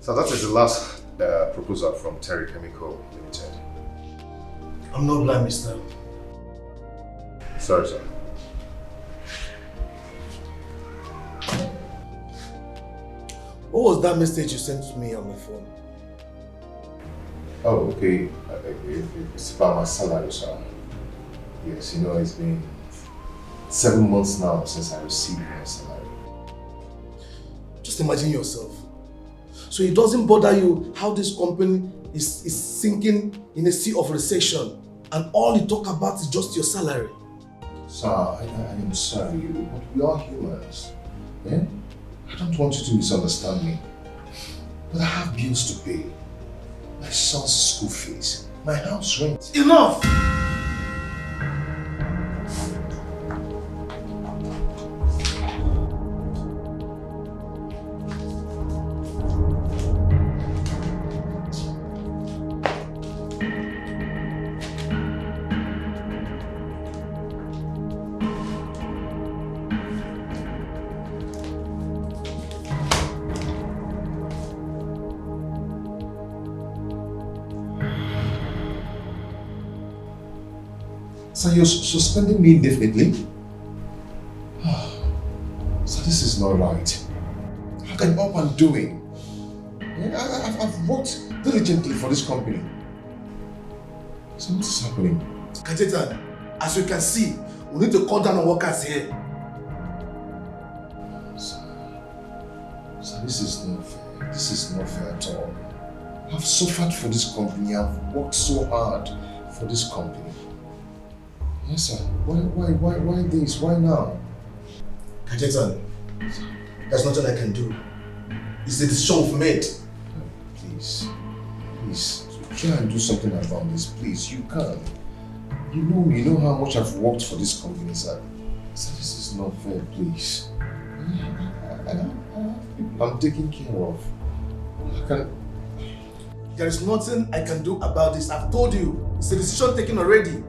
So that is the last proposal from Terry Chemical Limited. I'm not blind, mister. Sorry, sir. What was that message you sent to me on my phone? Oh, okay. It's about my salary, sir. Yes, you know, it's been 7 months now since I received my salary. Just imagine yourself. So it doesn't bother you how this company is sinking in a sea of recession and all you talk about is just your salary. Sir, I am sorry, but we are humans. Yeah? I don't want you to misunderstand me. But I have bills to pay. My son's school fees, my house rent. Enough! So you're suspending me indefinitely? So this is not right. How can up and doing? Yeah, I've worked diligently for this company. So what is happening? Kajetan, as you can see, we need to cut down on workers here. So this is not fair. This is not fair at all. I've suffered for this company. I've worked so hard for this company. Yes, sir. Why this? Why now? Kajetan, there's nothing I can do. It's the decision we've made. Please, try and do something about this. Please, you can. You know me. You know how much I've worked for this company, sir. So this is not fair, please. I have people I'm taking care of. There is nothing I can do about this. I've told you. It's a decision taken already.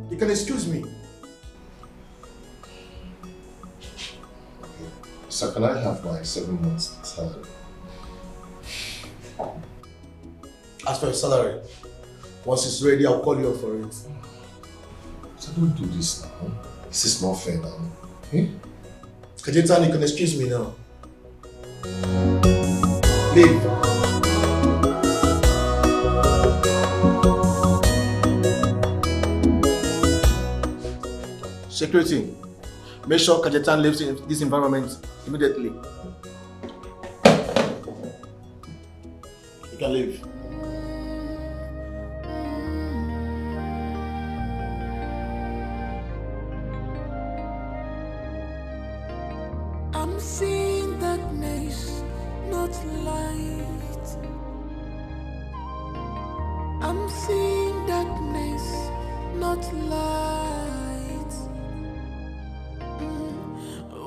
You can excuse me. Okay. So can I have my 7 months salary? As for your salary, once it's ready, I'll call you up for it. So don't do this now. This is not fair now. Eh? Kajetan, you can excuse me now. Leave. Security, make sure Kajetan lives in this environment immediately. You can leave. I'm seeing darkness, not light. I'm seeing darkness, not light.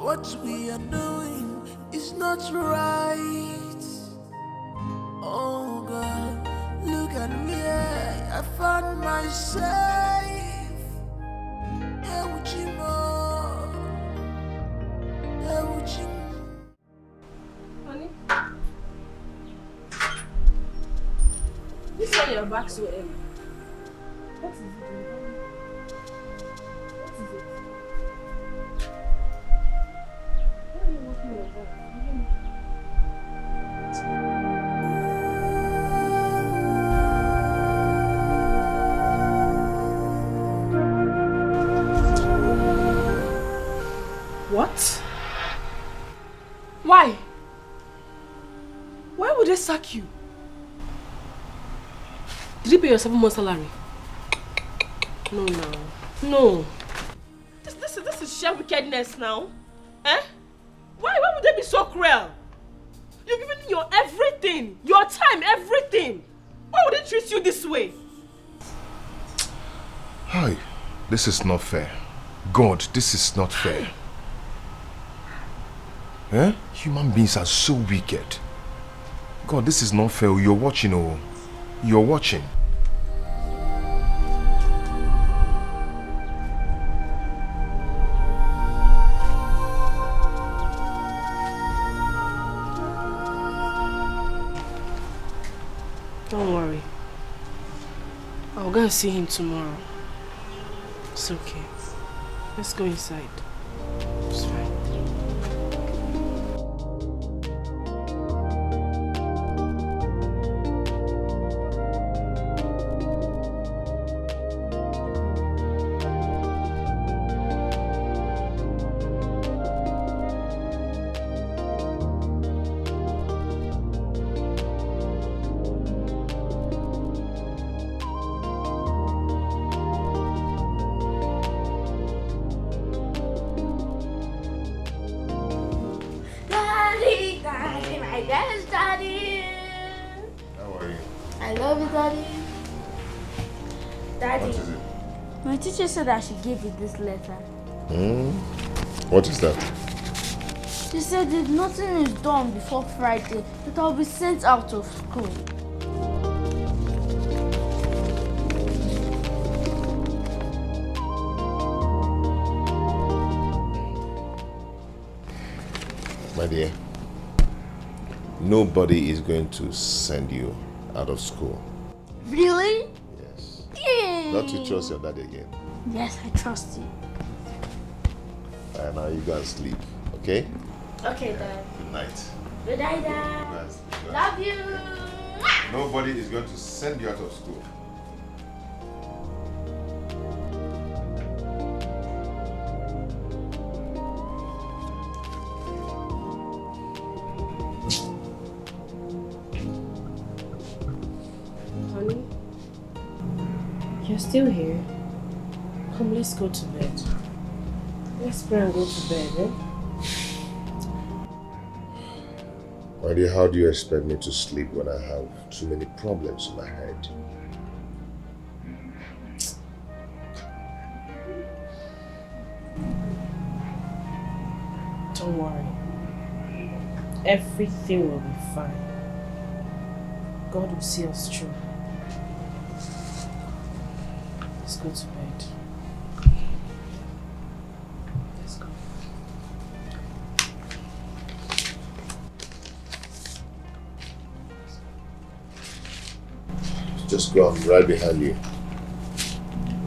What we are doing is not right. Oh God, look at where I found myself. Honey, this why you're back so early. What is it? What is it? Why are you walking like that? What? Why? Why would they sack you? Did you pay your 7 months salary? No. No. This is sheer wickedness now. Eh? Why would they be so cruel? You've given your everything, your time, everything. Why would they treat you this way? Hi, this is not fair. God, this is not fair. Eh? Human beings are so wicked. God, this is not fair. You're watching, oh. You're watching. go and see him tomorrow. It's okay. Let's go inside. It's fine. My teacher said I should give you this letter. What is that? She said if nothing is done before Friday, that I'll be sent out of school. My dear, nobody is going to send you out of school. Really? Yes. Yay! Not to trust your daddy again. Yes, I trust you. And now you go and sleep, okay? Okay, Dad. Good night. Good night, Dad. Love you. Nobody is going to send you out of school. Honey, you're still here. Come, let's go to bed. Let's pray and go to bed, eh? My dear, how do you expect me to sleep when I have too many problems in my head? Don't worry. Everything will be fine. God will see us through. Let's go to bed. Let's go. Just go, I'm right behind you.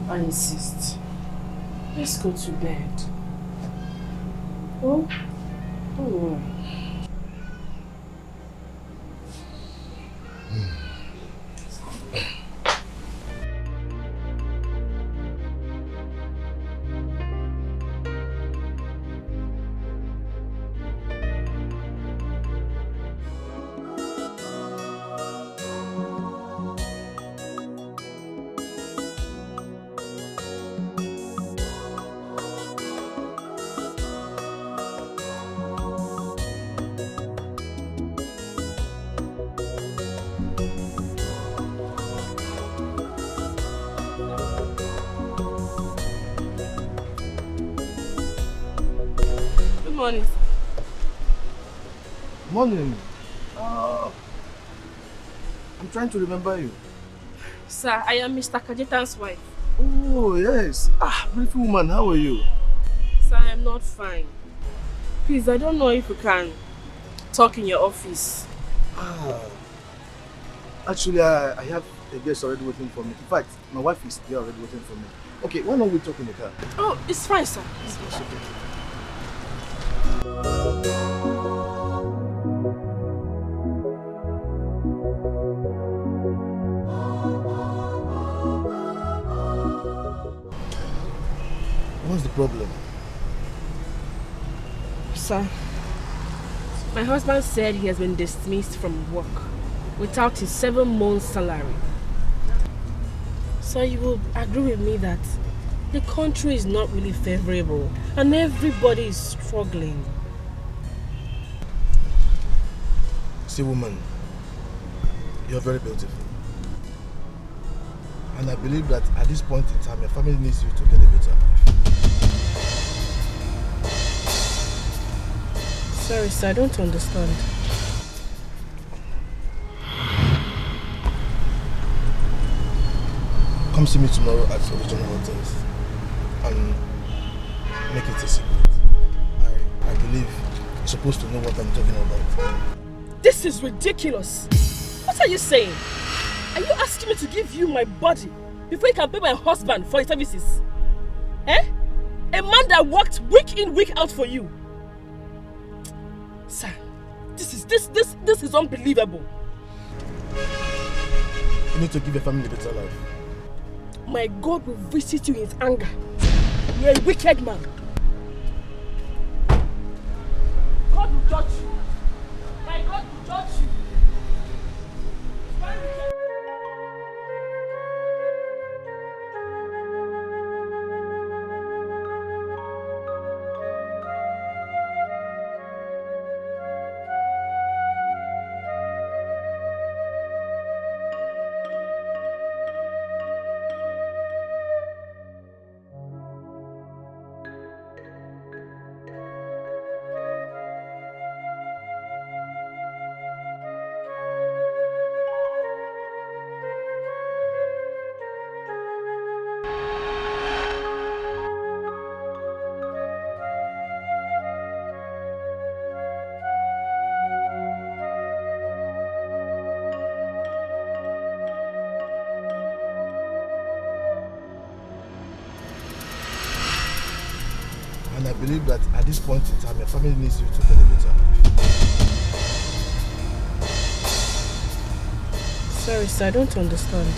I insist. Let's go to bed. Oh? Don't worry. Morning. Morning. I'm trying to remember you. Sir, I am Mr. Kajetan's wife. Oh, yes. Beautiful woman, how are you? Sir, I am not fine. Please, I don't know if we can talk in your office. Actually, I have a guest already waiting for me. In fact, my wife is there already waiting for me. Okay, why don't we talk in the car? Oh, it's fine, sir. It's okay. What's the problem? Sir, my husband said he has been dismissed from work without his 7 months salary. So you will agree with me that the country is not really favorable and everybody is struggling. See, woman, you're very beautiful. And I believe that at this point in time, your family needs you to get a better life. Sorry, sir, I don't understand. Come see me tomorrow at the Original Hotels and make it a secret. I believe you're supposed to know what I'm talking about. This is ridiculous. What are you saying? Are you asking me to give you my body before you can pay my husband for his services? Eh? A man that worked week in, week out for you. Sir, this is unbelievable. You need to give your family a better life. My God will visit you in his anger. You're a wicked man. God will judge you. My God will judge you. And I believe that at this point in time, your family needs you to get a better life. Sorry, sir, I don't understand.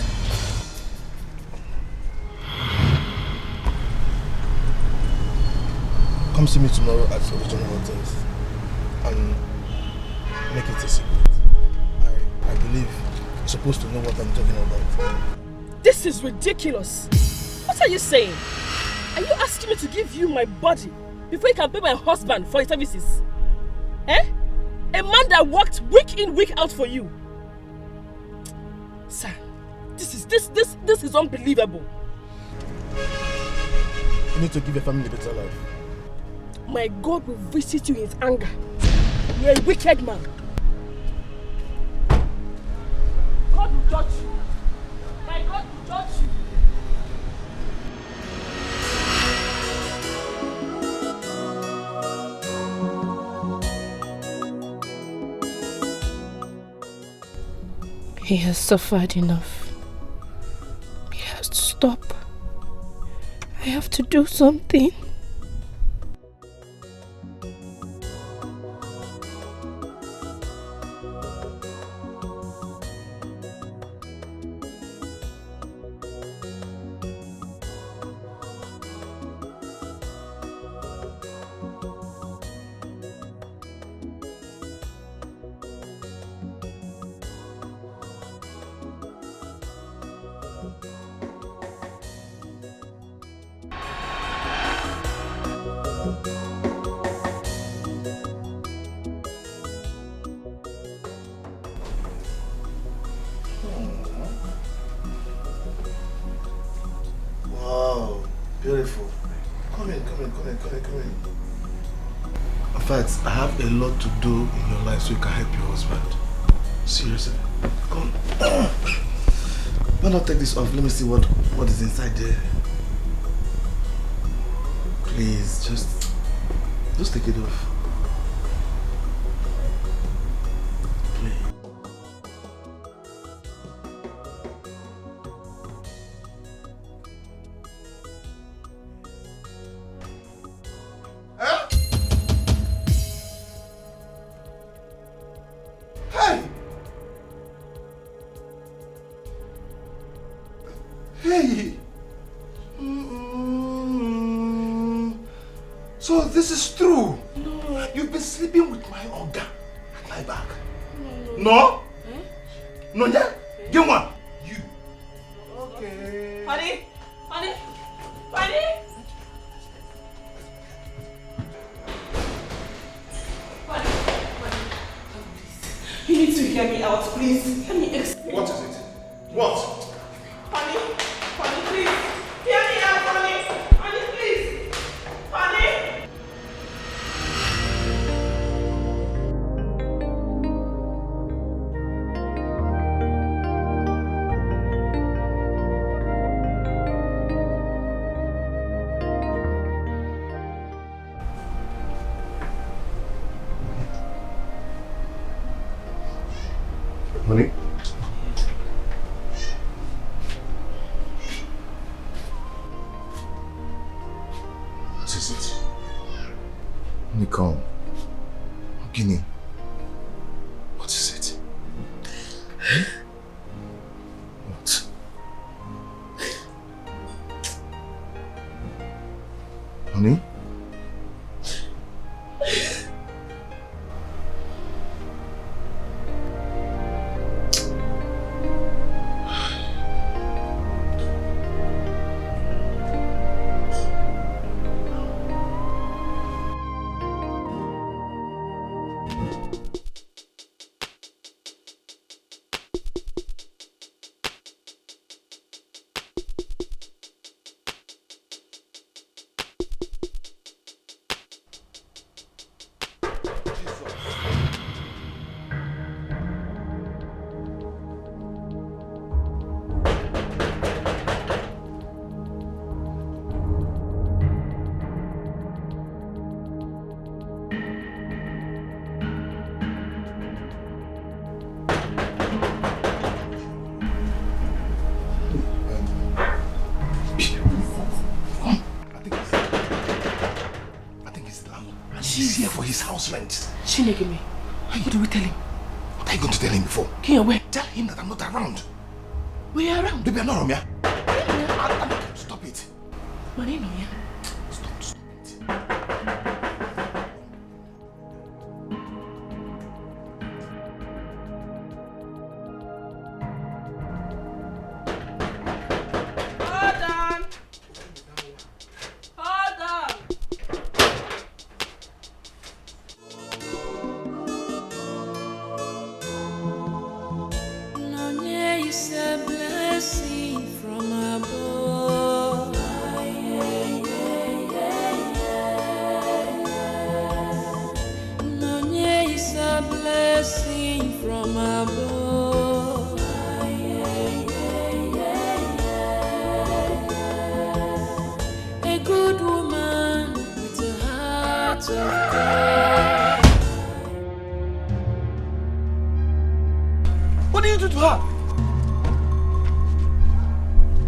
Come see me tomorrow at the original hotels and make it a secret. I believe you're supposed to know what I'm talking about. This is ridiculous. What are you saying? Are you asking me to give you my body before you can pay my husband for his services? Eh? A man that worked week in, week out for you. Sir, this is unbelievable. You need to give your family a better life. My God will visit you in his anger. You're a wicked man. God will judge you. My God will judge you. He has suffered enough. He has to stop. I have to do something. Wow, beautiful. Come in. In fact, I have a lot to do in your life so you can help your husband. Seriously. Come. Why not take this off? Let me see what is inside there. Please, just take it off. Please. Hey! So this is true? No. You've been sleeping with my Oga at my back? No? Eh? No, yeah? Get one. You. Okay. Honey! You need to hear me out, please. Let me explain. What is it? What? Honey, please. Hear me out, honey. Honey, please. Honey. Honey? Guinea. What is it? What? Honey? He's here for his house rent. Shinegimi, what do we tell him? What are you going to tell him before? Kenya, where? Tell him that I'm not around. We are around. Baby, I'm not around, yeah? Stop it. Money, no, yeah? Stop it. What did you do to her?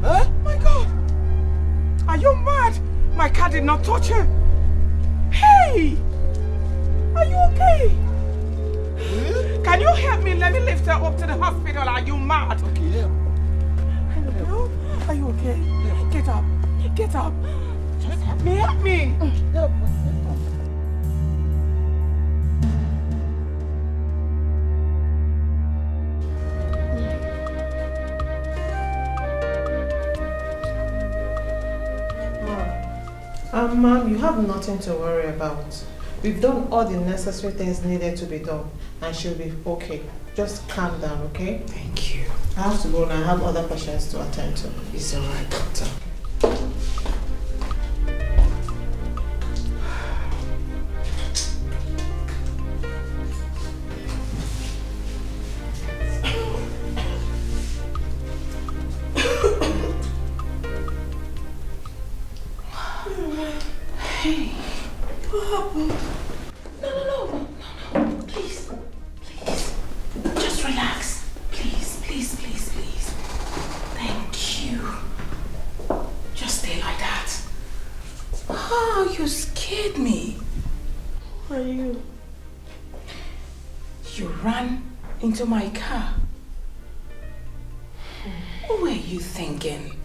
Huh? My God! Are you mad? My car did not touch her. Hey! Are you okay? Can you help me? Let me lift her up to the hospital. Are you mad? Okay, yeah. Hello? Are you okay? Yeah. Get up. Get up. Just help me. Help me. Yeah. Ma'am, you have nothing to worry about. We've done all the necessary things needed to be done, and she'll be okay. Just calm down, okay? Thank you. I have to go now. I have other patients to attend to. It's all right, doctor. Hey, what happened? No. Please. Just relax. Please. Thank you. Just stay like that. Oh, you scared me. Who are you? You ran into my car. What were you thinking?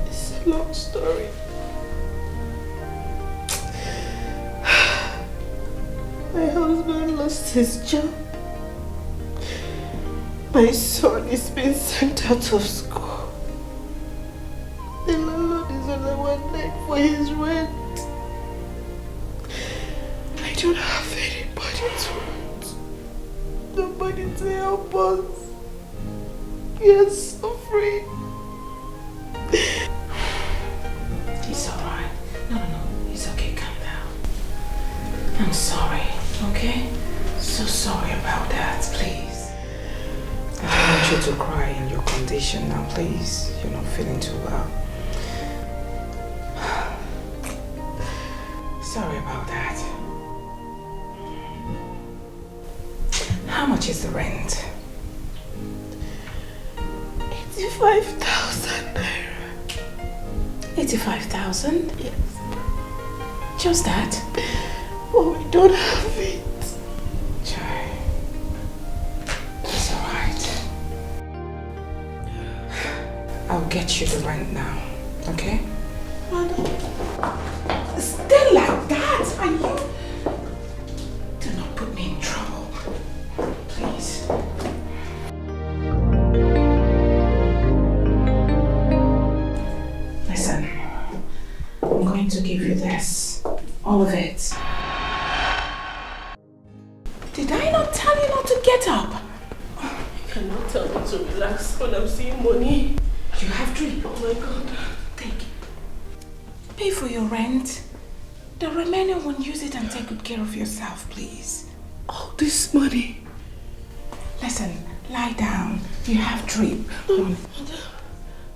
It's a long story. My husband lost his job. My son is being sent out of school. The landlord is on the one leg for his rent. I don't have anybody to rent. Nobody to help us. We are suffering. It's alright. No. It's okay. Calm down. I'm sorry, okay? So sorry about that, please. I don't want you to cry in your condition now, please. You're not feeling too well. Sorry about that. How much is the rent? 85,000 naira. 85,000? Yes. Just that? But we don't have it. Chai. It's alright. I'll get you the rent now, okay? Madam. Stay like that! Are you... Do not put me in trouble. Please. Listen. I'm going to give you this. All of it. Did I not tell you not to get up? You cannot tell me to relax when I'm seeing money. You have drink. Oh my God. Take. Pay for your rent. The remaining one, use it and take good care of yourself, please. All this money. Listen, lie down. You have drip. No, Madam.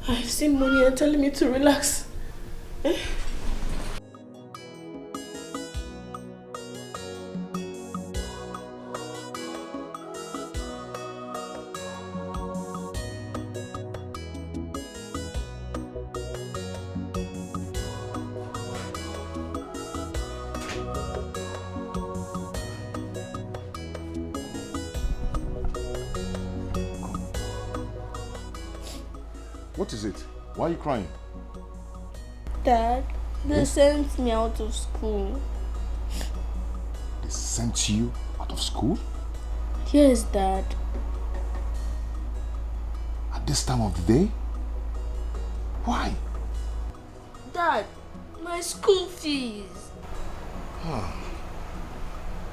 I've seen money and telling me to relax. Eh? What is it? Why are you crying? Dad, they sent me out of school. They sent you out of school? Yes, Dad. At this time of the day? Why? Dad, my school fees.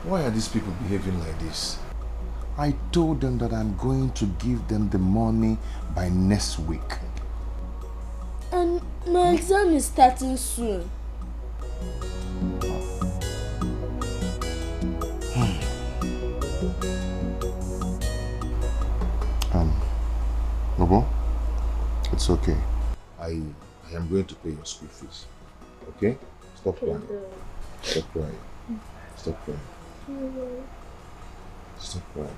Why are these people behaving like this? I told them that I'm going to give them the money by next week. And my exam is starting soon. Bobo, it's okay. I am going to pay your school fees. Okay? Stop crying. Stop crying. Stop crying. Stop crying.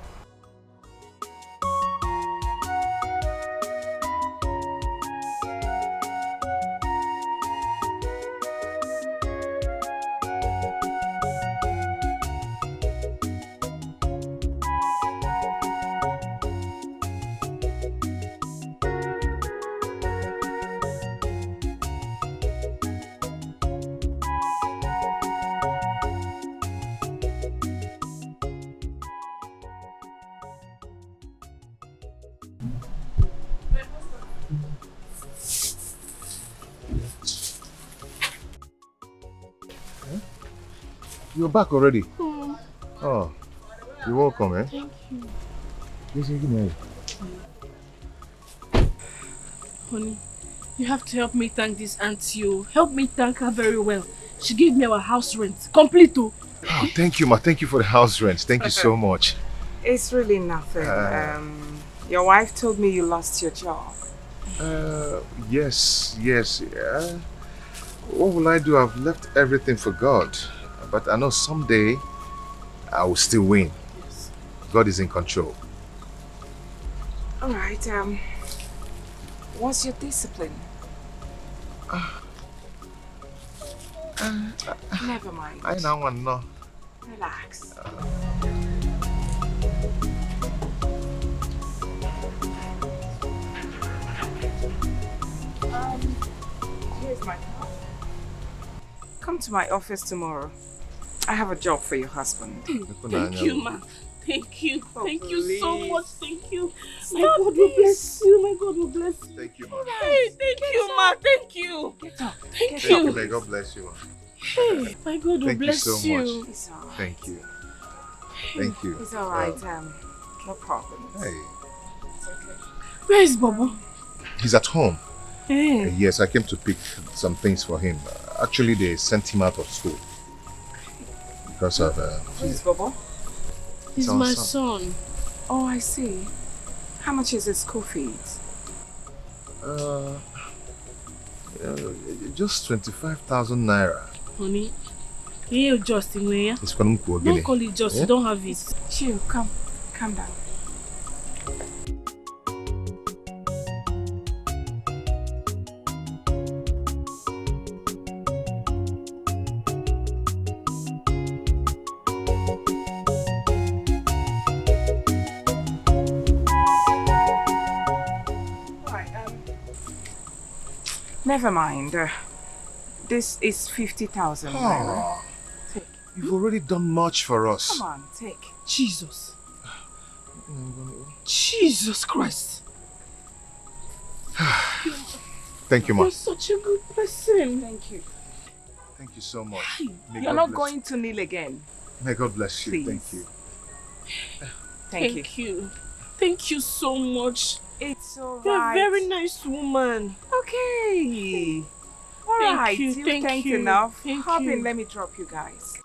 You're back already? Oh, you're welcome, eh? Thank you. Listen, give me Honey, you have to help me thank this auntie. Oh. Help me thank her very well. She gave me our house rent. Complete. Oh. Oh, thank you, ma. Thank you for the house rent. Thank you so much. It's really nothing. Your wife told me you lost your job. Yes. What will I do? I've left everything for God. But I know someday I will still win. Yes. God is in control. All right. What's your discipline? Never mind. I now want to know. Relax. Here's my card. Come to my office tomorrow. I have a job for your husband. Thank you, ma. Thank you. Oh, Thank you so please. much. Thank you. My Stop God will bless you. My God will bless you. Thank you, ma. Hey, thank you, ma. Thank you. Get up. Thank Thank you. you. May God bless you, ma. Hey, my God will Thank you bless so much. you. It's all right. Thank you. Thank you. It's all right. No problem. Hey, It's okay. Where is Bobo? he's at home. Hey. Yes, I came to pick some things for him. Actually, they sent him out of school because of Who's Bobo? He's our my son. son. Oh, I see. How much is his school fees? Just 25,000 naira. Honey, you just in where? It's going to go Don't call it just. Yeah? You don't have it. Chill, come. Calm down. Never mind. This is 50,000. Oh, Take. you've already done much for us. Come on, take. Jesus. Jesus Christ. Thank you, ma. You're such a good person. Thank you. Thank you so much. May You're God not bless going to kneel again. May God bless you. Please. Thank you. Thank you. you. Thank you so much. It's alright. You're a very nice woman. Okay. Thank Alright, you, you've thank thanked you, enough. thank Hop you. in, let me drop you guys.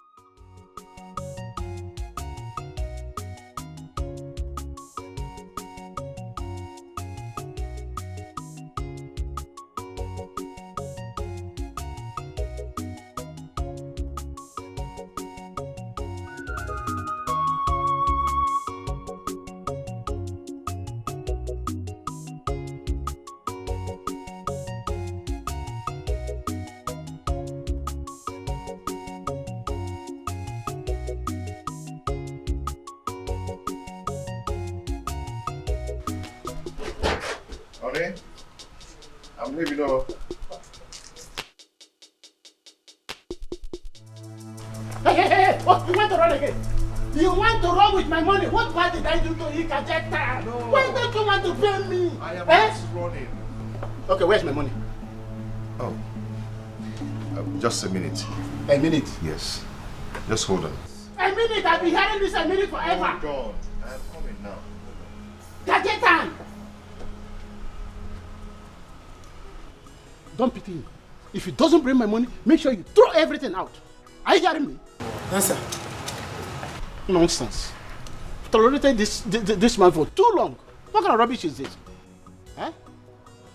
Honey, I'm leaving now. Hey! What? You want to run again? You want to run with my money? What bad did I do to you, Kajeta? No. Why don't you want to pay me? I am Eh? not running. Okay, where's my money? Oh. Just a minute. A minute. Yes. Just hold on. A minute? I've been hearing this a minute forever. Hold on. I'm coming now. Kajeta! Don't pity him. If he doesn't bring my money, make sure you throw everything out. Are you hearing me? Answer. Nonsense. Tolerated this man for too long. What kind of rubbish is this? Eh?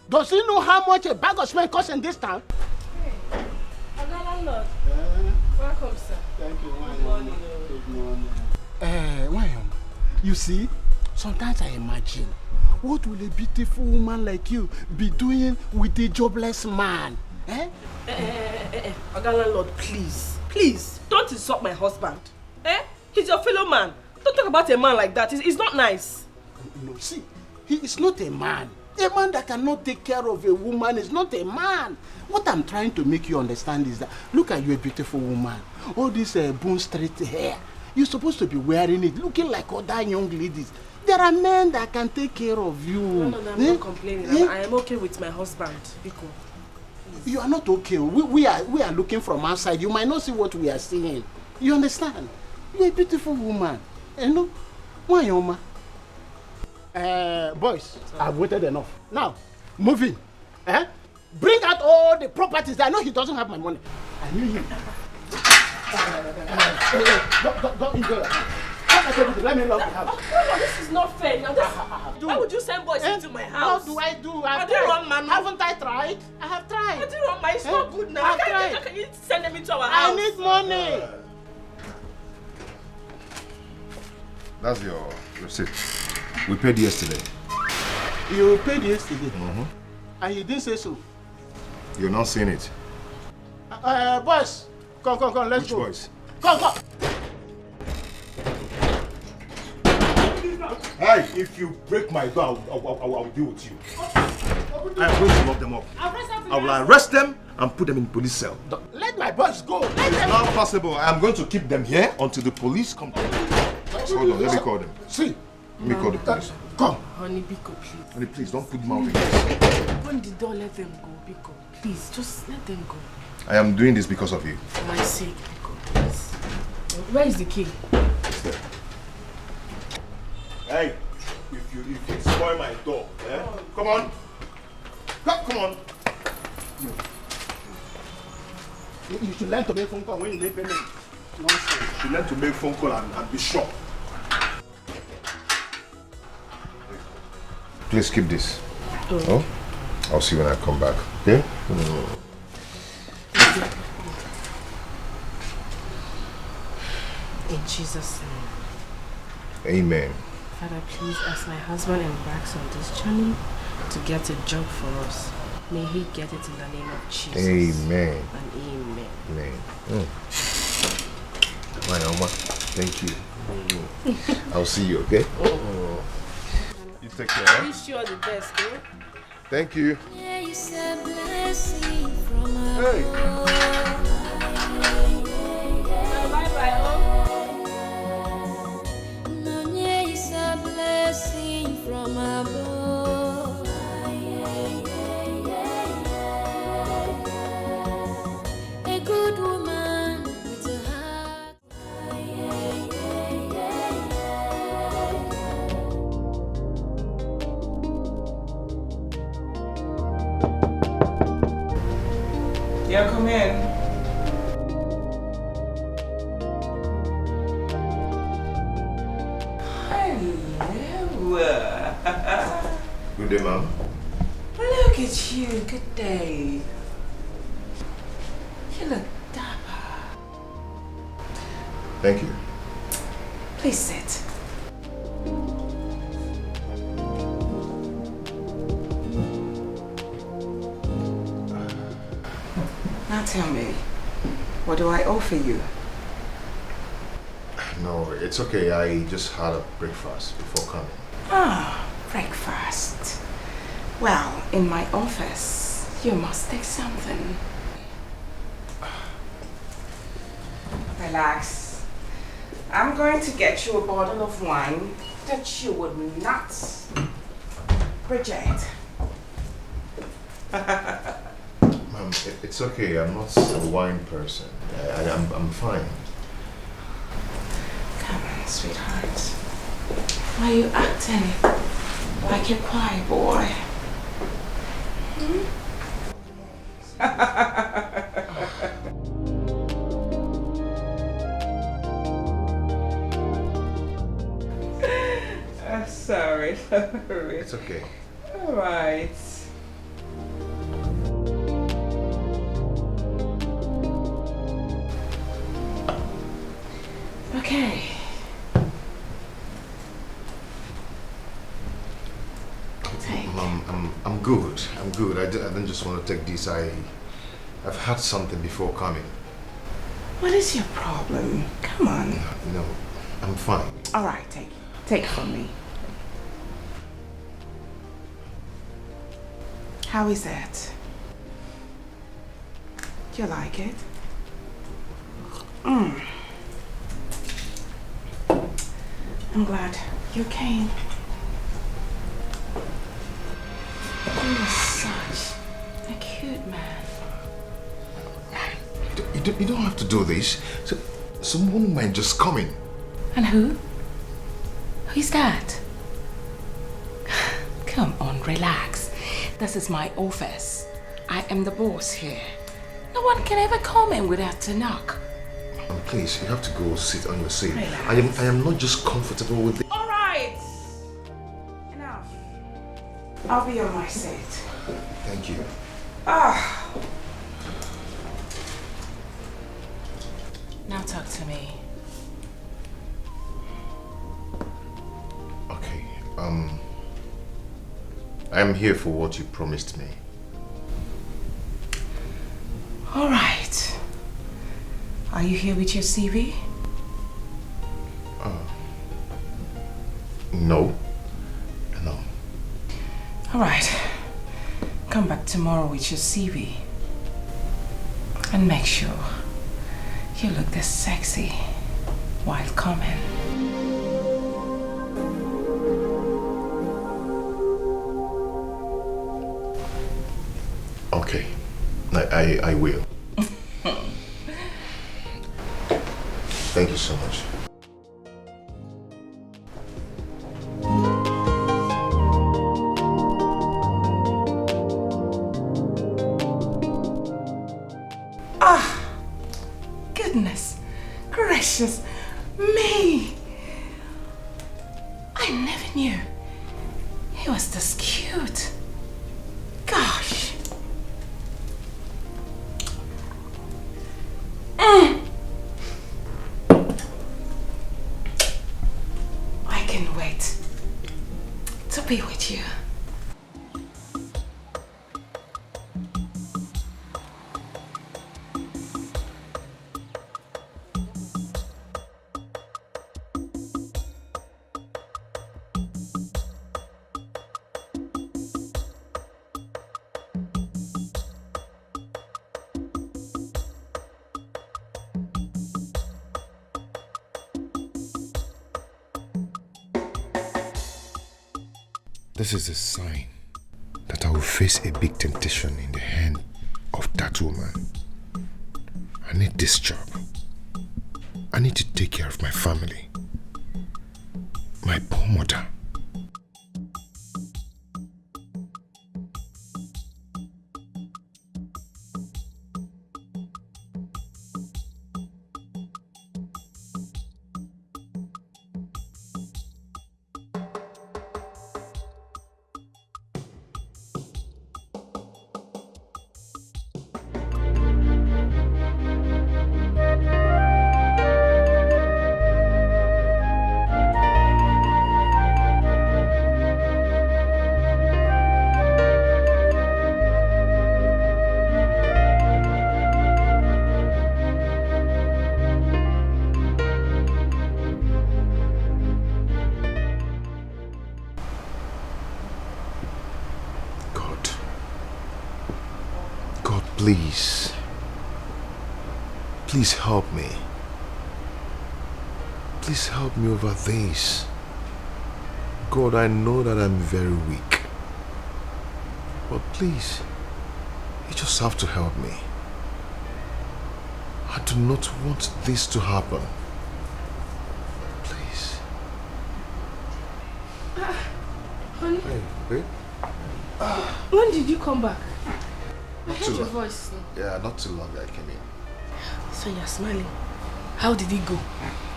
Does he know how much a bag of cement costs in this town? Hey, landlord. Welcome, sir. Thank you. Good morning. Good morning. You see, sometimes I imagine, what will a beautiful woman like you be doing with a jobless man? Eh? Landlord, please. Please, don't insult my husband. Eh? He's your fellow man. Don't talk about a man like that. It's not nice. No, see, he is not a man. A man that cannot take care of a woman is not a man. What I'm trying to make you understand is that, look at you, a beautiful woman. All this bone straight hair. You're supposed to be wearing it, looking like other young ladies. There are men that can take care of you. No, I'm not complaining. I am okay with my husband. Biko. You are not okay. We are looking from outside. You might not see what we are seeing. You understand? You're a beautiful woman. You know? Why, Oma? Boys, I've waited enough. Now, move in. Bring out all the properties. I know he doesn't have my money. I knew him. Don't enjoy it. Let me lock the house. No, this is not fair. Now, why would you send boys into my house? What do I do? I didn't run, man. Haven't I tried? I have tried. I didn't run, man. It's not good now. How can you send them into our I house? need money. That's your receipt. We paid yesterday. You paid yesterday? Mm-hmm. And you didn't say so? You're not seeing it. Boys, come, let's Which go. boys? Come. Hey, if you break my door, I'll deal with you. I'm going to lock them up. I will arrest them and put them in police cell. Let my boys go. It's not possible. I'm going to keep them here until the police come. Hold on, let me call them. See. Let me call the police. Come. Honey, Biko, please. Honey, please don't put them out again. Open the door, let them go, Biko. Please, just let them go. I am doing this because of you. For my sake, Biko, please. Where is the key? It's there. Hey, if you spoil my door, come on. Come on. You should learn to make phone call when you make payment. Nonsense. You should learn to make phone call and be sure. Please keep this. Oh? I'll see you when I come back. Okay? In Jesus' name. Amen. Father, please, as my husband embarks on this journey to get a job for us, may he get it in the name of Jesus. Amen. And amen. Amen. My Oma, thank you. I'll see you, okay? You take care. Wish you all the best, eh? Thank you. Hey. Bye-bye. Is a blessing from above. A good woman with a heart. Yeah, come in. Good day, ma'am. Look at you. Good day. You look dapper. Thank you. Please sit. Now tell me, what do I offer you? No, it's okay. I just had a breakfast before coming. Ah, breakfast. Well, in my office, you must take something. Relax. I'm going to get you a bottle of wine that you would not reject. Ma'am, it's okay. I'm not a wine person. I'm fine. Come on, sweetheart. Why are you acting like a quiet boy? Sorry. It's okay. All right. Okay. Ma'am, I'm good. I'm good. I didn't just want to take this. I've had something before coming. What is your problem? Come on. No, I'm fine. All right, take it from me. How is it? Do you like it? I'm glad you came. You are such a cute man. You don't have to do this. Someone might just come in. And who? Who's that? Come on, relax. This is my office. I am the boss here. No one can ever come in without a knock. Please, you have to go sit on your seat. Relax. I am not just comfortable with it. All right. Enough. I'll be on my seat. Thank you. Now talk to me. Okay. I'm here for what you promised me. All right. Are you here with your CV? No. No. All right. Come back tomorrow with your CV. And make sure you look this sexy while coming. Okay. I will. Thank you so much. Goodness gracious me! I never knew he was this cute. Gosh. I can't wait to be with you. This is a sign that I will face a big temptation in the hand of that woman. I need this job. I need to take care of my family. My poor mother. Please help me. Please help me over this. God, I know that I'm very weak. But please, you just have to help me. I do not want this to happen. Please. Honey? Hey, babe. When did you come back? I Not heard too your long. voice. Yeah, not too long I came in. So you're smiling. How did it go?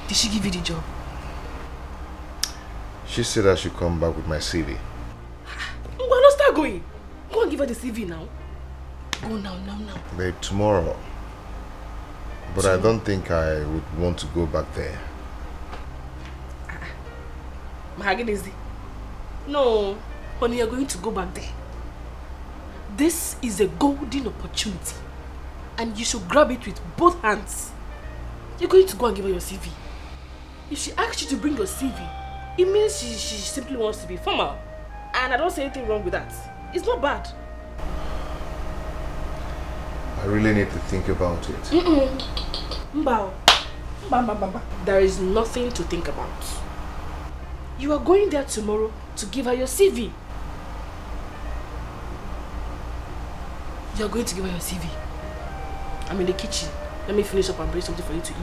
Did she give you the job? She said I should come back with my CV. Why not start going? Go and give her the CV now. Go now. Babe, tomorrow. But I don't think I would want to go back there. Mahagedezi. No, honey, you're going to go back there. This is a golden opportunity. And you should grab it with both hands. You're going to go and give her your CV. If she asks you to bring your CV, it means she simply wants to be formal. And I don't see anything wrong with that. It's not bad. I really need to think about it. Mbao. There is nothing to think about. You are going there tomorrow to give her your CV. You are going to give her your CV. I'm in the kitchen. Let me finish up and bring something for you to eat.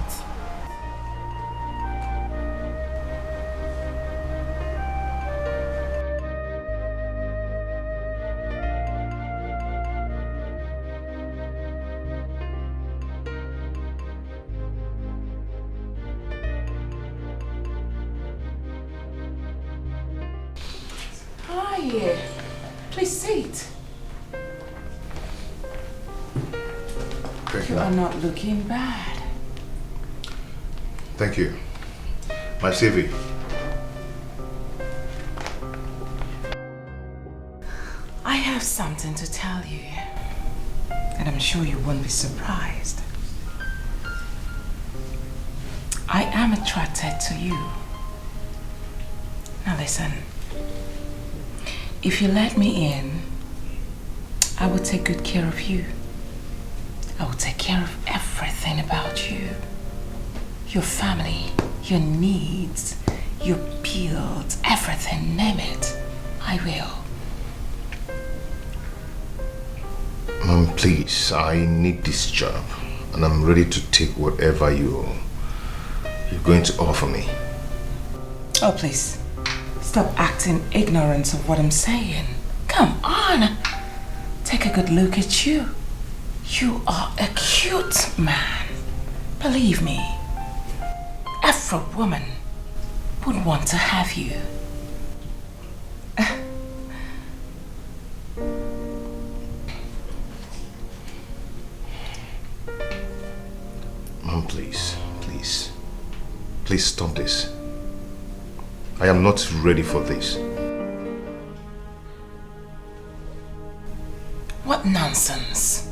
Hi. Please sit. You are not looking bad. Thank you. My CV. I have something to tell you, and I'm sure you won't be surprised. I am attracted to you. Now listen, if you let me in, I will take good care of you. I will take care of everything about you. Your family, your needs, your bills, everything, name it. I will. Mom, please, I need this job. And I'm ready to take whatever you're going to offer me. Oh, please. Stop acting ignorant of what I'm saying. Come on. Take a good look at you. You are a cute man. Believe me, every woman would want to have you. Mom, please, please. Please stop this. I am not ready for this. What nonsense.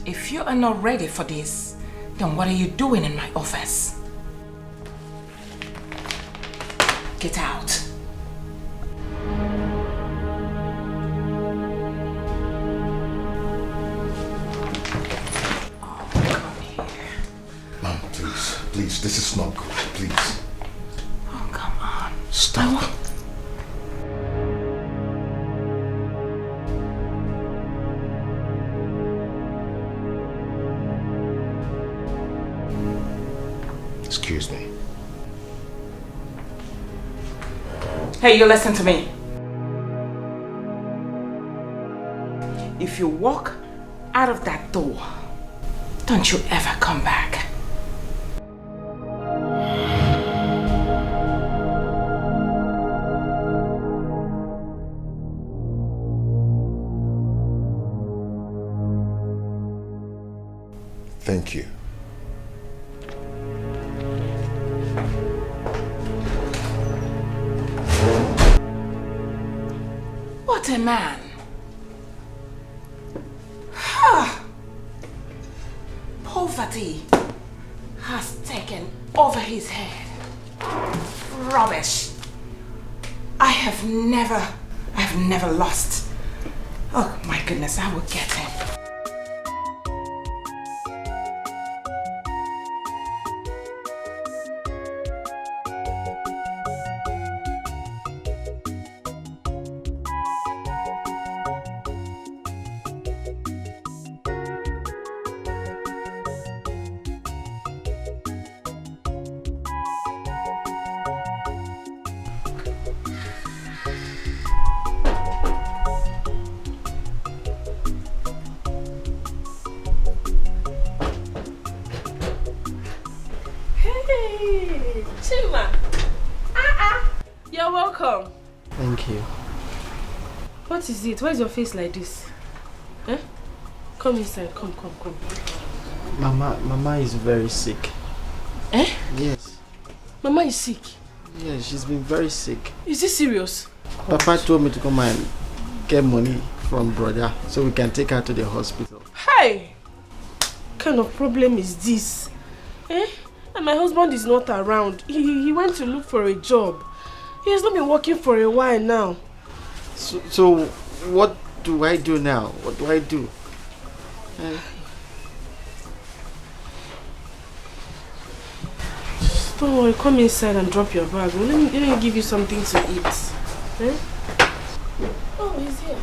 If you are not ready for this, then what are you doing in my office? Get out. Oh, come here. Mom, please, please, this is not good, please. Oh, come on. Stop. Excuse me. Hey, you listen to me. If you walk out of that door, don't you ever come back. Thank you. What a man. Poverty has taken over his head. Rubbish. I have never lost. Oh my goodness, I will get him. You're welcome. Thank you. What is it? Why is your face like this? Eh? Come inside. Come. Mama is very sick. Eh? Yes. Mama is sick. Yes, she's been very sick. Is this serious? Papa told me to come and get money from brother so we can take her to the hospital. Hey! What kind of problem is this? Eh? And my husband is not around. He went to look for a job. He has not been working for a while now. So what do I do now? What do I do? Don't worry, come inside and drop your bag. Let me give you something to eat. Eh? Oh, he's here.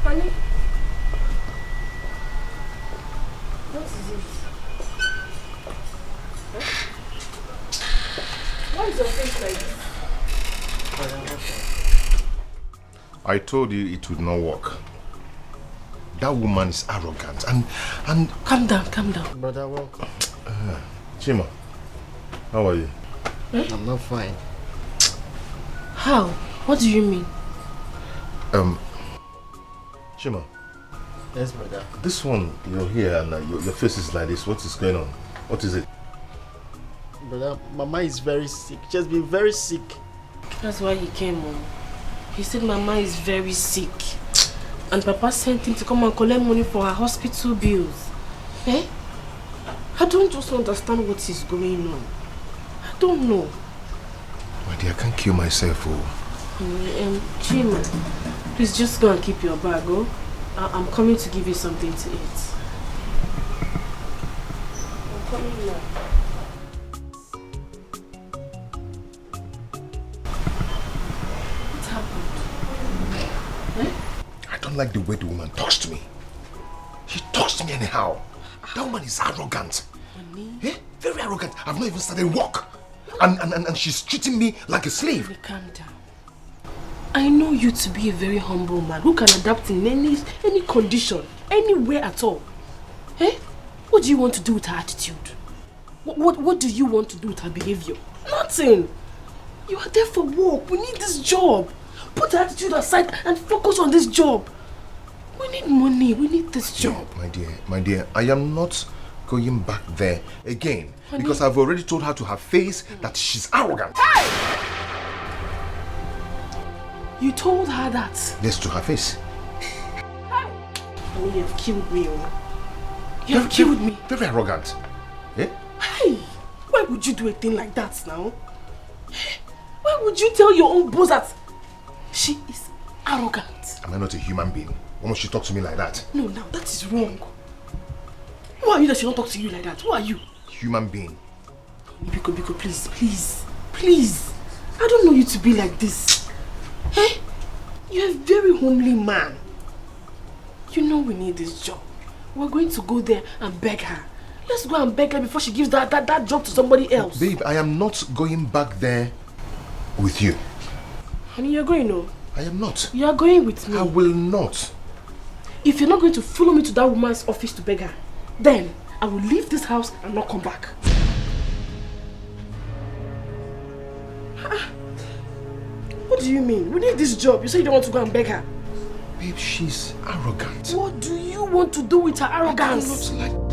Honey. What is it? Huh? Why is your face like this? I told you it would not work. That woman is arrogant and... Calm down. Brother, welcome. Chima, how are you? I'm not fine. How? What do you mean? Chima. Yes, brother. This one, you're here and your face is like this. What is going on? What is it? Brother, Mama is very sick. She has been very sick. That's why he came home. He said Mama is very sick. And Papa sent him to come and collect money for her hospital bills. Eh? I don't just understand what is going on. I don't know. My dear, I can't kill myself, oh. Chima, please just go and keep your bag, oh. I'm coming to give you something to eat. I'm coming now. What happened? Eh? I don't like the way the woman talks to me. She talks to me anyhow. That woman is arrogant. Eh? Very arrogant. I've not even started work. And she's treating me like a slave. Hey, calm down. I know you to be a very humble man who can adapt in any condition, anywhere at all. Eh? What do you want to do with her attitude? What do you want to do with her behavior? Nothing. You are there for work. We need this job. Put her attitude aside and focus on this job. We need money. We need this job. Yeah, my dear, I am not going back there again. Honey. Because I've already told her to her face that she's arrogant. Hey! You told her that? Yes, to her face. Hey! Honey, you have killed me. You have killed me. Very arrogant. Eh? Hey! Why would you do a thing like that now? Why would you tell your own boss that she is arrogant? Am I not a human being? Why must she talk to me like that? No, now that is wrong. Who are you that she don't talk to you like that? Who are you? Human being. Biko, please. I don't know you to be like this. Eh? You're a very homely man. You know we need this job. We're going to go there and beg her. Let's go and beg her before she gives that job to somebody else. Babe, I am not going back there with you. Honey, you're going, no? I am not. You are going with me. I will not. If you're not going to follow me to that woman's office to beg her, then I will leave this house and not come back. What do you mean? We need this job. You say you don't want to go and beg her. Babe, she's arrogant. What do you want to do with her arrogance? I cannot like...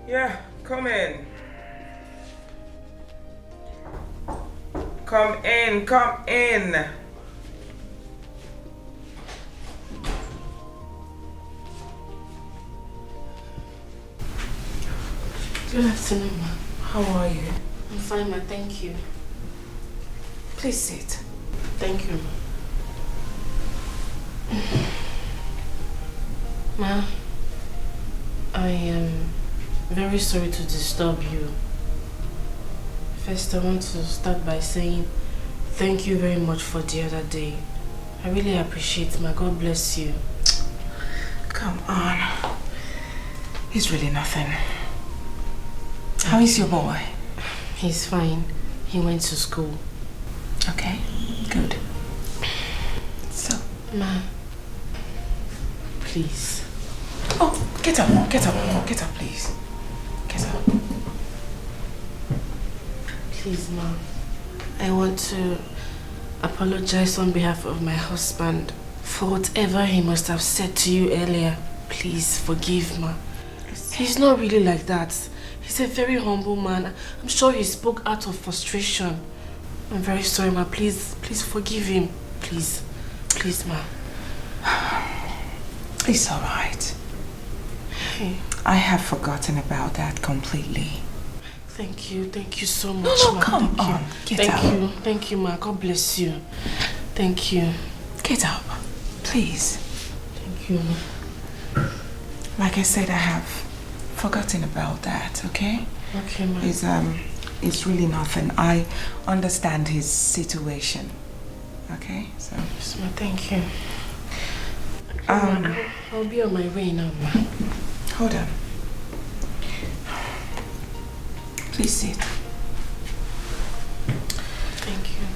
Yeah, come in. Come in, come in. Good afternoon, ma. How are you? I'm fine, ma. Thank you. Please sit. Thank you, ma. Ma, I am very sorry to disturb you. First, I want to start by saying thank you very much for the other day. I really appreciate it, ma. God bless you. Come on. It's really nothing. How is your boy? He's fine. He went to school. Okay, good. So, ma, please. Oh, get up, please. Get up. Please, ma. I want to apologize on behalf of my husband for whatever he must have said to you earlier. Please forgive, ma. He's not really like that. He's a very humble man. I'm sure he spoke out of frustration. I'm very sorry, ma. Please forgive him. Please, ma. It's all right. Hey. I have forgotten about that completely. Thank you so much, No, ma. come on. Get up. Thank you, ma. God bless you. Thank you. Get up, please. Thank you, ma. Like I said, I have forgotten about that, okay? Okay, ma. It's really nothing. I understand his situation. Okay? So yes, ma, thank you. Okay, I'll be on my way now, ma. Hold on. Please sit. Thank you.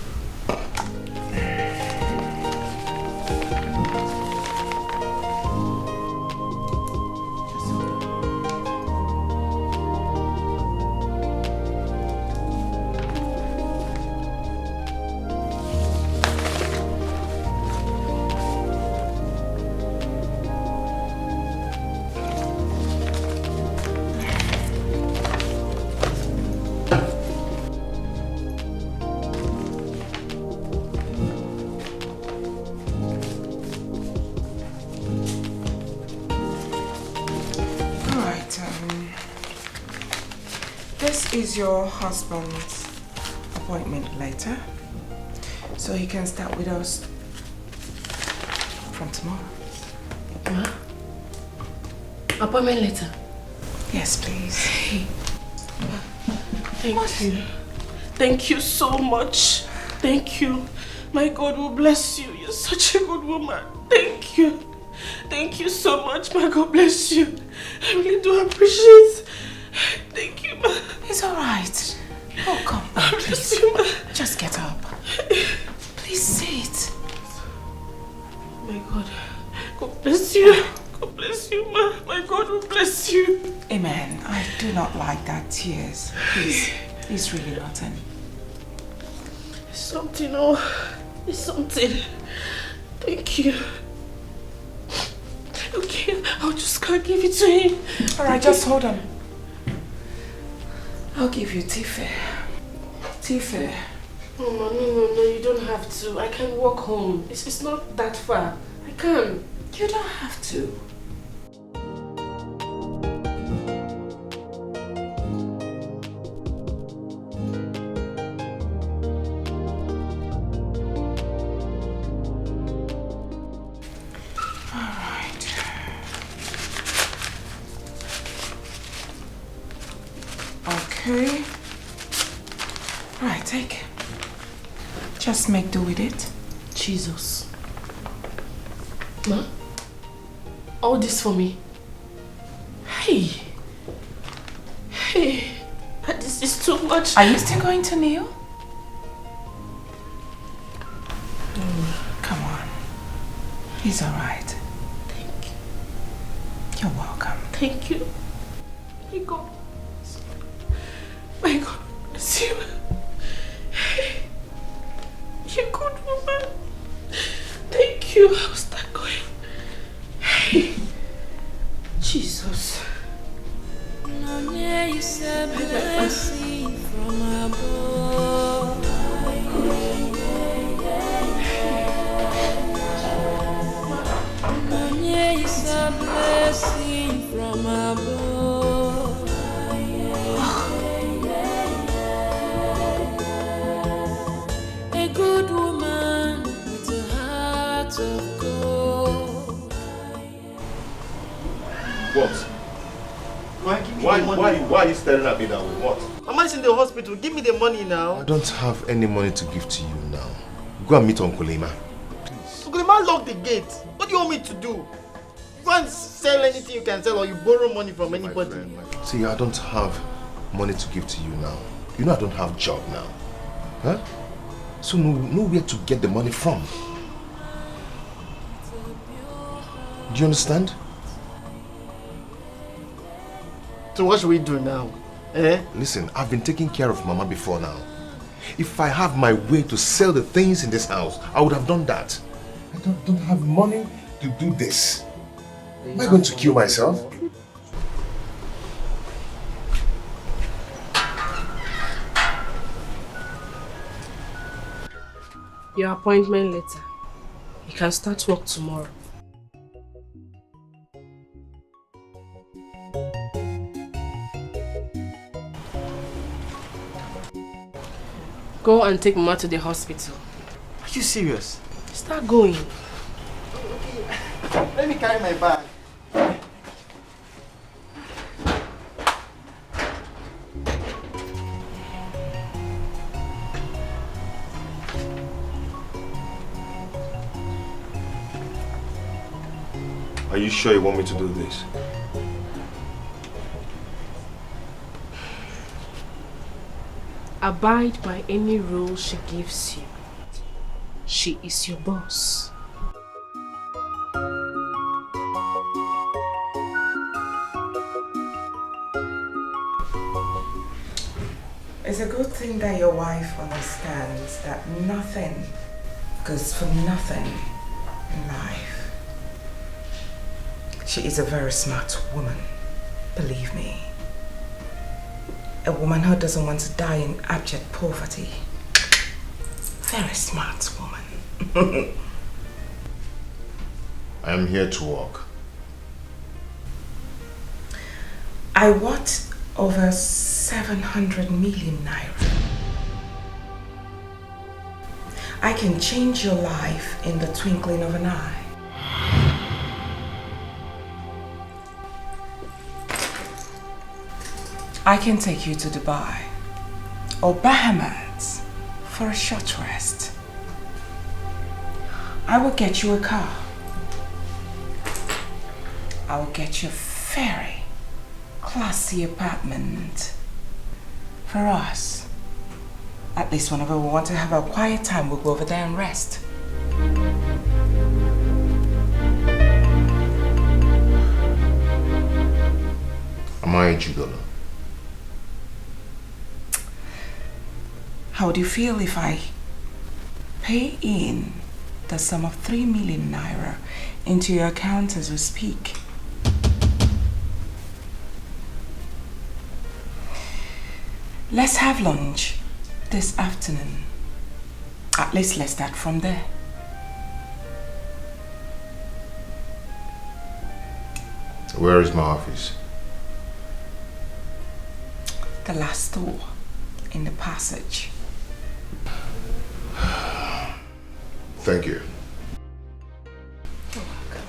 This is your husband's appointment letter, so he can start with us from tomorrow. Ma? Appointment letter? Yes, please. Thank you. Thank you so much. Thank you. My God will bless you. You're such a good woman. Thank you. Thank you so much. My God bless you. I really do appreciate it. Thank you, ma. It's all right. Oh, come on, Bless please. you, ma. Just get up. Please sit. My God. God bless you. God bless you, ma. My God will bless you. Amen. I do not like that tears. Please. It's really nothing. It's something, oh. It's something. Thank you. Okay, I'll just go give it to him. Alright, just hold on. I'll give you tea-fare. Tea-fare. Oh, no, you don't have to. I can walk home. It's not that far. I can. You don't have to. Okay. Take. Just make do with it. Jesus. Ma? All this for me? Hey. Hey. This is too much. Are you still going to kneel? Come on. He's alright. Thank you. You're welcome. Thank you. My God. My God. See you. Hey. You're a good woman. Thank you. I'll start going. Hey. Jesus. Is a blessing from above. Is a blessing from above. A good woman with a heart of gold. What? Why are you staring at me that way? What? Mama's in the hospital. Give me the money now. I don't have any money to give to you now. Go and meet Uncle Emma. Uncle Emma locked the gate. What do you want me to do? Go and sell anything you can sell, or you borrow money from anybody. See, I don't have money to give to you now. You know I don't have job now. Huh? So nowhere to get the money from. Do you understand? So what should we do now? Eh? Listen, I've been taking care of Mama before now. If I have my way to sell the things in this house, I would have done that. I don't have money to do this. Am I going to kill myself? Your appointment letter. You can start work tomorrow. Go and take Mama to the hospital. Are you serious? Start going. Okay. Let me carry my bag. Are you sure you want me to do this? Abide by any rule she gives you. She is your boss. It's a good thing that your wife understands that nothing goes for nothing in life. She is a very smart woman, believe me. A woman who doesn't want to die in abject poverty. Very smart woman. I am here to work. I want over 700 million naira. I can change your life in the twinkling of an eye. I can take you to Dubai or Bahamas for a short rest. I will get you a car. I will get you a very classy apartment for us. At least whenever we want to have a quiet time, we'll go over there and rest. Am I a gigolo? How would you feel if I pay in the sum of 3 million naira into your account as we speak? Let's have lunch this afternoon. At least let's start from there. Where is my office? The last door in the passage. Thank you. You're welcome.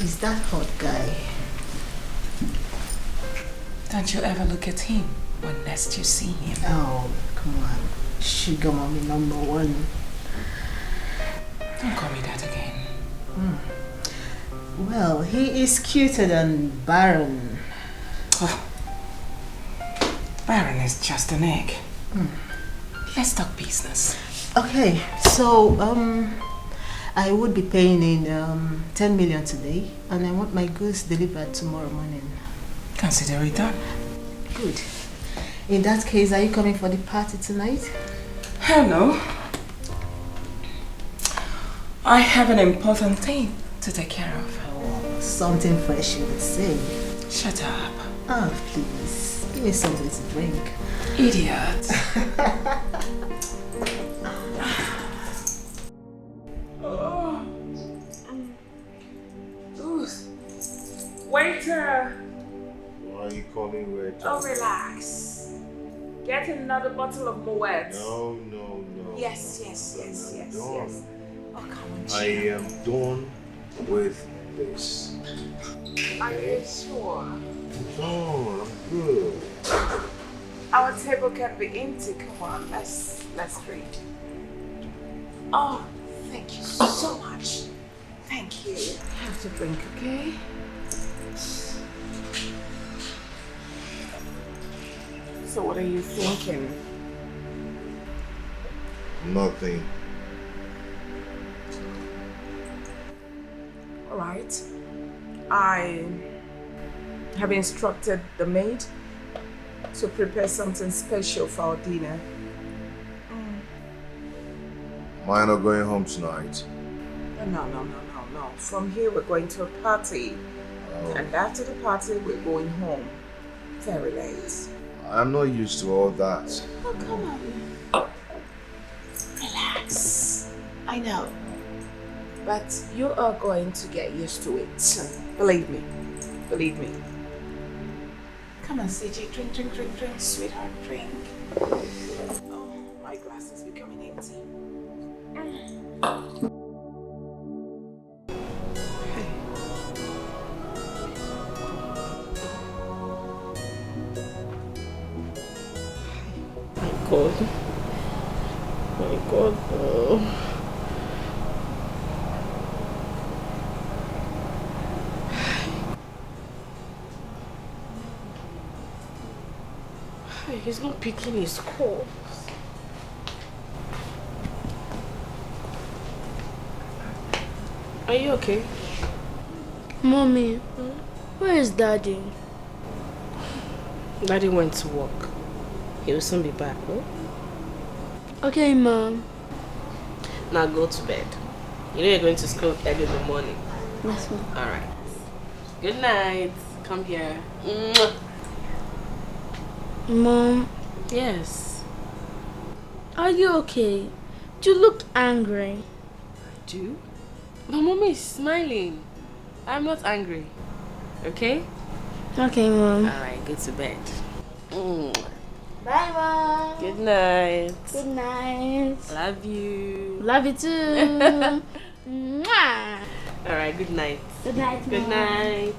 is that hot guy? Don't you ever look at him when next you see him? Oh, come on. Sugar mommy number one. Don't call me that again. Well, he is cuter than Baron. Oh. Baron is just an egg. Let's talk business. Okay, so I would be paying in 10 million today, and I want my goods delivered tomorrow morning. Consider it done. Good. In that case, are you coming for the party tonight? Hell no. I have an important thing to take care of. Oh, something fresh you would say. Shut up. Oh, please. Give me something to drink. Idiot. Waiter! Why are you calling waiter? Oh, relax. Get another bottle of Moet. No. Yes. Oh, come on, I am done with this. Are you sure? No, I'm good. Our table can be empty. Come on, let's drink. Oh, thank you so much. Thank you. Have to drink, okay? So what are you thinking? Nothing. All right. I have instructed the maid to prepare something special for our dinner. Mine are going home tonight. No. From here we're going to a party. Oh. And after the party we're going home. Very late. I'm not used to all that. Oh, come on. Relax. I know. But you are going to get used to it. Believe me. Come on, CJ. Drink, sweetheart. Drink. Oh, my glass is becoming empty. My God. Oh. He's not picking his calls. Are you okay? Mommy, where is Daddy? Daddy went to work. He will soon be back, no? Okay, Mom. Now go to bed. You know you're going to school early in the morning. Yes, Mom. Alright. Good night. Come here. Mom. Yes. Are you okay? You look angry. I do? But Mommy is smiling. I'm not angry. Okay? Okay, Mom. Alright, go to bed. Bye, Mom. Good night. Good night. Love you. Love you too. Mwah. Alright, good night. Good night, Mom. Good night.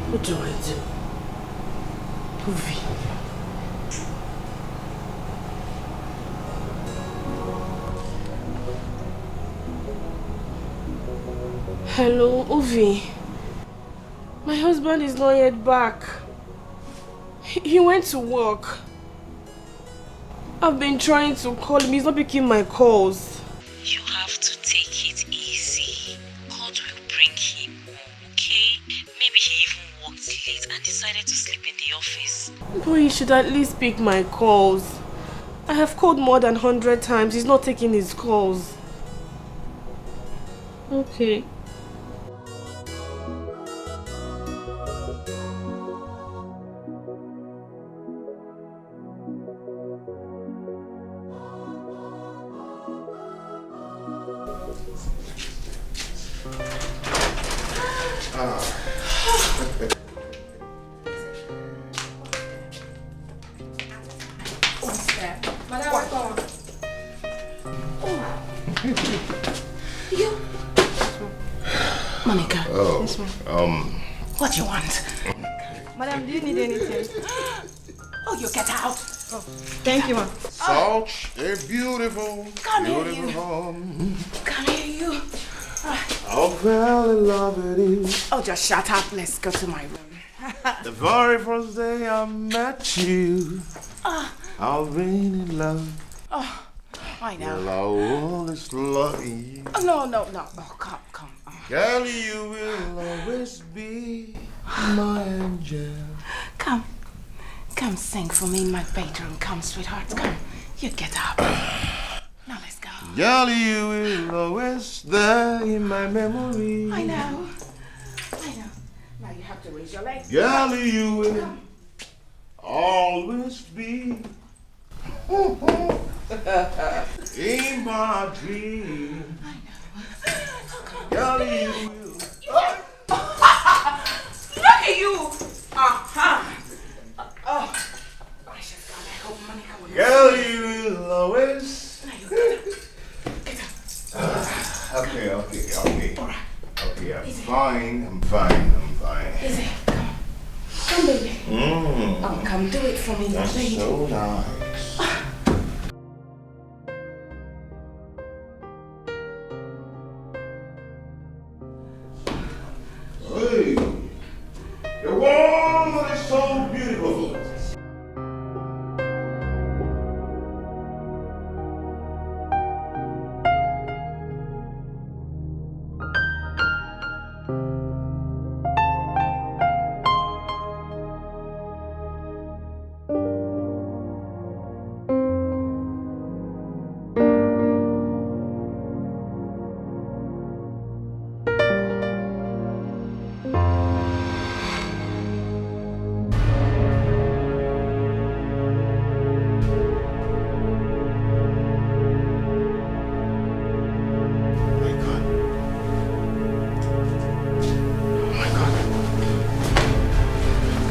What do I do? Uvi. Hello, Uvi. My husband is not yet back. He went to work. I've been trying to call him. He's not picking my calls. You have to take it easy. God will bring him home, okay? Maybe he even worked late and decided to sleep in the office. But he should at least pick my calls. I have called more than 100 times. He's not taking his calls. Okay. You? Monica. Oh. Yes, ma'am. What do you want? Madam, do you need anything? Oh, you get out. Oh, thank you, ma'am. Such a beautiful, Come here, beautiful you. home. Come here, you. I fell in love with you. Oh, just shut up. Let's go to my room. The very first day I met you, I've been in love. Oh, I know. Well, I always love you. Oh, no. Oh, come. Girl, you will always be my angel. Come sing for me in my bedroom. Come, sweetheart, come. You get up. Now let's go. Girl, you will always there in my memory. I know. Now you have to raise your legs. Girl, you will always be in my dream. I know. Girl, you will. Look at you! Oh, precious God, I hope Monica will. Girl, you will always. Now you get up. Okay. All right. Okay, I'm Easy. fine. Easy, come, baby. Oh, come, do it for me, That's baby. so nice. Hey, the one that is so beautiful.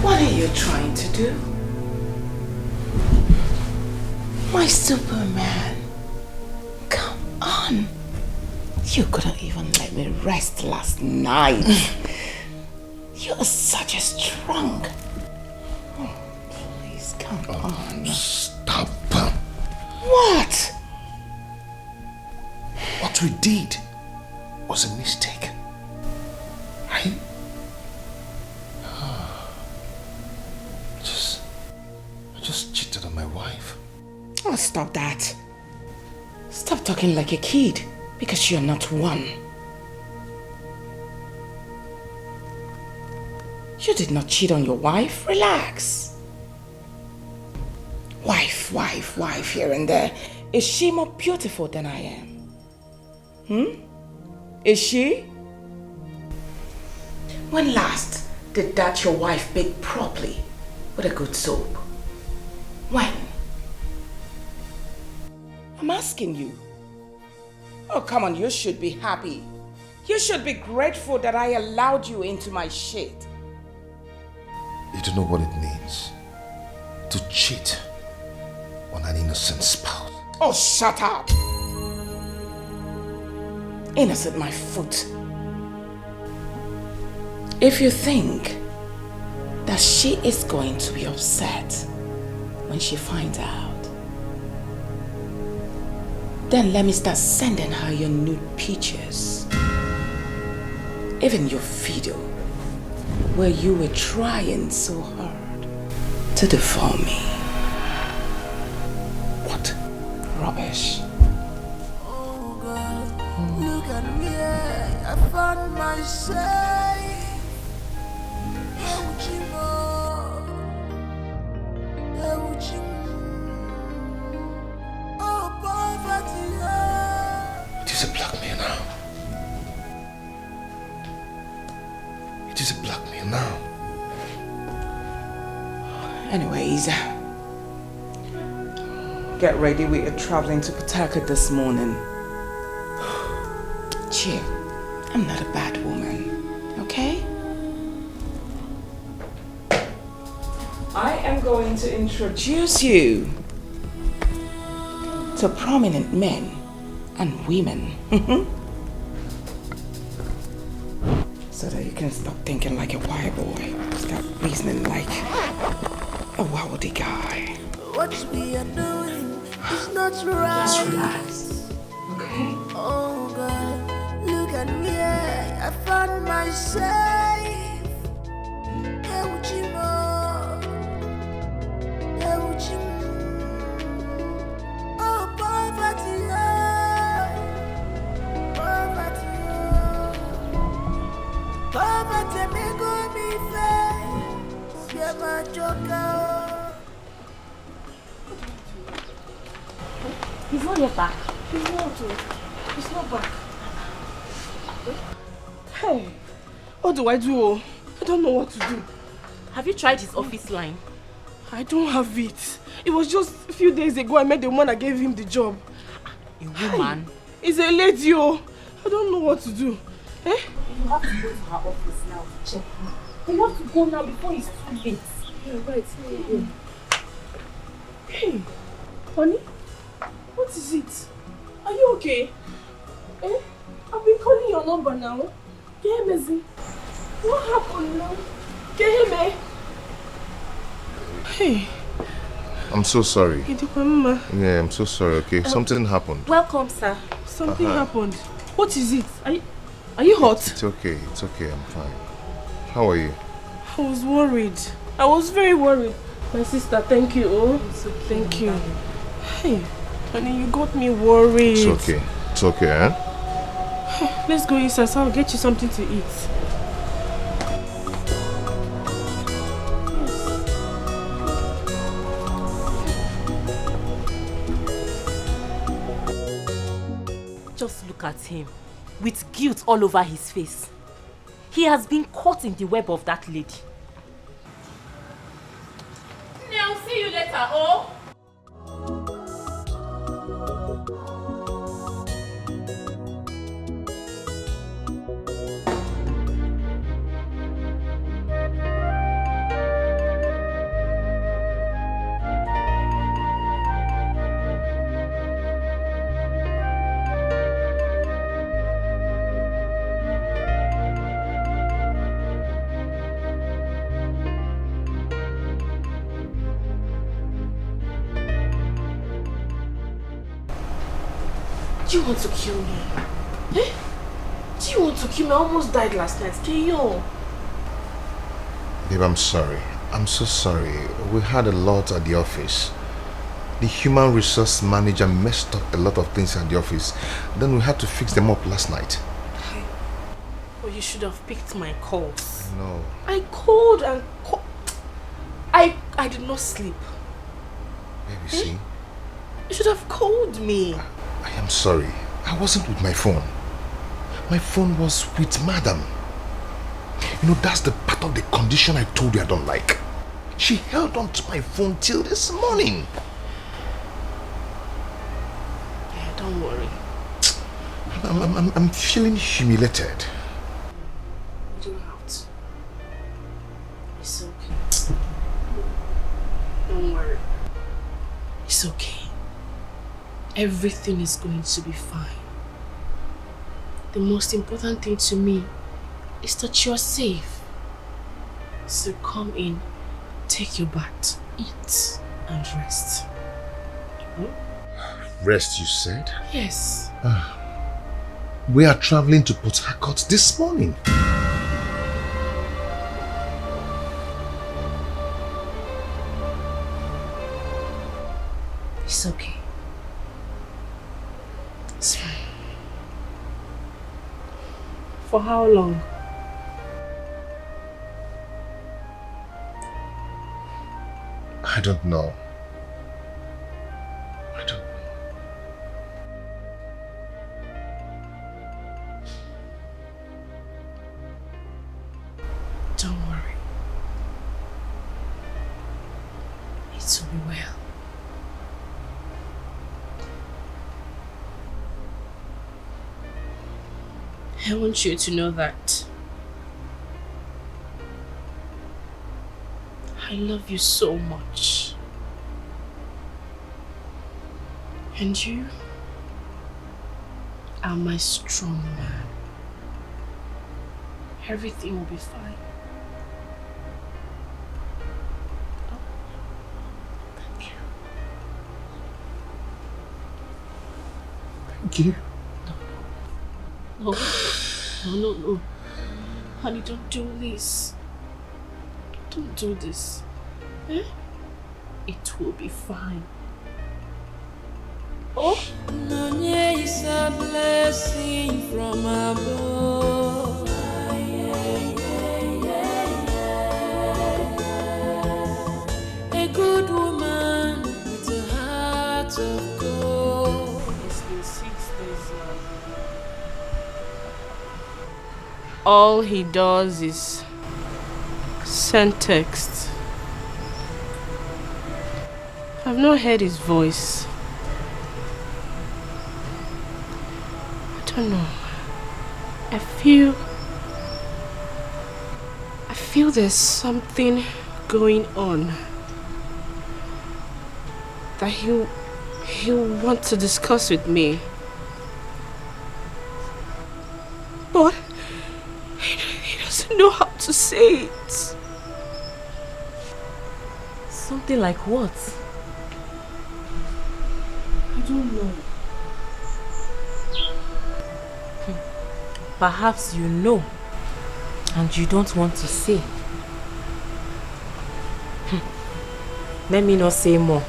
What are you trying to do? My Superman. Come on. You couldn't even let me rest last night. You're such a strong. Oh, please, come on. Stop. What? What we did was a mistake. Right? I just cheated on my wife. Oh, stop that. Stop talking like a kid, because you're not one. You did not cheat on your wife. Relax. Wife here and there. Is she more beautiful than I am? Is she? When last did that your wife bake properly with a good soap? When? I'm asking you. Oh, come on, you should be happy. You should be grateful that I allowed you into my shit. You don't know what it means to cheat on an innocent spouse. Oh, shut up. Innocent my foot. If you think that she is going to be upset when she finds out, then let me start sending her your nude pictures. Even your video where you were trying so hard to deform me. What rubbish. Oh God, look at me, I found myself. It is a blackmail now. It is a blackmail now. Anyways, get ready, we are traveling to Pawtucket this morning. Chill, I'm not a bad woman, okay? I am going to introduce you to prominent men and women. So that you can stop thinking like a white boy. Start reasoning like a worldly guy. What we are doing is not right. Just relax. Okay? Oh God, look at me. I found myself. Oh, poverty, poverty, me go me face. Yeah, my joker. He's not yet back. He's not. He's not back. Hey, what do? I don't know what to do. Have you tried his office line? I don't have it. It was just a few days ago I met the woman that gave him the job. A woman? It's a lady, oh. I don't know what to do. Eh? You have to go to her office now to check her. You have to go now before it's too late. Yeah, right. Hey, honey, what is it? Are you okay? Eh? I've been calling your number now. Get me. What happened now? Get me. Hey. I'm so sorry. Mama. Yeah, I'm so sorry, okay? Something happened. Welcome, sir. Something happened. What is it? Are you hot? It's okay, I'm fine. How are you? I was worried. I was very worried. My sister, thank you. Oh, thank you. Hey, honey, you got me worried. It's okay, eh? Let's go inside so I'll get you something to eat. Just look at him, with guilt all over his face. He has been caught in the web of that lady. I'll see you later, oh. Do you want to kill me? Eh? Do you want to kill me? I almost died last night. Keyo. Babe, I'm sorry. I'm so sorry. We had a lot at the office. The human resource manager messed up a lot of things at the office. Then we had to fix them up last night. Well, you should have picked my calls. No. I called and called. I did not sleep. Baby, see? You should have called me. I am sorry. I wasn't with my phone. My phone was with Madam. You know, that's the part of the condition I told you I don't like. She held on to my phone till this morning. Yeah, don't worry. I'm feeling humiliated. You don't have to. It's okay. Don't worry. It's okay. Everything is going to be fine. The most important thing to me is that you're safe. So come in, take your bath, eat and rest. Rest, you said? Yes. We are traveling to Port Harcourt this morning. It's okay. It's fine. For how long? I don't know. Don't worry. It will be well. I want you to know that I love you so much. And am a strong man. Everything will be fine. Thank you. No. Honey, don't do this. Don't do this. Eh? It will be fine. Oh? None is a blessing from above. A good woman with a heart of gold. It's been 6 days now. All he does is send text. I've not heard his voice. I don't know. I feel there's something going on that he'll want to discuss with me. But he doesn't know how to say it. Something like what? I don't know. Perhaps you know and you don't want to say. Let me not say more.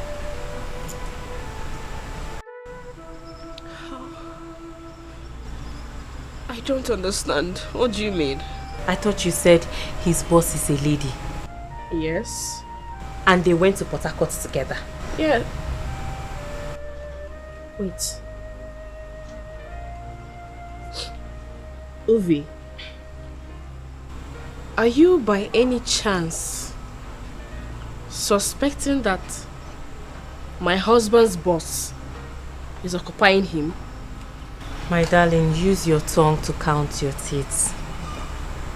I don't understand. What do you mean? I thought you said his boss is a lady. Yes. And they went to Port Harcourt together. Yeah. Wait. Uvi, are you by any chance suspecting that my husband's boss is occupying him? My darling, use your tongue to count your teeth.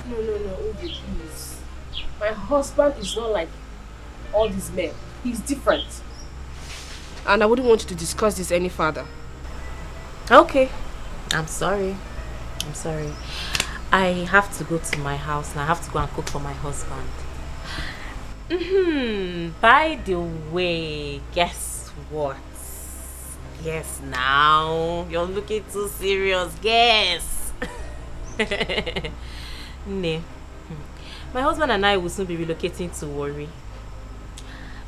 No, Uvi, please. My husband is not like all these men. He's different. And I wouldn't want you to discuss this any further. Okay. I'm sorry. I have to go to my house and I have to go and cook for my husband. By the way, guess what? Yes, now you're looking too serious. Guess. Nee. My husband and I will soon be relocating to Warri.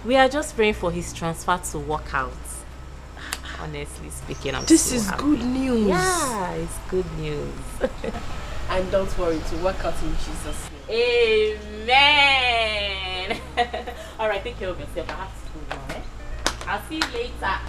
We are just praying for his transfer to work out. Honestly speaking, I'm This so is happy. good news. Yeah, it's good news. And don't worry, to work out in Jesus' name. Amen. All right, take care of yourself. I have to go now. I'll see you later.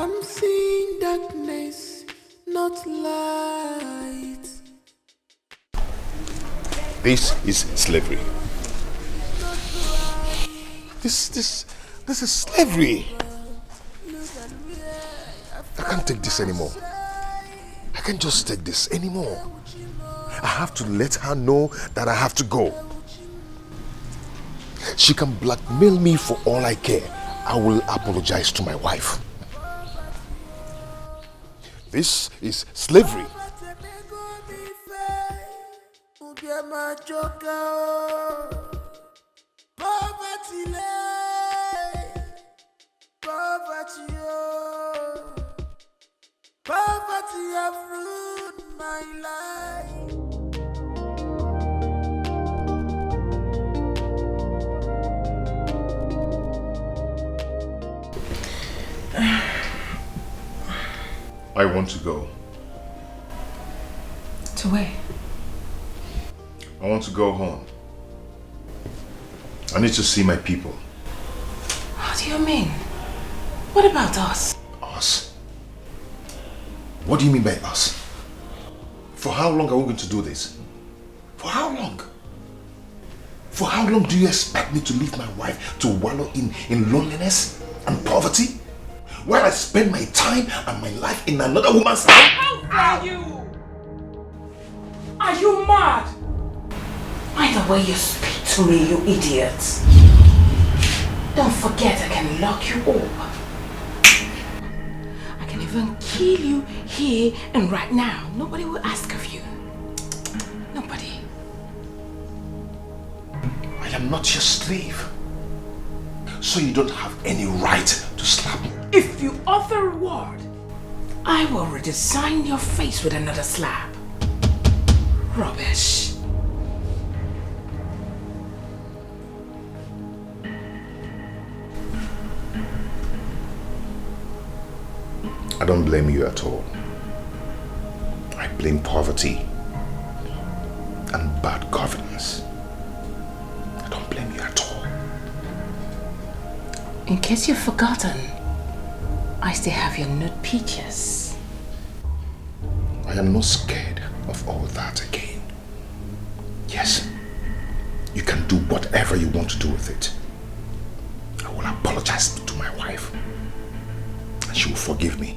I'm seeing darkness, not light. This is slavery. This is slavery. I can't take this anymore. I can't just take this anymore. I have to let her know that I have to go. She can blackmail me for all I care. I will apologize to my wife. This is slavery. Poverty have ruined my life. I want to go. To where? I want to go home. I need to see my people. What do you mean? What about us? Us? What do you mean by us? For how long are we going to do this? For how long? For how long do you expect me to leave my wife to wallow in loneliness and poverty? While I spend my time and my life in another woman's house? How dare you? mad? Mind the way you speak to me, you idiot. Don't forget I can lock you up. I can even kill you here and right now. Nobody will ask of you. Nobody. I am not your slave. So you don't have any right to slap me. If you utter a word, I will redesign your face with another slap. Rubbish. I don't blame you at all. I blame poverty and bad governance. I don't blame you at all. In case you've forgotten, I still have your nude pictures. I am not scared of all that again. Yes, you can do whatever you want to do with it. I will apologize to my wife and she will forgive me.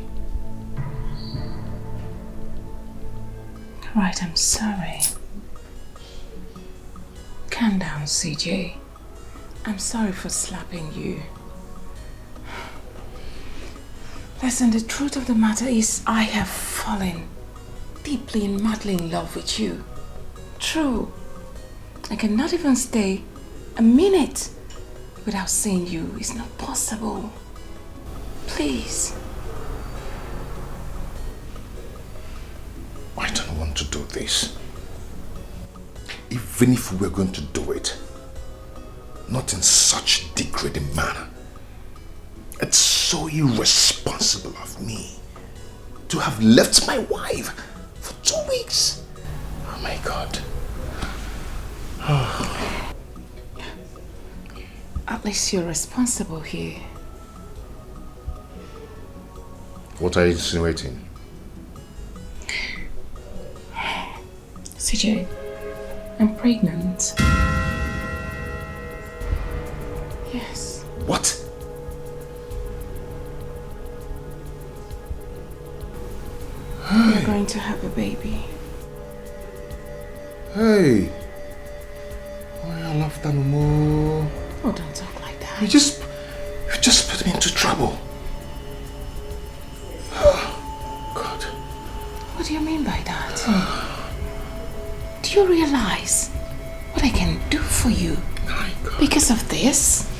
Right, I'm sorry. Calm down, CJ. I'm sorry for slapping you. Listen, the truth of the matter is I have fallen deeply and madly in love with you. True. I cannot even stay a minute without seeing you. It's not possible. Please. I don't want to do this. Even if we were going to do it, not in such degrading manner. It's so irresponsible of me to have left my wife for 2 weeks. Oh my God. At least you're responsible here. What are you insinuating? CJ, I'm pregnant. Yes. What? We're going to have a baby. Hey. I love that more. Oh, don't talk like that. You just put me into trouble. God. What do you mean by that? Do you realize what I can do for you because of this?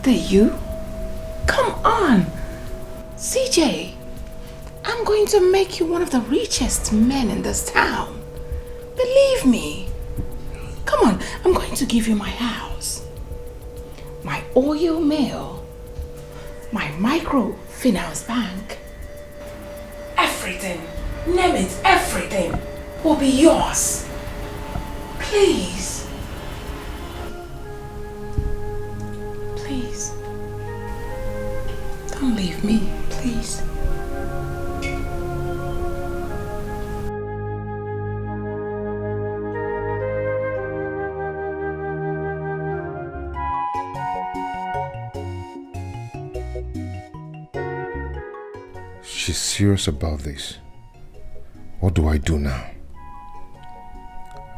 The you? Come on, CJ. I'm going to make you one of the richest men in this town. Believe me. Come on, I'm going to give you my house, my oil mill, my microfinance bank. Everything, name it, everything will be yours. Please. Please. Don't leave me, please. She's serious about this. What do I do now?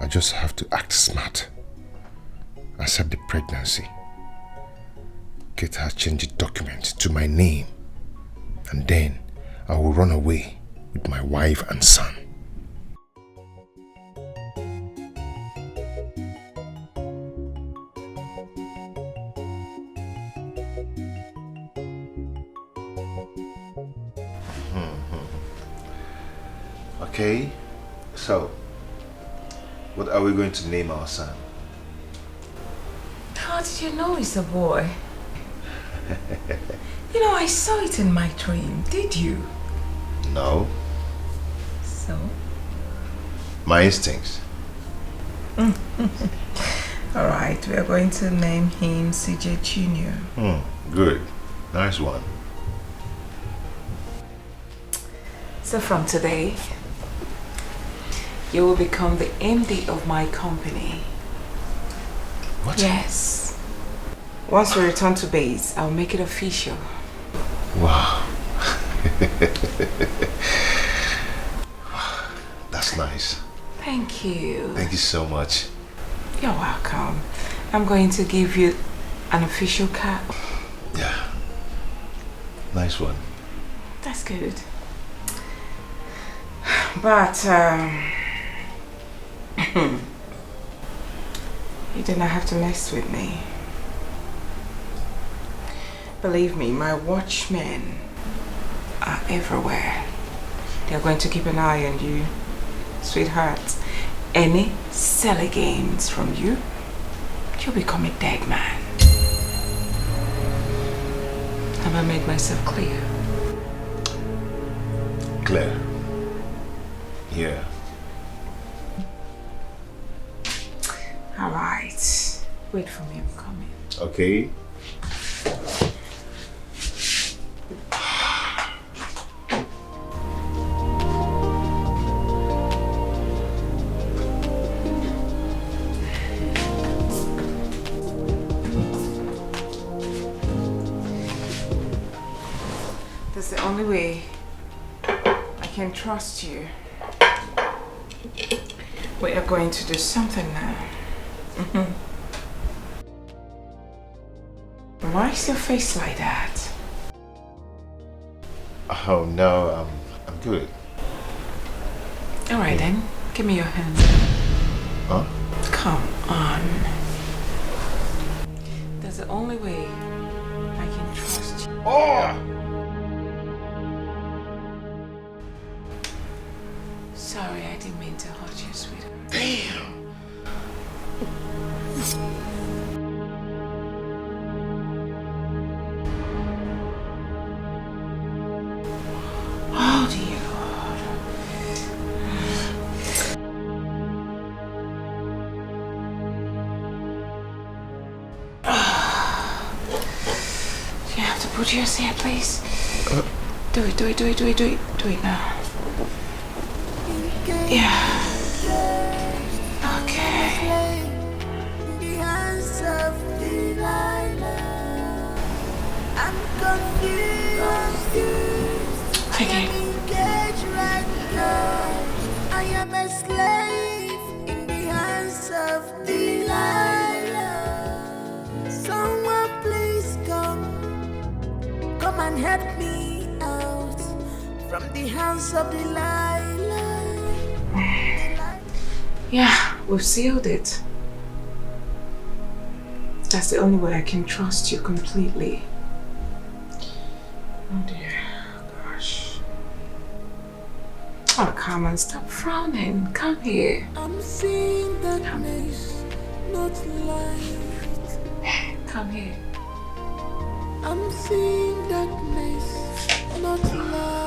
I just have to act smart. Accept the pregnancy. Get her change the document to my name. And then I will run away with my wife and son. Okay, so what are we going to name our son? How did you know it's a boy? You know, I saw it in my dream. Did you? No. So? My instincts. Alright, we are going to name him CJ Jr. Good. Nice one. So from today, you will become the MD of my company. What? Yes. Once we return to base, I'll make it official. Wow. That's nice. Thank you. Thank you so much. You're welcome. I'm going to give you an official cap. Yeah. Nice one. That's good. But, you did not have to mess with me. Believe me, my watchmen are everywhere. They're going to keep an eye on you, sweetheart. Any silly games from you, you'll become a dead man. Have I made myself clear? Clear. Yeah. All right. Wait for me, I'm coming. Okay. That's the only way I can trust you. We are going to do something now. Why is your face like that? Oh no, I'm good. All right then, give me your hand. Huh? Come on. That's the only way I can trust you. Oh! Sorry, I didn't mean to hurt you, sweetheart. Damn! Oh dear Lord. You have to put yours here, please. Do it now. Yeah. Okay. Take it. I am a slave in the hands of Delilah. Someone please come and help me out from the hands of Delilah. Yeah, we've sealed it. That's the only way I can trust you completely. Oh dear, gosh. Oh, come on, stop frowning. Come here. I'm seeing darkness, not light. Come here. I'm seeing darkness, not light.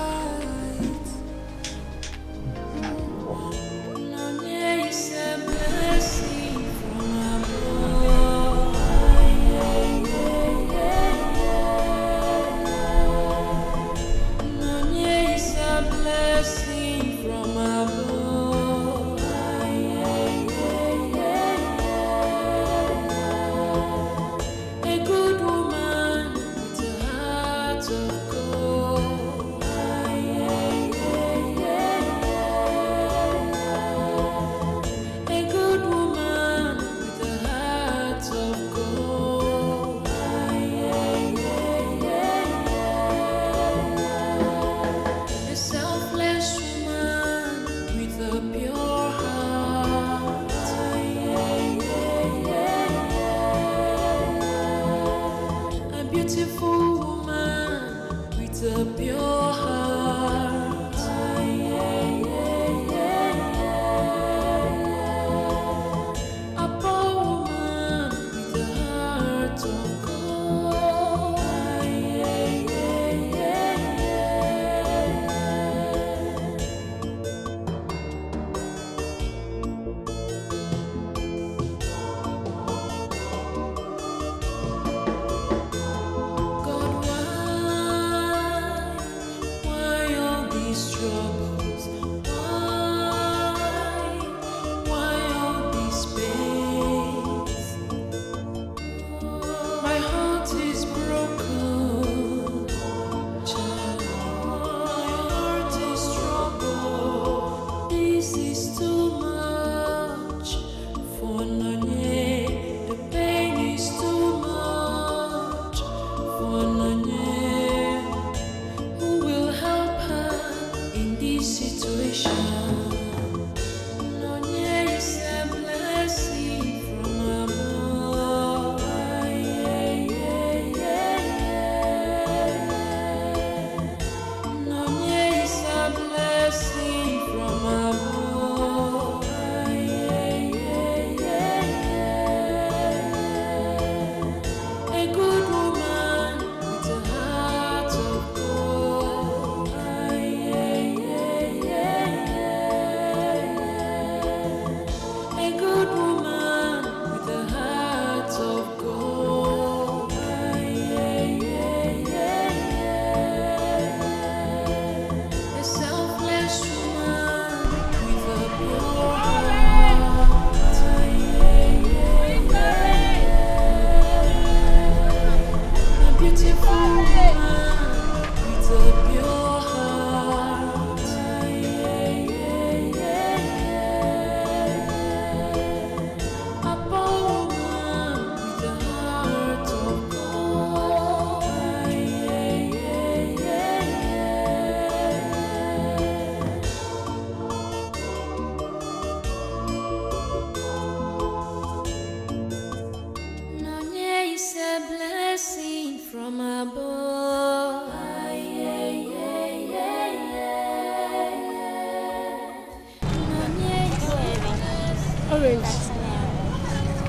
Orange.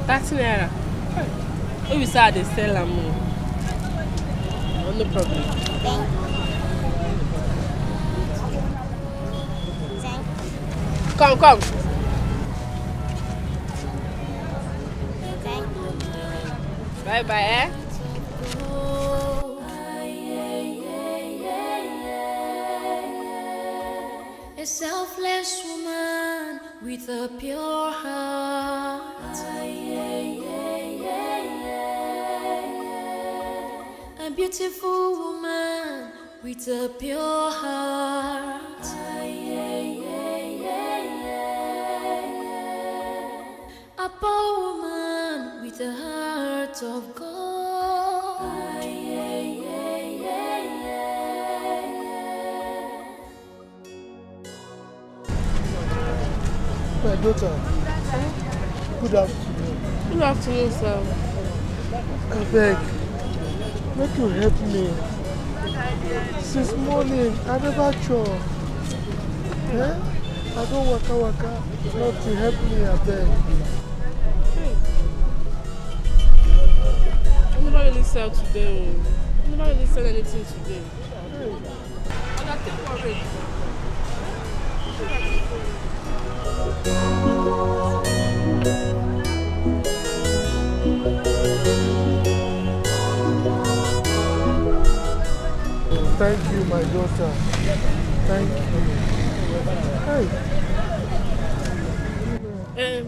30 naira. Oh, you said they sell them. Oh, no problem. Come. Bye, eh? A selfless woman with a pure heart. A beautiful woman with a pure heart. A poor woman with a heart of gold. My daughter, good afternoon. Good afternoon, sir. I beg, make you help me. Since morning, I never chop. Eh? I don't waka. Not to help me, I beg. I never really sell today. I never really sell anything today. And I take for it. Thank you, my daughter. Thank you. Hey.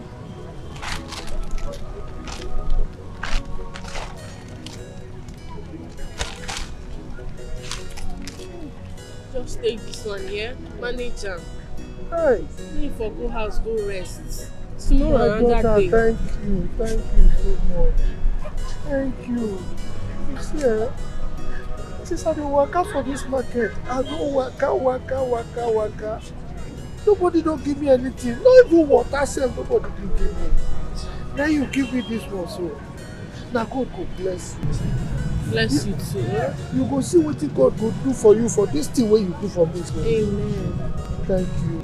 Just take this one here, manage am. Hey. Leave for go house, go rest. Tomorrow My another daughter, day. thank you so much. Thank you. You see, since I dey waka for this market, I go waka. Nobody don't give me anything. Not even water sef, nobody do give me. Now you give me this one, so now God go bless you. Bless you too. You go see what God go do for you for this thing wey you do for me. Amen. Thank you.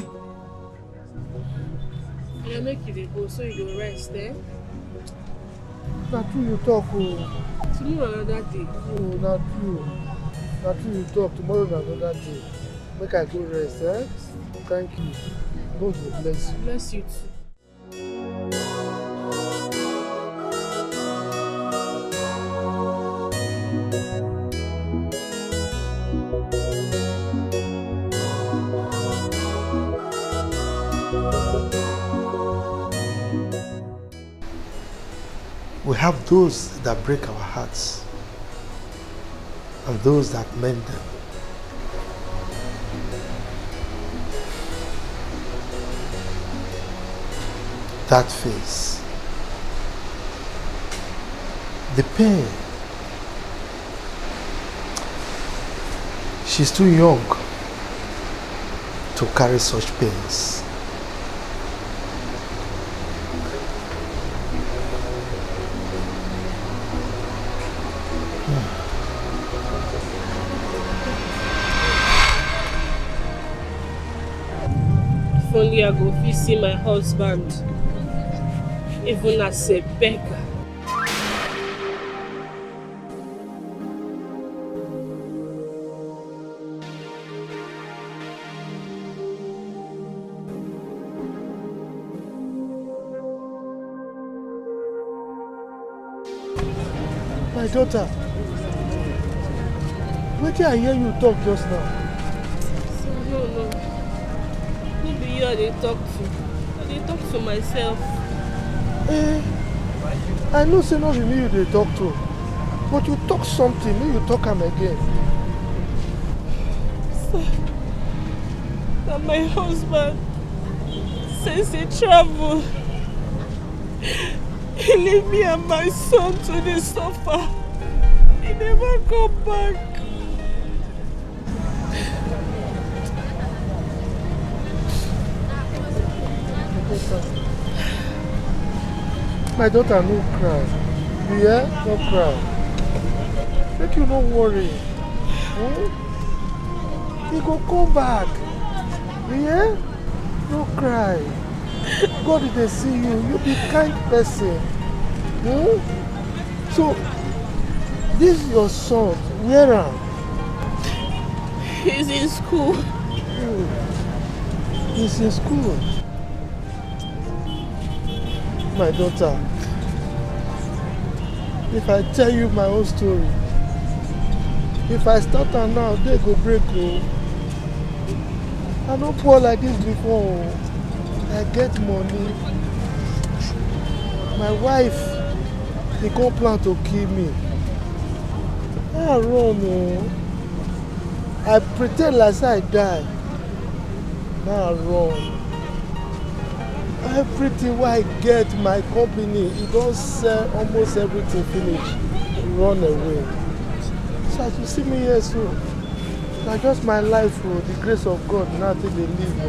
Yeah, make you dey go so you go rest, eh? Na true you talk, oh. Tomorrow another day. Oh, na true. Na true you talk. Tomorrow na another day. Make I go rest, eh? Thank you. God will bless you. Bless you too. We have those that break our hearts and those that mend them. That face, the pain. She's too young to carry such pains. If only I go fit see my husband, even as a beggar. My daughter, wait till I hear you talk just now. No. Who be you I dey talk to? I dey talk to myself. I know say not be me you dey talk to, but you talk something, make you talk am again. Sir, na my husband since he travel. He leave me and my son to the suffer. He never come back. My daughter, no cry. You hear? No cry. Make you no worry. He go come back. You hear? No cry. God they see you. You be kind person. Hmm? So, this is your son. Where am? He's in school. He's in school. My daughter, if I tell you my own story, if I start her now, they go break. Oh. I don't poor like this before. I get money. My wife, they come plan to kill me. I run. Oh. I pretend like I die. Now I run. Everything what I get, my company, it don't sell almost everything finish. Run away. So as you see me here soon, na just my life, oh, the grace of God, nothing they leave me.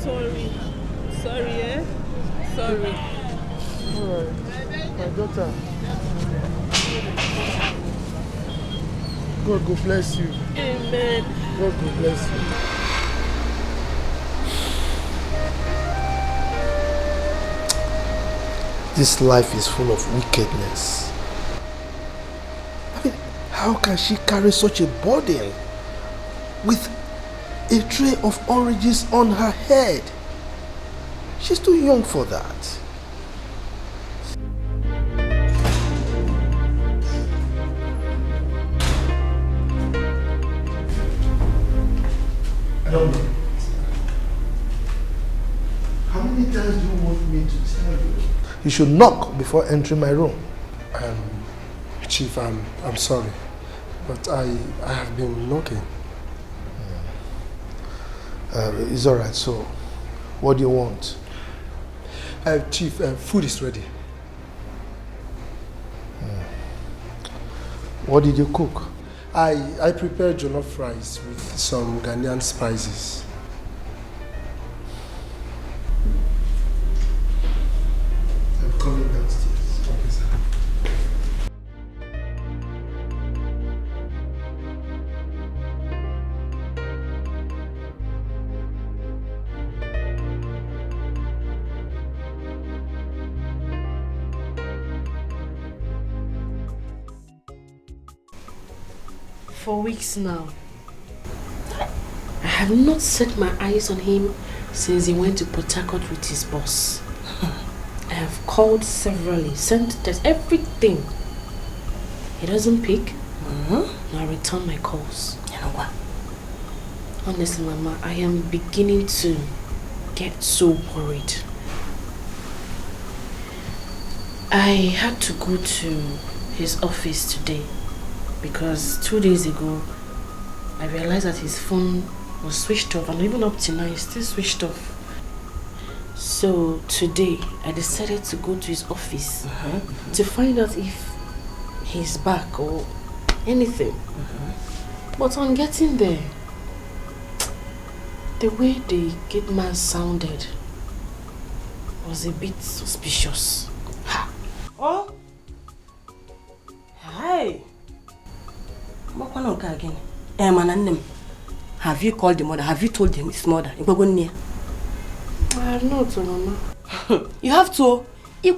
Sorry. Sorry, eh? Sorry. Alright. My daughter. God go bless you. Amen. God go bless you. This life is full of wickedness. I mean, how can she carry such a burden with a tray of oranges on her head? She's too young for that. I don't know. How many times do you want me to tell you? You should knock before entering my room. Chief, I'm sorry, but I have been knocking. It's all right. So, what do you want? Chief, food is ready. What did you cook? I prepared jollof rice with some Ghanaian spices. I'm coming downstairs. Okay, sir. For weeks now, I have not set my eyes on him since he went to Port Harcourt with his boss. I have called severally, sent text, everything. He doesn't pick, nor return my calls. You know what? Honestly, Mama, I am beginning to get so worried. I had to go to his office today because 2 days ago I realized that his phone was switched off, and even up to now it's still switched off. So today I decided to go to his office to find out if he's back or anything. But on getting there, the way the gate man sounded was a bit suspicious. Ha! Oh! Hi! Again. Have you called the mother? Have you told him his mother? I have not, Mama. You have to. In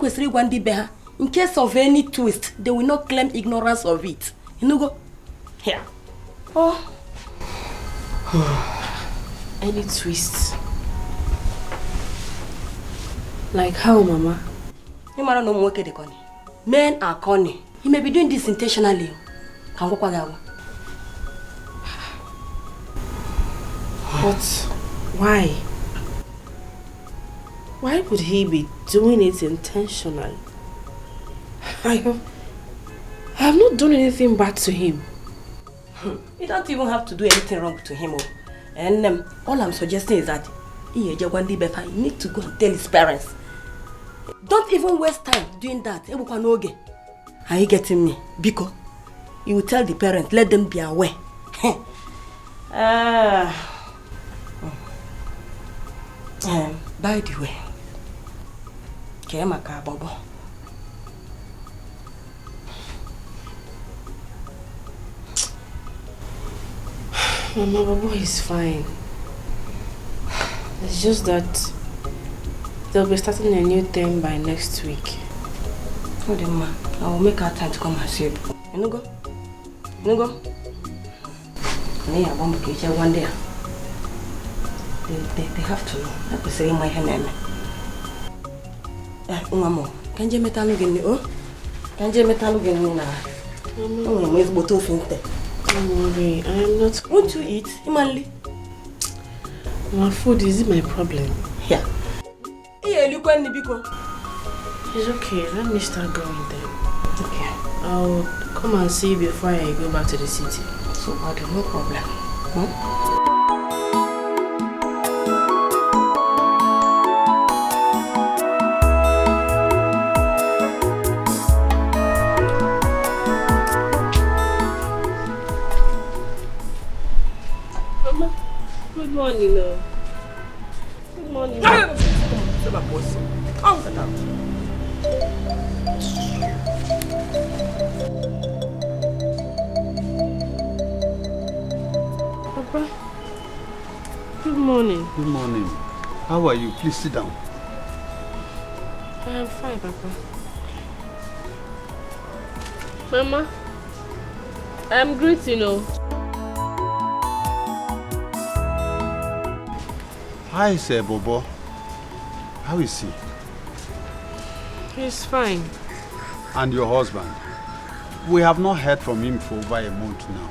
case of any twist, they will not claim ignorance of it. You know, go here. Oh. Any twist? Like how, Mama? You might not know what they call. Men are corny. He may be doing this intentionally. But why? Why would he be doing it intentionally? I have not done anything bad to him. You don't even have to do anything wrong to him. And all I'm suggesting is that you need to go and tell his parents. Don't even waste time doing that. Are you getting me? Because you will tell the parents, let them be aware. By the way, Bobo. Mama, Bobo is fine. It's just that they'll be starting a new term by next week. Oh, the man. I will make our time to come and see you. You know go? You know go? I want to get one day. They have to know. I could say my hand. Mama, can you metal again? Oh? Can you metal again? Oh, my bottle finte. Don't worry, I am not. Won't you eat? Imali. My food is my problem. Yeah. It's okay, let me start going then. Okay. I'll come and see you before I go back to the city. So, okay, no problem. Mama, good morning. Good morning. Papa, good morning. Good morning. How are you? Please sit down. I am fine, Papa. Mama, I am great, you know. Hi, Sir Bobo. How is he? He's fine. And your husband? We have not heard from him for over a month now.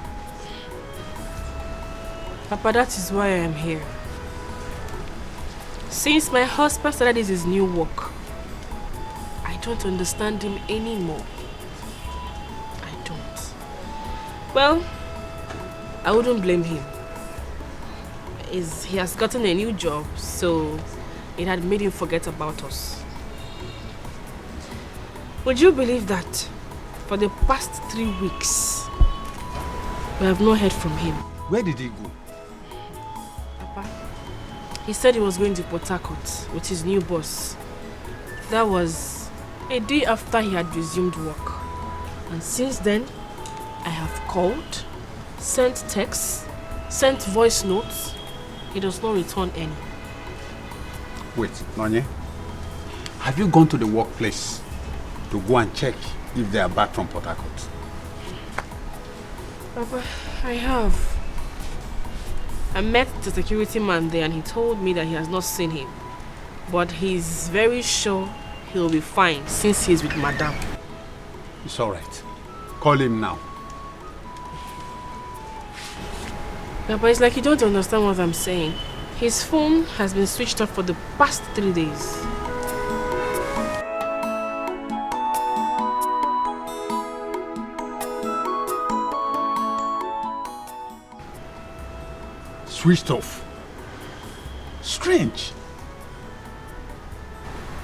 Papa, that is why I am here. Since my husband started his new work, I don't understand him anymore. I don't. Well, I wouldn't blame him. He has gotten a new job, so it had made him forget about us. Would you believe that for the past 3 weeks, we have not heard from him? Where did he go? Papa, he said he was going to Port Harcourt with his new boss. That was a day after he had resumed work. And since then, I have called, sent texts, sent voice notes. He does not return any. Wait, Nonye. Have you gone to the workplace to go and check if they are back from Port Harcourt? Papa, I have. I met the security man there and he told me that he has not seen him. But he's very sure he'll be fine since he's with Madame. It's alright. Call him now. Papa, it's like you don't understand what I'm saying. His phone has been switched off for the past 3 days. Switched off. Strange.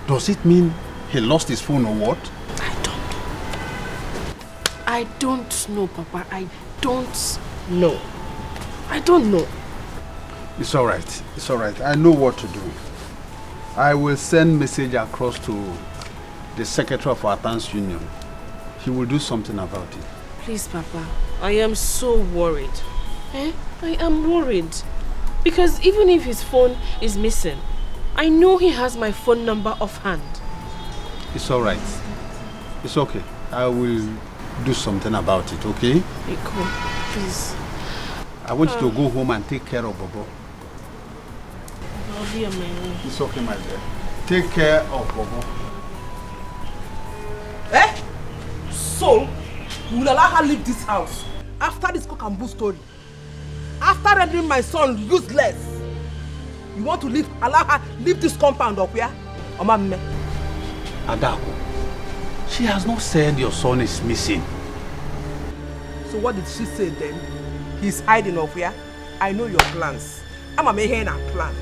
Does it mean he lost his phone or what? I don't know, Papa. I don't know. I don't know. It's alright. It's alright. I know what to do. I will send message across to the secretary of our town's union. He will do something about it. Please, Papa. I am so worried. I am worried. Because even if his phone is missing, I know he has my phone number offhand. It's alright. It's okay. I will do something about it, okay? Eko, please. I want you to go home and take care of Bobo. I'll be on my way. It's okay, my dear. Take care of Bobo. Eh? So, you will allow her leave this house after this cock and bull story? After rendering my son useless? You want to allow her leave this compound up here? Omame. Adako, she has not said your son is missing. So what did she say then? He's hiding up here. I know your plans. I'm a making a plan.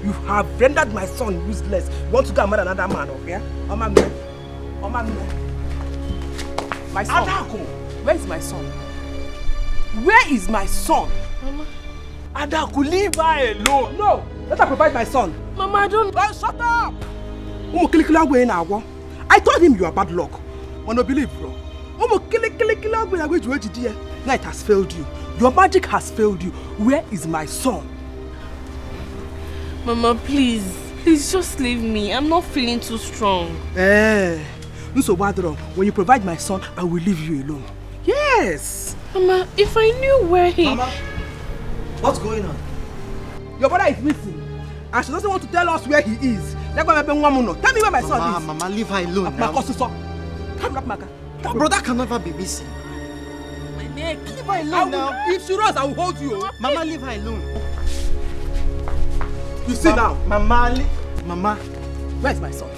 You have rendered my son useless. You want to go and marry another man up here? Omame. My son. Adako, where is my son? Where is my son? Mama. Adako, leave her alone. No, let her provide my son. Mama, I don't. Shut up! I told him you are bad luck. I don't believe, bro. Now it has failed you. Your magic has failed you. Where is my son? Mama, please. Please just leave me. I'm not feeling too strong. When you provide my son, I will leave you alone. Yes! Mama, if I knew where he... Mama, what's going on? Your brother is missing. And she doesn't want to tell us where he is. Tell me where my son is. Mama, leave her alone now. Your brother can never be missing. My neck. Leave her alone now. If she runs, I will hold you. Mama, leave her alone. You see now? Mama. Where's my son?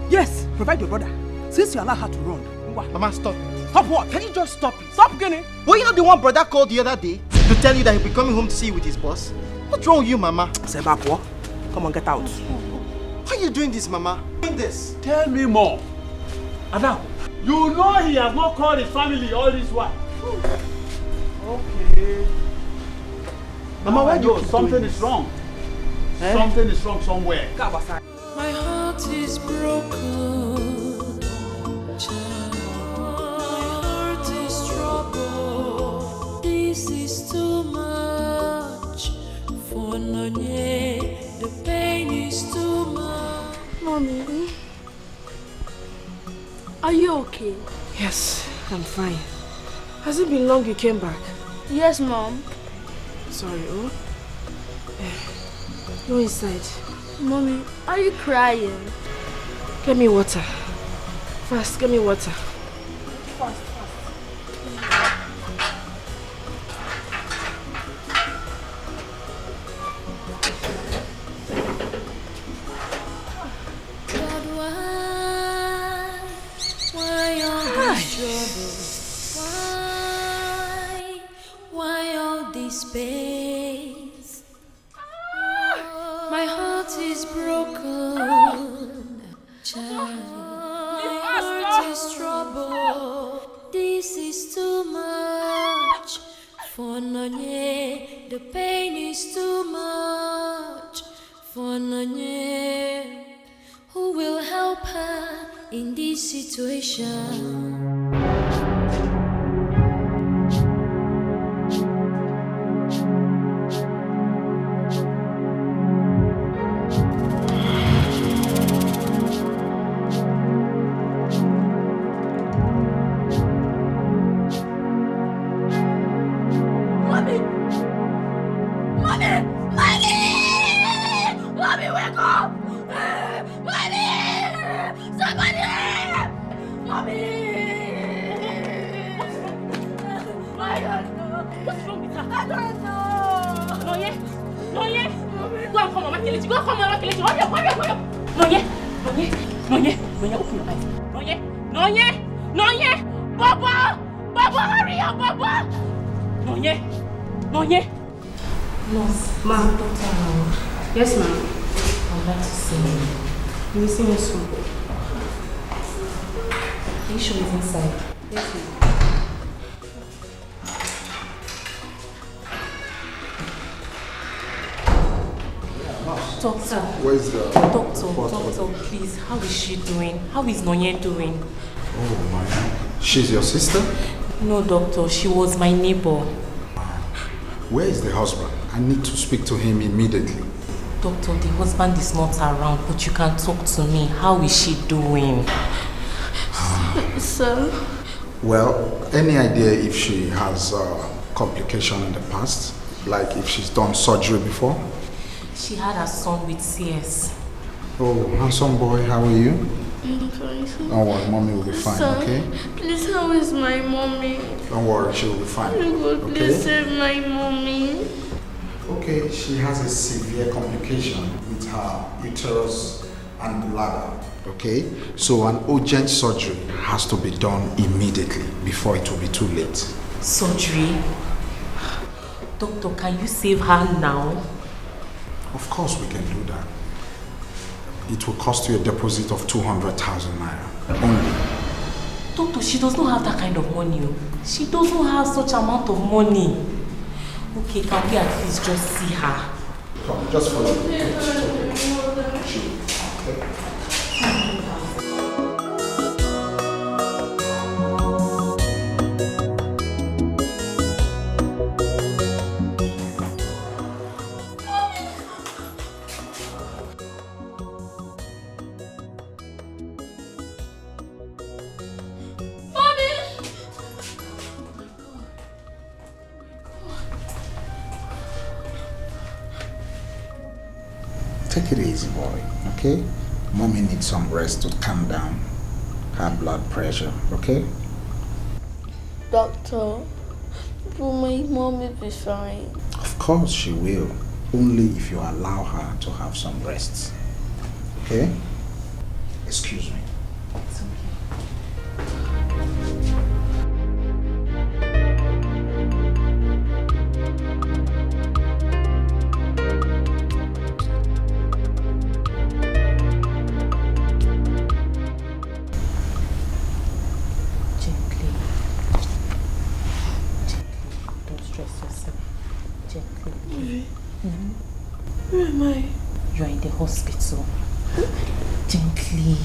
Yes, provide your brother. Since you allow her to run. Mama, stop. Stop what? Can you just stop it? Stop, Kenny. Were you not the one brother called the other day to tell you that he'll be coming home to see you with his boss? What's wrong with you, Mama? Sebapwa, come on, get out. Why are you doing this, Mama? Doing this? Tell me more. Adam, you know he has not called his family all this while. Okay. Mama, why do you keep something doing is this? wrong. Something is wrong somewhere. My heart is broken. My heart is troubled. This is too much for Nonye. The pain is too much. Mommy, are you okay? Yes, I'm fine. Has it been long you came back? Yes, Mom. Sorry, oh? Go inside. Mommy, are you crying? Get me water. Fast, get me water. Fast. God, why all this trouble? Why all this pains? My heart is broken, child. My heart is troubled. This is too much for Nonye. The pain is too much for Nonye. Who will help her in this situation? Yes, ma'am. I'd like to see you. You will see me soon. Are you sure he's inside? Yes, ma'am. Doctor. Where's the... Doctor, please, how is she doing? How is Nonye doing? Oh my... She's your sister? No, doctor, she was my neighbor. Where is the husband? I need to speak to him immediately. Doctor, the husband is not around, but you can talk to me. How is she doing? Sir? Well, any idea if she has complication in the past? Like if she's done surgery before? She had a son with CS. Oh, handsome boy, how are you? I'm fine, sir. Don't worry, mommy will be fine, Sir, okay? please, how is my mommy? Don't worry, she will be fine. God, okay? please save my mommy. Okay, she has a severe complication with her uterus and bladder. Okay, so an urgent surgery has to be done immediately before it will be too late. Surgery? Doctor, can you save her now? Of course we can do that. It will cost you a deposit of 200,000 naira only. Doctor, she does not have that kind of money. She doesn't have such amount of money. Okay, can we at least just see her? Come, just follow me. Take it easy, boy, okay? Mommy needs some rest to calm down her blood pressure, okay? Doctor, will my mommy be fine? Of course she will, only if you allow her to have some rest. Okay? Excuse me. It's okay. Where am I? You are in the hospital. Gently.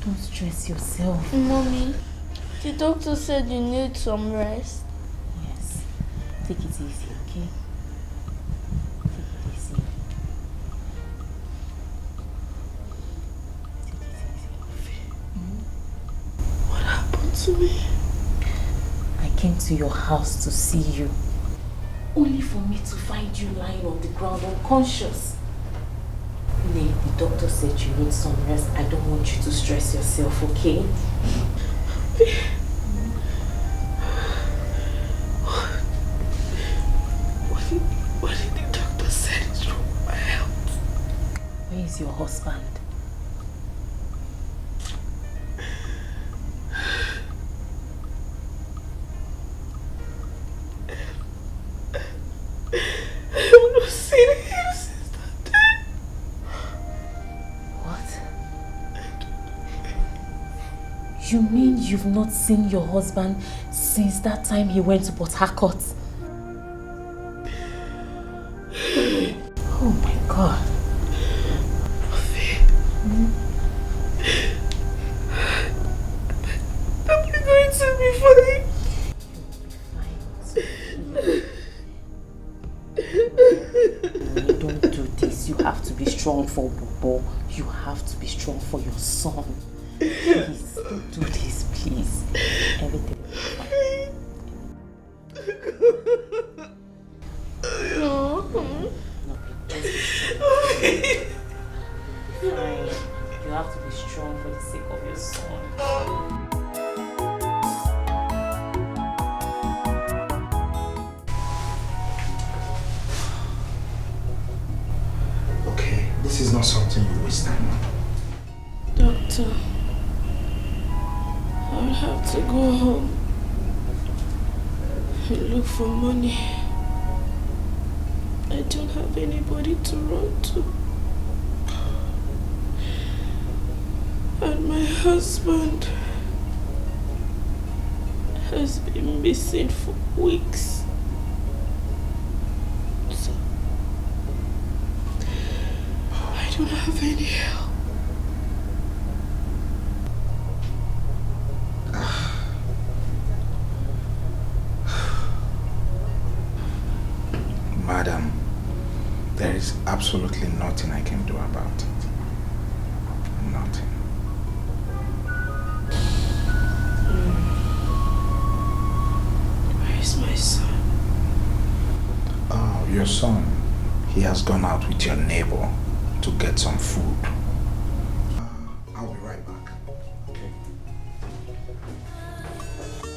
Don't stress yourself. Mommy, the doctor said you need some rest. Yes. Take it easy, okay? Take it easy. Take it easy. What happened to me? I came to your house to see you. Only for me to find you lying on the ground unconscious. The doctor said you need some rest. I don't want you to stress yourself, okay? What did the doctor say is wrong with my health? Where is your husband? I've not seen him since that day. What? You mean you've not seen your husband since that time he went to Port Harcourt? Oh my God. Am I going to be fine? Don't do this. You have to be strong for Bobo. You have to be strong for your son. Please, don't do this, please. Everything will be fine. No. Just be strong. Fine. You have to be strong for the sake of your son. This is not something you waste time on. Doctor, I'll have to go home and look for money. I don't have anybody to run to. And my husband has been missing for weeks. So I don't have any help. Madam, there is absolutely nothing I can do about it. Nothing. Where is my son? Oh, your son. He has gone out with your neighbor to get some food. I'll be right back. Okay.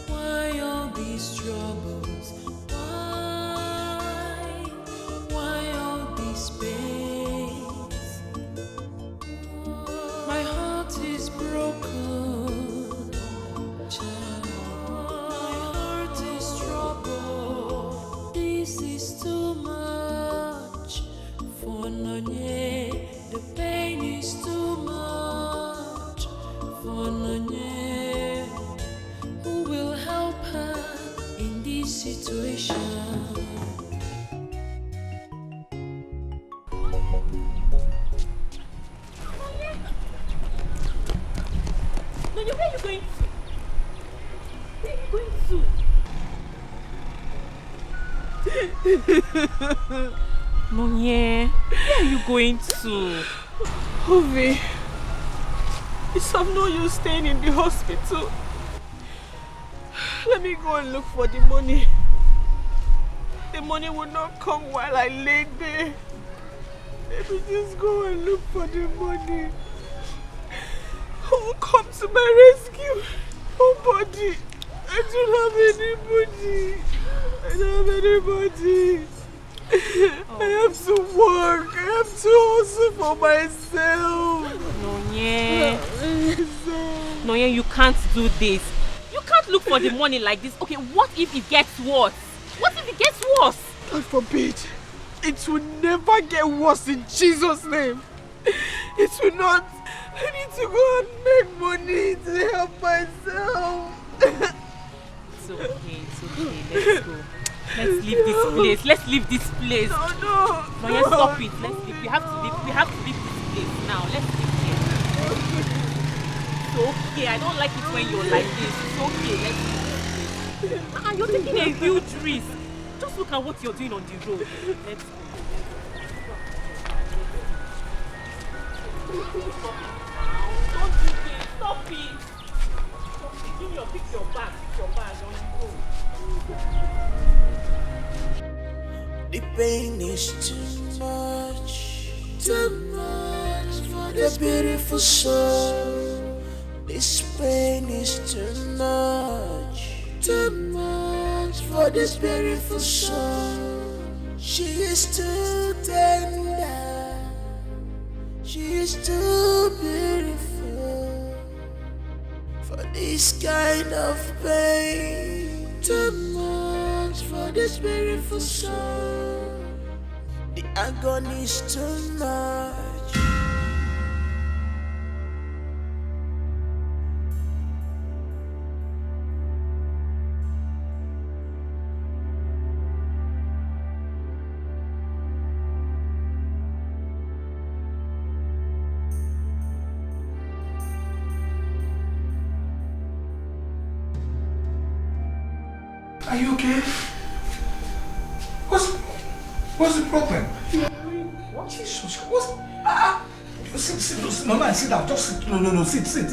Why all these troubles? Why all these pains? My heart is broken. My heart is troubled. This is too much for Nonye. The pain is too much for Nonye. Who will help her in this situation? Nonye, where are you going to? Where are you going to? Nonye, where are you going to? Ovi, it's of no use staying in the hospital. Let me go and look for the money. The money will not come while I lay there. Let me just go and look any money. Who will come to my rescue? Nobody. I don't have anybody. I don't have anybody. I have to work. I have to hustle for myself. Nonye, you can't do this. You can't look for the money like this. Okay, what if it gets worse? What if it gets worse? God forbid. It will never get worse in Jesus' name. It will not. I need to go and make money to help myself. It's okay. Let's go. Let's leave this place. Let's leave this place. No. Nonye, stop it. Let's leave. We have to leave. We have to leave this place now. Let's leave here. It's okay. I don't like it when you're like this. It's okay. Let's leave this place. You're taking a huge risk. Just look at what you're doing on the road. Let's go. Don't do this. Stop it. Pick your bag on the road. The pain is too much for this beautiful soul. This pain is too much for this beautiful soul. She is too tender, she is too beautiful for this kind of pain. Too much for this beautiful soul. The agony is too much. Are you okay? What's the problem? What? Jesus, what's... Sit, Mama, sit down. Just sit. No, sit.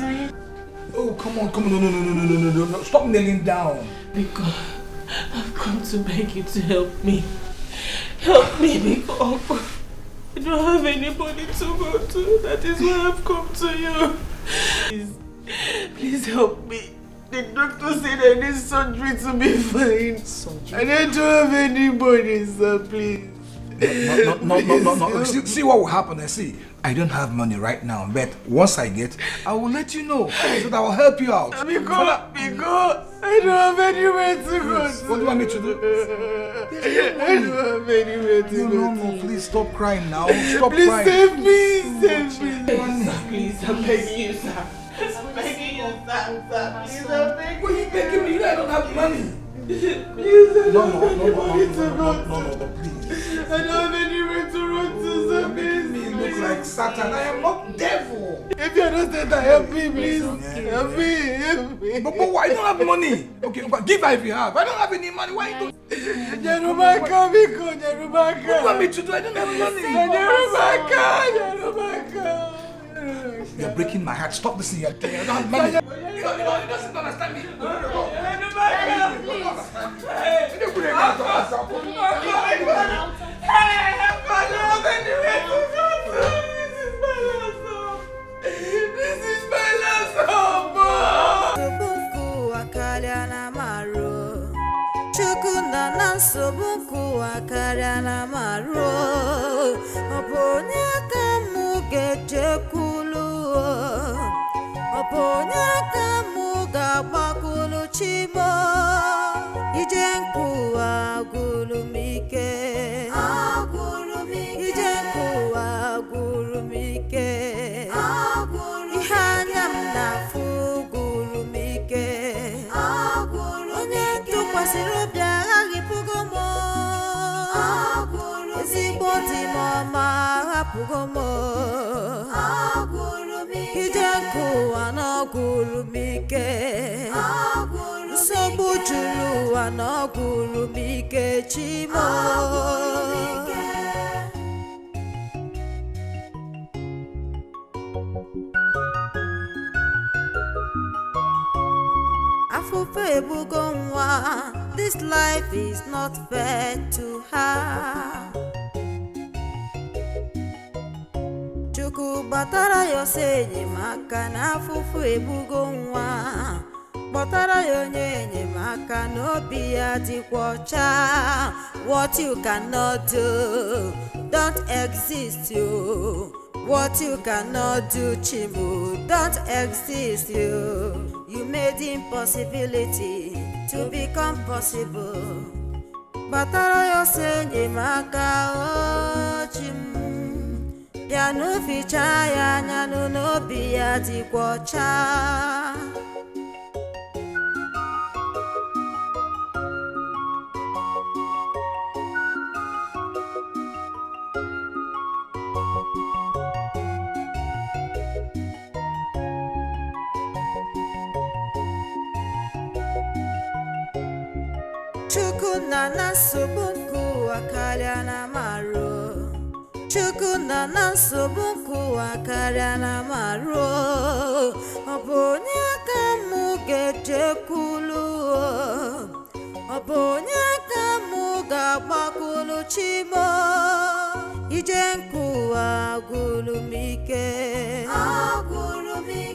Oh, come on. No. Stop kneeling down. Because I've come to beg you to help me. Help me, because I don't have anybody to go to. That is why I've come to you. Please help me. The doctor said I need surgery to be fine. Surgery? I don't have anybody, sir, please. No. See what will happen. See, I don't have money right now, but once I get, I will let you know, so that I will help you out. Because I don't have anywhere to go. What do you want me to do? I don't have anywhere to go. No, please stop crying now. Stop please crying. Save me. Please, I'm begging you, sir. I'm begging you, sir. Please, I'm begging you. What are you begging me? I don't have money. Please, No, please. I don't have anywhere to run to, sir. Please. You look like Satan. I am not devil. If you understand that, help me, please. Help me. But why? I don't have money. Okay, give her if you have. I don't have any money. Why you don't? Jerubaka. What do you want me to do? I don't have money. Jerubaka. You're breaking my heart. Stop this thing. I don't have money. You doesn't understand me. This is my last hope. This life is not fair to her. Chukwu gbatara ya ọsọ enyemaka na afụfụ egbugo nwa. Kpọtara ya onye enyemaka na obi ya dịkwa ọcha. What you cannot do don't exist you. What you cannot do, Chimu, don't exist you. You made impossibility to become possible. Batara yo senye maka o Chimu. Piano ficha ya nyanu no biya dikwocha. Chukuna na nsogbu akarịa na maro. Chukuna na nsogbu akarịa na maro. Ọ bụ onye ka mụ ga-ejekwulu? Ọ bụ onye ka mụ ga-agbakwulu Chimo? Ije nkuwa agwụrụ m ike.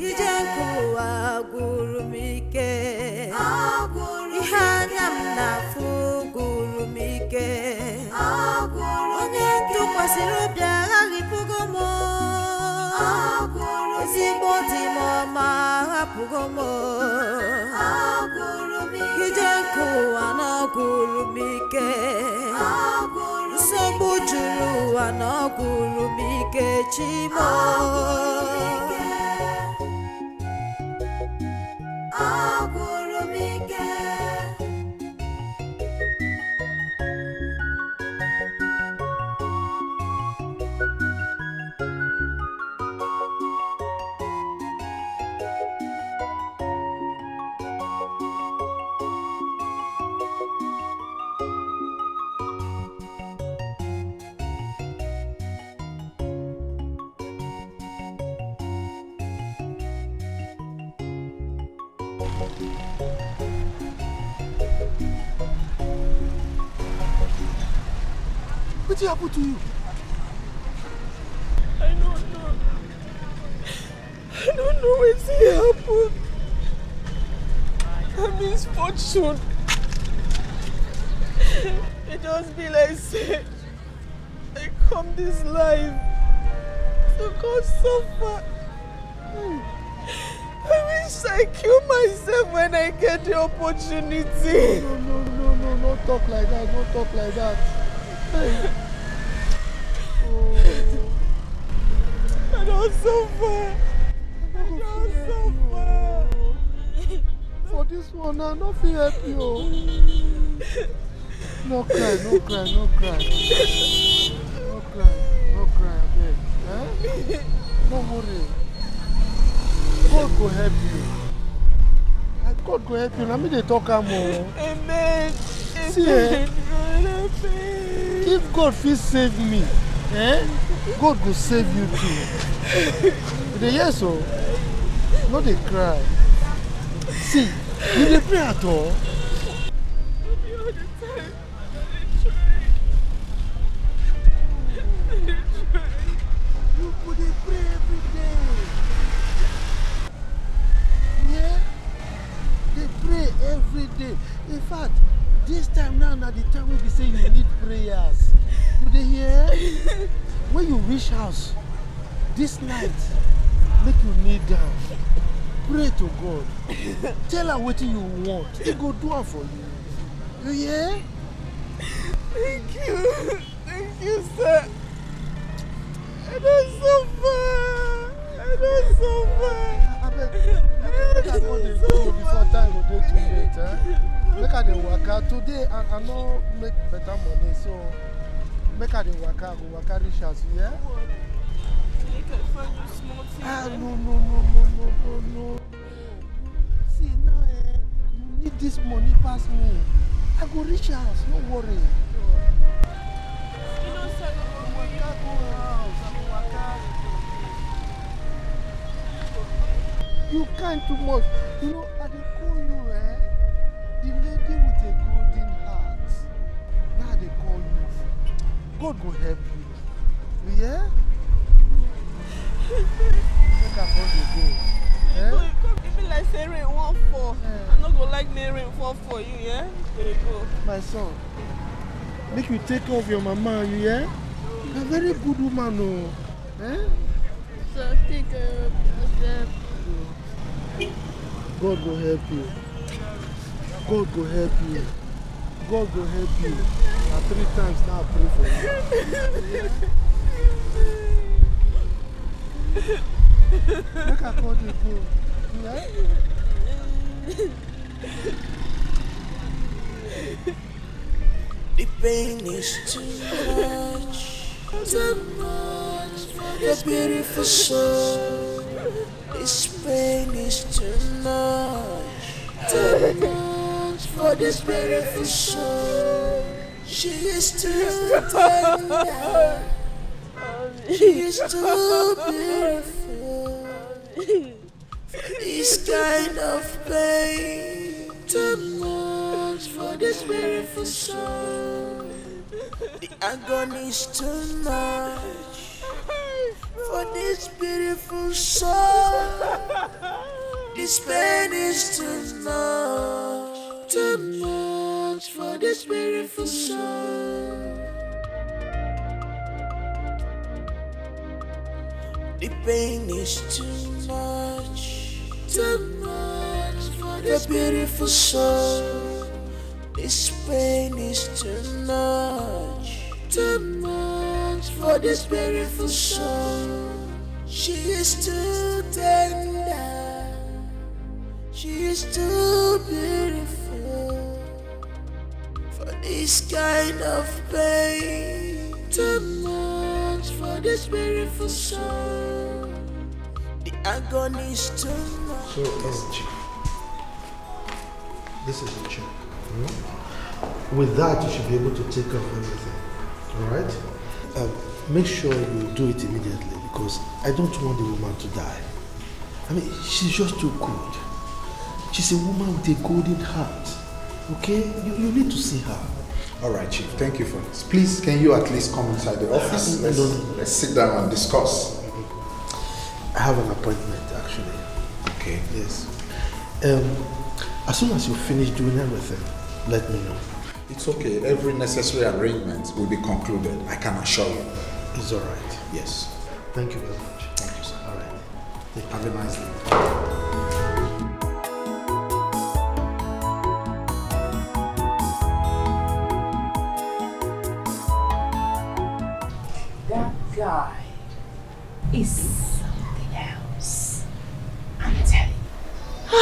Ije nkuwa agwụrụ m ike. Ihe anya m na-afụ gwụrụ m ike. Onye tụkwasịrị obi aghapụgo m. Ezigbo di m ọma ahapụgo m. Ije nkụwa na ọgwụrụ m ike. Nsogbu juru ụwa na ọgwụrụ m ike Chimo. Ọgwụrụ m ike. What happened to you? I don't know. I don't know what's happened. I misfortune. It just be like say I come this life to go suffer. I wish I kill myself when I get the opportunity. No, don't talk like that, don't talk like that. Hey. I don't suffer. I don't suffer. For this one, I don't feel help you. No cry, no cry, no cry. No cry, no cry, okay? Eh? Don't worry. God will help you. God will help you. Let me they talk more. Amen. See, if God will save me, God will save you too. The yes, so no they cry. See, you dey pray at all? You could pray every day. Yeah? They pray every day. In fact, this time now the time we be say you need prayers. Do they hear? When you reach house this night, make you kneel down. Pray to God. Tell her what you want. He go do it for you. You hear? Thank you. Thank you, sir. I don't suffer. I don't suffer. Make I go dey go before time go dey too late. Make I dey waka. Today I no make better money, so make I dey waka. Go waka reach house, yeah? No. See now, you need this money pass me. I go reach house, no worry. You know, sir, waka go house, I go waka. You can't too much. You know, I dey call you, the lady with a golden heart. Now they call you. God go help you. Yeah? fall for you, yeah? There you go. My son, make you take care of your mama, you hear? You're a very good woman, no. Eh? So take care of yourself. God will help you. God will help you. God will help you. Now 3 times now I pray for you. Make I call the phone. Yeah? The pain is too much for the beautiful soul. This pain is too much for this beautiful soul. She is too tender. She is too beautiful for this kind of pain. Too much for this beautiful soul. The agony is too much for this beautiful soul. This pain is too much for this beautiful soul. The pain is too much for the beautiful soul. This pain is too much for this beautiful soul. She is too tender. She is too beautiful for this kind of pain. Too much for this beautiful soul. The agony is too much. So, Chief, this is a check. With that, you should be able to take off everything. Alright? Make sure you do it immediately because I don't want the woman to die. I mean, she's just too good. She's a woman with a golden heart. Okay? You need to see her. Alright, Chief. Thank you for this. Please, can you at least come inside the office? Let's sit down and discuss. I have an appointment, actually. Okay. Yes. As soon as you finish doing everything, let me know. It's okay. Every necessary arrangement will be concluded. I can assure you. It's alright. Yes. Thank you very much. Thank you, sir. Alright. Have a nice day. That guy is something else. I'm telling you.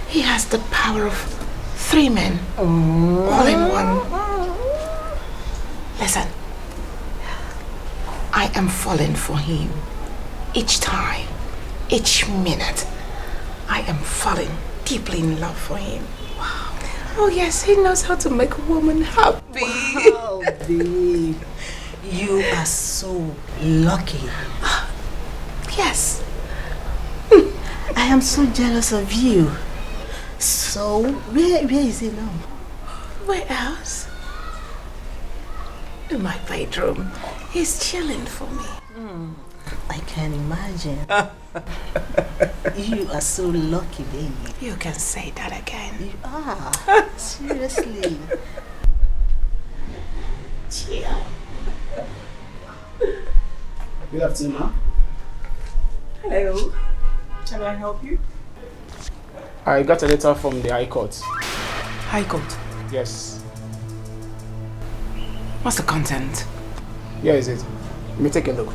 He has the power of 3 men all in one. Listen, I am falling for him each time, each minute. I am falling deeply in love for him. Wow. Oh yes, he knows how to make a woman happy. Wow, babe. You are so lucky. Yes. I am so jealous of you. So, where is he now? Where else? In my bedroom. He's chilling for me. I can imagine. You are so lucky, baby. You can say that again. You are. Seriously. Chill. Good afternoon, ma'am. Hello. Can I help you? I got a letter from the High Court. High Court? Yes. What's the content? Here is it. Let me take a look.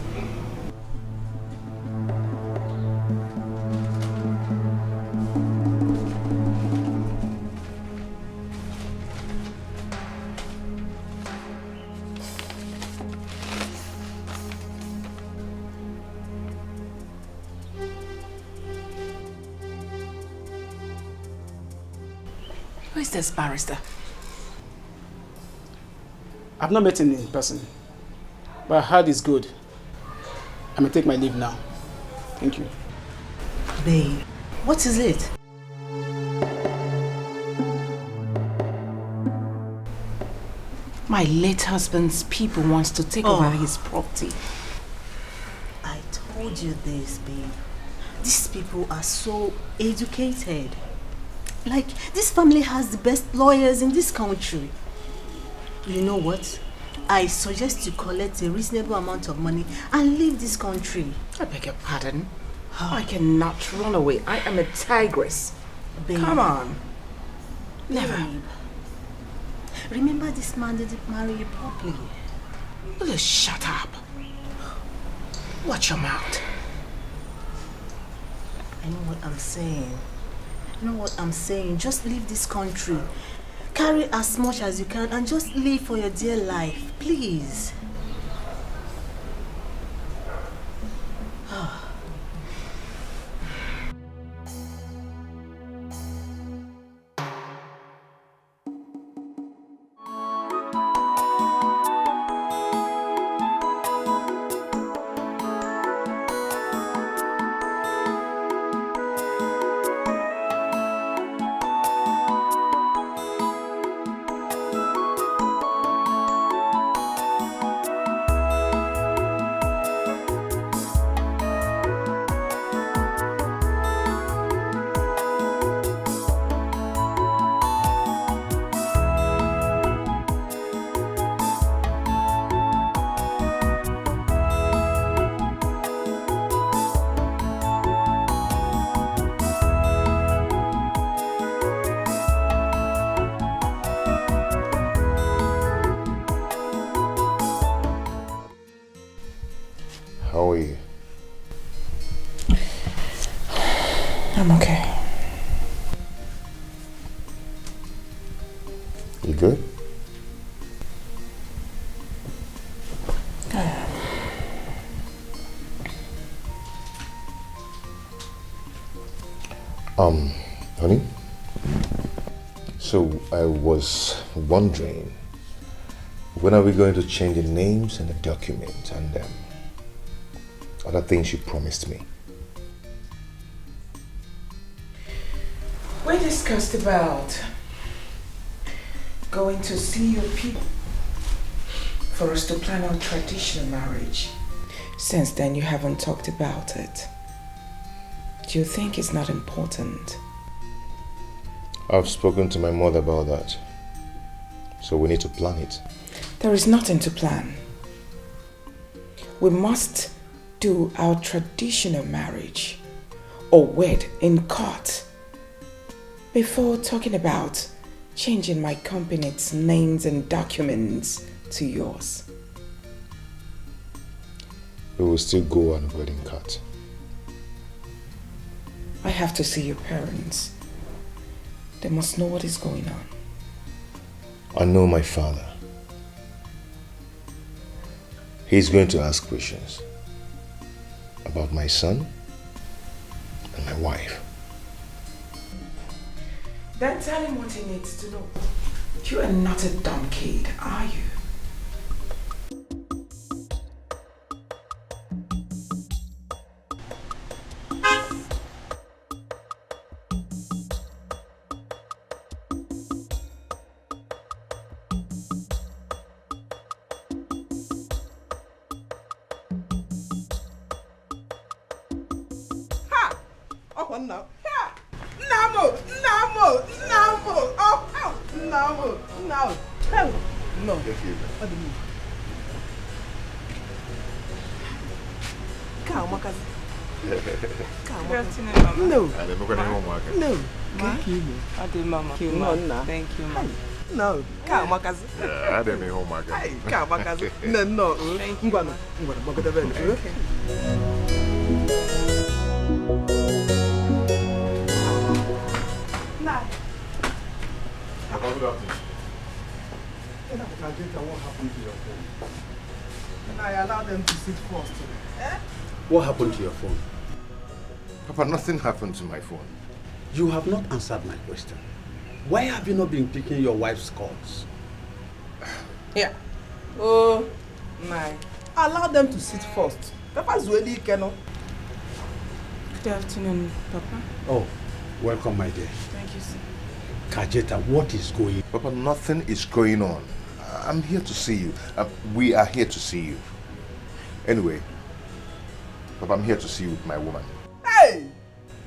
Who is this barrister? I've not met him in person, but I heard he's good. I may take my leave now. Thank you. Babe, what is it? My late husband's people wants to take over his property. I told you this, babe. These people are so educated. Like, this family has the best lawyers in this country. You know what? I suggest you collect a reasonable amount of money and leave this country. I beg your pardon? I cannot run away. I am a tigress. Babe. Come on. Never. Babe. Remember, this man didn't marry you properly. Just shut up. Watch your mouth. I know what I'm saying. You know what I'm saying? Just leave this country. Carry as much as you can and just live for your dear life. Please. How are you? I'm okay. You good? Honey? So I was wondering, when are we going to change the names and the document and other things you promised me? We discussed about going to see your people for us to plan our traditional marriage. Since then, you haven't talked about it. Do you think it's not important? I've spoken to my mother about that. So we need to plan it. There is nothing to plan. We must do our traditional marriage or wed in court before talking about changing my company's names and documents to yours. We will still go on a wedding card. I have to see your parents. They must know what is going on. I know my father. He's going to ask questions about my son and my wife. Then tell him what he needs to know. You are not a dumb kid, are you? Thank you, Mama. No, come on, cousin. I didn't home my guy. Come on, cousin. No. Thank you. What happened to your phone? And I allowed them to sit first. What happened to your phone? Papa, nothing happened to my phone. You have not answered my question. Why have you not been picking your wife's calls? Yeah. Oh, my. Allow them to sit first. Papa's really cannot. Good afternoon, Papa. Oh, welcome, my dear. Thank you, sir. Kajeta, what is going on? Papa, nothing is going on. I'm here to see you. We are here to see you. Anyway, Papa, I'm here to see you with my woman. Hey!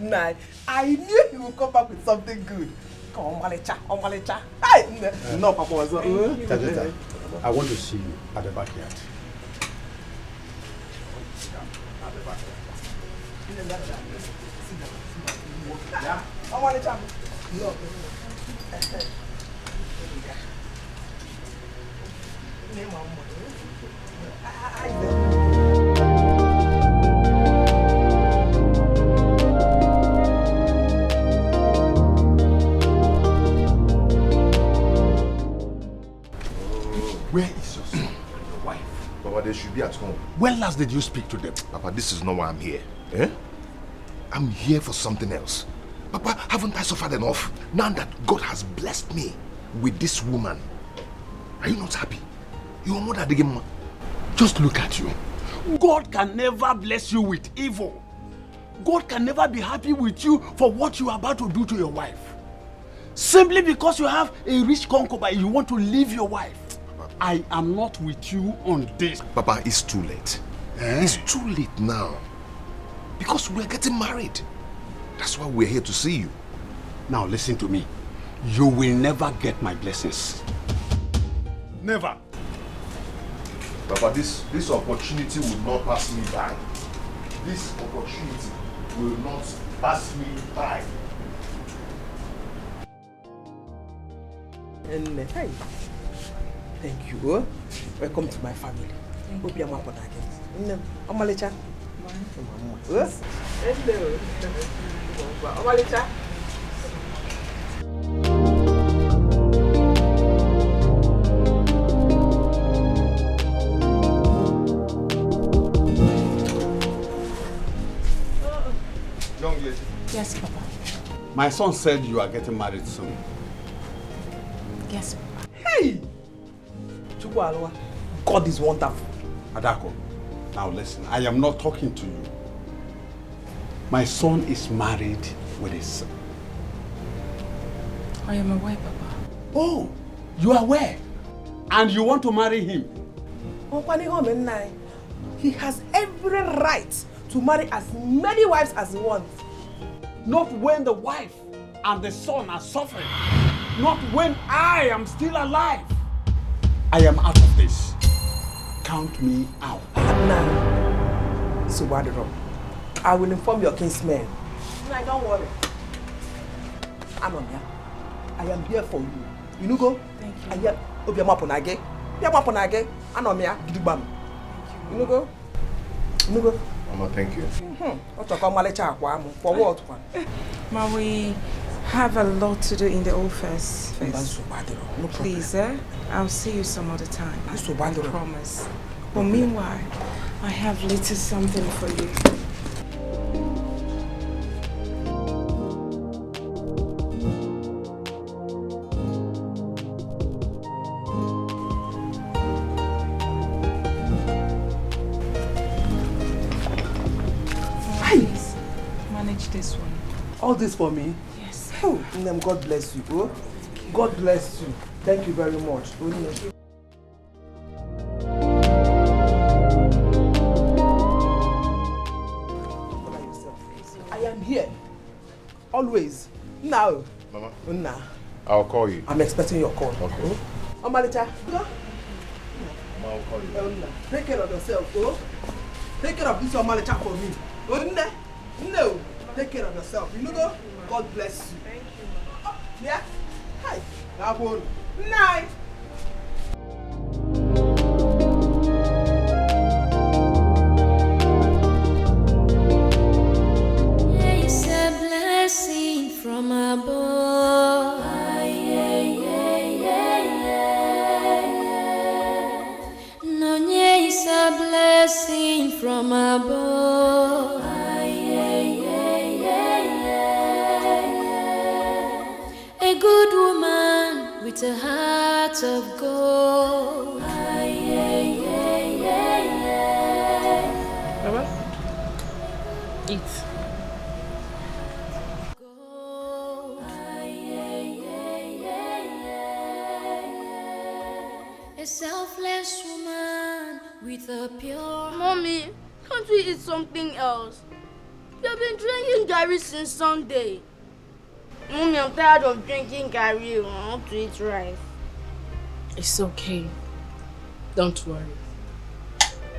Nah, I knew he would come back with something good. Come on, Malicha. Hey, no, Papa was not. Tajeta, I want to see you at the backyard. Yeah. Malicha. No. Where is your son and your wife? Papa, they should be at home. When last did you speak to them? Papa, this is not why I'm here. Eh? I'm here for something else. Papa, haven't I suffered enough? Now that God has blessed me with this woman, are you not happy? You are more than the game. Just look at you. God can never bless you with evil. God can never be happy with you for what you are about to do to your wife. Simply because you have a rich concubine, you want to leave your wife. I am not with you on this. Papa, it's too late. It's too late now. Because we're getting married. That's why we're here to see you. Now listen to me. You will never get my blessings. Never. Papa, this opportunity will not pass me by. This opportunity will not pass me by. And hey, thank you. Welcome to my family. Hope you are happy again. Omalicha. Hello. Omalicha. Young lady. Yes, Papa. My son said you are getting married soon. Yes, Papa. Hey! God is wonderful. Adako, now listen, I am not talking to you. My son is married with a son. I am aware, Papa. Oh, you are aware? And you want to marry him? He has every right to marry as many wives as he wants. Not when the wife and the son are suffering. Not when I am still alive. I am out of this. Count me out. Now, Subadro, I will inform your kinsmen. No, don't worry. I'm on here. I am here for you. You know go? Thank you. I am Obiamaponage. Obiamaponage. Anomia Gidubam. You know go? You know go? Mama, thank you. For what one? Ma, we have a lot to do in the office. No Please, I'll see you some other time. I promise. But meanwhile, I have little something for you. Please, manage this one. All this for me? Yes. Oh, God bless you. Oh? God bless you. Thank you very much. I am here. Always. Now. Mama. Now. I'll call you. I'm expecting your call. Okay. Omalicha, go. I'll call you. Take care of yourself, oh? Take care of this Omalicha for me. No. Take care of yourself. You know, go? God bless you. Thank you. Oh, yeah? Hi. Now, night. It's a blessing from above. No, it's a blessing from above. A good woman with a heart of gold. Baba, eat. A selfless woman with a pure. Mommy, can't we eat something else? You've been drinking Gary since Sunday. Mommy, I'm tired of drinking Gary. I want to eat rice. It's okay. Don't worry.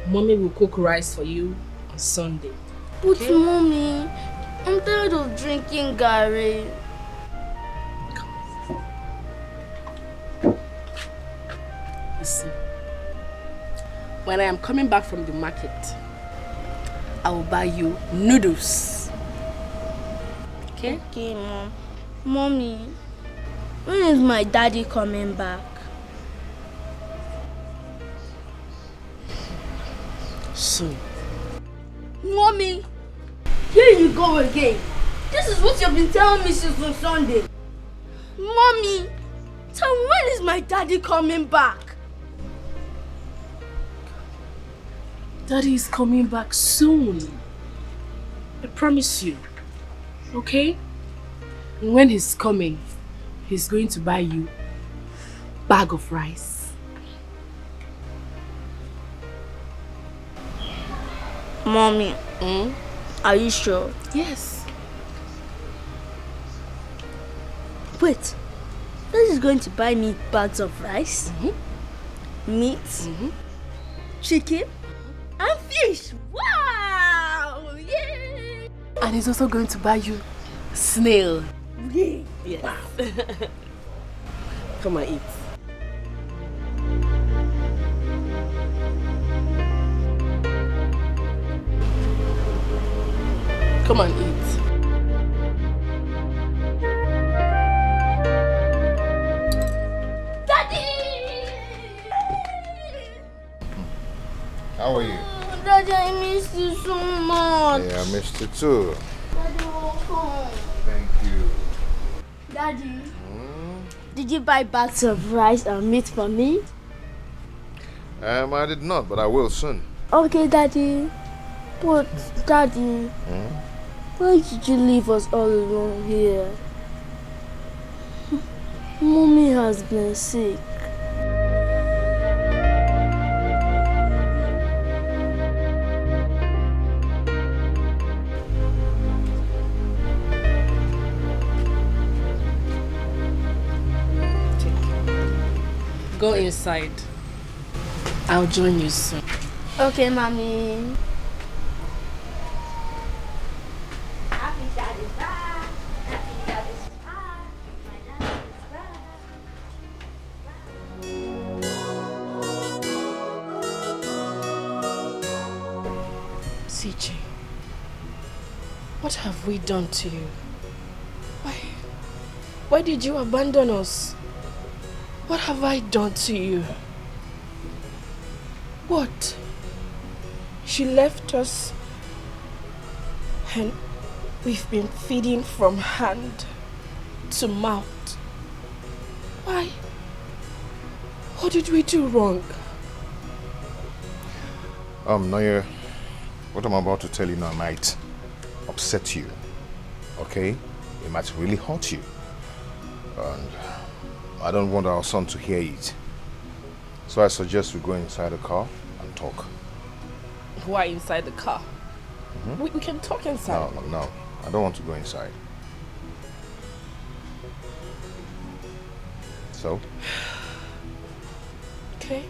Mommy will cook rice for you on Sunday. But Mommy, I'm tired of drinking Gary. Listen. When I am coming back from the market, I will buy you noodles. Okay? Okay, Mom. Mommy, when is my daddy coming back? Soon. Mommy, here you go again. This is what you've been telling me since on Sunday. Mommy, tell me, when is my daddy coming back? Daddy is coming back soon. I promise you. Okay? And when he's coming, he's going to buy you a bag of rice. Mommy, are you sure? Yes. Wait, this is going to buy me bags of rice, meat, chicken, and fish. Wow! Yay! And he's also going to buy you snail. Yay! Yes. Come and eat. Come and eat. Daddy! How are you? Daddy, I miss you so much. Yeah, I missed you too. Daddy, welcome. Thank you. Daddy, did you buy bags of rice and meat for me? I did not, but I will soon. Okay, Daddy. But, Daddy, why did you leave us all alone here? Mommy has been sick. Go inside. I'll join you soon. Okay, Mommy. Happy Daddy's back. Happy Daddy's back. My dad is back. CJ, what have we done to you? Why did you abandon us? What have I done to you? What? She left us and we've been feeding from hand to mouth. Why? What did we do wrong? Noya, what I'm about to tell you now might upset you, okay? It might really hurt you. And I don't want our son to hear it. So I suggest we go inside the car and talk. Why inside the car? We can talk inside. No. I don't want to go inside. So? Okay.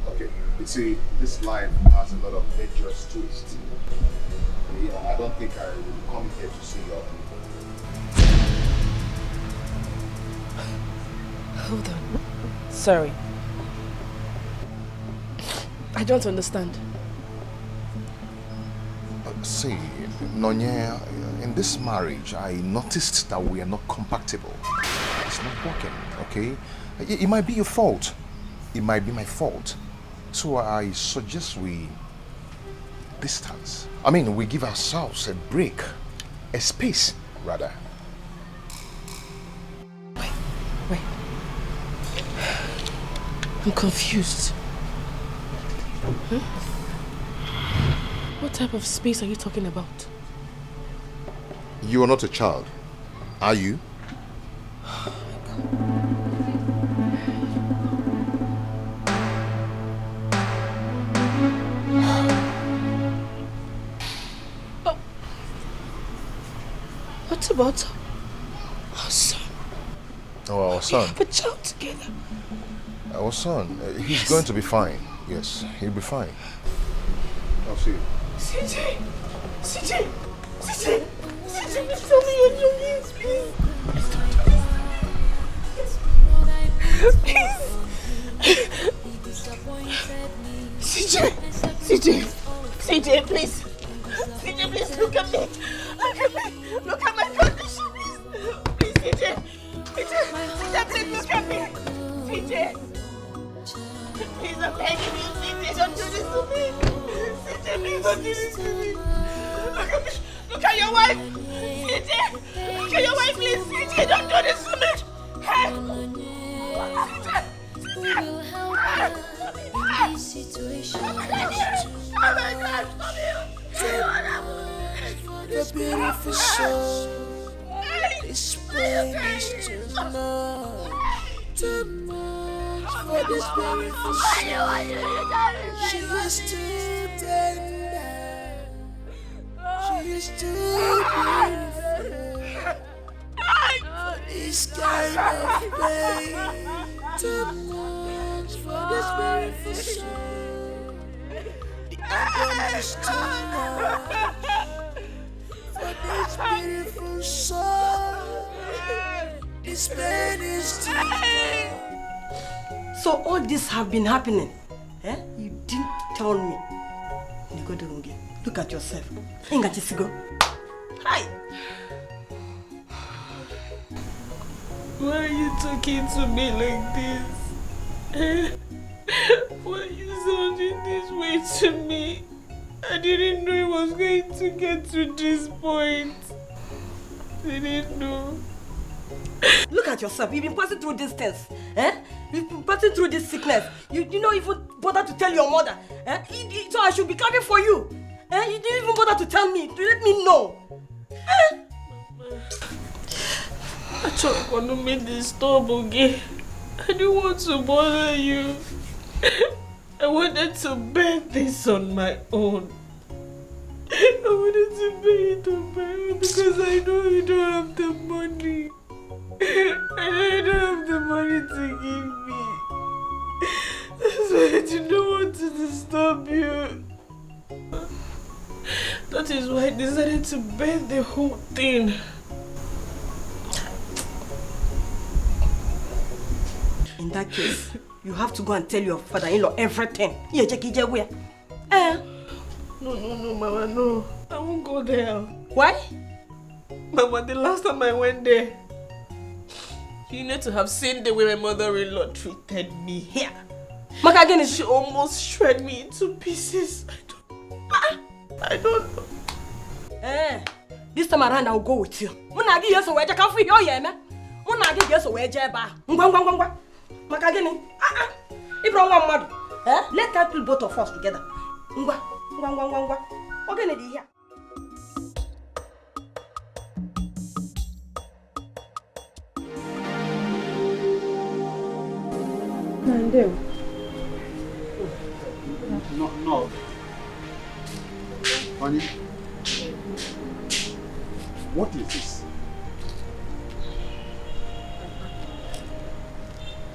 Okay. You see, this life has a lot of dangerous twists. I don't think I will come here to see your people. Hold on. Sorry. I don't understand. See, Nonya, in this marriage, I noticed that we are not compatible. It's not working, okay? It might be your fault. It might be my fault. So I suggest we distance. I mean, we give ourselves a break, a space, rather. Wait. I'm confused. What type of space are you talking about? You are not a child, are you? What about our son? Oh, our son. We have a child together. Our son, he's going to be fine. Yes, he'll be fine. I'll see you. CJ! CJ! CJ! CJ, please tell me you're joking, please. Please don't do this to me. Please. CJ! CJ! CJ, please. CJ, please look at me. Look at me. Look at my condition, please. Please, CJ. CJ, please look at me. CJ. Please, I'm begging you, CJ, don't do this to me. CJ, please don't do this to me. Look at me. Look at your wife. CJ. Look at your wife, please. CJ, don't do this to me. Hey. CJ. CJ. Oh my God, stop you. The beautiful soul, this pain is too much for this beautiful soul. She is too tender, she is too beautiful for this kind of pain. Too much for this beautiful soul. The agony is too much for this beautiful soul. This pain is too much. So all this have been happening. Eh? You didn't tell me. Look at yourself. Hi. Why are you talking to me like this? Why are you sounding this way to me? I didn't know it was going to get to this point. I didn't know. Look at yourself. You've been passing through these things. Eh? You've been passing through this sickness. You don't even bother to tell your mother. Eh? So I should be coming for you. Eh? You didn't even bother to tell me, to let me know. Eh? I just want to make this stop again. I didn't want to bother you. I wanted to bear this on my own. I wanted to bear it on my own because I know you don't have the money. I know you don't have the money to give me. That's why I did not want to disturb you. That is why I decided to bear the whole thing. In that case, you have to go and tell your father-in-law everything. Eh? No, Mama, no. I won't go there. Why? Mama, the last time I went there, you need to have seen the way my mother-in-law treated me here. She almost shred me into pieces. I don't know. Eh, this time around I'll go with you. Let us kill both of us together. No. Honey, what is this?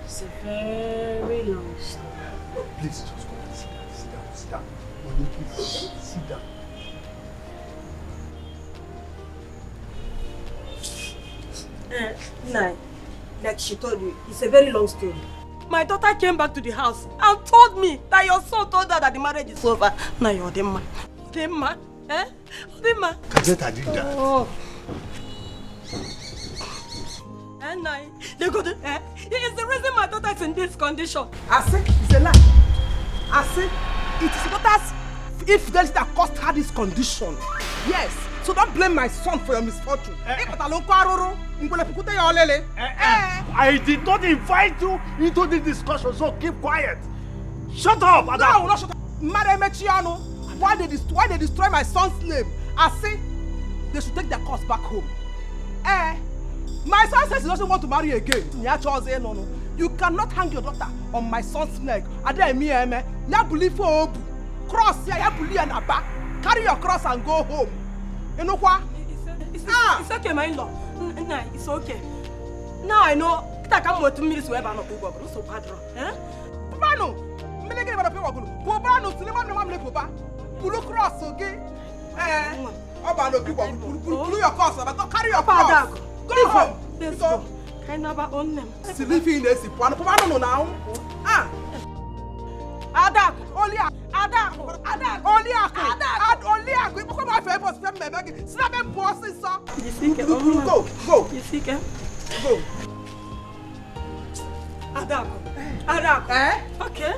It's a very long story. Please just go and sit down. Honey, please sit down. Nah, like she told you, it's a very long story. My daughter came back to the house and told me that your son told her that the marriage is over. Now you're the man. The man? Eh? The man? Kazeta did that. Oh. And now, they go to, eh? It's the reason my daughter is in this condition. I say it's a lie. I say it is daughter's infidelity that caused her this condition. Yes. So don't blame my son for your misfortune. I did not invite you into this discussion, so keep quiet. Shut up, Adam. No, not shut up. Why they destroy my son's name? I say they should take their course back home. My son says he doesn't want to marry again. No. You cannot hang your daughter on my son's neck. Cross, carry your cross and go home. You know what? It's okay, my in-law. Nah, it's okay. Now I know. I can't wait 2 minutes where I'm not going. So bad, eh? Pano, me get about the people. Pano, cinema no mamle popa. Pulu cross, okay? About the people. Pull your cross, but don't carry your cross. Go home. Let's go. I never own them. Sleeping in the sea. Pano now. Adak, Olia, Adak, Olia, Olia. We come out for us. Snap and boss is so. You think? Go. You think? Go. Adak. Okay.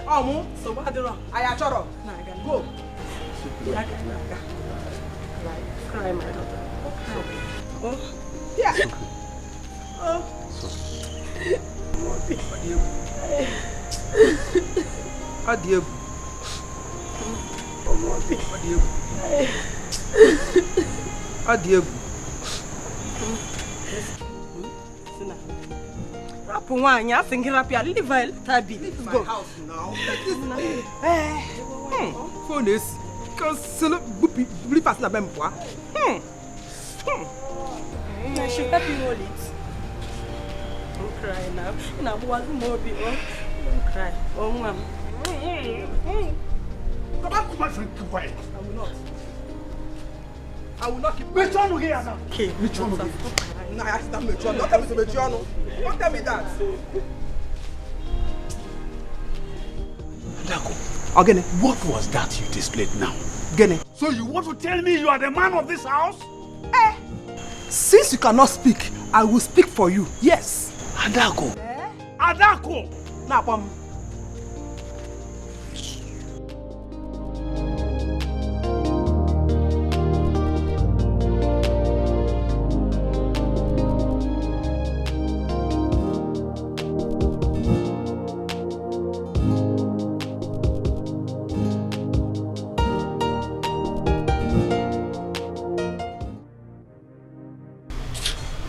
So what do I choro. Go. Cry, my daughter. Oh. Yeah. Oh. Adieu. Adieu. Rapu wanya thinking rapia live tabi. Go house now. Phone is cause believe us na bempoa. I should help you hold it. Don't cry now. Now what more be don't cry. Oh mom. Come back, my friend, keep quiet. I will not keep. Which one here now? Okay, which one? No, I asked them which one. Don't tell me which one. Don't tell me that. Dako, again, what was that you displayed now? Gene. So you want to tell me you are the man of this house? Since you cannot speak, I will speak for you. Yes. Adako. Adako. Now, Pam.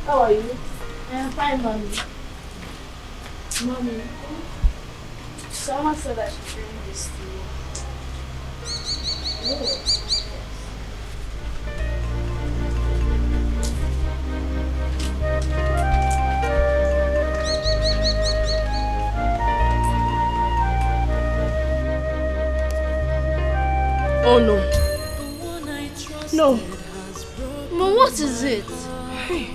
How are you? I'm fine, Mommy. Mommy, someone said I should bring this to you. Oh no. No. Mom, what is it? Hey.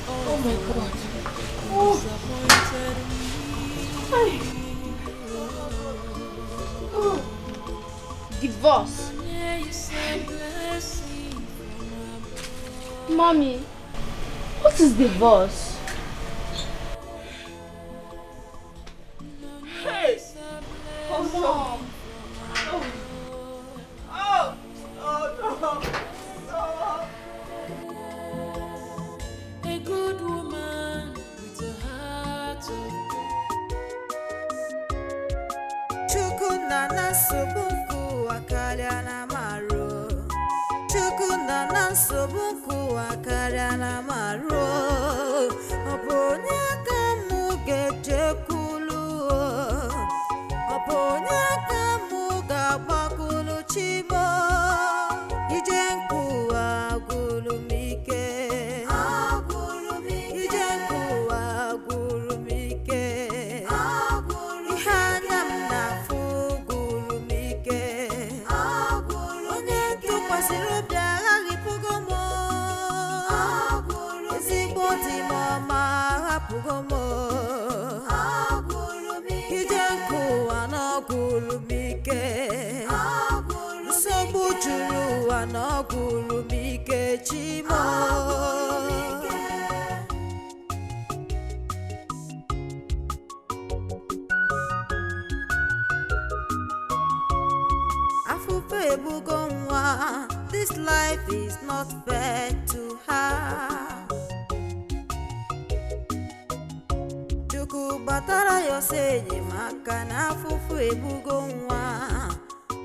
Oh my God. Oh. Hey. Oh. Divorce. Mommy, what is divorce? Hey! Oh, Mom. A good woman with a heart of Chukunana sobunku wakaliana maro. Chukunana sobunku wakaliana maro. Oponya kamuge tekulu. Oponya kamuga bakulu chimo. Ijenku agulumike. Ijenku agulumike. Ihanyam na fugulumike. Onye tukwasirobia agipugomo. Ezigbo di mama apugomo. Ijenku anagulumike. Nsogbu juru anagulumike chimo. Afufe ebugonwa, this life is not fair to her. Chuku batara yosenye maka na afufu ebugonwa.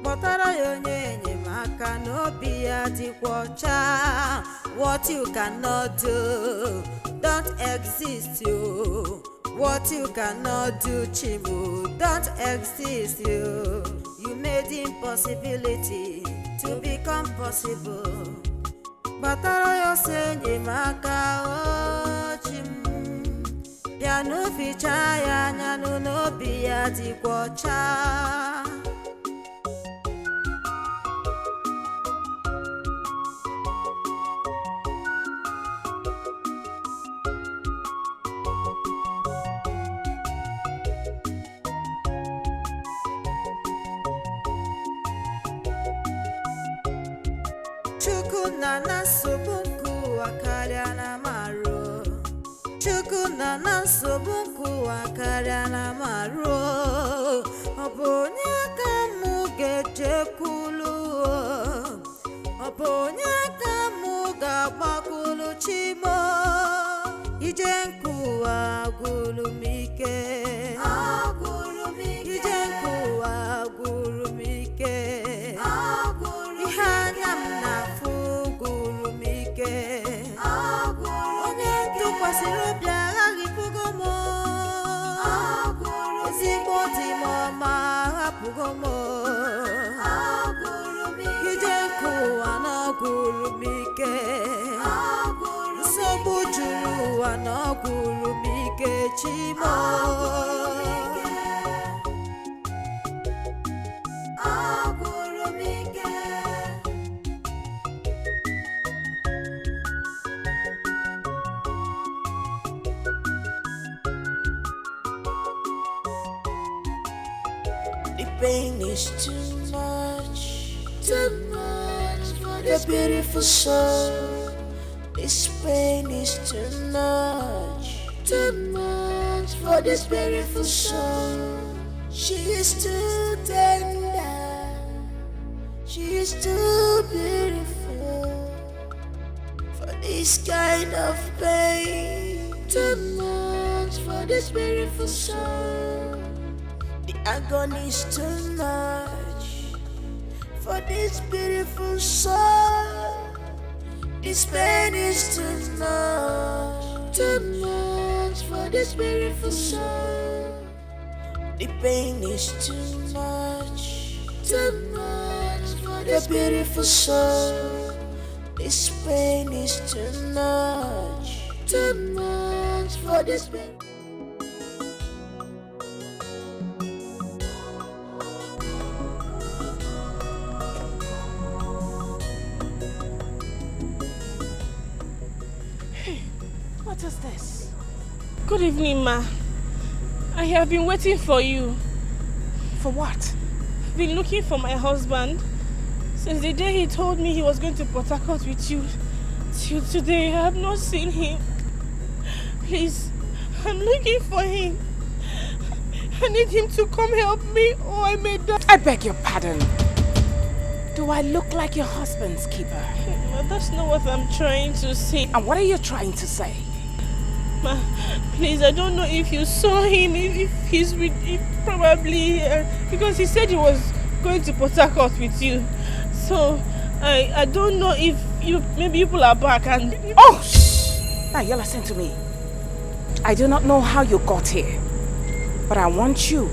Batara yonyenye maka no biya dikwocha. What you cannot do don't exist you. What you cannot do, Chimu, don't exist you. You made impossibility to become possible. Batara yo senye maka o Chimu. Piano ficha ya nyanu no biya di kwacha. Chukuna sobunku akaria na maro. Chukuna sobunku akaria na maro. Obonya kamu geje kulu. Obonya kamu gabakulu chimo. Ijenku agulumike. Agulumike. Ijenku agulumike. Ihanyam na fugulumike. Onye tukwasirobia agipugomo. Ezigbo mama apugomo. Ijenku anagulumike. Nsogbu juru anagulumike chimo. The pain is too much for this beautiful soul. This pain is too much for this beautiful soul. She is too tender, she is too beautiful for this kind of pain. Too much for this beautiful soul. The agony is too much for this beautiful soul. This pain is too much for this beautiful soul. The pain is too much for this beautiful soul. This pain is too much for this pain. What is this? Good evening, ma. I have been waiting for you. For what? I've been looking for my husband since the day he told me he was going to Port Harcourt with you. Till today, I have not seen him. Please, I'm looking for him. I need him to come help me or I may die. I beg your pardon. Do I look like your husband's keeper? Ma, that's not what I'm trying to say. And what are you trying to say? Ma, please, I don't know if you saw him, if he's with him, probably, because he said he was going to Port Harcourt with you. So, I don't know if maybe people are back and... Oh, shh! Now you listen to me. I do not know how you got here, but I want you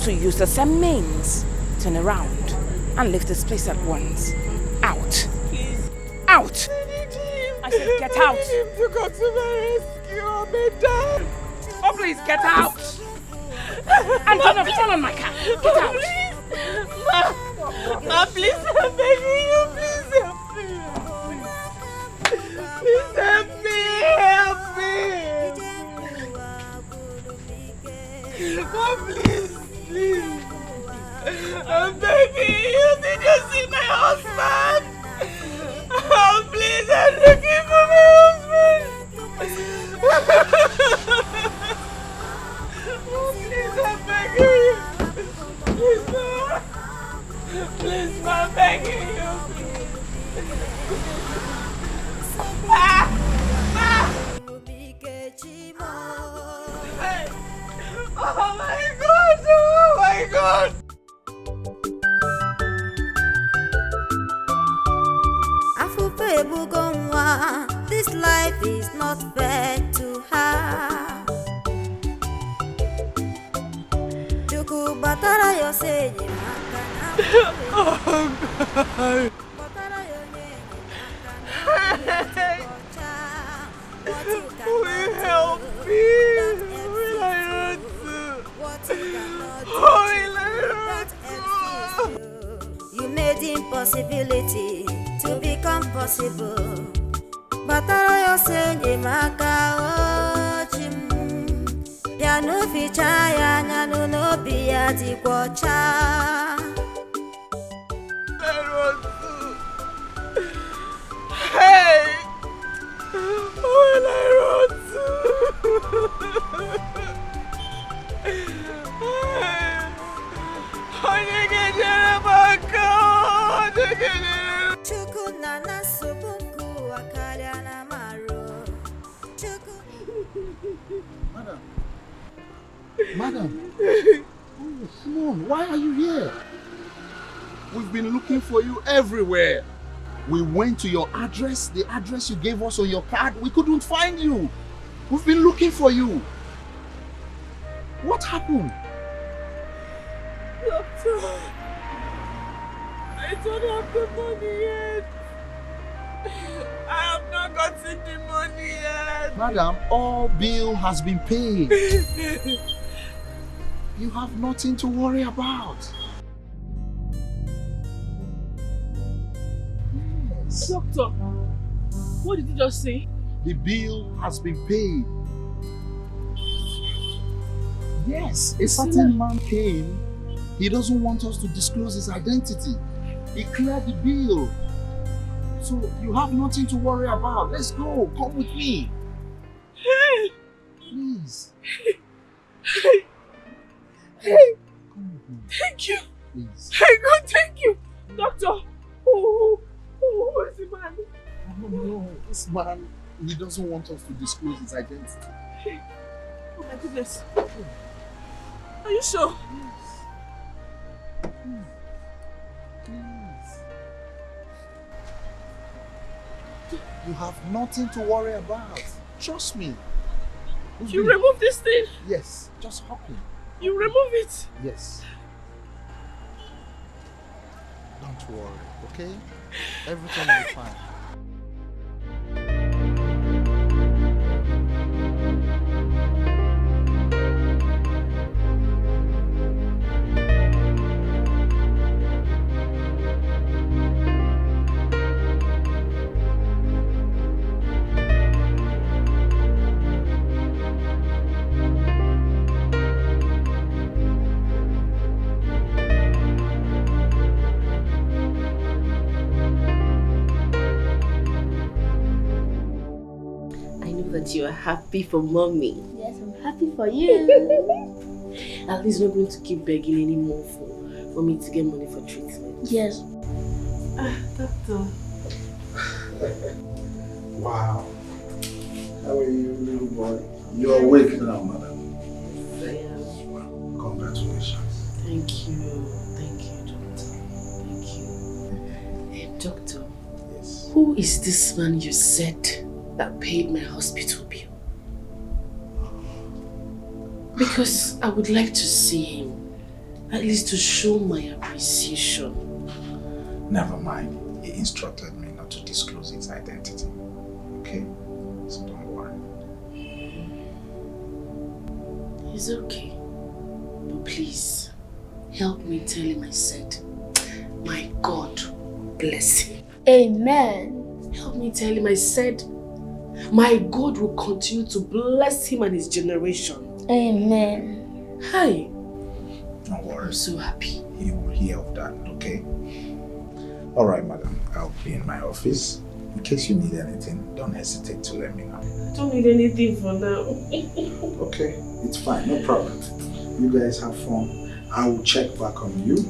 to use the same means, turn around and leave this place at once. Out. Please. Out. I said get out. I need him to come to my rescue. I may die. Oh, please get out. And turn on my car. Get out. Please. Ma, please, I'm begging you. Please help me. Please help me. Help me. Ma, please. Please. I'm begging you. Did you see my husband? Oh, please, I'm looking for my husband. Oh, please, I'm begging you. Please, ma. Please, ma, I'm begging you. Ah! Ah! Oh, my God. Oh, my God. This life is not fair to her. batara yo se enyemaka Oh God. Will you help me? Will I run to? Will I run to? You made impossibility to become possible. Batara yo se enyemaka ochim. Piano ficha ya nyanu no biya dikwocha. Hey! Will I run to? Chukunana subunku akaliana maro. Madam. Oh, Simone, why are you here? We've been looking for you everywhere. We went to your address, the address you gave us on your card. We couldn't find you. We've been looking for you. What happened? Doctor, I don't have the money yet. I have not gotten the money yet. Madam, all bill has been paid. You have nothing to worry about. Yes. Doctor, what did you just say? The bill has been paid. Yes, a certain man came. He doesn't want us to disclose his identity. He cleared the bill. So you have nothing to worry about. Let's go. Come with me. Please. Thank you. Please. Hey God, thank you. Doctor, who is the man? I don't know. This man, he doesn't want us to disclose his identity. Oh my goodness. Are you sure? Yes. Please. You have nothing to worry about. Trust me. You remove this thing? Yes, just hop in. You remove it? Yes. Don't worry, okay? Everything will be fine. That you are happy for mommy. Yes, I'm happy for you. At least we're going to keep begging anymore for me to get money for treatment. Yes. Doctor. Wow. How are you, little boy? You're awake now, madam. I am. Congratulations. Thank you. Thank you, doctor. Thank you. Hey, doctor. Yes. Who is this man you said that paid my hospital bill? Because I would like to see him, at least to show my appreciation. Never mind. He instructed me not to disclose his identity. Okay? So don't worry. It's okay. But please, help me tell him I said, my God bless him. Amen. Help me tell him I said, my God will continue to bless him and his generation. Amen. Hi. Don't worry. I'm so happy. He will hear of that, okay? Alright, madam. I'll be in my office. In case you need anything, don't hesitate to let me know. I don't need anything for now. Okay, it's fine. No problem. You guys have fun. I will check back on you,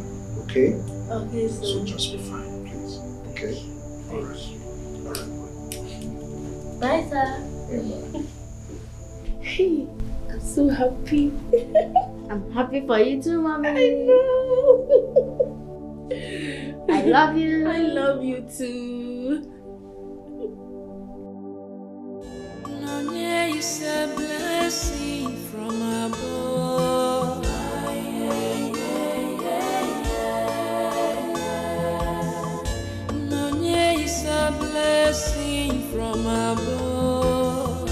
okay? Okay, sir. So just be fine, please. Okay? Alright. Bye, sir. Hey, I'm so happy. I'm happy for you too, mommy. I know. I love you. I love you too. None is a blessing from above. from above.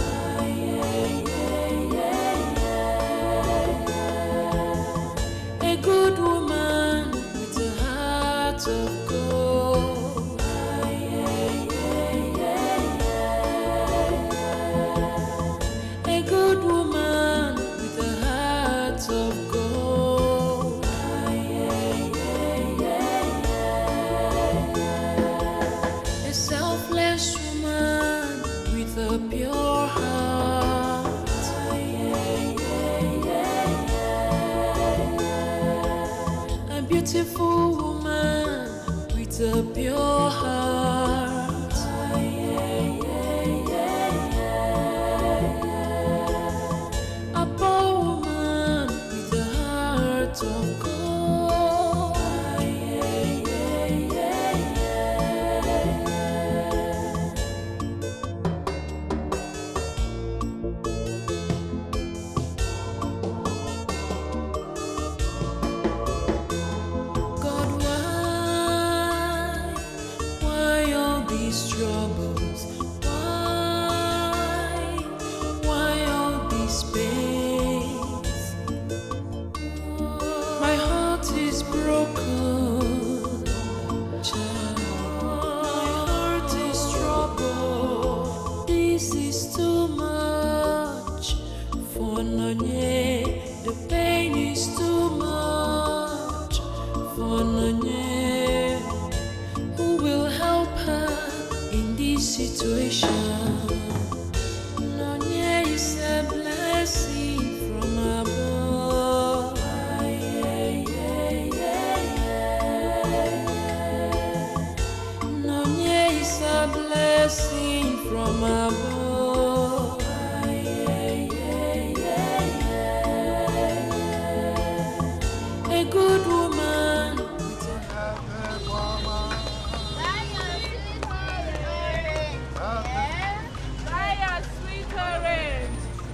A good woman with a heart of gold. A good woman with a heart of gold. A selfless woman with a pure heart. A beautiful woman with a pure heart. A poor woman with a heart of gold. God, why all these troubles? Why all these pains? My heart is broken, child. My heart is troubled. This is too much for Nonye. The pain is too much for Nonye. Who will help her in this situation? Nonye is a blessing from above. Nonye is a blessing from above. A good woman.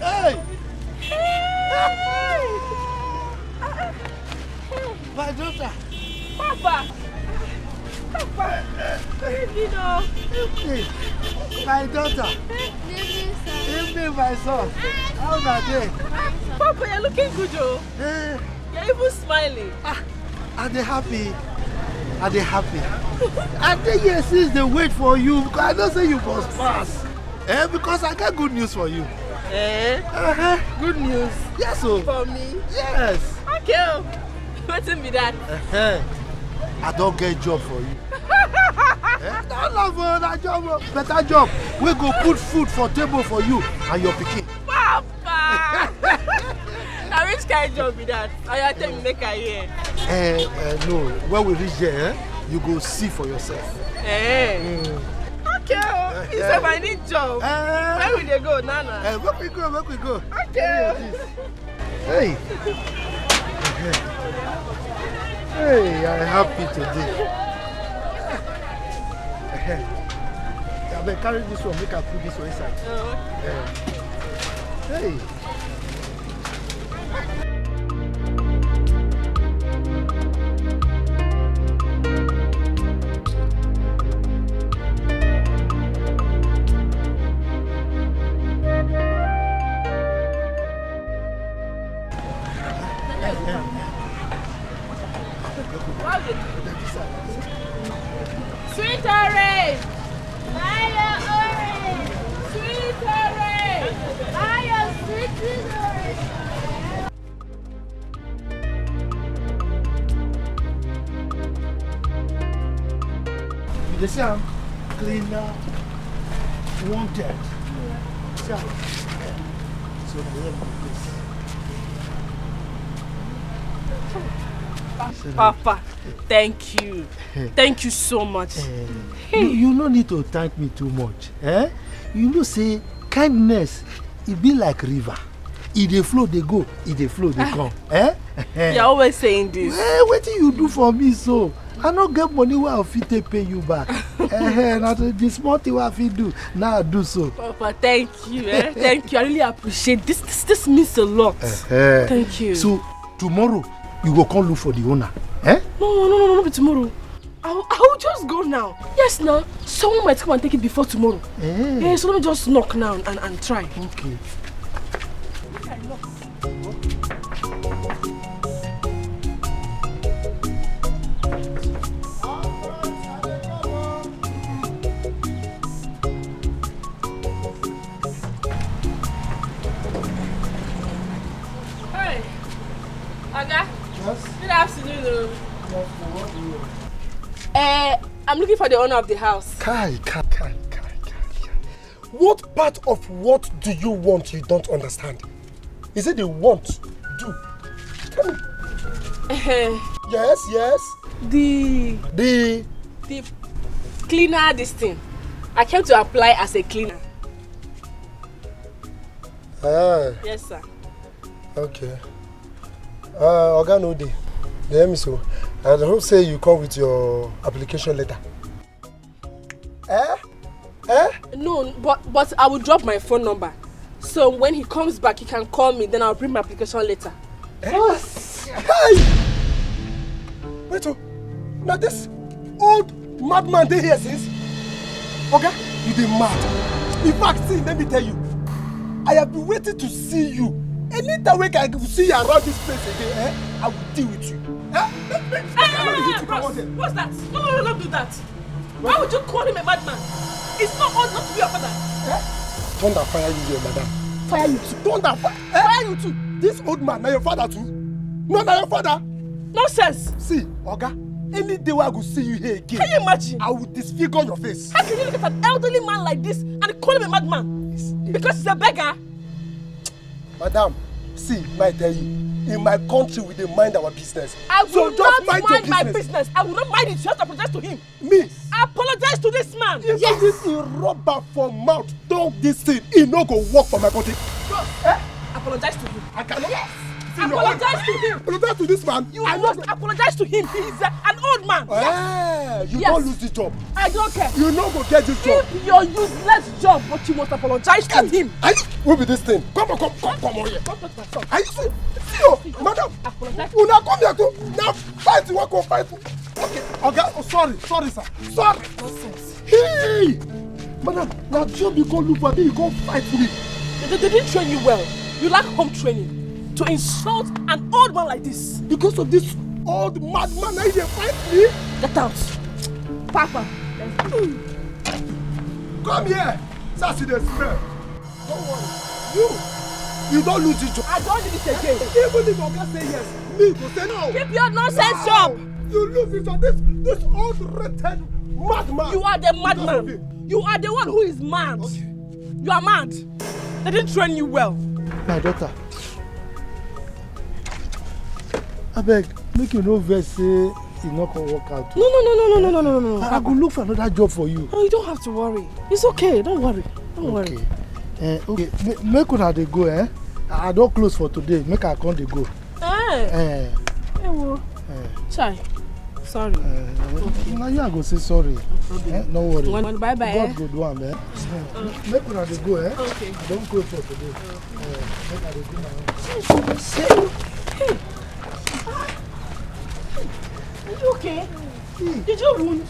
Hey! My daughter! Papa! Papa! Hey, my daughter! Evening, my son! How's that day? Papa, you're looking good, Joe. Hey! You're even smiling. Are they happy? Are they happy? Are they here since they wait for you? Because I don't say you must pass. Because I got good news for you. Good news? Yes, sir. For me? Yes. Okay. What's be that? I don't get job for you. Don't love that job. Better job. We go put food for table for you and your pikin. Papa! Now which kind of job be that? I tell me make I hear. No. When we reach there, you go see for yourself. Okay. He said I need job. Where will they go, Nana? Where we go? Where we go? Okay. Hey. Hey, I'm happy today. I will carry this one, make I put this one inside. Hey. Sweet orange! Maya orange! Sweet orange! Maya sweet orange! You see, I'm cleaner, wanted. See, so they have this. Papa, thank you. Thank you so much. You no need to thank me too much. You know, say kindness, it be like river. If they flow, they go. If they flow, they come. You're always saying this. What do you do for me so? I don't get money where I fit pay you back. Now the small thing I fit do, now I do so. Papa, thank you. Thank you. I really appreciate this. This means a lot. Thank you. So tomorrow you go come look for the owner. No, not tomorrow. I'll just go now. Yes, now. Someone might come and take it before tomorrow. Yeah, so let me just knock now and try. Okay. Hey, Aga. Yes? Good afternoon. I'm looking for the owner of the house. Kai. What part of what do you want you don't understand? Is it the want, do? Tell me. Yes. The cleaner, this thing. I came to apply as a cleaner. Yes, sir. Okay. Oga no dey. Hear me so. I hope say you come with your application letter. No, but I will drop my phone number. So when he comes back, he can call me. Then I'll bring my application letter. Hey! Wait, now this old madman dey here since. Okay, you dey mad. In fact, see, let me tell you, I have been waiting to see you. Anytime we can see you around this place again, I will deal with you. What's that? No, don't do that. Why would you call him a madman? It's not odd not to be your father. Thunder fire you here, madam. Fire you too. Thunder fire you too. This old man, now your father too. No, now your father. Nonsense. See, Oga, any day I go see you here again. Can you imagine? I will disfigure your face. How can you look at an elderly man like this and call him a madman? Because he's a beggar. Madam, see, I tell you, in my country we dey mind our business. I will not mind my business. business. I will not mind it. You have to apologize to him. Me? Apologize to this man. If this in rubber for mouth, don't this thing, it no go work for my country. Apologize to him. I cannot. Yes. Apologize to him. Apologize to this man. You must apologize to him. He is an old man. You don't lose this job. I don't care. You no go get this job. Keep your useless job, but you must apologize to him. Who be this thing? Come on here. Don't touch my son. Are you see? See, madam. Apologize. Una come here too. Now fight. You want to fight? Okay. Okay. Sorry, sir. Sorry. Nonsense. Hey, madam. Now job you go look for me. You go fight me. They didn't train you well. You lack home training to insult an old man like this. Because of this old madman, now you fight me. Get out, Papa. Come here. Sassy the smell. Don't worry. You don't lose this job. I don't need it again. Even if Oga say yes, me go say no. Keep your nonsense job. You lose this job. This old wretched madman. You are the madman. You are the one who is mad. Okay. You are mad. They didn't train you well. My daughter. Abeg, make you no vex say e no can work out. No. I go look for another job for you. No, you don't have to worry. It's okay. Don't worry. Don't worry. Okay. Make una dey go, I don close for today. Make I come dey go. Chai. Sorry. Now you go say sorry. No worry. Bye. God go do am, Make una dey go, Okay. I don close for today. Make I dey go now. Hey. Are you okay? Did you wound?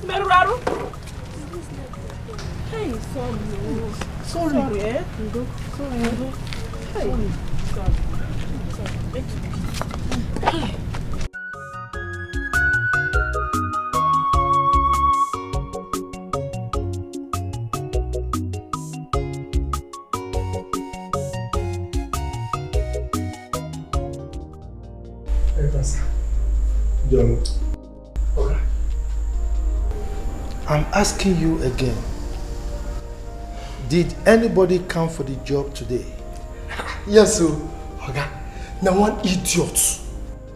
Meruraru? Hey, sorry. Sorry, eh? Sorry. Hey. Sorry. Hey. John. Okay. I'm asking you again. Did anybody come for the job today? Yes, sir. Okay. Now one idiot.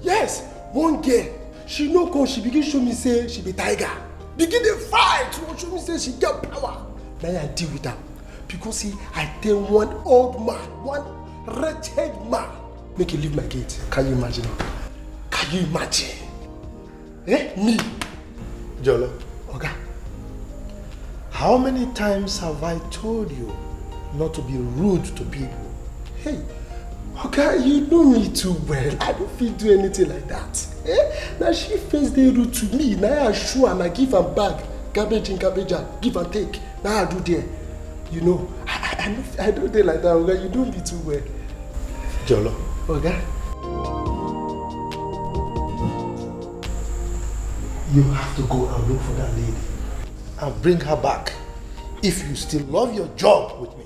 Yes, one girl. She no come, she begin show me say she be tiger. Begin the fight. Show me say she get power. Now I deal with her. Because see, I tell one old man, one wretched man, make you leave my gate. Can you imagine? Can you imagine? Me? Jolo, okay. How many times have I told you not to be rude to people? Hey, okay, you know me too well. I don't feel do anything like that. Now she first dey rude to me. Now I show and I give her back. Garbage in, garbage out. Give and take. Now I do there. You know, I don't do like that, Oga. You don't be too well. Jolo. Oga. You have to go and look for that lady and bring her back if you still love your job with me.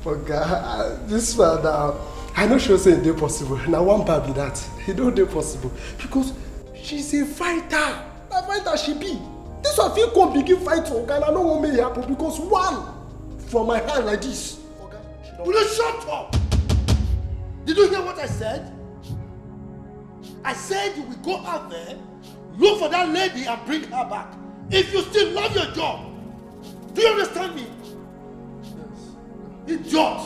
Oga, this one now, I know she'll say it's possible. Now one part be that. It don't be possible. Because she's a fighter. A fighter she be. This one feel come begin fight Oga, and I don't want me to happen because one from my hand like this. Oga, will you shut up? Did you hear what I said? I said you will go out there, look for that lady and bring her back. If you still love your job. Do you understand me? Yes. Idiot!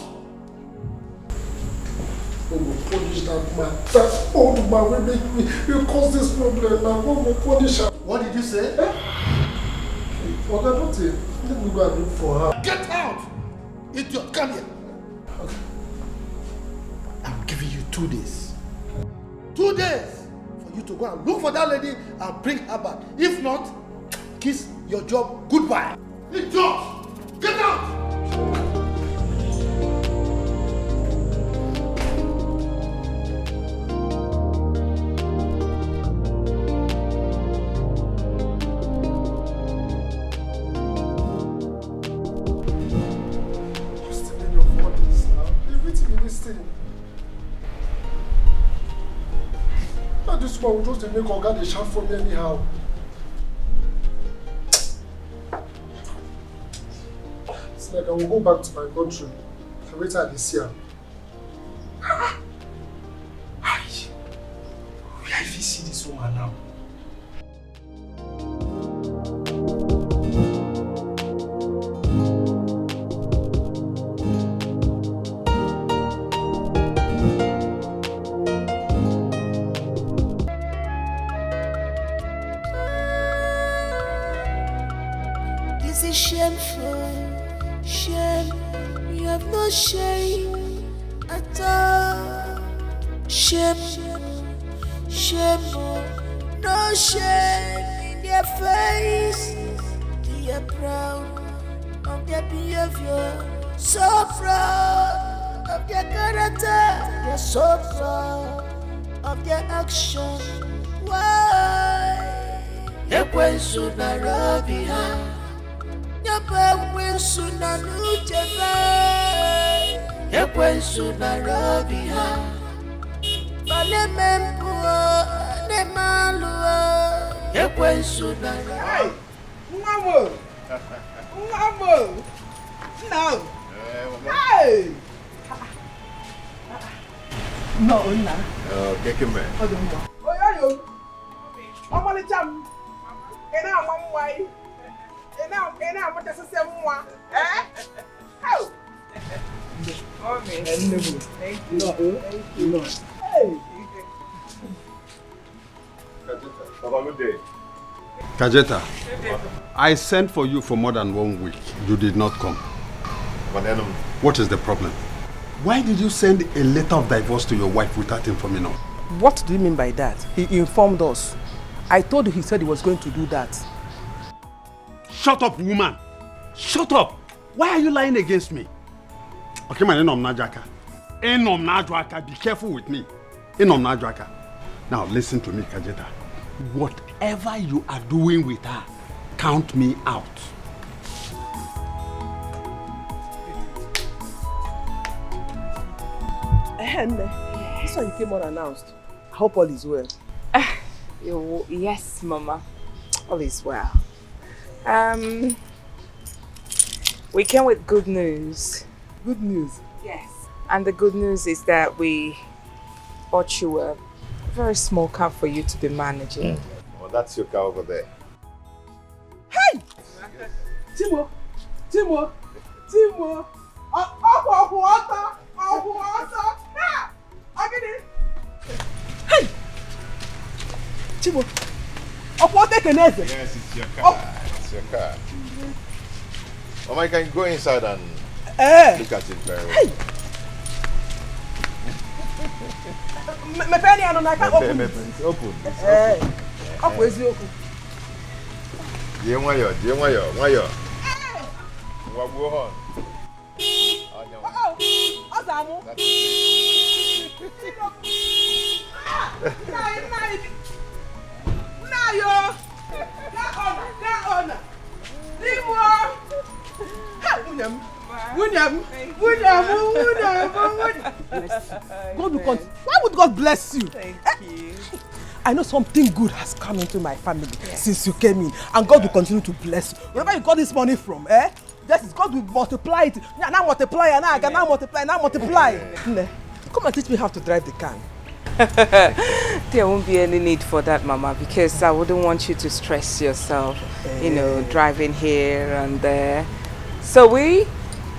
I'm going to punish that man. That old man will make me, will cause this problem now. I'm going to punish her. What did you say? Eh? Oga, don't say. Let me go and look for her. Get out! Idiot, come here. Okay. I'm giving you 2 days. 2 days for you to go and look for that lady and bring her back. If not, kiss your job goodbye. Idiot! Get out! This one will just make Oga dey shout for me anyhow. It's like I will go back to my country. I wait till I see her. Where I see this woman now? Shame at all. Shame, no shame in their face. They are proud of their behavior, so proud of their character. They're so proud of their action. Why? Ekwensu na Rabia. Ekwensu na Luchy. Ekwensu na Rabia. Vale mempuo ne malua. Ekwensu na Rabia. Ngamo. No. Hey. No, na. Kekeme. Oyo. Omale cham. Ena amamwai. Ena amata sese mwa. How? Thank you. No. Hey. Have a good day. Kajeta, I sent for you for more than 1 week. You did not come. But then, what is the problem? Why did you send a letter of divorce to your wife without informing us? What do you mean by that? He informed us. I told you he said he was going to do that. Shut up, woman! Shut up! Why are you lying against me? Okay, man, Enom Najaka. Enom Najaka, be careful with me. Enom Najaka. Now, listen to me, Kajeta. Whatever you are doing with her, count me out. This one came unannounced. I hope all is well. Yes, Mama. All is well. We came with good news. Good news? Yes. And the good news is that we bought you a very small car for you to be managing. Well, that's your car over there. Hey! Timo! Hey! Timo! Yes, it's your car. It's your car. Mama, you can go inside and look at it very well. Hey! Me penny and I can't open it. It's open. Up with you. Dear Mayo. What go on? Osamu. Nayo. That honor. William. God will continue. Why would God bless you? Thank you. I know something good has come into my family since you came in, and God will continue to bless you. Wherever you got this money from, that is God will multiply it. Now multiply, and I can now multiply. Come and teach me how to drive the car. There won't be any need for that, Mama, because I wouldn't want you to stress yourself, driving here and there. So we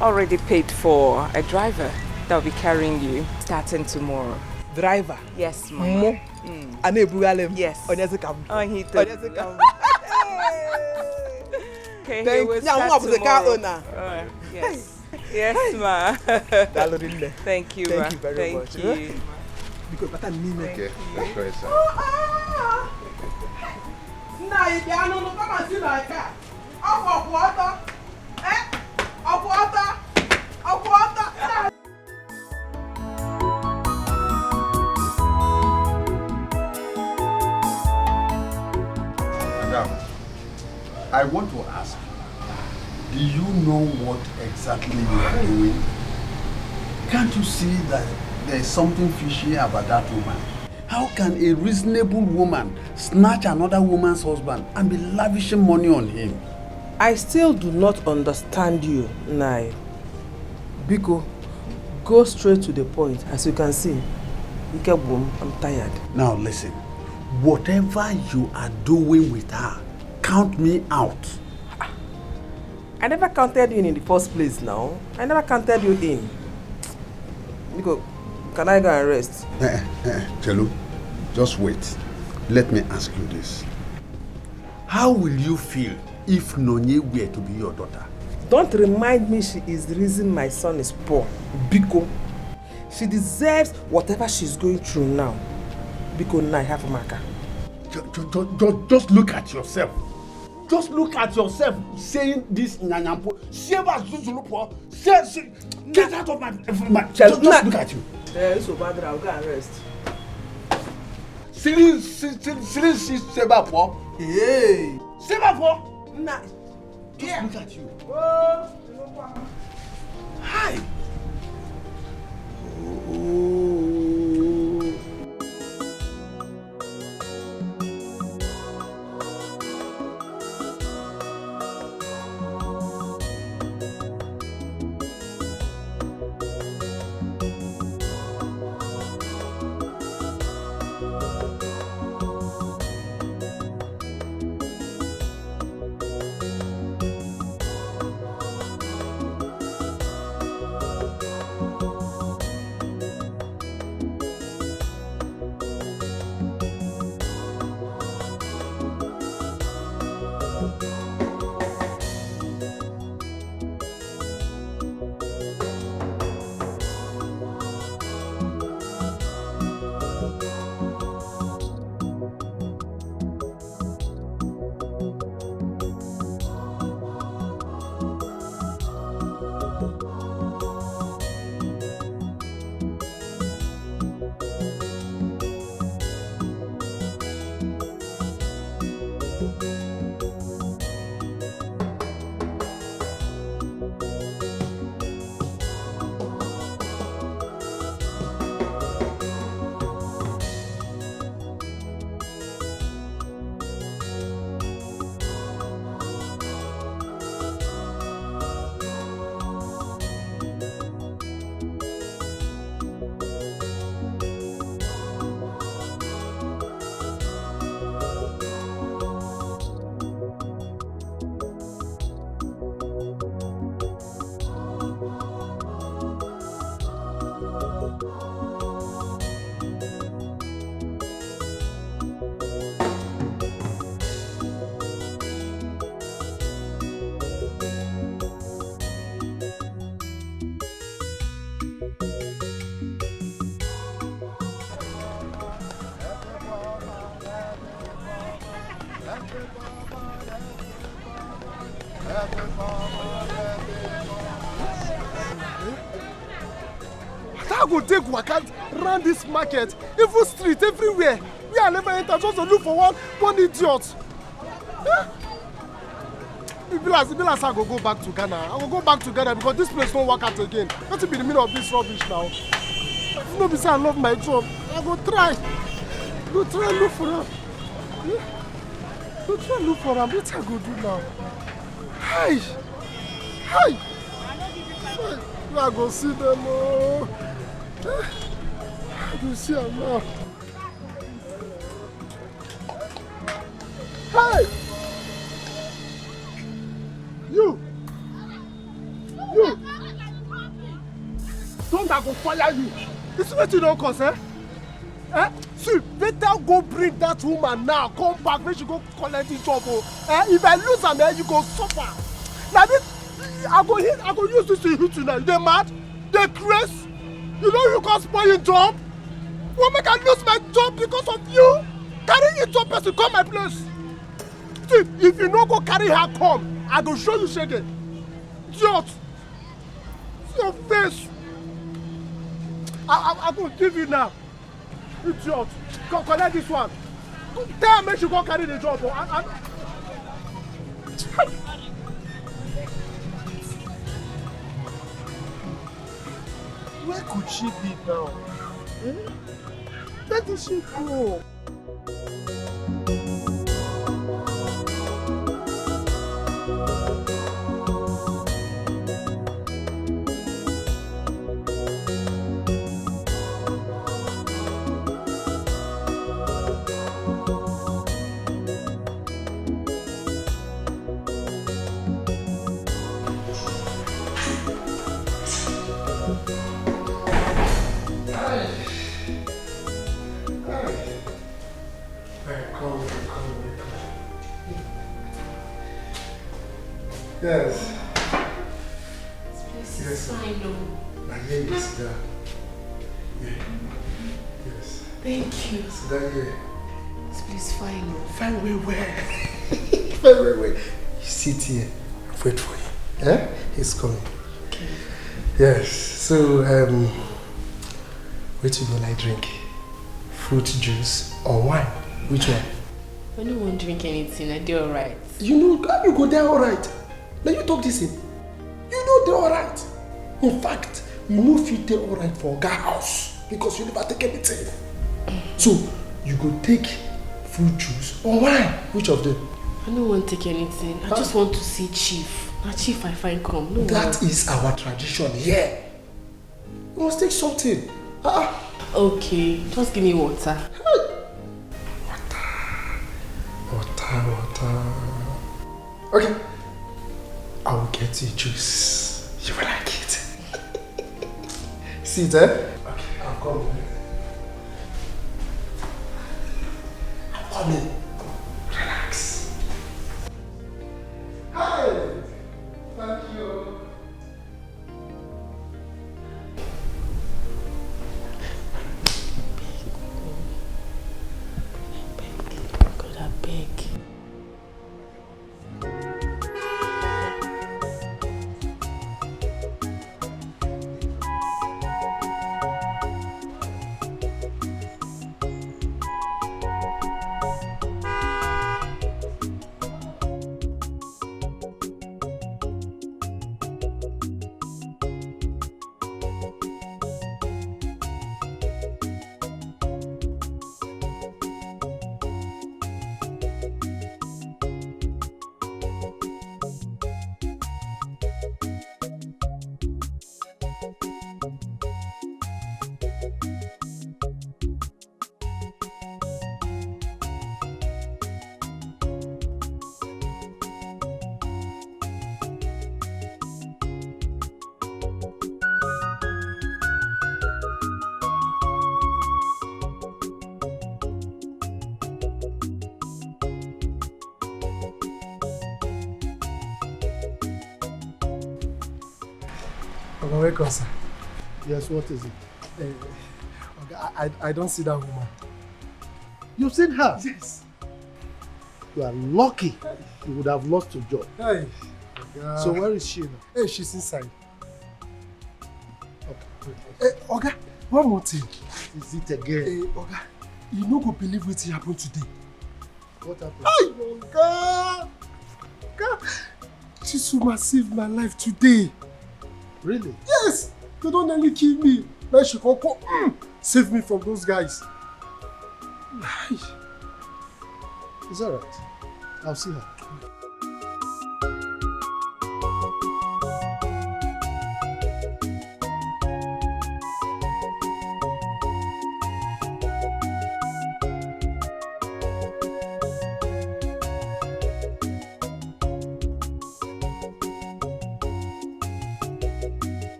already paid for a driver that will be carrying you starting tomorrow. Driver? Yes, Mama. Yes. Okay, thank we'll you. start tomorrow. Yes. Yes, Ma. Thank you, Ma. Thank you very much. Thank you. Because better name it. Okay, let's go inside. Now you can't come and see my car. Up water. Up water. Madam, I want to ask, do you know what exactly you are doing? Can't you see that there is something fishy about that woman? How can a reasonable woman snatch another woman's husband and be lavishing money on him? I still do not understand you, Nai. Biko, go straight to the point. As you can see, I'm tired. Now listen, whatever you are doing with her, count me out. I never counted you in the first place now. I never counted you in. Biko, can I go and rest? Chelu, just wait. Let me ask you this. How will you feel if Nonye were to be your daughter? Don't remind me she is the reason my son is poor. Biko, she deserves whatever she's going through now. Biko, now I have a marker. Just look at yourself. Just look at yourself saying this Nyanyampo. Get out of my just look at you. It's so bad that I'll go and rest. Hey! Nah. Just look at you. Hi. I go take waka round this market, even street, everywhere. We are never enter just to look for one idiot. It be like I go back to Ghana. I will go back to Ghana because this place don't work out again. What will be the meaning of this rubbish now? If no be say I love my job, I go try. Go try look for them. Go try look for them. What I go do now? Hi. I go see them. Oh. I go see them now. Hey! You! Don't I go fire you? This is what you don't cause, eh? See, better go bring that woman now. Come back when she go collect the job. If I lose her, you go suffer. Now this, I go use this to hit you now. They mad? They crazy? You know you can't spoil your job? What make I lose my job because of you? Carry your job person, come my place. See, if you no go carry her come, I go show you shege. Idiot! See your face. I go give you now. Idiot! Come collect this one. Tell me she go carry the job. Where could she be now? Where did she go? Yes. This place is fine, though. My name is there. Yeah. Yes. Thank you. Sit down here. This place is fine, though. Fine, where? You sit here. I'll wait for you. Eh? He's coming. Okay. Yes. So, what you gonna like drink? Fruit juice or wine? Which one? I don't want to drink anything. I do alright. You know, how you go there alright? Now you talk this in. You know they're alright. In fact, you know if they're alright for a house because you never take anything. So you go take fruit juice or wine. Which of them? I don't want to take anything. I just want to see Chief. Now Chief I find come. No that is our tradition here. You must take something. Okay, just give me water. Water. Okay. I will get you juice. You will like it. See it, eh? Okay, I'll come. I'm coming. Relax. Hi! Thank you. God, I beg. Welcome, sir. Yes, what is it? I don't see that woman. You've seen her? Yes. You are lucky you would have lost your job. Hey. So where is she now? Hey, she's inside. Okay. Hey, Oga, one more thing. Is it again? Hey, Oga, you no go believe what happened today. What happened? Hey, Oga! Oga! Chisuma saved my life today. Really? Yes! They don't nearly kill me. Now she can come save me from those guys. It's alright. I'll see her.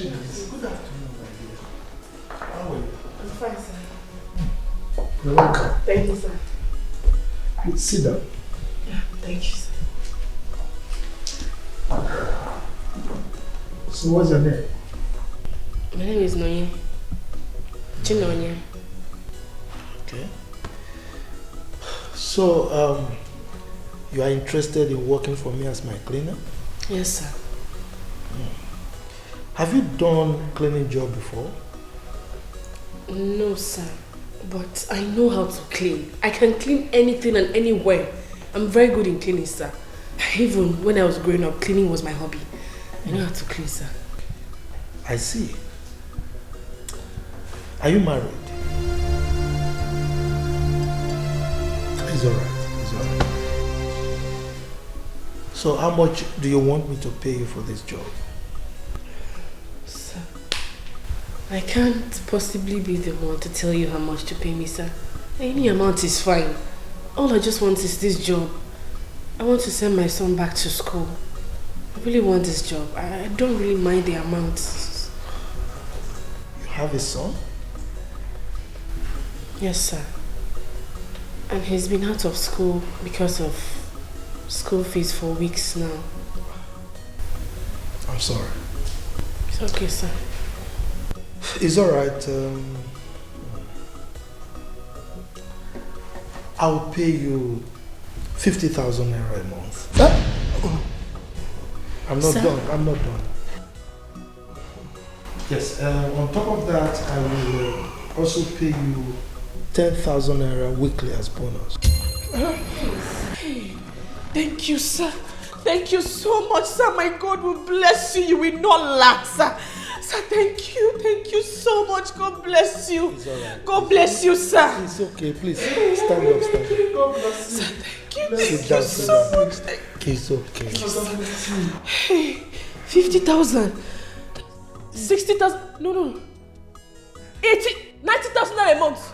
Good afternoon, my dear. How are you? I'm fine, sir. You're welcome. Thank you, sir. Please sit down. Yeah, thank you, sir. So what's your name? My name is Noye. Chinonye. Okay. So, you are interested in working for me as my cleaner? Yes, sir. Have you done cleaning job before? No, sir. But I know how to clean. I can clean anything and anywhere. I'm very good in cleaning, sir. Even when I was growing up, cleaning was my hobby. I know how to clean, sir. I see. Are you married? It's alright. It's alright. So how much do you want me to pay you for this job? Sir, I can't possibly be the one to tell you how much to pay me, sir. Any amount is fine. All I just want is this job. I want to send my son back to school. I really want this job. I don't really mind the amount. You have a son? Yes, sir. And he's been out of school because of school fees for weeks now. I'm sorry. It's okay, sir. It's alright. I'll pay you 50,000 naira a month. I'm not Sir? done. I'm not done. Yes, on top of that, I will also pay you 10,000 naira weekly as bonus. Hey, thank you, sir. Thank you so much, sir. My God will bless you. You will not lack, sir. Sir, thank you. Thank you so much. God bless you. It's all right. God bless you, sir. It's okay. Please stand up. Stand up. God bless you. Sir, thank you. Thank you so much. It's okay. Hey, 50,000. 60,000. No. 90,000 a month.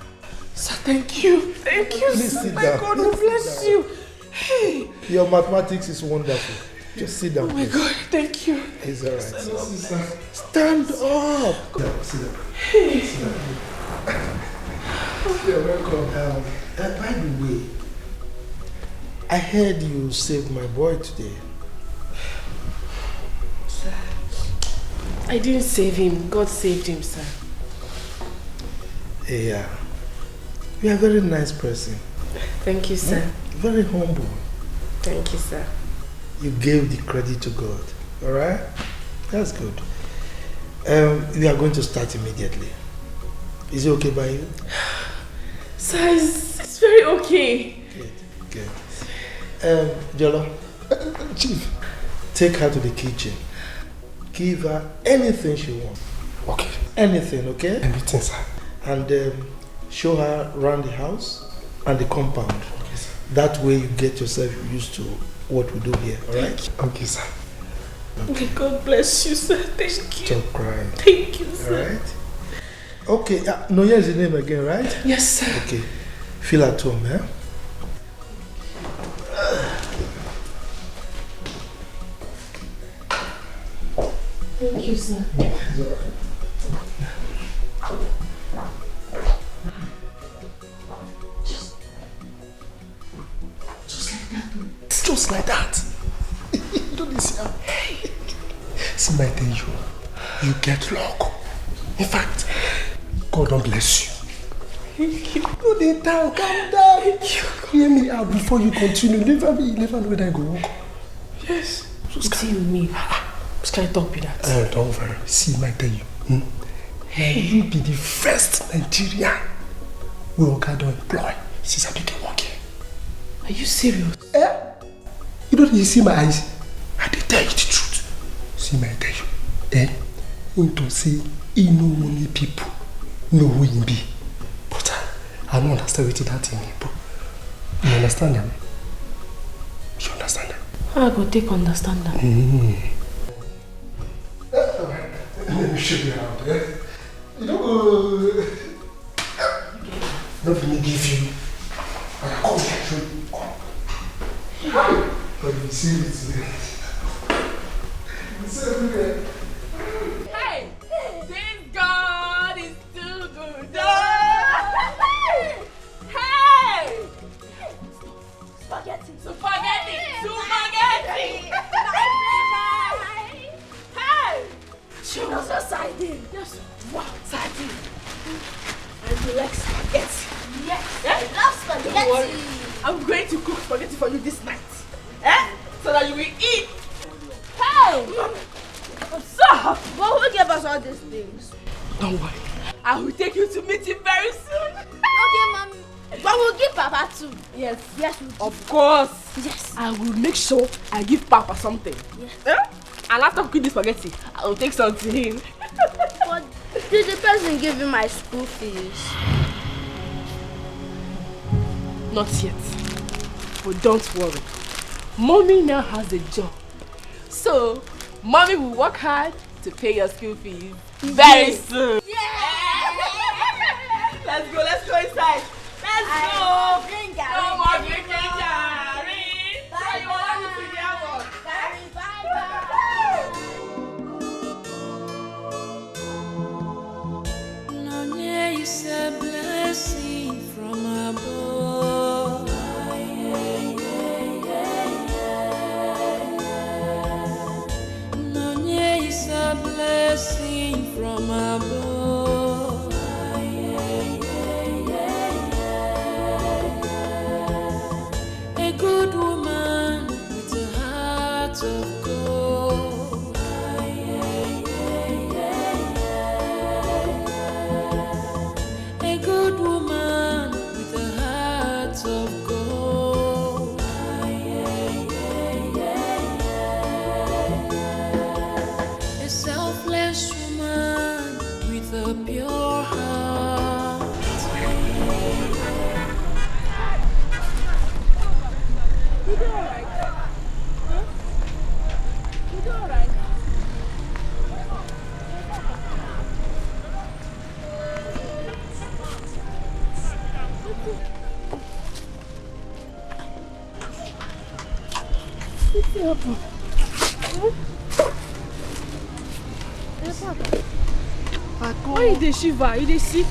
Sir, thank you. Thank you, Please sir. sit My down. God will bless you. Hey. Your mathematics is wonderful. Just sit down. Oh my please. God, thank you. It's alright. Stand up. Sit down. Hey. Sit down. You're welcome. By the way, I heard you saved my boy today. Sir, I didn't save him. God saved him, sir. Yeah. You're a very nice person. Thank you, sir. Very humble. Thank you, sir. You gave the credit to God. Alright? That's good. We are going to start immediately. Is it okay by you? Sir, it's very okay. Good. Jolo, Chief, take her to the kitchen. Give her anything she wants. Okay. Anything, okay? Anything, sir. And show her around the house and the compound. Okay, sir. That way you get yourself used to what we do here, alright? Okay, sir. Okay. God bless you, sir. Thank you. Stop crying. Thank you, sir. Alright? Okay, Noya is the name again, right? Yes, sir. Okay. Feel at home, eh? Thank you, sir. Just like that. You don't see how. See, my tell you get luck. In fact, God don't bless you. Thank you. Go dey down, calm down. Hear me out before you continue. You never know whether I go walk. Yes. It's you, me. Just can't talk with that. Don't worry. See, my tell you. Hey, you be the first Nigerian we Oga don employ since I became working. Are you serious? You don't see my eyes. I did tell you the truth. See, my tell you. Into say he know many people know who he be. But I don't understand what that thing is. But you understand them? You understand them? How I go take understand that? Let me show you how. You don't go. Let me give you. Come here, show you. Come. But you see it today. It's everywhere. Hey! This God is too good. Hey! Spaghetti! Spaghetti! Spaghetti! Hey! She knows your sardine. Yes. Wow, sardine. And you like spaghetti. Yes. I love spaghetti. Don't worry. I'm going to cook spaghetti for you this night. So that you will eat. Hey! I'm so happy. But who gave us all these things? Don't worry. I will take you to meet him very soon. Okay, Mommy. But we'll give Papa too. Yes. Yes, we'll Of course. Yes. I will make sure I give Papa something. Yes. And after cooking this spaghetti, I will take some to him. But did the person give you my school fees? Not yet. But don't worry. Mommy now has a job. So, Mommy will work hard to pay your school fees very soon. Let's go inside. Let's go. Bring No more drinking Gary. So you want me to get one? None is a blessing from above. None is a blessing from above. A good woman with a heart of gold. A good woman with a heart of gold. A selfless woman with a pure heart. You do alright? Huh? You do alright? What's happened? Why you dey shiver? You dey sick?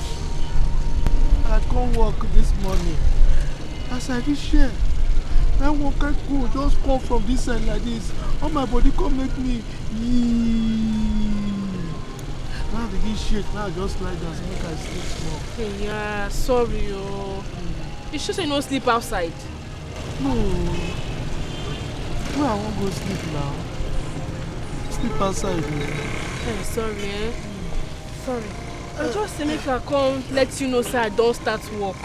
I can't walk this morning. As I reach here, I walk I go, just come from this side like this. All my body come make me. Now they get shake, now I just lie down, so make I sleep small. Hey, yeah, sorry, oh. You sure say you no sleep outside? No. Where I won't go sleep now? Sleep outside. Hey, sorry, Sorry. I just say make I come let you know say I don't start work.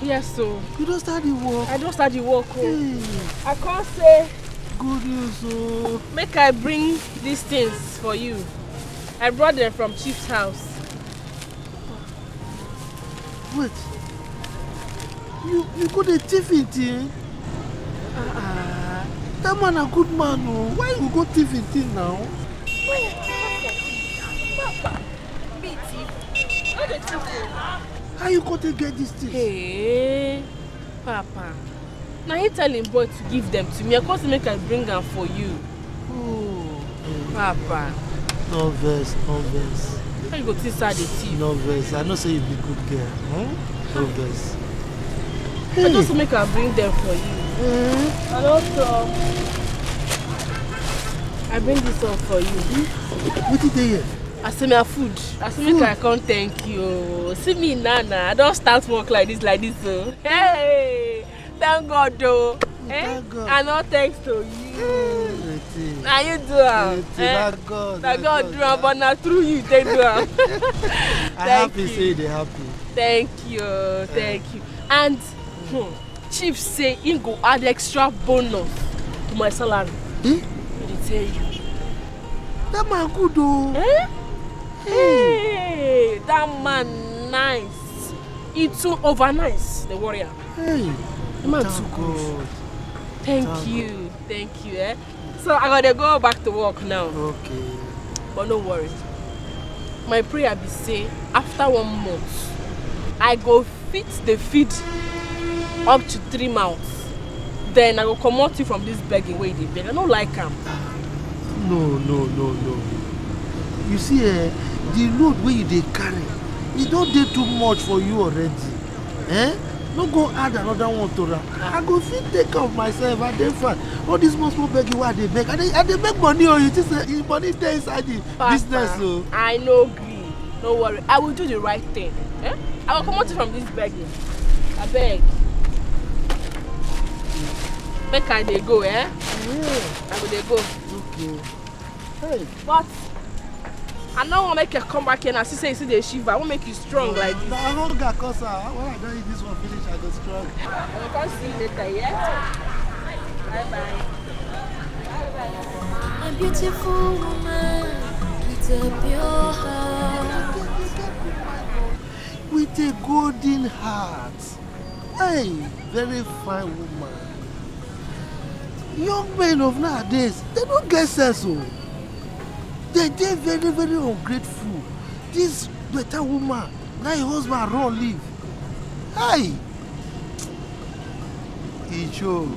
Yes, so. You don't start the work? I don't start the work, oh. I can't say. Good news, oh. Make I bring these things for you. I brought them from Chief's house. Wait. You got a thief in thing? That man a good man, oh. Why you go thief in thing now? Papa, be thief. Not a thief. How you got to get these things? Hey, Papa. Now he tell him boy to give them to me. I can't make I bring them for you. Oh. Papa. No verse, no verse. How you go to inside the tea? No verse. I know say you be good girl. No verse. I just make her bring them for you. And also, I bring this one for you. What did they hear? I say me a food. I say make I come thank you. See me Nana. I don't start work like this. So. Hey, thank God though. Thank God. And all thanks to you. Now you do it. Thank God. Thank God do it, but not through you they do it. I'm happy say they happy. Thank you. And Chief say he go add extra bonus to my salary. He tell you. That man good though. Hey, that man nice. He too over nice, the warrior. Hey, the man too good. Thank you. So I gotta go back to work now. Okay. But no worry. My prayer be say after 1 month, I go fit the feed up to 3 months. Then I go come out you from this begging way they beg. I don't like him. No. You see, the load where you dey carry, it don't dey too much for you already. No go add another one to that. I go fit take care of myself and then fine. All this small begging why they beg. And they make money or you just money there inside the business. So. I no gree. No worry. I will do the right thing. I will come out from this begging. I beg. Make I dey go, I will dey go. Okay. Hey. But I don't want to make you come back here and see say the shiva. I want to make you strong like this. I don't get cause when I don't eat this one finish, I go strong. I can see you later, yeah? Bye-bye. A beautiful woman with a pure heart. With a golden heart. Hey, very fine woman. Young men of nowadays, they don't get sense. They're very, very ungrateful. This better woman, now your husband run leave. Hey! He choke.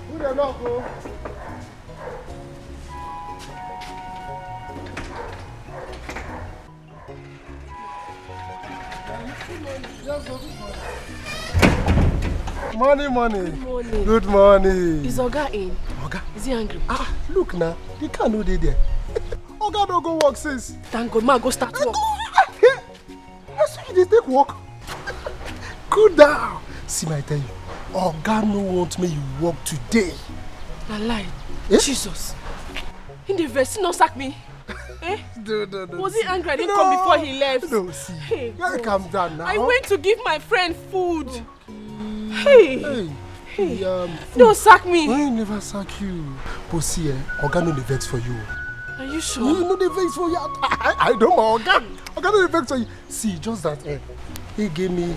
Who the knock, bro? Morning. Good morning. Is Oga in? Oga? Is he angry? Look now, the car no dey there. Oga don't go work since. Thank God, man, go start work. That's why they take work. Cool down. See, I tell you, Oga no want me you work today. I lie. Jesus. In the verse, he no sack me. No. Was he angry? I didn't come before he left. No, see. Hey, you gotta calm down now. I went to give my friend food. Hey. Don't sack me. I never sack you. But see, Oga no dey vex for you. Are you sure? No dey vex for you. I don't know, Oga. Oga no dey vex for you. See, just that he gave me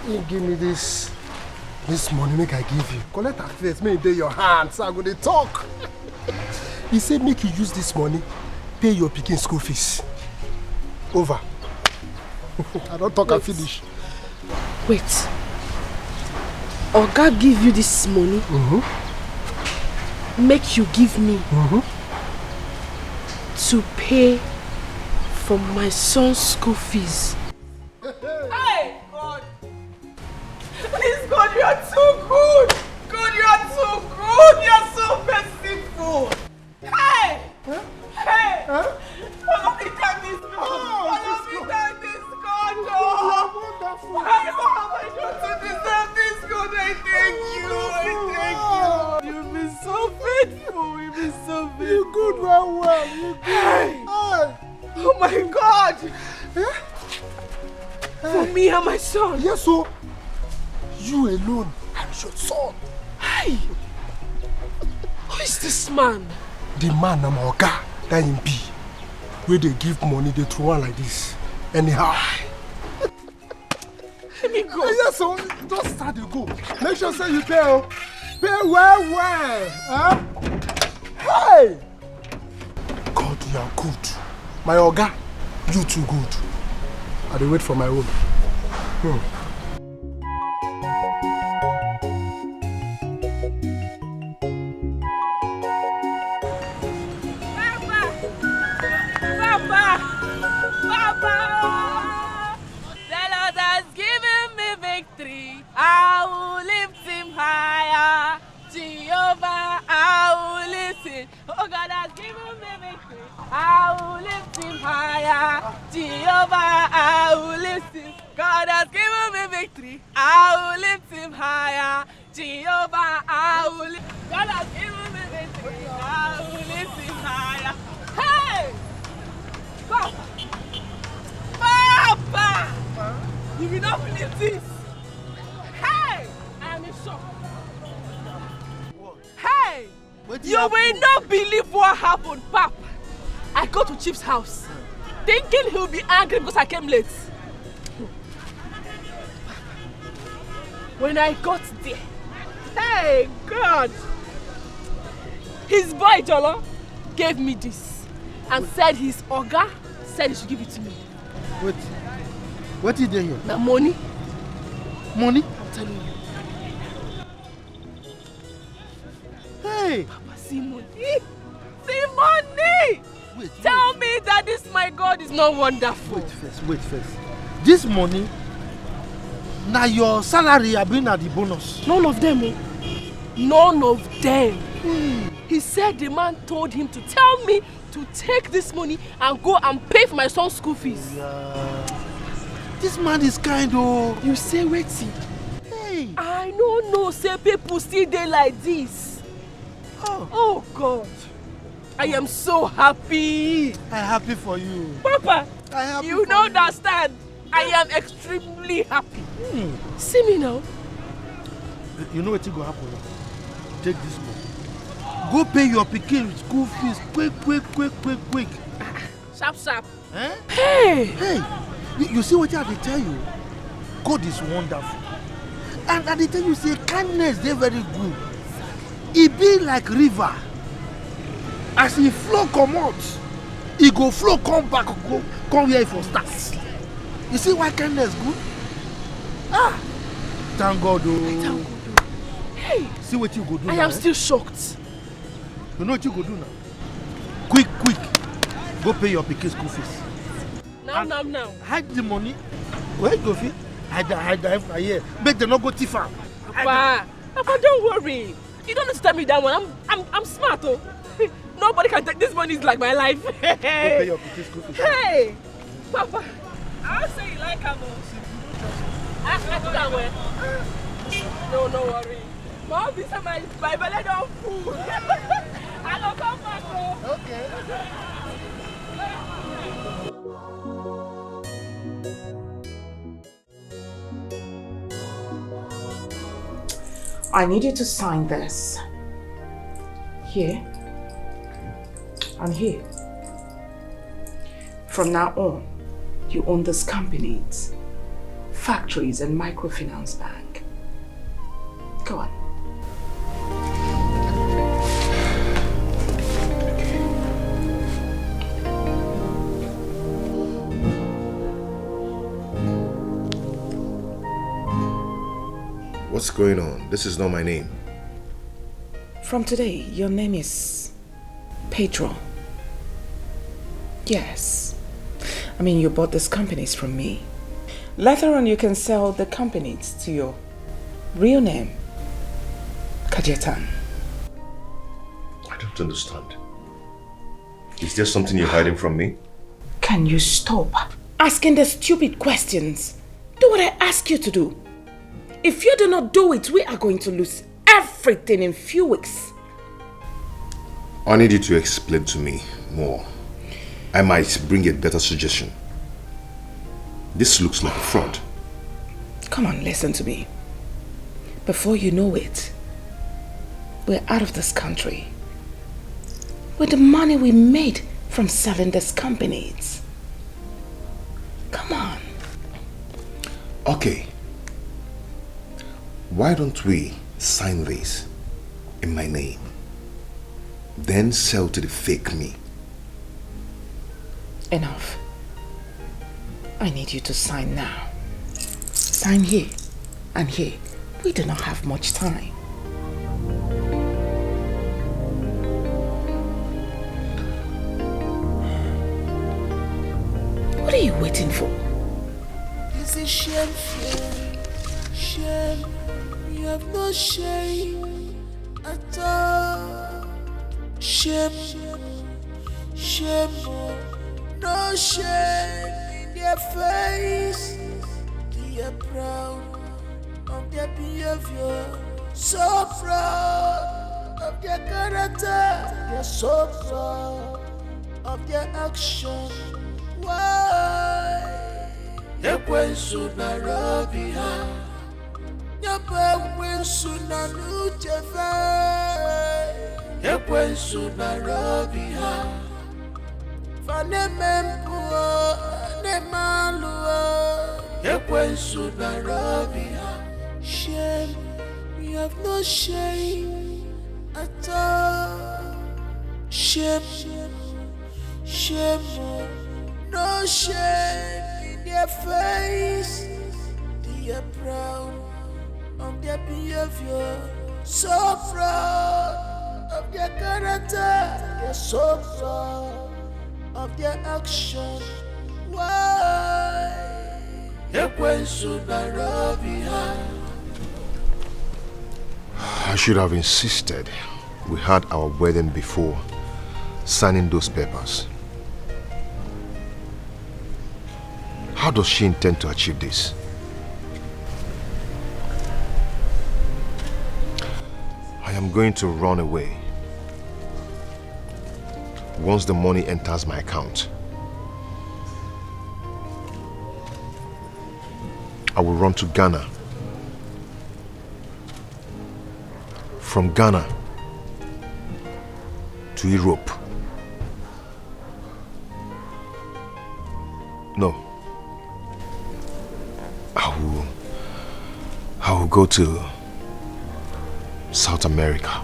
this money make I give you. Collect am first, make e dey your hand so I go dey talk. He said make you use this money, pay your pikin school fees. Over. I don't talk and finish. Wait. Oga give you this money? Make you give me to pay for my son's school fees. Hey, God! Please, God, you are too good! God, you are too good! You are so merciful! Hey! Hey! Follow me down this road! Follow me down this corridor! Why am I not to deserve this God? I thank you! You've been so faithful! You've been so faithful! You good, well. You good. Hey! Oh my God! For me and my son! Yes, so you alone and your son. Hey! Who is this man? The man na my oga that him be. Where they give money, they throw one like this. Anyhow. Let me go. Yes, so just start to go. Make sure say you pay. Pay well. Huh? Hey! God, you are good. My oga, You too good. I dey wait for my own. Papa! The Lord has given me victory. I will lift him higher. Jehovah, I will listen. Oh, God has given me victory. I will lift him higher. Jehovah, I will listen. God has given me victory. I will lift him higher. Jehovah, I will lift. God has given me victory. I will lift him higher. Hey! Papa! Papa! You will not believe this. Hey! I am in shock. Hey! You will not believe what happened, Papa. I go to Chief's house, thinking he'll be angry because I came late. When I got there, hey God! His boy Jolo gave me this and said his Oga said he should give it to me. Wait. What did they hear? The money. Money? I'm telling you. Hey! Papa, see money. See money! Wait. Tell me that this my God is not wonderful. Wait first. This money, now your salary have been at the bonus. None of them. None of them. He said the man told him to tell me to take this money and go and pay for my son's school fees. This man is kind of... You say waiting. Hey. I don't know, say people still dey like this. Oh God. I am so happy. I'm happy for you. Papa, you don't you. understand. I am extremely happy. See me now. You know what will happen now? Take this money. Go pay your pikin school fees quick. Sharp. Eh? Hey! You see what I tell you? God is wonderful. And I tell you, say kindness, they're very good. It be like river. As he flow come out, he go flow come back, come here for starts. You see why kindness good? Thank God. Thank God. Hey! See what you go do I now, am still shocked. You know what you go do now? Quick. Go pay your pikin school fees. Now. Hide the money. Where you go fit? Hide the here. Make them not go thief am. Papa, don't worry. You don't need to tell me that one. I'm smart, oh. Nobody can take this money. It's like my life. Go pay your pikin school fees. Hey, Papa. I'll say you like him. I do that way. No worry. Mom, this is my belly don't fool. I don't come back, oh. Okay. I need you to sign this. Here. And here. From now on, you own these companies, factories and microfinance bank. Go on. What's going on? This is not my name. From today, your name is Pedro. Yes. I mean, you bought these companies from me. Later on, you can sell the companies to your real name, Kajetan. I don't understand. Is there something you're hiding from me? Can you stop asking the stupid questions? Do what I ask you to do. If you do not do it, we are going to lose everything in few weeks. I need you to explain to me more. I might bring a better suggestion. This looks like a fraud. Come on, listen to me. Before you know it, we're out of this country. With the money we made from selling these companies. Come on. Okay. Why don't we sign this in my name, then sell to the fake me? Enough. I need you to sign now. Sign here and here. We do not have much time. What are you waiting for? It's a shame, shame. You have no shame at all. Shame, shame, no shame in their face. They are proud of their behavior, so proud of their character. They are so proud of their action. Why? Ekwensu na robi ha, nyapa ekwensu na nuchefe. Ekwensu na robi ha, fane mempuo ne malua. Ekwensu na robi ha. Shame, you have no shame at all. Shame, shame, no shame in their face. They are proud of their behavior, so proud of their character. They are so proud of their action. Why? I should have insisted we had our wedding before signing those papers. How does she intend to achieve this? I am going to run away once the money enters my account. I will run to Ghana. From Ghana to Europe. No. I will go to South America.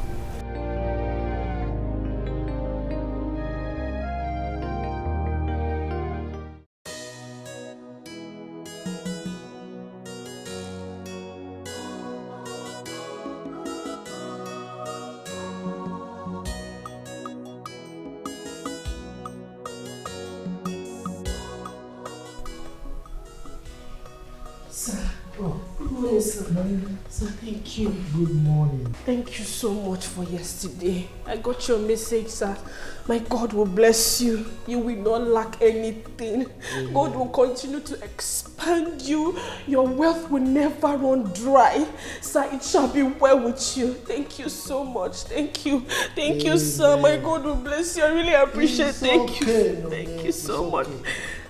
Sir, thank you. Good morning. Thank you so much for yesterday. I got your message, sir. My God will bless you. You will not lack anything. God will continue to expand you. Your wealth will never run dry. Sir, it shall be well with you. Thank you so much. Thank you. Thank you, sir. My God will bless you. I really appreciate it. Thank you. Thank you so much.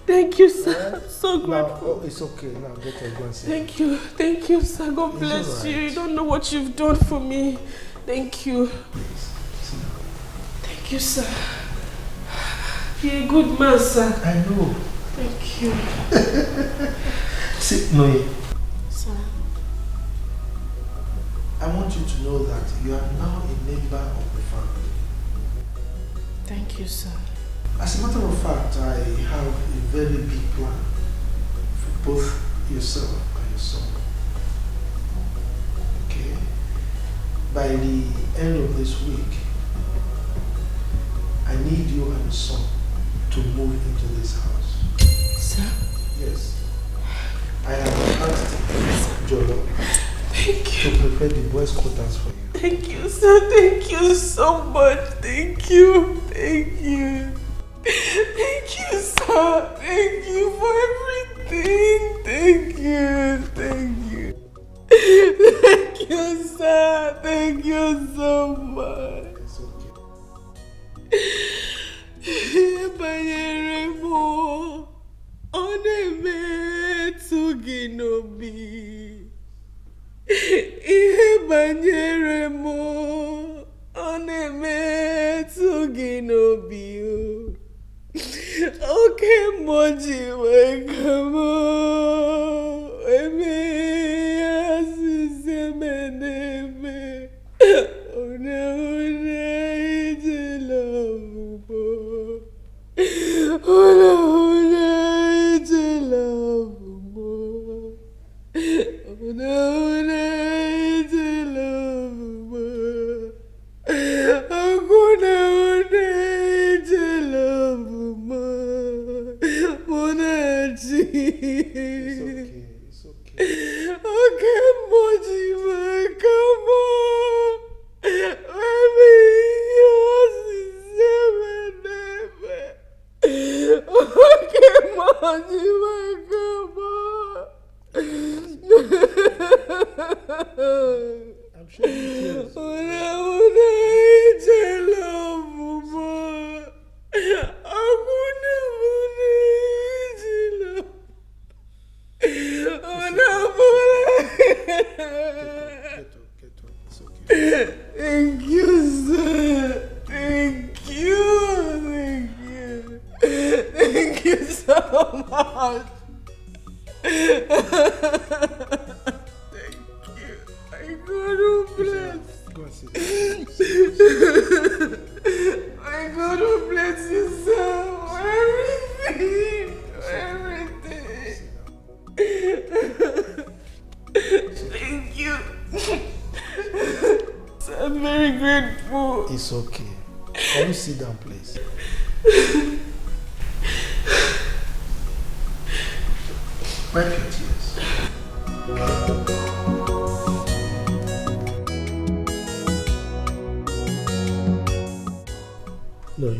Thank you, sir. I'm so grateful. It's okay. Now get your gun. Thank you. Thank you, sir. God bless you. You don't know what you've done for me. Thank you. Thank you, sir. You're a good man, sir. I know. Thank you. See, Noe. Sir. I want you to know that you are now a member of the family. Thank you, sir. As a matter of fact, I have a very big plan for both yourself and your son. Okay? By the end of this week, I need you and your son to move into this house. Sir? Yes. I have asked Jolo Thank you. to prepare the boys' quarters for you. Thank you, sir. Thank you so much. Thank you. Thank you. Thank you, sir. Thank you for everything. Thank you. Thank you. Thank you, sir. Thank you so much. It's Banyeremo, oneme tuginobi. Banyeremo, oneme tuginobi. Okay, Moji, welcome. Eme asisemeneme. Una ijelo. Una ijelo. I'm shedding tears. Thank you, sir. Thank you. Thank you so much. Thank you. I God will bless. Go and sit. I God will bless you, sir. Everything. Thank you. I'm very grateful. It's okay. Can you sit down, please? Wipe your tears. Noe,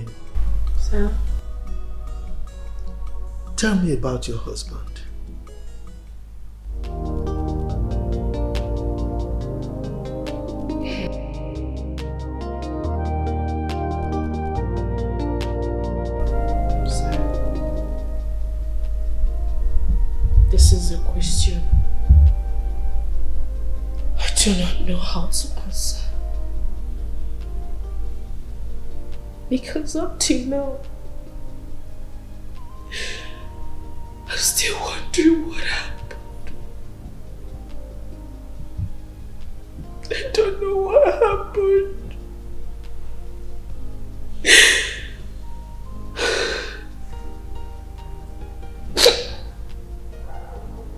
Sir? tell me about your husband. This is a question I do not know how to answer. Because up till now, I'm still wondering what happened. I don't know what happened.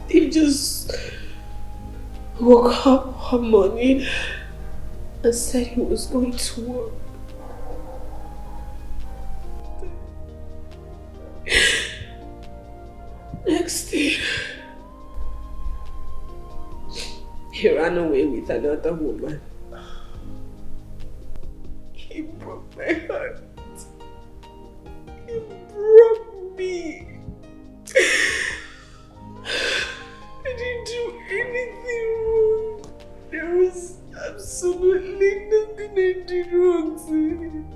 He just woke up one morning and said he was going to work. Next thing, he ran away with another woman. He broke my heart. He broke me. I didn't do anything wrong. There was absolutely nothing I did wrong to him.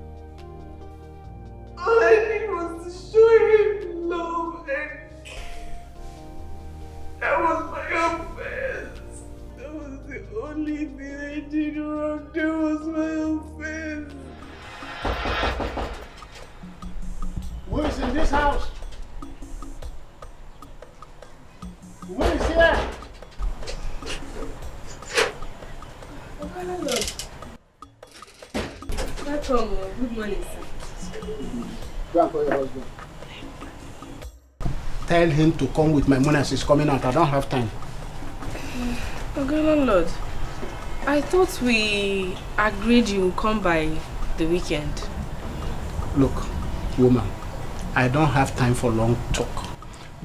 All I did was to show him love, and that was my offense. That was the only thing I did wrong. That was my offense. Who is in this house? Who is here? Welcome. Good morning, sir. Go and call your husband. Tell him to come with my money as he's coming out. I don't have time. Okay, landlord. I thought we agreed you would come by the weekend. Look, woman, I don't have time for long talk.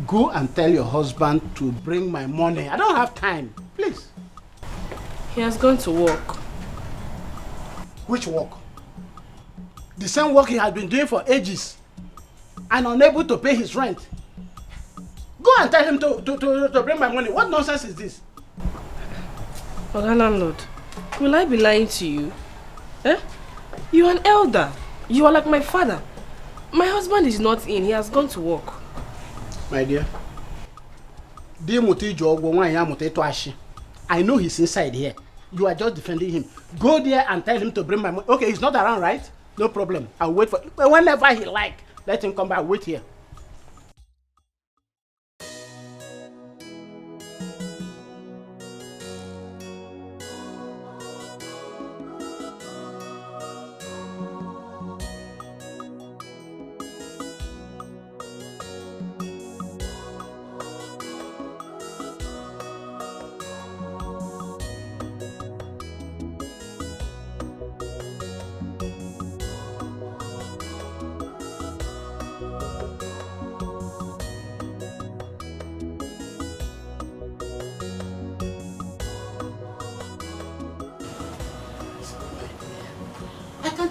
Go and tell your husband to bring my money. I don't have time. Please. He has gone to work. Which work? The same work he has been doing for ages and unable to pay his rent. Go and tell him to bring my money. What nonsense is this? Okay, landlord. Will I be lying to you? Eh? You are an elder. You are like my father. My husband is not in. He has gone to work. My dear, I know he's inside here. You are just defending him. Go there and tell him to bring my money. Okay, he's not around, right? No problem. I'll wait for whenever he like. Let him come back. Wait here.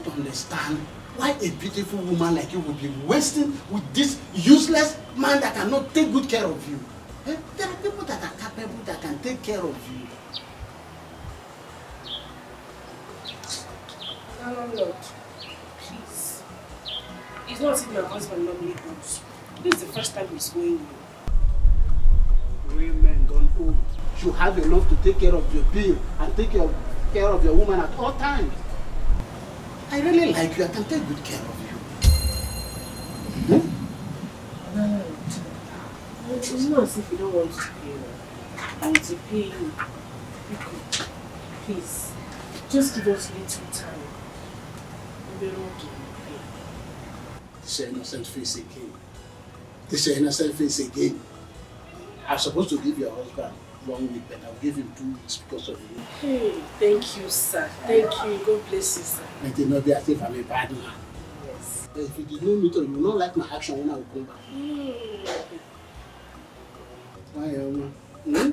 can't understand why a beautiful woman like you would be wasting with this useless man that cannot take good care of you. Eh? There are people that are capable that can take care of you. Landlord, please. It's not as if my husband normally goes. This is the first time he's going here. Real men don't owe. You have enough to take care of your bill and take care of your woman at all times. I really like you. I can take good care of you. It's not as if you don't want to pay. I want to pay you. Please, just give us a little time. We don't want to pay. This is innocent face again. This is innocent face again. I'm supposed to give your husband 1 week, but I'll give him 2 weeks because of you. Hey, thank you, sir. Thank you. God bless you, sir. Let it not be as if I'm a bad man. Yes. But if you did not meet her, you will not like my action when I will come back. Why, Hmm?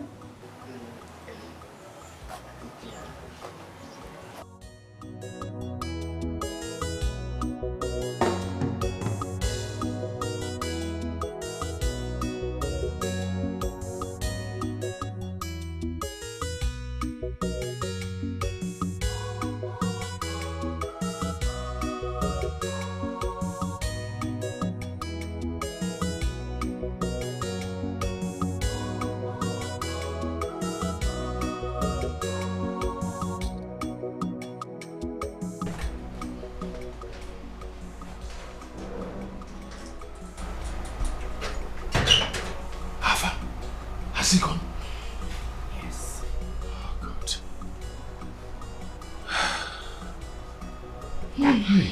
Has he gone? Yes. Oh, God. Hey.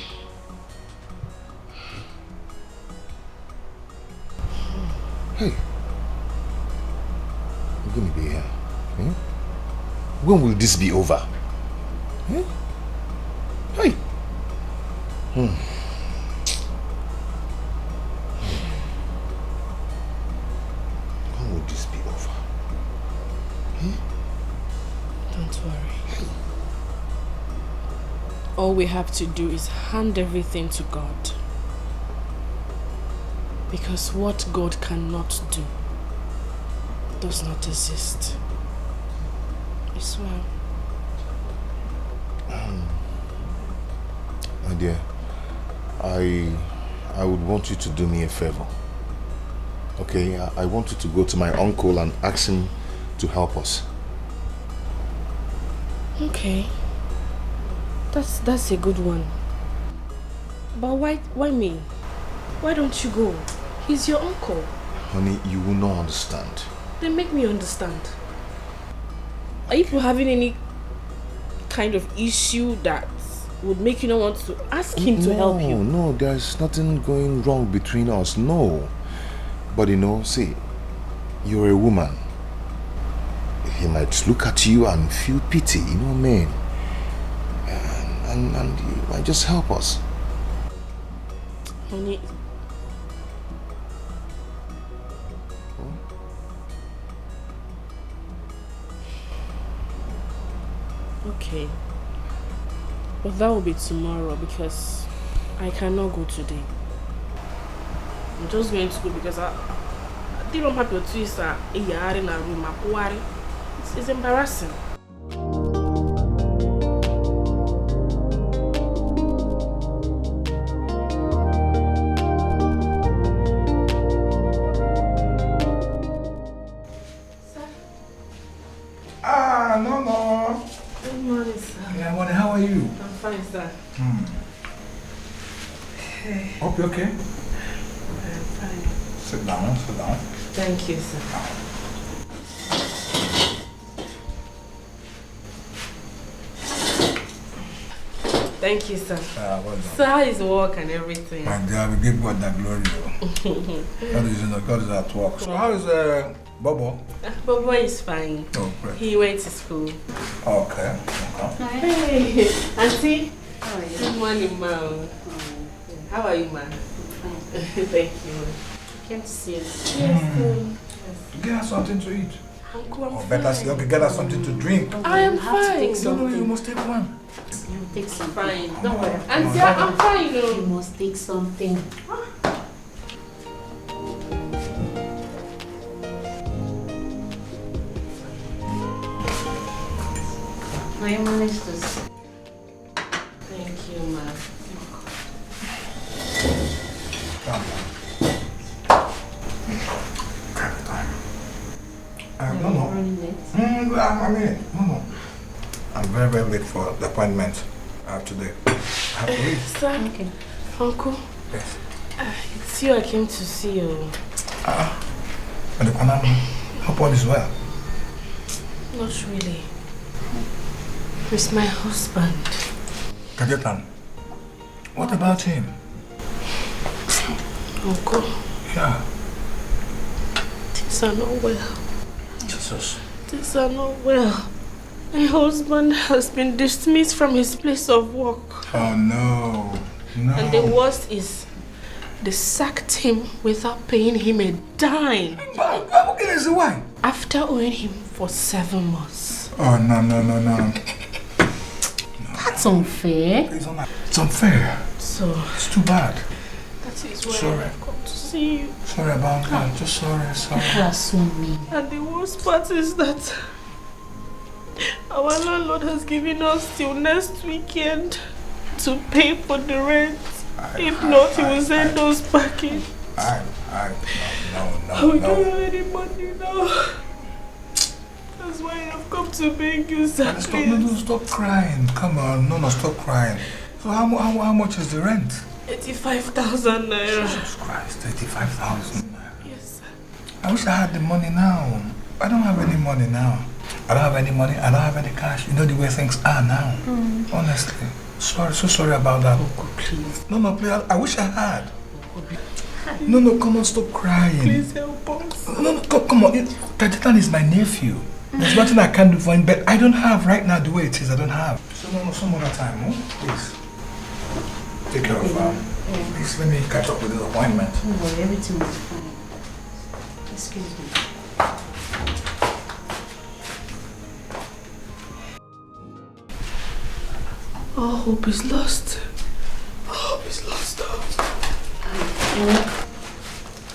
Hey. We're going to be here. Hmm? When will this be over? Hmm? Hey. When will this be over? Don't worry. All we have to do is hand everything to God. Because what God cannot do does not exist. I swear. My dear, I would want you to do me a favor. Okay, I want you to go to my uncle and ask him to help us. Okay. That's a good one. But why me? Why don't you go? He's your uncle. Honey, you will not understand. Then make me understand. Are you having any kind of issue that would make you not want to ask him to help you? No, there's nothing going wrong between us, no. But you know, see, you're a woman. He might look at you and feel pity, you know what I mean? And he might just help us. Honey. Okay. But that will be tomorrow because I cannot go today. I'm just going to go because I didn't have to twist a yard in a room. It's embarrassing. No. Good morning, sir. Yeah, morning. How are you? I'm fine, sir. Hey. Hope you're okay. I'm fine. Sit down. Thank you, sir. Thank you, sir. Well done. So how is work and everything? My dear, we give God the glory. God is at work. So how is Bobo? Bobo is fine. Oh, great. He went to school. Okay. Hey, Auntie. How are you? Good morning, Mom. How are you, ma'am? Thank you. Came to see you. Yes. Give us something to eat. Uncle, I'm Or fine. better still, okay, get us something to drink. I am fine. No, you must take one. You take something. Fine, don't worry. Auntie, I'm fine. You must take something. Now you manage this. Thank you, ma. No. I'm very, very late for the appointment today. I have to leave. Sir, okay. Uncle. Yes. It's you I came to see you. And hope all is well. Not really. It's my husband. Kajetan, what about him? Uncle. Yeah. Things are not well. Jesus. Things are not well. My husband has been dismissed from his place of work. Oh no. No. And the worst is, they sacked him without paying him a dime. Why? After owing him for 7 months. Oh no. That's unfair. It's unfair. So it's too bad. That is why Sorry. I've come to see you. Sorry about that. Just sorry. People are so mean. And the worst part is that our landlord has given us till next weekend to pay for the rent. If not, he will send us packing. No. We don't have any money now. That's why I've come to beg you, sir. Stop crying. Come on. No, stop crying. So how much is the rent? 85,000 naira. Jesus Christ, 85,000 naira. Yes, sir. I wish I had the money now. I don't have any money now. I don't have any money. I don't have any cash. You know the way things are now. Honestly. Sorry, so sorry about that. Please. No, please. I wish I had. No, come on, stop crying. Please help us. No, come on. Kajetan is my nephew. There's nothing I can do for him, but I don't have right now the way it is. I don't have. So no, some other time, please. Take care of please let me catch up with the appointment. Don't worry, everything will be fine. Excuse me. All hope is lost. All hope is lost.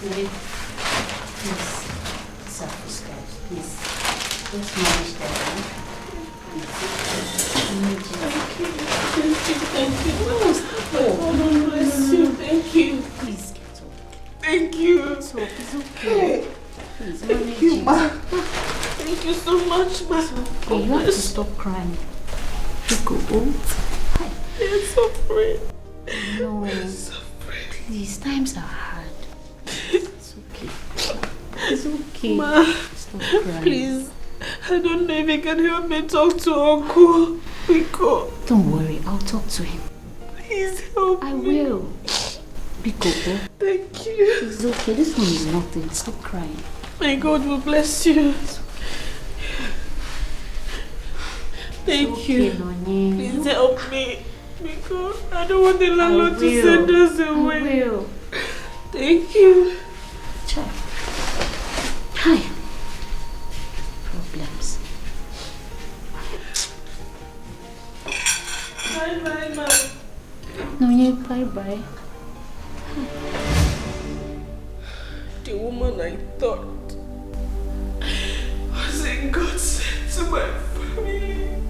Please. Self-respect, please. Let's manage that. Thank you. Bless you. Thank you. Please get up. Thank you. It's okay. Please Thank you, ma. Thank you so much, ma. Okay, you have to stop crying. You go home. I'm suffering. No. I'm suffering. Please, times are hard. It's okay. It's okay. Ma, stop crying. Please. I don't know if you can help me talk to Uncle. Biko. Don't worry, I'll talk to him. Please help me. I will. Biko. Thank you. It's okay, this one is nothing. Stop crying. My God will bless you. Thank you. Please help me. Because I don't want the landlord to send us away. I will. Thank you. Child. Hi. Problems. Bye, ma. No, yeah, bye. The woman I thought was a godsend to my family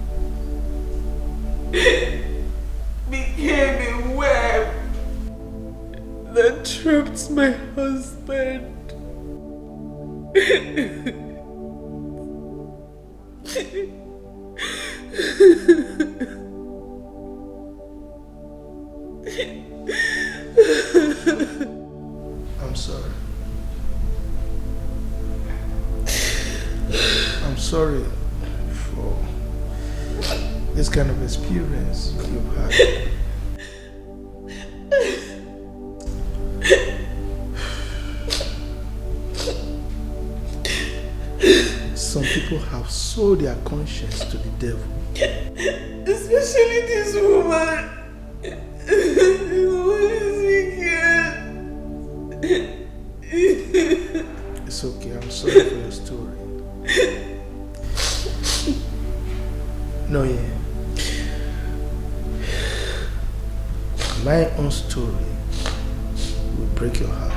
became a web that trapped my husband. I'm sorry. I'm sorry for this kind of experience you've had. Some people have sold their conscience to the devil. Especially this woman. The woman is wicked. It's okay, I'm sorry for your story. own story will break your heart.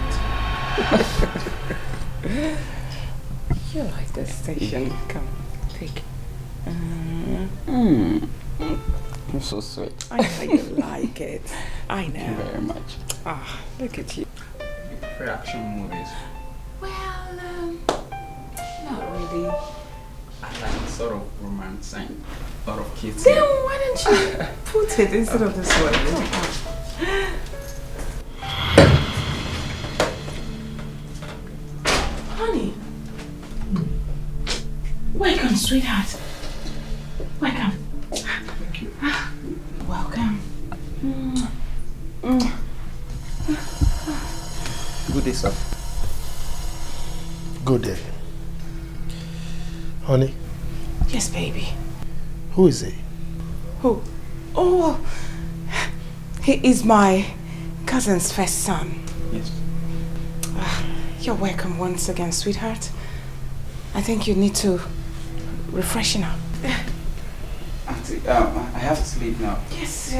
You like this station. Come, take. You're so sweet. I know you like it. I know. Thank you very much. Ah, look at you. You prefer action movies? Well, not really. I like sort of romance and a lot of kids. Then why don't you put it instead of this one? Honey. Welcome, sweetheart. Welcome. Thank you. Welcome. Good day, sir. Good day. Honey, Yes, baby. who is he? Who? Oh, he is my cousin's first son. Yes. You're welcome once again, sweetheart. I think you need to refreshen up. Auntie, I have to sleep now. Yes,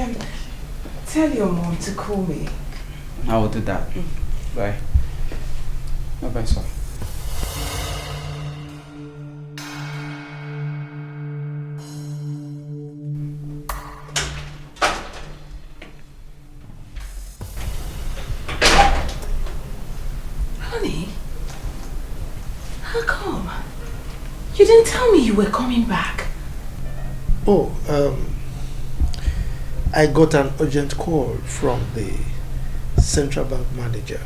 tell your mom to call me. I will do that. Bye. Bye-bye, sir. Honey, how come? You didn't tell me you were coming back. Oh, I got an urgent call from the central bank manager.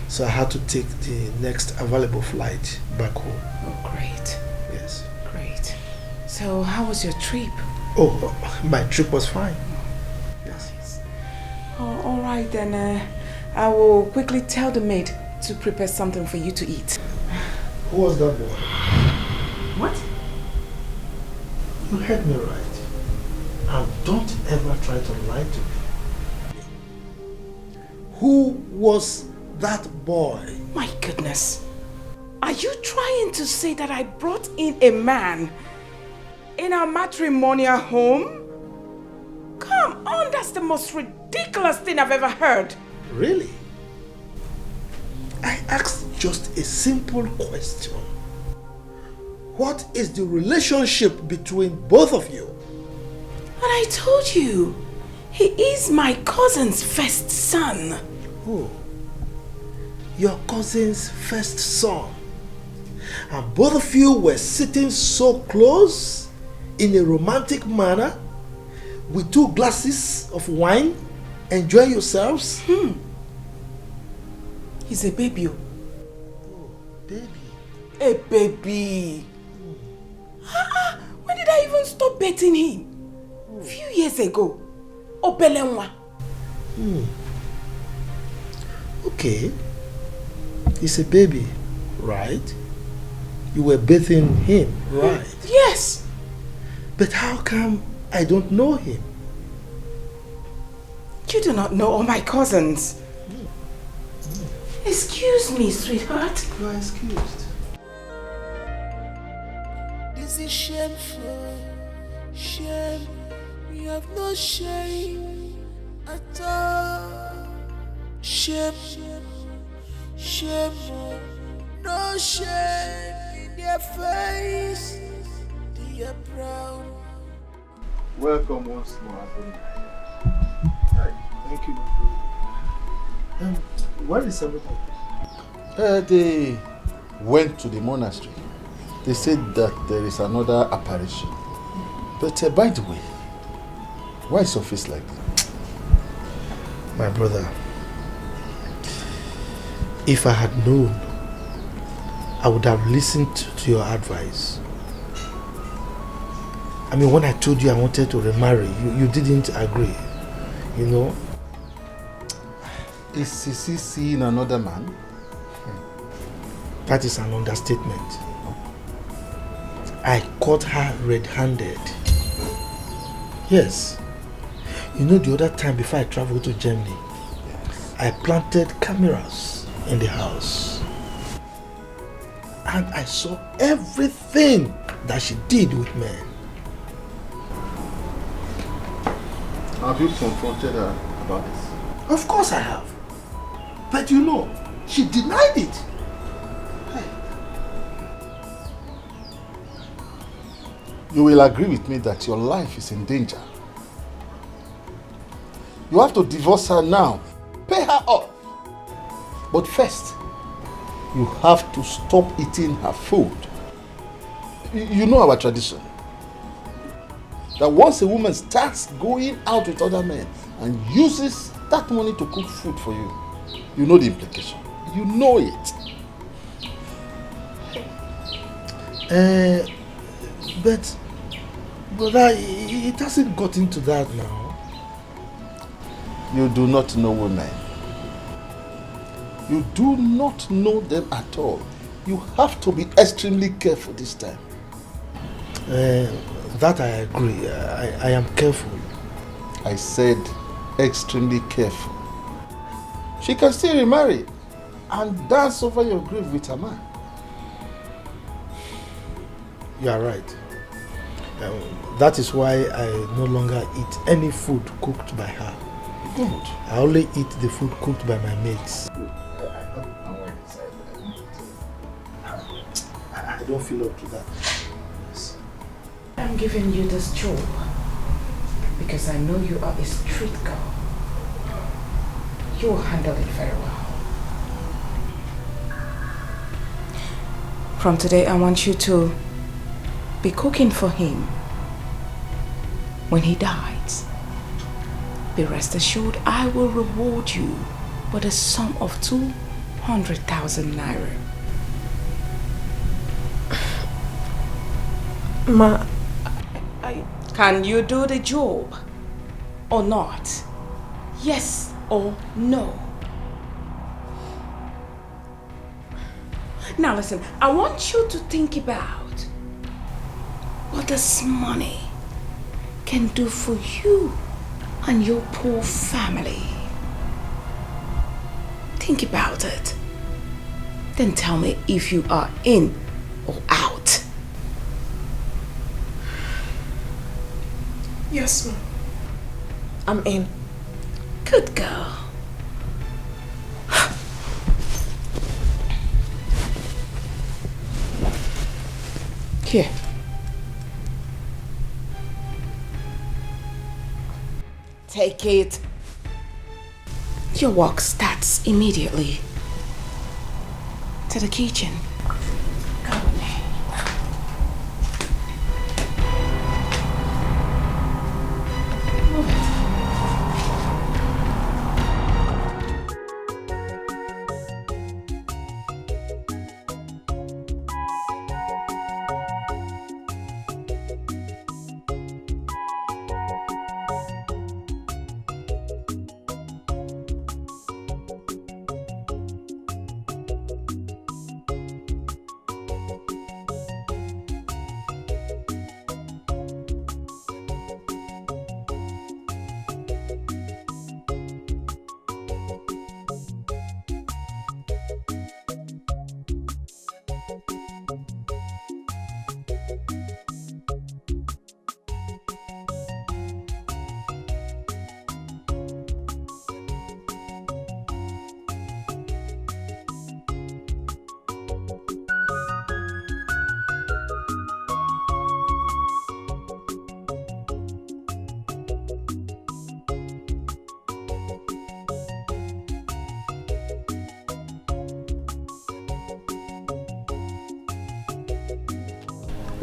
So I had to take the next available flight back home. Oh, great. Yes. Great. So, how was your trip? Oh, my trip was fine. Yes. Oh, all right, then I will quickly tell the maid to prepare something for you to eat. Who was that boy? What? You heard me right. And don't ever try to lie to me. Who was that boy? My goodness. Are you trying to say that I brought in a man in our matrimonial home? Come on, that's the most ridiculous thing I've ever heard. Really? I asked just a simple question. What is the relationship between both of you? And I told you, he is my cousin's first son. Oh, your cousin's first son. And both of you were sitting so close in a romantic manner with 2 glasses of wine, enjoying yourselves? He's a baby. Oh, baby. A baby. When did I even stop betting him? A few years ago. Obelenwa. Okay. He's a baby, right? You were bathing him, right? Yes. But how come I don't know him? You do not know all my cousins. Excuse me, sweetheart. You are excused. This is shameful. Shame. You have no shame at all. Shame. Shame. No shame in their face. They are proud. Welcome once more. Thank you, my brother. Where is everything? They went to the monastery. They said that there is another apparition. But by the way, why is your face like that? My brother, if I had known, I would have listened to your advice. I mean, when I told you I wanted to remarry, you didn't agree, you know? Is Sisi seeing another man? That is an understatement. I caught her red-handed. Yes. You know, the other time before I traveled to Germany, I planted cameras in the house. And I saw everything that she did with men. Have you confronted her about this? Of course I have. But you know, she denied it. Hey. You will agree with me that your life is in danger. You have to divorce her now. Pay her off. But first, you have to stop eating her food. You know our tradition. That once a woman starts going out with other men and uses that money to cook food for you, you know the implication. You know it. But brother, it hasn't got into that now. You do not know women. You do not know them at all. You have to be extremely careful this time. That I agree. I am careful. I said extremely careful. She can still remarry and dance over your grave with her man. You are right. That is why I no longer eat any food cooked by her. Good. I only eat the food cooked by my mates. I don't feel up to that. I'm giving you this job because I know you are a street girl. You will handle it very well. From today, I want you to be cooking for him when he dies. Be rest assured, I will reward you with a sum of 200,000 naira. Ma, Can you do the job or not? Yes or no? Now listen, I want you to think about what this money can do for you and your poor family. Think about it. Then tell me if you are in or out. Yes, ma'am. I'm in. Good girl. Here. Take it. Your walk starts immediately. To the kitchen. Come with me. Move it.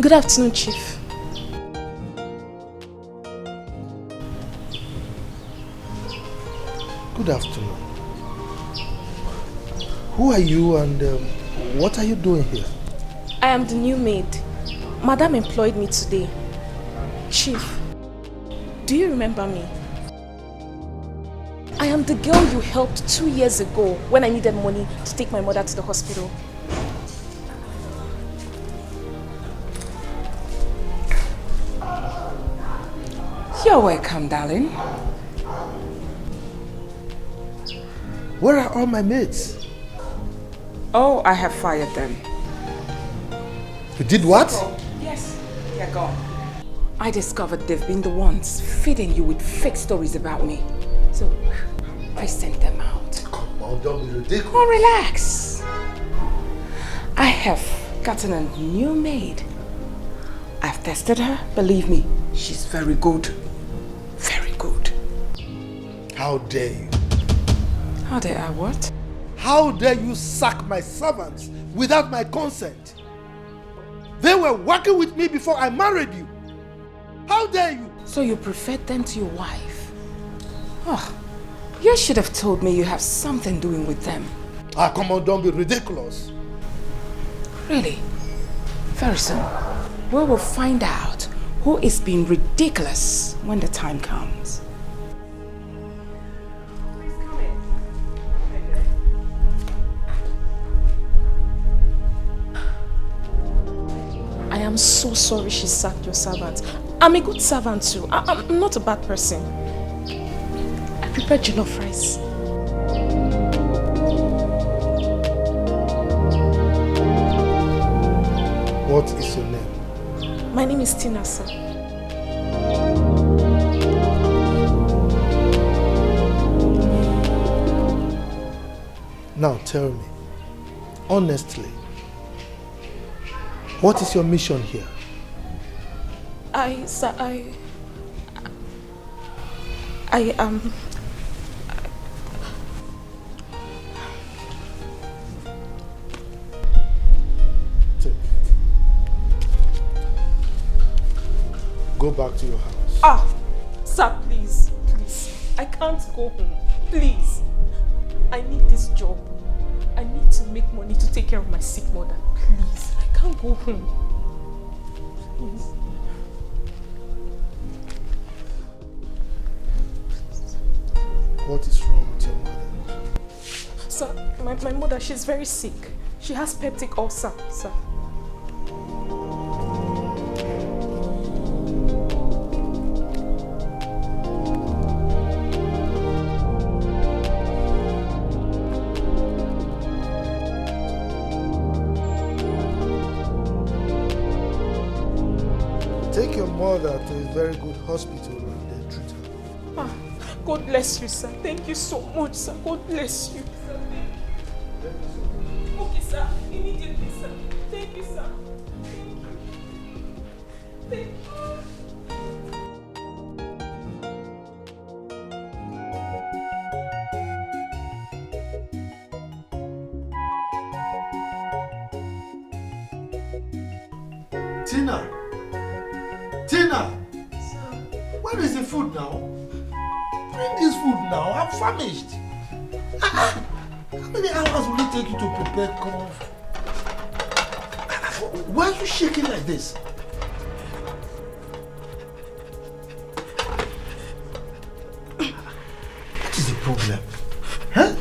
Good afternoon, Chief. Good afternoon. Who are you and what are you doing here? I am the new maid. Madam employed me today. Chief, do you remember me? I am the girl you helped 2 years ago when I needed money to take my mother to the hospital. You're welcome, darling. Where are all my mates? Oh, I have fired them. You did what? Yes, they're gone. I discovered they've been the ones feeding you with fake stories about me. So, I sent them out. Come on, don't be ridiculous. Oh, relax. I have gotten a new maid. I've tested her. Believe me, she's very good. Very good. How dare you? How dare I what? How dare you sack my servants without my consent? They were working with me before I married you. How dare you? So you preferred them to your wife? Oh, you should have told me you have something doing with them. Ah, come on, don't be ridiculous. Really? Very soon, we will find out who is being ridiculous when the time comes. I am so sorry she sacked your servant. I'm a good servant too. I'm not a bad person. I prepared jollof rice. What is your name? My name is Tina, sir. Now tell me, honestly, what is your mission here? Sir, I am... Go back to your house. Ah! Sir, please. I can't go home. Please. I need this job. I need to make money to take care of my sick mother. Please. I can't go home. Please. What is wrong with your mother? Sir, my mother, she's very sick. She has peptic ulcer, sir. Take your mother to a very good hospital and then treat her. Ah, God bless you, sir. Thank you so much, sir. God bless you. Okay, sir. Immediately, sir. Thank you, sir. Thank you. Tina! Tina! Where is the food now? Bring this food now. I'm famished. How many hours will it take you to prepare corn? Why are you shaking like this? What is the problem? Huh?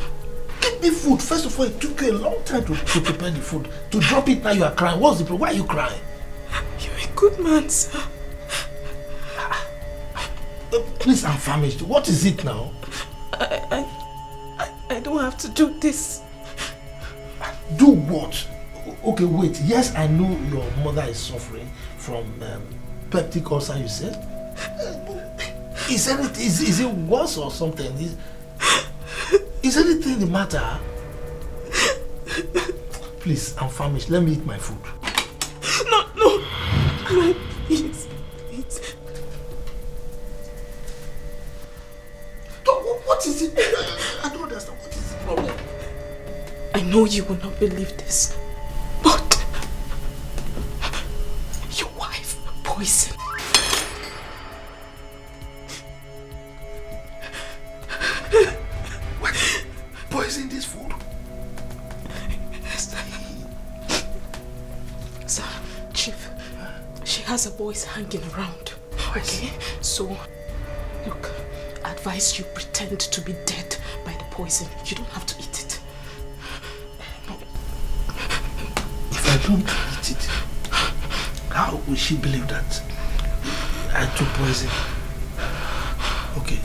Give me food. First of all, it took you a long time to prepare the food. To drop it now you are crying. What's the problem? Why are you crying? You're a good man, sir. Please, I'm famished. What is it now? I don't have to do this. Do what? Okay, wait. Yes, I know your mother is suffering from peptic ulcer, you said? Is it worse or something? Is anything the matter? Please, I'm famished. Let me eat my food. No, please. What is it? I don't understand. What is the problem? I know you will not believe this, but your wife poisoned. What? Poison this food? Sir, Chief, she has a voice hanging around. Okay? So, look, I advise you pretend to be dead by the poison. You don't have to eat it. If I don't eat it, how will she believe that I took poison? Okay,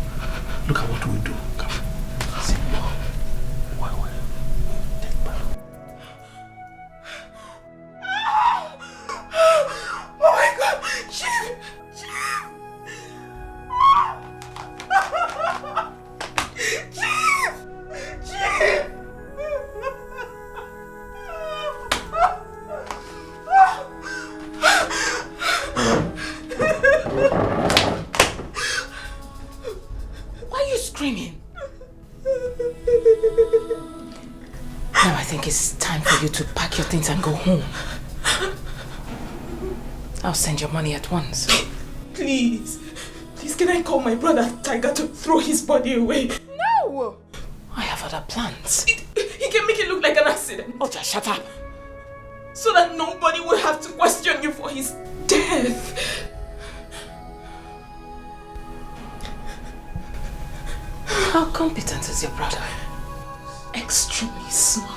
look at what we do. Come. See, why? Take back. Oh my God! Chief! time I think it's time for you to pack your things and go home. I'll send your money at once. Please. Please, can I call my brother Tiger to throw his body away? No! I have other plans. He can make it look like an accident. Oh, just shut up. So that nobody will have to question you for his death. How competent is your brother? Extremely smart.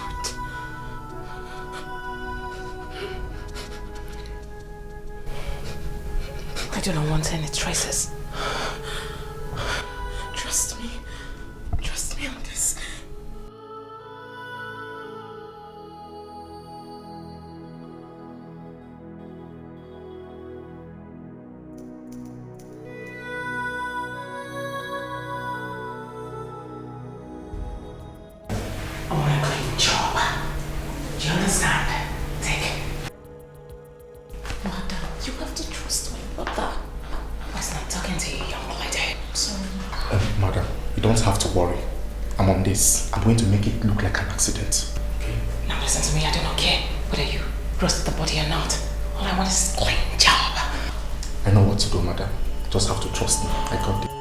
I do not want any traces. Trust me. Trust me on this. I want a clean job. Do you understand? Take it. Madam, you have to trust my brother. I was not talking to you, young lady. Sorry. Madam, you don't have to worry. I'm on this. I'm going to make it look like an accident. Okay? Now listen to me, I do not care whether you roasted the body or not. All I want is a clean job. I know what to do, madam. You just have to trust me. I got this.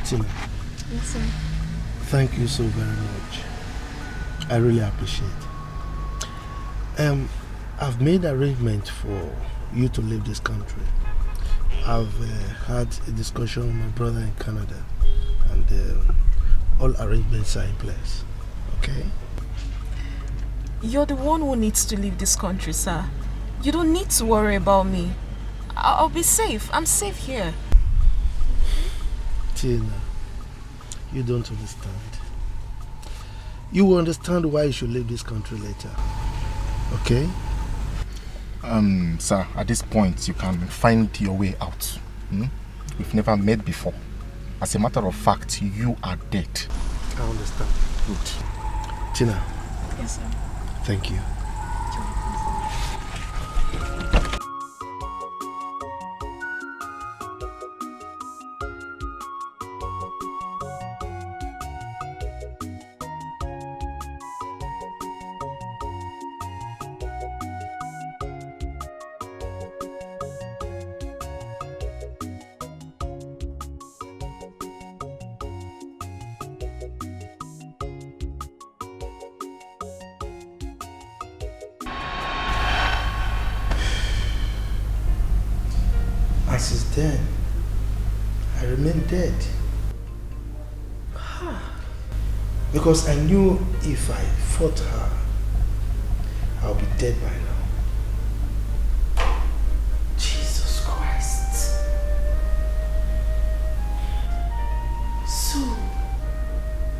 Tina. Yes, sir. Thank you so very much. I really appreciate it. I've made arrangements for you to leave this country. I've had a discussion with my brother in Canada, and all arrangements are in place. Okay? You're the one who needs to leave this country, sir. You don't need to worry about me. I'll be safe. I'm safe here. Tina, you don't understand. You will understand why you should leave this country later. Okay? Sir, at this point, you can find your way out. We've never met before. As a matter of fact, you are dead. I understand. Good. Tina. Yes, sir. Thank you. As is dead, I remain dead. Because I knew if I fought her, I'll be dead by now. Jesus Christ. So,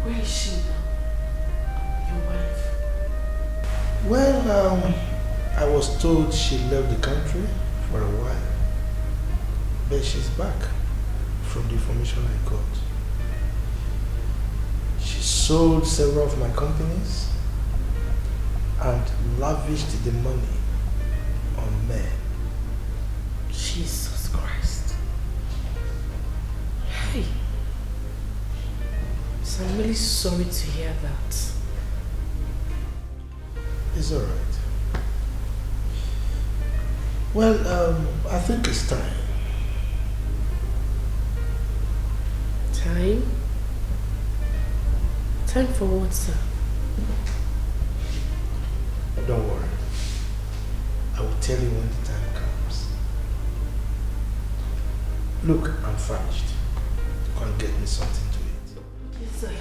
where is she now? Your wife? Well, I was told she left the country for a while. But she's back from the information I got. She sold several of my companies and lavished the money on men. Jesus Christ. Hey. So I'm really sorry to hear that. It's alright. Well, I think it's time. Time? Time for what, sir? Don't worry. I will tell you when the time comes. Look, I'm famished. Go and get me something to eat. Yes, sir.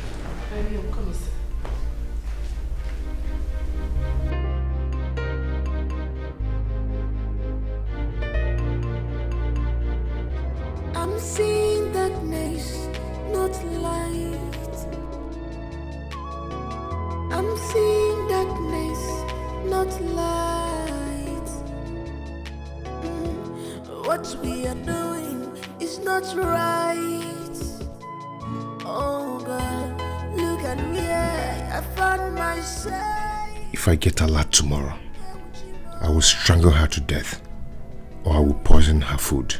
I'm coming, sir. I'm seeing darkness, not light. I'm seeing darkness, not light. What we are doing is not right. Oh God, look at where I found myself. If I get a lot tomorrow, I will strangle her to death, or I will poison her food.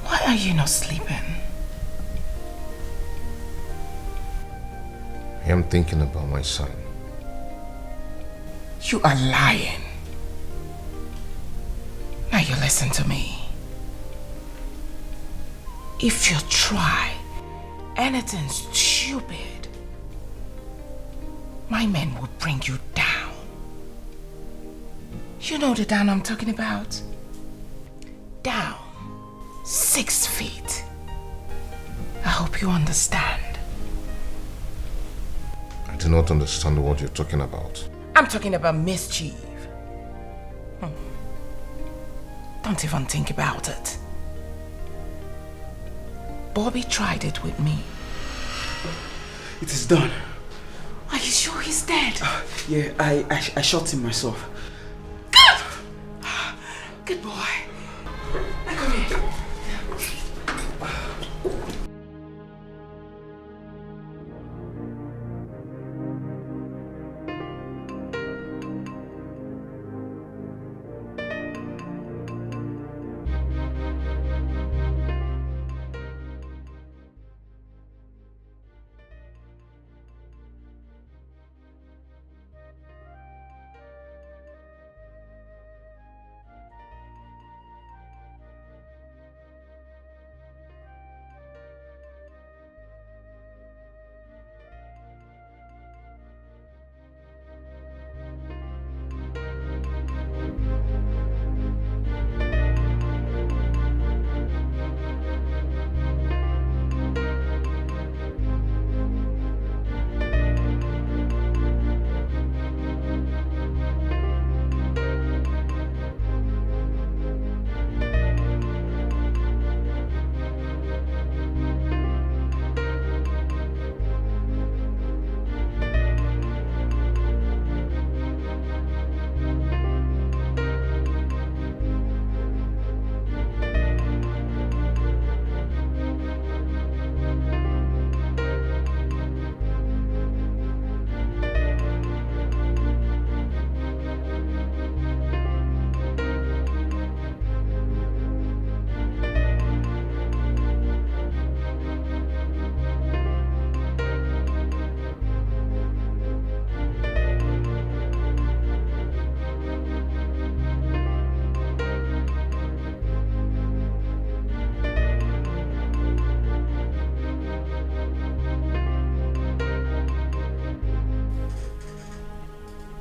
Why are you not sleeping? I am thinking about my son. You are lying. Now you listen to me. If you try anything stupid, my men will bring you down. You know the down I'm talking about? Down 6 feet. I hope you understand. I do not understand what you're talking about. I'm talking about mischief. Don't even think about it. Bobby tried it with me. It is done. Are you sure he's dead? Yeah, I shot him myself. Good! Good boy. Now come here.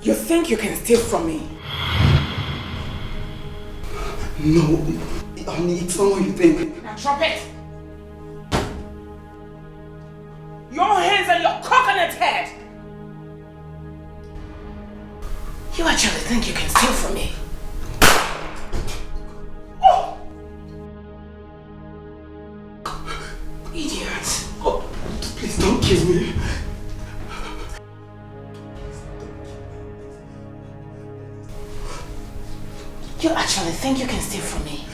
You think you can steal from me? No, honey, it's not what you think. Now drop it! Your hands on your coconut head! You actually think you can steal from me? Oh! Idiot! Oh, please don't kill me. You actually think you can steal from me?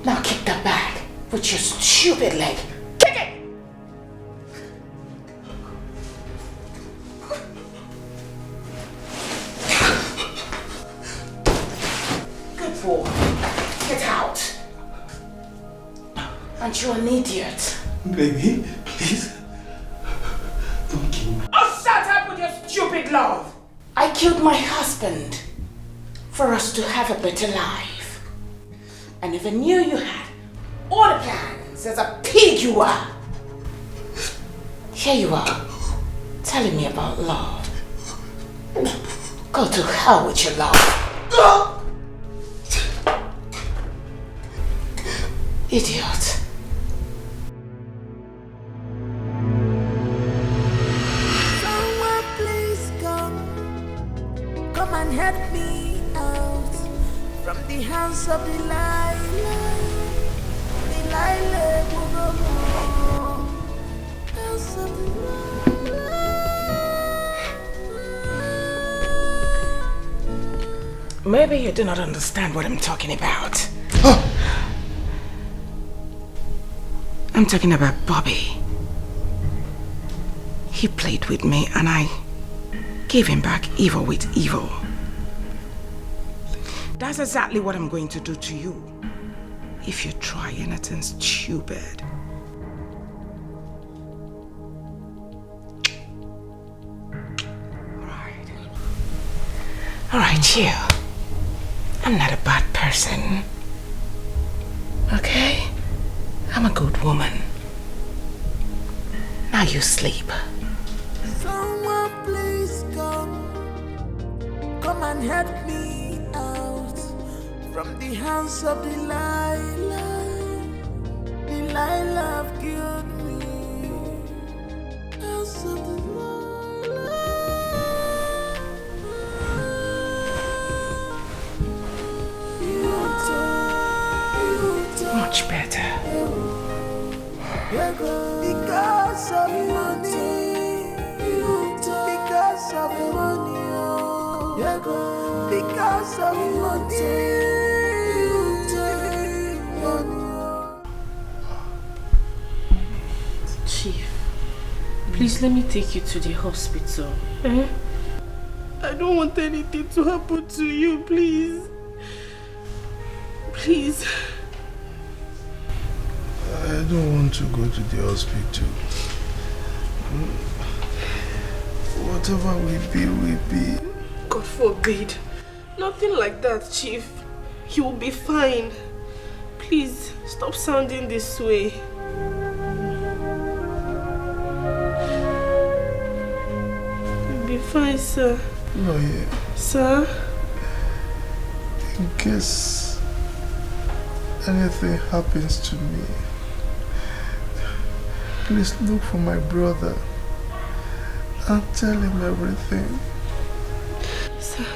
Now kick that bag with your stupid leg. Kick it! boy. Get out. Aren't you an idiot? Baby, please. Don't kill me. Oh, shut up with your stupid love! I killed my husband for us to have a better life. I never knew you had all the plans as a pig you are. Here you are, telling me about love. Go to hell with your love. Idiot. Someone please come and help me out from the hands of Delilah. Delilah, hands of Maybe you do not understand what I'm talking about. I'm talking about Bobby. He played with me and I gave him back evil with evil. That's exactly what I'm going to do to you if you try anything stupid. All right, you. I'm not a bad person. Okay? I'm a good woman. Now you sleep. Someone please come and help me out from the hands of Delilah. Delilah have killed me. Hands of Much better. Because of money. Because of money. Because of money. Chief, please let me take you to the hospital. Eh? I don't want anything to happen to you, please. Please. I don't want to go to the hospital. Whatever we be. God forbid. Nothing like that, Chief. You will be fine. Please, stop sounding this way. You'll be fine, sir. No, yeah. Sir? In case anything happens to me, please look for my brother and tell him everything. Sir,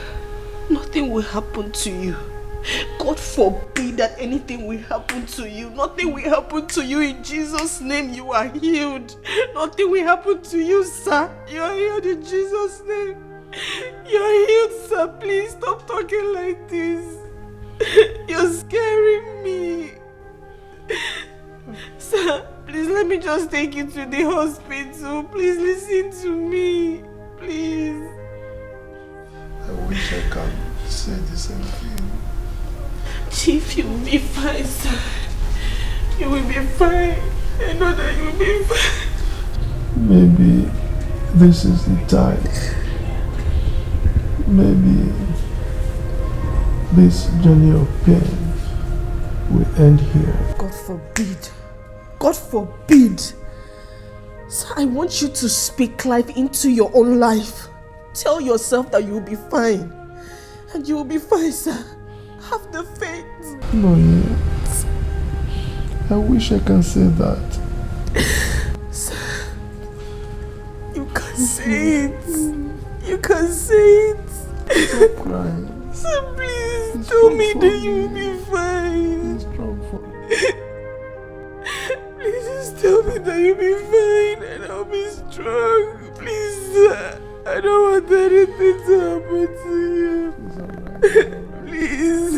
nothing will happen to you. God forbid that anything will happen to you. Nothing will happen to you. In Jesus' name, you are healed. Nothing will happen to you, sir. You are healed in Jesus' name. You are healed, sir. Please stop talking like this. You're scaring me. Sir, please let me just take you to the hospital. Please listen to me. Please. I wish I could say the same thing. Chief, you will be fine, sir. You will be fine. I know that you will be fine. Maybe this is the time. Maybe this journey of pain will end here. God forbid. God forbid. Sir, I want you to speak life into your own life. Tell yourself that you will be fine. And you will be fine, sir. Have the faith. No, yet. I wish I can say that. Sir, you can say it. You can say it. Stop crying. Sir, please tell me that you will be fine. Be strong for me. Please just tell me that you'll be fine and I'll be strong. Please, sir. I don't want anything to happen to you. It's alright. Please.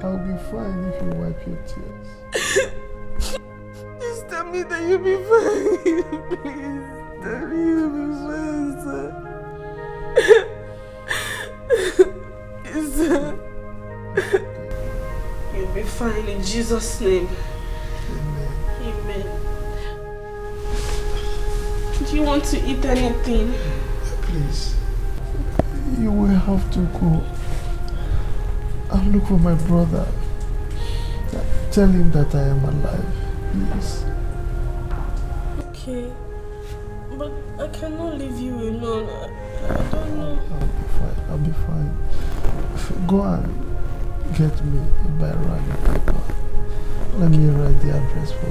I'll be fine if you wipe your tears. Just tell me that you'll be fine. Please. Tell me you'll be fine, sir. Yes, sir. fine in Jesus' name. Amen. Do you want to eat anything? Please. You will have to go and look for my brother. Tell him that I am alive, please. Okay. But I cannot leave you alone. I don't know. I'll be fine. Go and get me a biro and a paper. Let me write the address for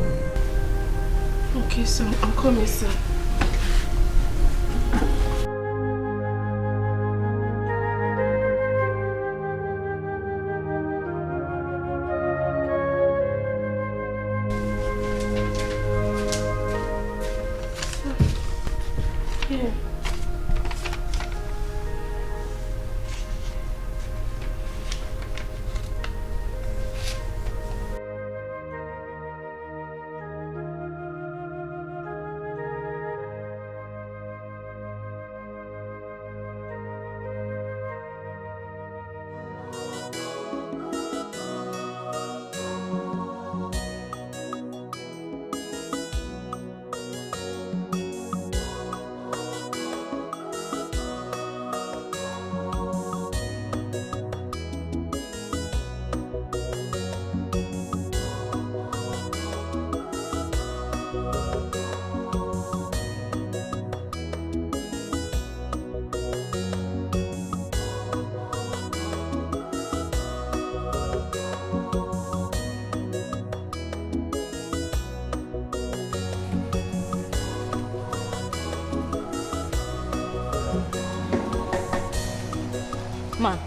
you. Okay, sir. I'm coming, sir. Here.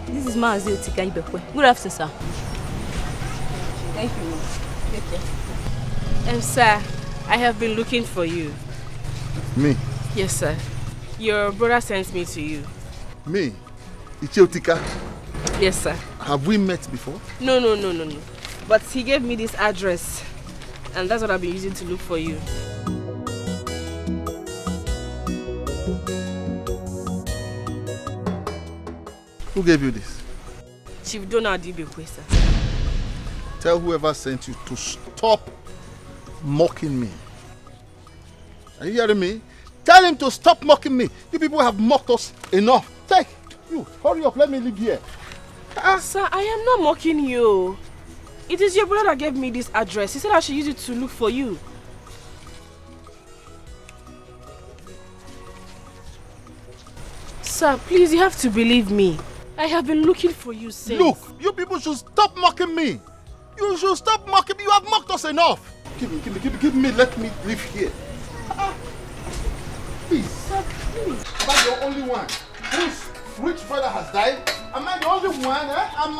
This is Maazị Otika Ibekwe. Good afternoon, sir. Thank you, ma'am. Take care. Sir, I have been looking for you. Me? Yes, sir. Your brother sent me to you. Me? Otika? Yes, sir. Have we met before? No. But he gave me this address, and that's what I've been using to look for you. Who gave you this? Chief Donald Ibekwe, sir. Tell whoever sent you to stop mocking me. Are you hearing me? Tell him to stop mocking me. You people have mocked us enough. Take you. Hurry up. Let me leave here. Sir, I am not mocking you. It is your brother that gave me this address. He said I should use it to look for you. Sir, please, you have to believe me. I have been looking for you since. Look, you people should stop mocking me. You should stop mocking me. You have mocked us enough. Give me. Let me live here. Please. Sir, please. Am I the only one whose rich brother has died? Am I the only one? Am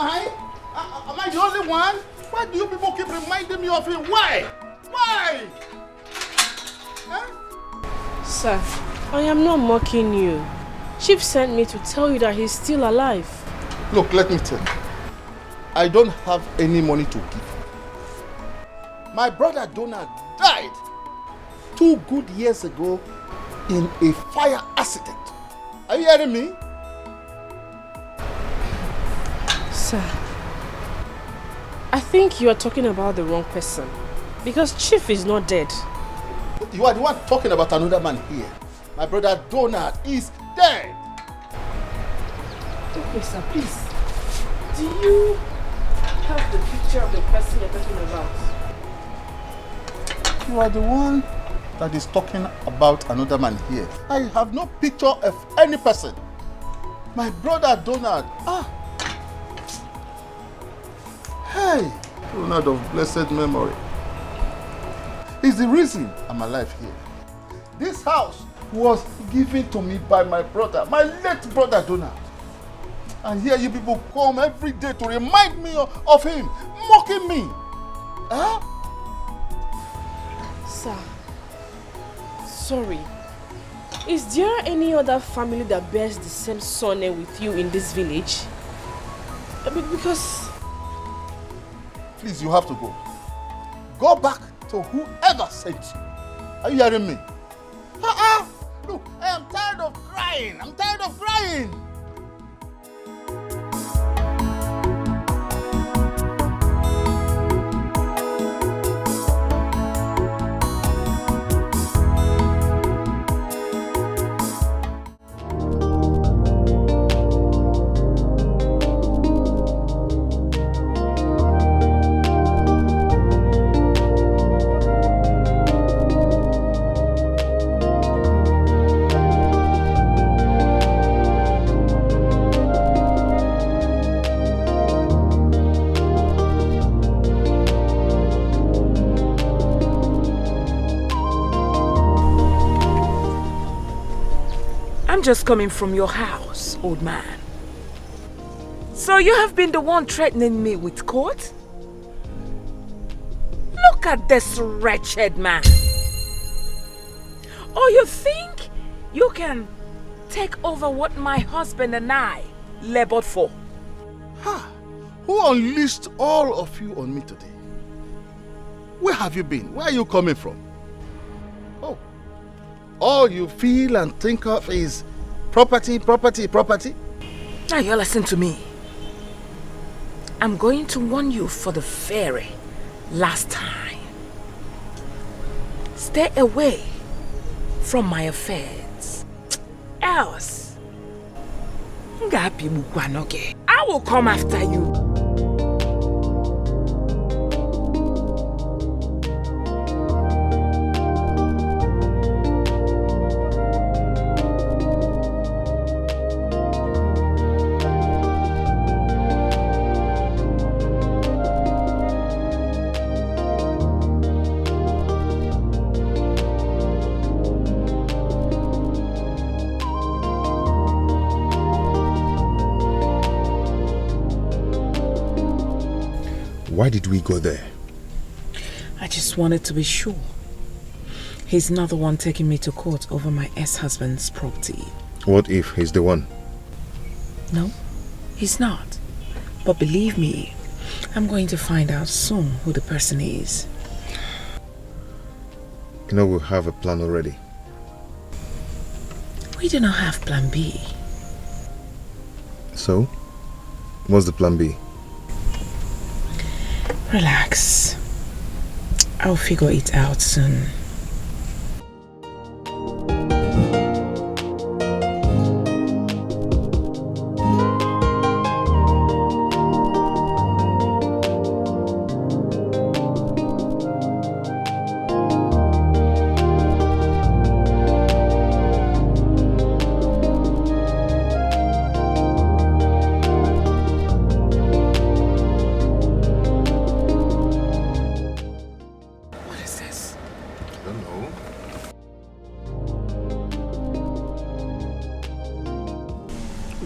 I the only one? Why do you people keep reminding me of him? Why? Why? Sir, I am not mocking you. Chief sent me to tell you that he's still alive. Look, let me tell you. I don't have any money to give. My brother Donald died 2 good years ago in a fire accident. Are you hearing me? Sir, I think you are talking about the wrong person. Because Chief is not dead. You are the one talking about another man here. My brother Donald is dead. Okay, sir, please. Do you have the picture of the person you're talking about? You are the one that is talking about another man here. I have no picture of any person. My brother Donald. Hey, Donald of blessed memory. Is the reason I'm alive here. This house was given to me by my brother, my late brother Donald. And here you people come every day to remind me of him, mocking me. Huh? Sir, sorry. Is there any other family that bears the same surname with you in this village? Because... Please, you have to go. Go back to whoever sent you. Are you hearing me? Look, I am tired of crying. I'm tired of crying. I'm just coming from your house, old man. So you have been the one threatening me with court? Look at this wretched man. Or you think you can take over what my husband and I labored for? Who unleashed all of you on me today? Where have you been? Where are you coming from? Oh, all you feel and think of is property, property, property? Now you listen to me. I'm going to warn you for the very last time. Stay away from my affairs. Else, I will come after you. Why did we go there? I just wanted to be sure. He's not the one taking me to court over my ex-husband's property. What if he's the one? No, he's not. But believe me, I'm going to find out soon who the person is. You know, we have a plan already. We do not have plan B. So, what's the plan B? Relax. I'll figure it out soon.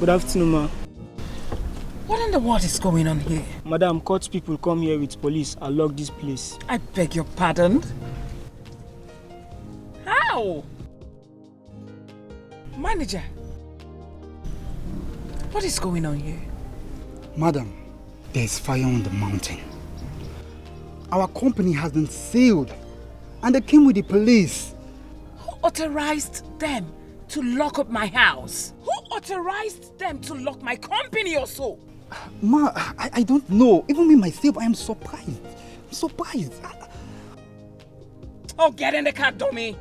Good afternoon, ma. What in the world is going on here? Madam, court people come here with police and lock this place. I beg your pardon? How? Manager, what is going on here? Madam, there's fire on the mountain. Our company has been sealed and they came with the police. Who authorized them to lock up my house? Who authorized them to lock my company or so? Ma, I don't know. Even me myself, I am surprised. I'm surprised. Oh, get in the car, dummy.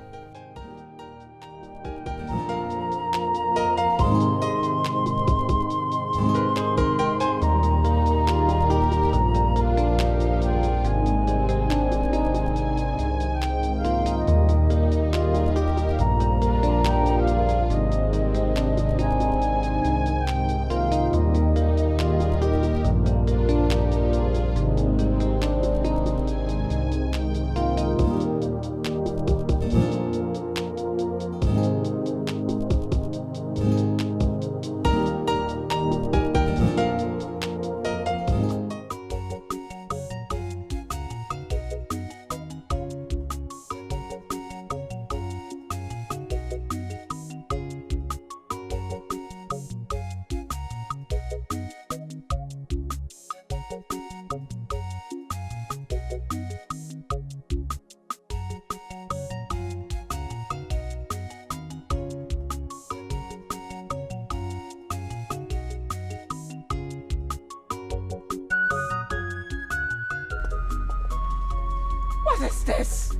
What is this?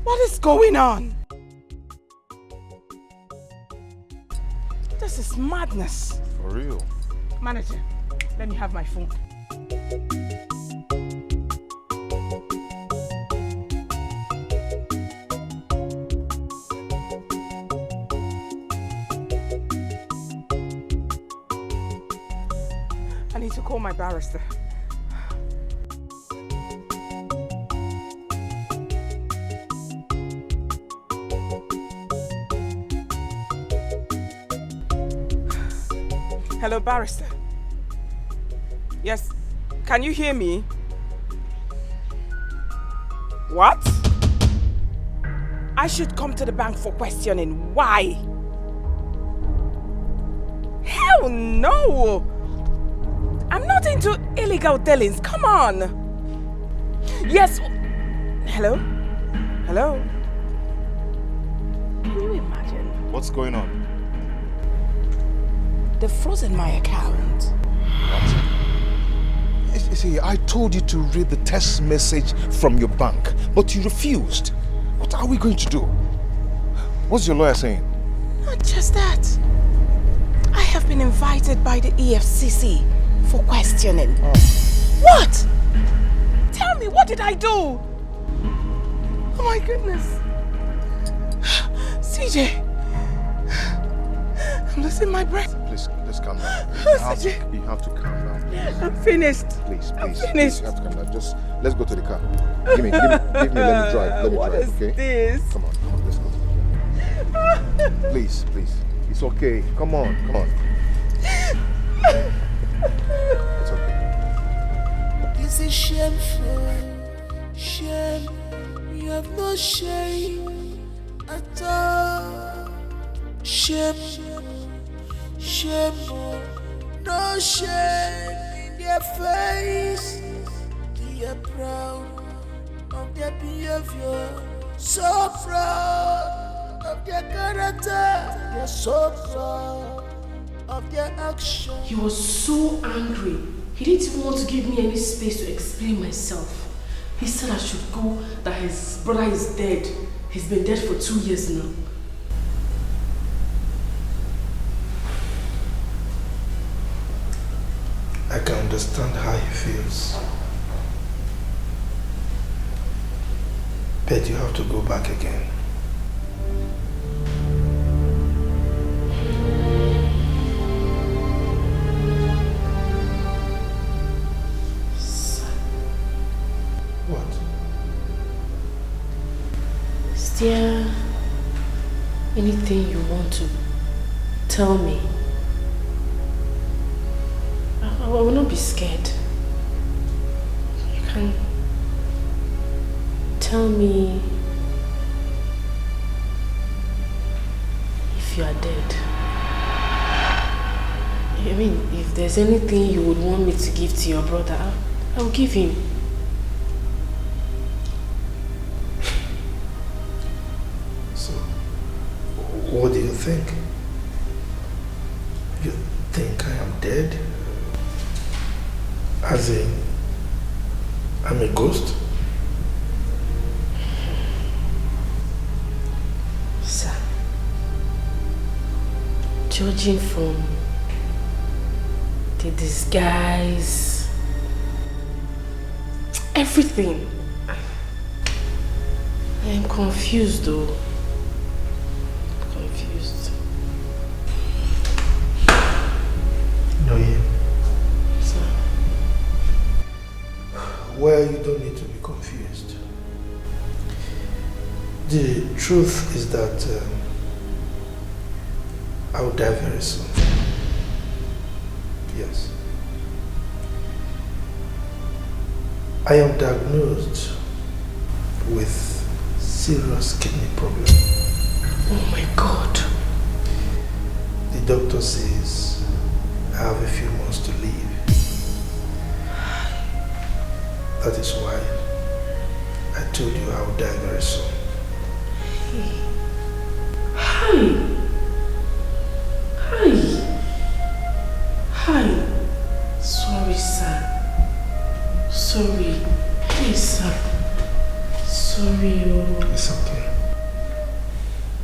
What is going on? This is madness. For real. Manager, let me have my phone. I need to call my barrister. Hello, barrister. Yes, can you hear me? What? I should come to the bank for questioning. Why? Hell no! I'm not into illegal dealings. Come on. Yes. Hello? Hello? Can you imagine? What's going on? They've frozen my account. You see, I told you to read the text message from your bank, but you refused. What are we going to do? What's your lawyer saying? Not just that. I have been invited by the EFCC for questioning. Oh. What? Tell me, what did I do? Oh my goodness. CJ. I'm losing my breath. Please calm down. You have to calm down, please. I'm finished. Please. Finished. You have to calm down. Just let's go to the car. Give me, let me drive. What drive, is okay? this? Come on, let's go to the car. Please. It's okay. Come on. It's okay. This is shameful. Shame. You have no shame at all. Shame. No shame in their face. They are proud of their behavior. So proud of their character. They're so proud of their action. He was so angry. He didn't even want to give me any space to explain myself. He said I should go, that his brother is dead. He's been dead for 2 years now. I can understand how he feels. But you have to go back again. What? Is there anything you want to tell me? I will not be scared. You can tell me if you are dead. I mean, if there's anything you would want me to give to your brother, I'll give him. So, what do you think? You think I am dead? As in, I'm a ghost? Sir, judging from the disguise, everything, I am confused though. Confused. No, yeah. Sir. Well, you don't need to be confused. The truth is that I will die very soon. Yes. I am diagnosed with serious kidney problem. Oh my God. The doctor says I have a few months to live. That is why I told you I will die very soon. Hi. Sorry, sir. Sorry. Please, sir. Sorry. It's okay.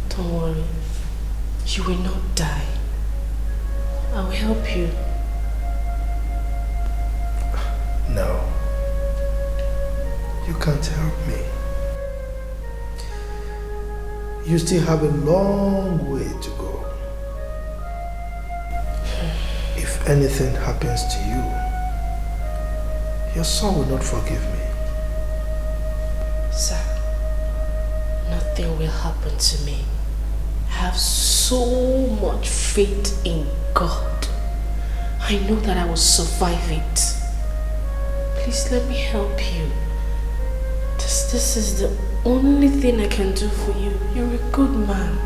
Don't worry. You will not die. I will help you. No. You can't help me. You still have a long way to go. If anything happens to you, your son will not forgive me. Sir, nothing will happen to me. I have so much faith in God. I know that I will survive it. Please let me help you. This is the only thing I can do for you. You're a good man.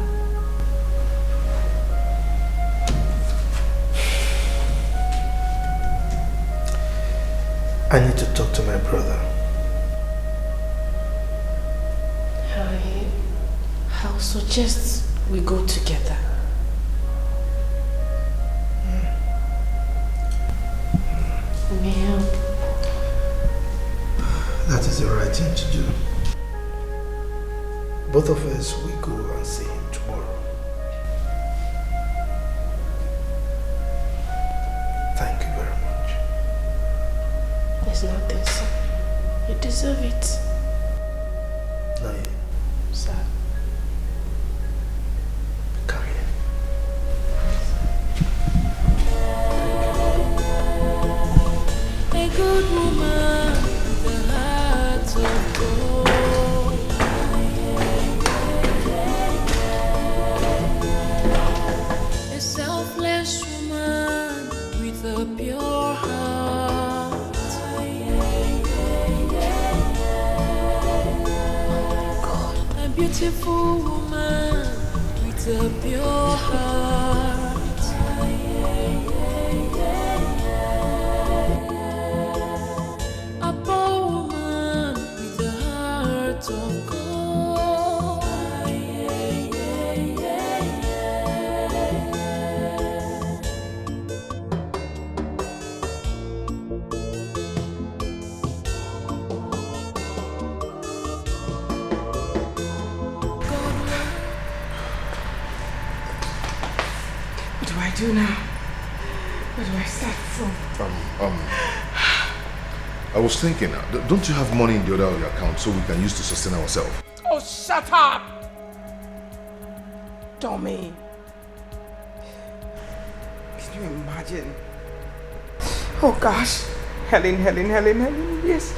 I need to talk to my brother. I'll suggest we go together. May I help? That is the right thing to do. Both of us will go and see him tomorrow. Thank you very much. There's nothing, sir. You deserve it. No, sir. Come here. A good woman with a heart of gold. A selfless woman with a pure heart. Oh God, a beautiful woman with a pure heart. A poor woman with a heart of gold. What do I do now? Where do I start from? I was thinking, don't you have money in the other of your account so we can use to sustain ourselves? Oh, shut up! Tommy. Can you imagine? Oh gosh. Helen, yes.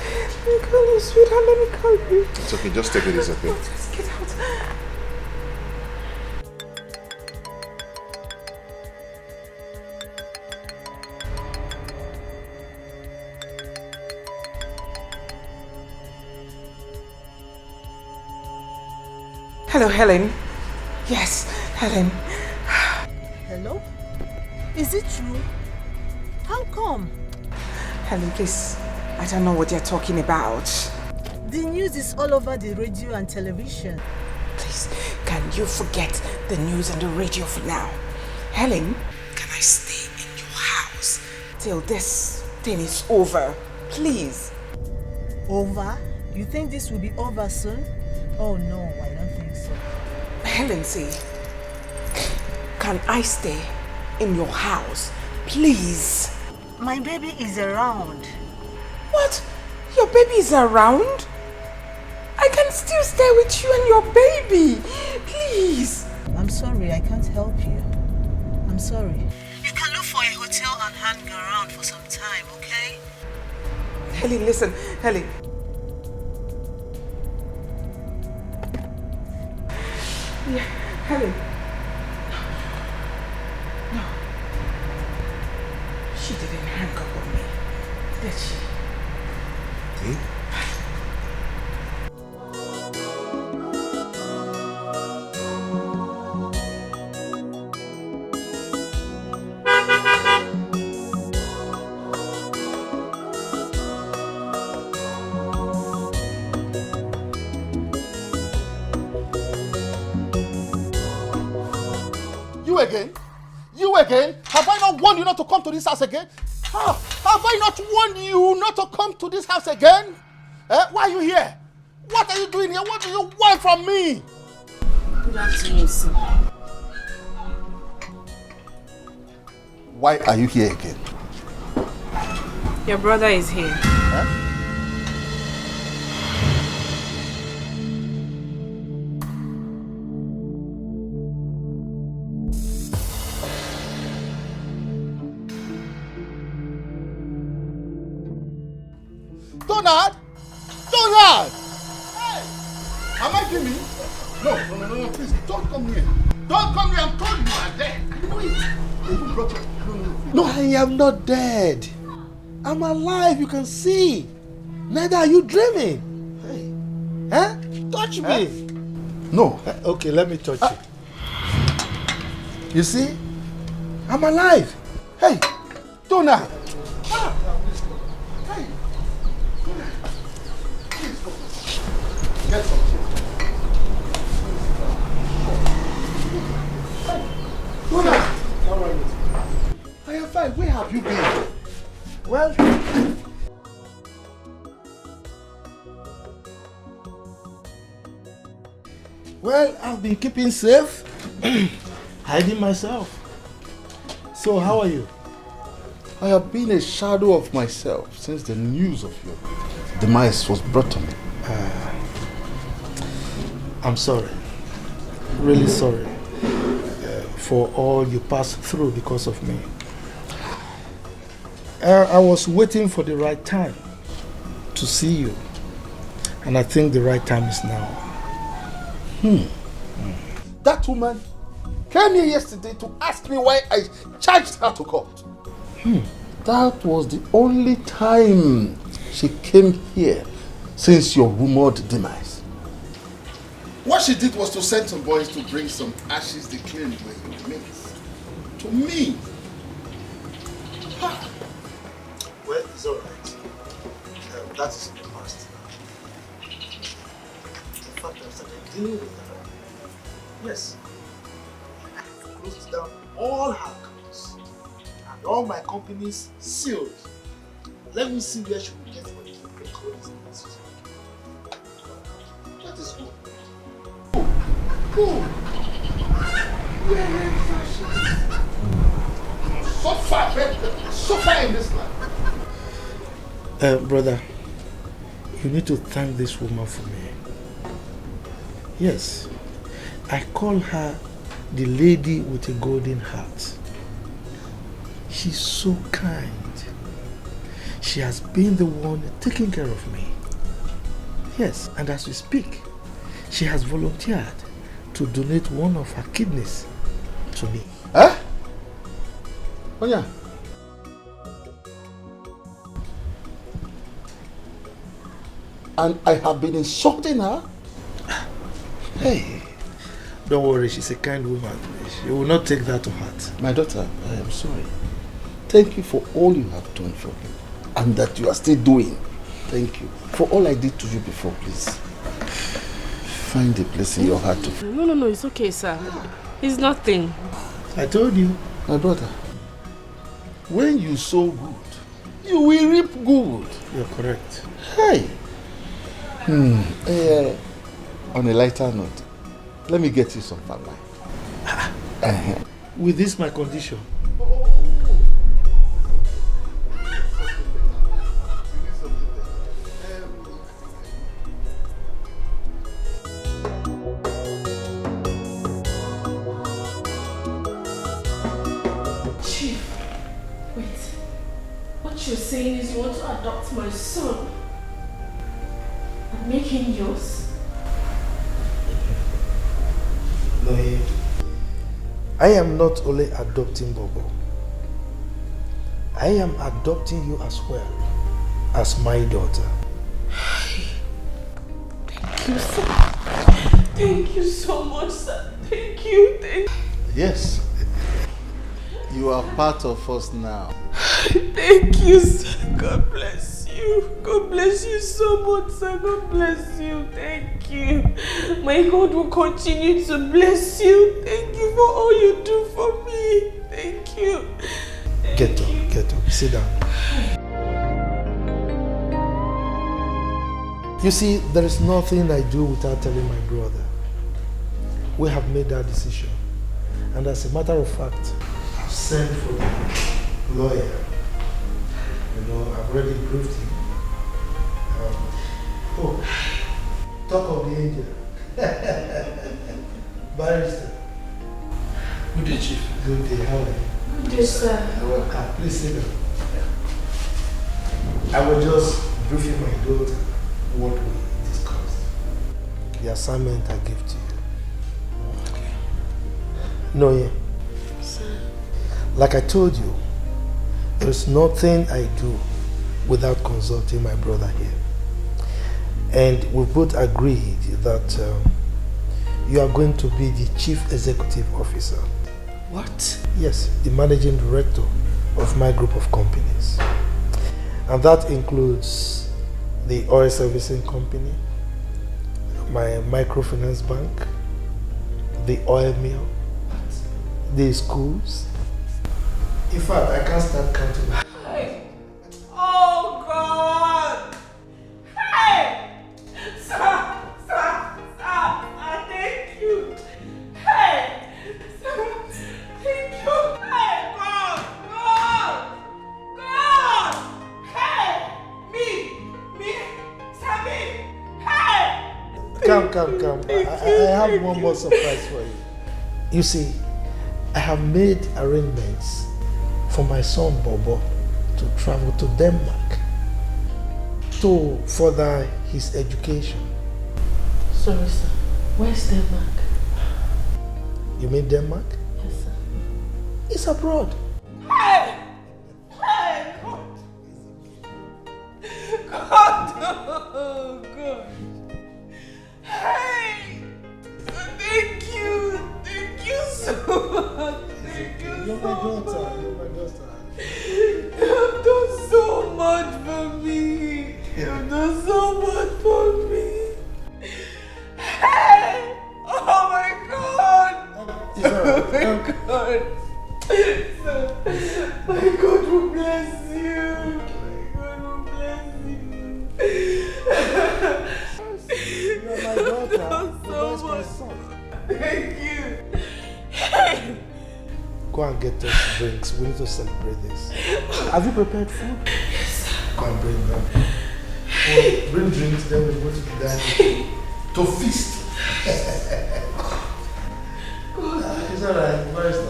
Let me call you, sweetheart, let me call you. It's okay, just take it easy, okay? Just get out. Hello, Helen. Yes, Helen. Hello? Is it true? How come? Helen, please. I don't know what you're talking about. The news is all over the radio and television. Please, can you forget the news and the radio for now? Helen, can I stay in your house till this thing is over? Please. Over? You think this will be over soon? Oh no, I don't think so. Helen, see, can I stay in your house? Please. My baby is around. What? Your baby is around? I can still stay with you and your baby. Please. I'm sorry, I can't help you. I'm sorry. You can look for a hotel and hang around for some time, okay? Helen, listen. Helen. Yeah, Helen. No. She didn't hang up on me, did she? Me? You again? You again? Have I not warned you not to come to this house again? Have I not warned you not to come to this house again? Why are you here? What are you doing here? What do you want from me? Good afternoon, sir. Why are you here again? Your brother is here. Huh? Donald! Donald! Hey! Am I dreaming? No, please, don't come here. Don't come here, I'm told you are there. I know it. No, I am not dead. I'm alive, you can see. Neither are you dreaming. Hey. Huh? Touch me. No. Okay, let me touch you. You see? I'm alive. Hey, Donna. Hey. Please go. Get some tea. Donna. How are you? I am fine. Where have you been? Well, I've been keeping safe, hiding myself. So, how are you? I have been a shadow of myself since the news of your demise was brought to me. I'm sorry. Really sorry for all you passed through because of me. I was waiting for the right time to see you. And I think the right time is now. That woman came here yesterday to ask me why I charged her to court. That was the only time she came here since your rumored demise. What she did was to send some boys to bring some ashes they claimed were your remains to me. Well, it's all right. That is in the past. In fact, I've started dealing with her. Yes. I've closed down all her accounts and all my companies sealed. Let me see where she will get money to make all these things. That is good. Good. Suffer in this land. Brother, you need to thank this woman for me. Yes, I call her the lady with a golden heart. She's so kind. She has been the one taking care of me. Yes, and as we speak, she has volunteered to donate one of her kidneys to me. Huh? Onya. And I have been insulting her? Hey, don't worry, she's a kind woman. She will not take that to heart. My daughter, I am sorry. Thank you for all you have done for me and that you are still doing. Thank you. For all I did to you before, please. Find a place in your heart to... No, it's okay, sir. It's nothing. I told you. My brother, when you sow good, you will reap good. You're correct. Hey! On a lighter note, let me get you some palm wine. With this my condition. Chief, wait. What you're saying is you want to adopt my son and make him yours? No, I am not only adopting Bobo. I am adopting you as well as my daughter. Thank you so much. Thank you so much, sir. Thank you. Yes. You are part of us now. Thank you, sir. God bless you. God bless you so much, sir. God bless you. Thank you. My God will continue to bless you. Thank you for all you do for me. Thank you. Get up, sit down. You see, there is nothing I do without telling my brother. We have made that decision. And as a matter of fact, I've sent for the lawyer. You know, I've already briefed him. Talk of the angel. Barrister. Good day, Chief. Good day, how are you? Good day, sir. Welcome. Please sit down. I was just briefing my daughter what we discussed. The assignment I gave to you. Okay. No, yeah. Sir. Like I told you, there is nothing I do without consulting my brother here. And we both agreed that you are going to be the Chief Executive Officer. What? Yes, the Managing Director of my group of companies. And that includes the oil servicing company, my microfinance bank, the oil mill, the schools. In fact, I can't start counting. Hey! Oh God! Hey! Sir! Thank you! Hey! Sir, thank you! Hey! God! Hey! Me! Sammy! Hey! Come. I have one more surprise for you. You see, I have made arrangements for my son Bobo to travel to Denmark to further his education. Sorry, sir. Where's Denmark? You mean Denmark? Yes, sir. It's abroad. Hey! God! Oh, God! Hey! Thank you so much! You're my daughter. You have done so much for me! You have done so much for me! Hey! Oh my God! Oh my God! My God will bless you! My God will bless you! You're my daughter. So much. Thank you! Go and get us drinks. We need to celebrate this. Have you prepared food? Yes. Go and bring them. We'll bring drinks, then we'll go to the dining to feast. It's alright. Where is that?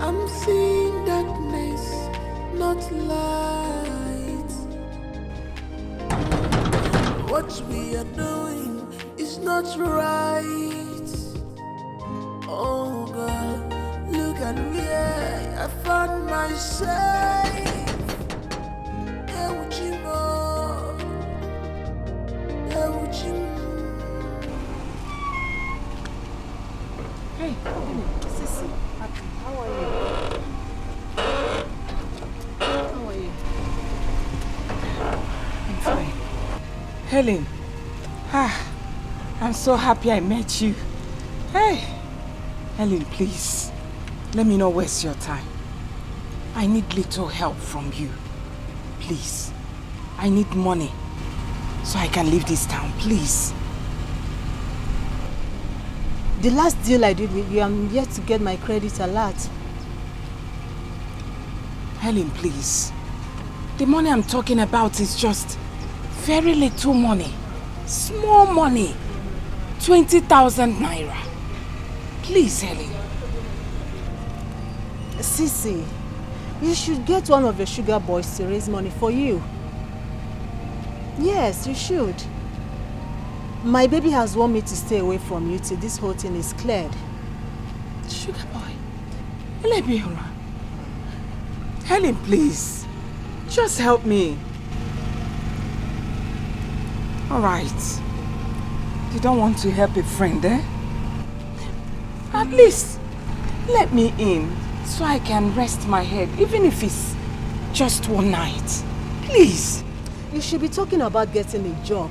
I'm seeing darkness, not light. What we are doing is not right. Oh God, look at where I found myself. Hey, Sissy, how are you? How are you? I'm fine. Helen, I'm so happy I met you. Hey, Helen, please, let me not waste your time. I need little help from you. Please, I need money so I can leave this town, please. The last deal I did with you, I'm yet to get my credit alert. Helen, please. The money I'm talking about is just very little money. Small money. 20,000 naira. Please, Helen. Sissy, you should get one of your sugar boys to raise money for you. Yes, you should. My baby has warned me to stay away from you till this whole thing is cleared. Sugar boy. Helen, please. Just help me. Alright. You don't want to help a friend, eh? At least, let me in so I can rest my head, even if it's just one night. Please. You should be talking about getting a job.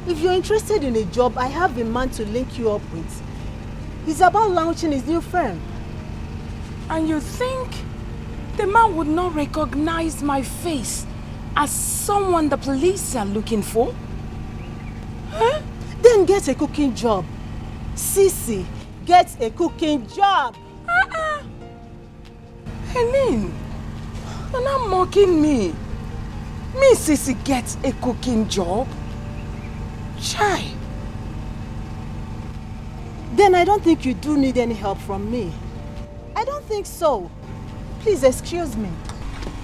If you're interested in a job, I have a man to link you up with. He's about launching his new firm. And you think the man would not recognize my face as someone the police are looking for? Huh? Then get a cooking job. Sissy, get a cooking job. Helen, you're not mocking me. Me, Sissy, gets a cooking job? Chai. Then I don't think you do need any help from me. I don't think so. Please excuse me.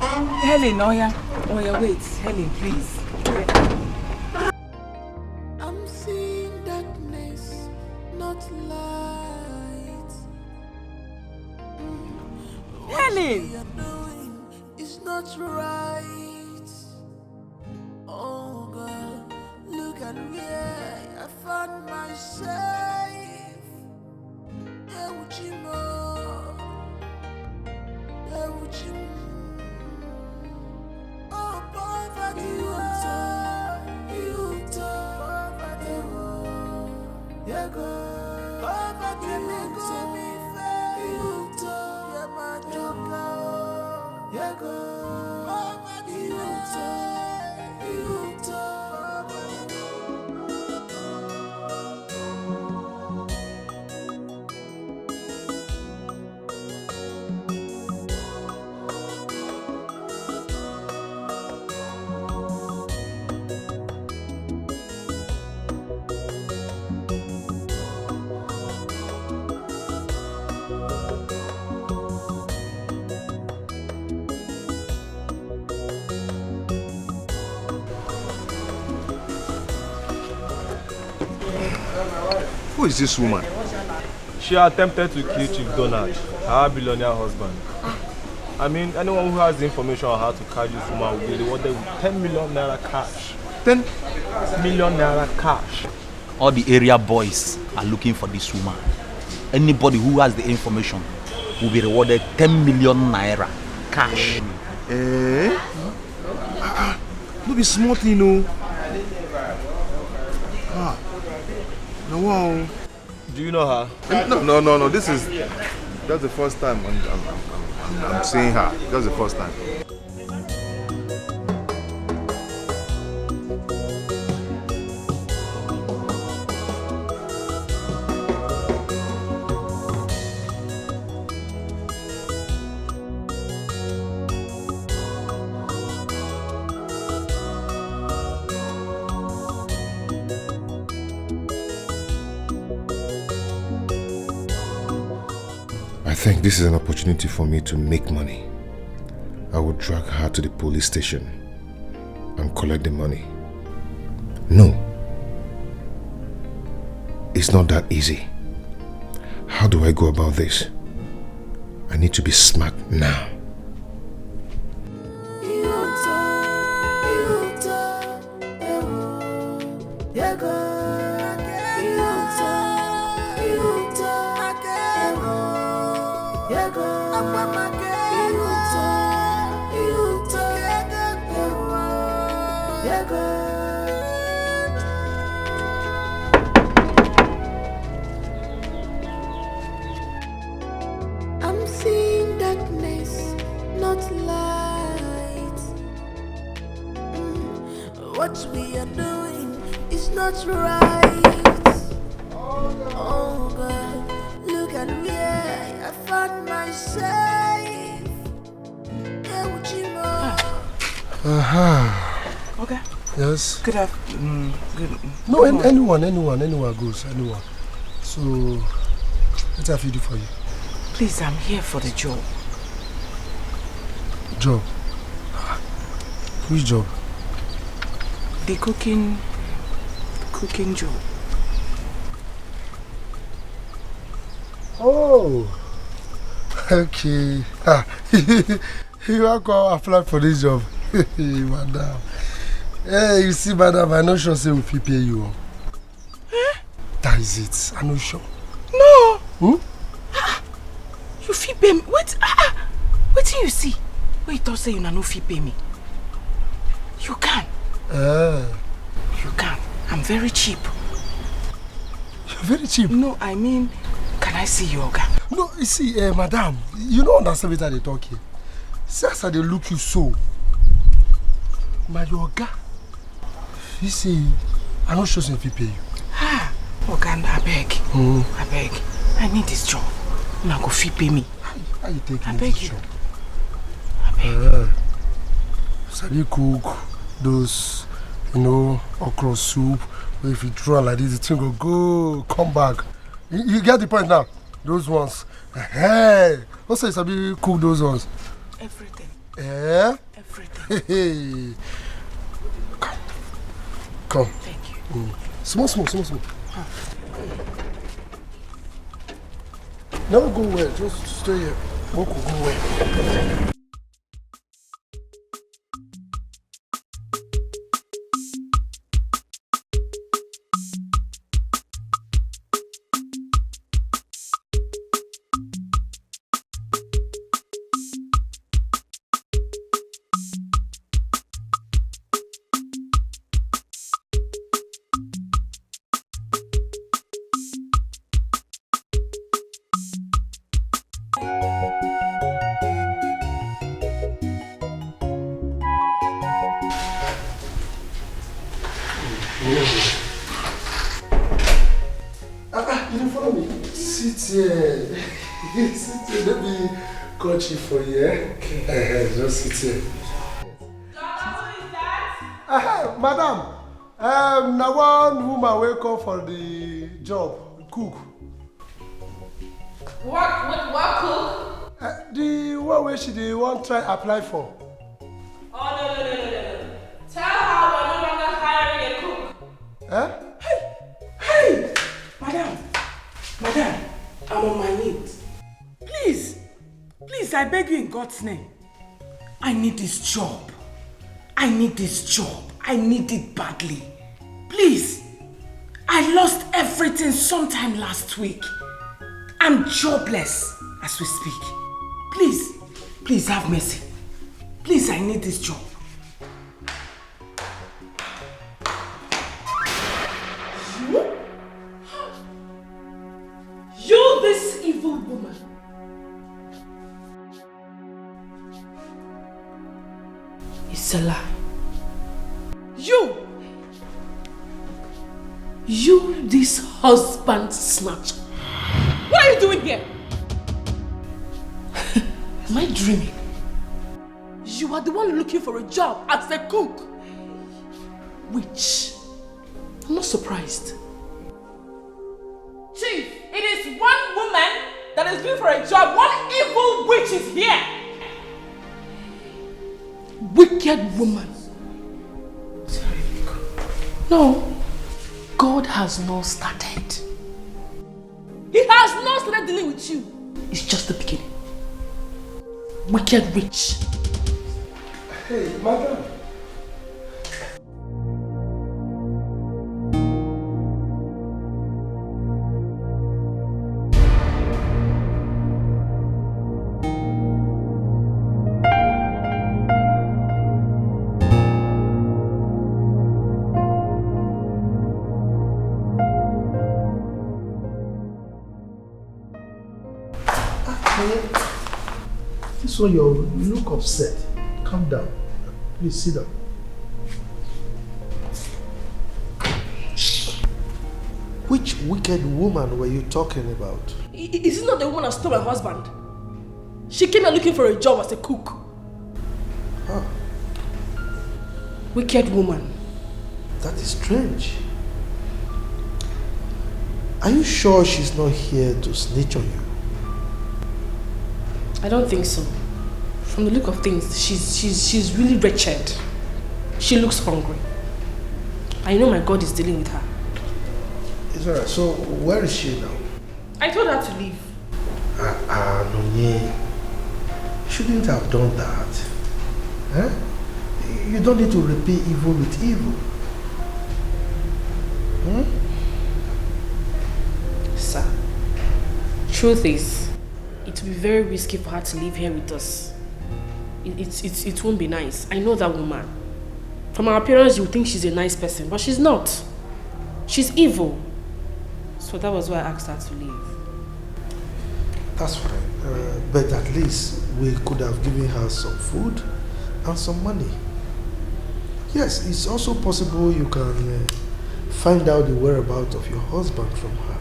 Helen, Oya, wait. Helen, please. I'm seeing darkness, Helen! It's not right. Oh God, look at where I found myself. Oh, poverty, yeah, God. Poverty, yeah, God. Who is this woman? She attempted to kill Chief Donald, her billionaire husband. I mean, anyone who has the information on how to catch this woman will be rewarded with 10 million naira cash. 10 million naira cash. All the area boys are looking for this woman. Anybody who has the information will be rewarded 10 million naira cash. No be smart, you know. Wow. Do you know her? No. That's the first time I'm seeing her. That's the first time. I think this is an opportunity for me to make money. I will drag her to the police station and collect the money. No. It's not that easy. How do I go about this? I need to be smart now. I'm seeing darkness, not light. What we are doing is not right. Oh God, look at where I found myself. Okay. Yes. Good afternoon. No, anyone goes, anyone. So, what have I do for you? Please, I'm here for the job. Job? Which job? The cooking job. Oh, okay. You are going to apply for this job, madam. Hey, you see, madam, I'm not sure say we fit pay you. That is it. I'm not sure. No. You fit pay me. What do you see? Wait, don't say you no fit pay me. You can. You can. I'm very cheap. You're very cheap? No, I mean, can I see your Oga? No, you see, madam, you don't understand what they talk here. See as they look you so. My Oga, you see, I'm not sure if he pay you. Oga, I beg. I beg. I need this job. Now go fit pay me. How you taking I beg this you. job? I beg. So you cook those, okra soup. If you draw like this, the thing will go, come back. You get the point now? Those ones. Hey, also it's a bit cook those ones. Everything. Everything. Hey. Come. Thank you. Small. Never go away. Just stay here. Go away. You don't follow me. Sit here. Sit here. Let me coach you for you, eh? Okay. Just sit here. Madam. Now one woman will come for the job. Cook. What cook? The one where she the one try apply for. Oh no. Tell her we're no longer hiring a cook. Eh? Hey! Madam, I'm on my knees. Please, I beg you in God's name. I need this job. I need it badly. Please. I lost everything sometime last week. I'm jobless as we speak. Please have mercy. Please, I need this job. You, this evil woman. It's a lie. You, this husband snatcher. What are you doing here? Am I dreaming? You are the one looking for a job as a cook. Witch. I'm not surprised. Chief, it is one woman that is looking for a job. One evil witch is here. Wicked woman. Sorry, no. God has not started. He has not started dealing with you. It's just the beginning. Wicked witch. Hey, madam. So you look upset. Calm down. Please sit down. Which wicked woman were you talking about? Is it not the woman that stole my husband? She came here looking for a job as a cook. Huh. Wicked woman. That is strange. Are you sure she's not here to snitch on you? I don't think so. From the look of things, she's really wretched. She looks hungry. I know my God is dealing with her. It's alright. So where is she now? I told her to leave. Nonye, you shouldn't have done that. Eh? You don't need to repay evil with evil. Sir, truth is, it will be very risky for her to live here with us. It won't be nice. I know that woman. From her appearance, you would think she's a nice person, but she's not. She's evil. So that was why I asked her to leave. That's fine. But at least we could have given her some food and some money. Yes, it's also possible you can find out the whereabouts of your husband from her.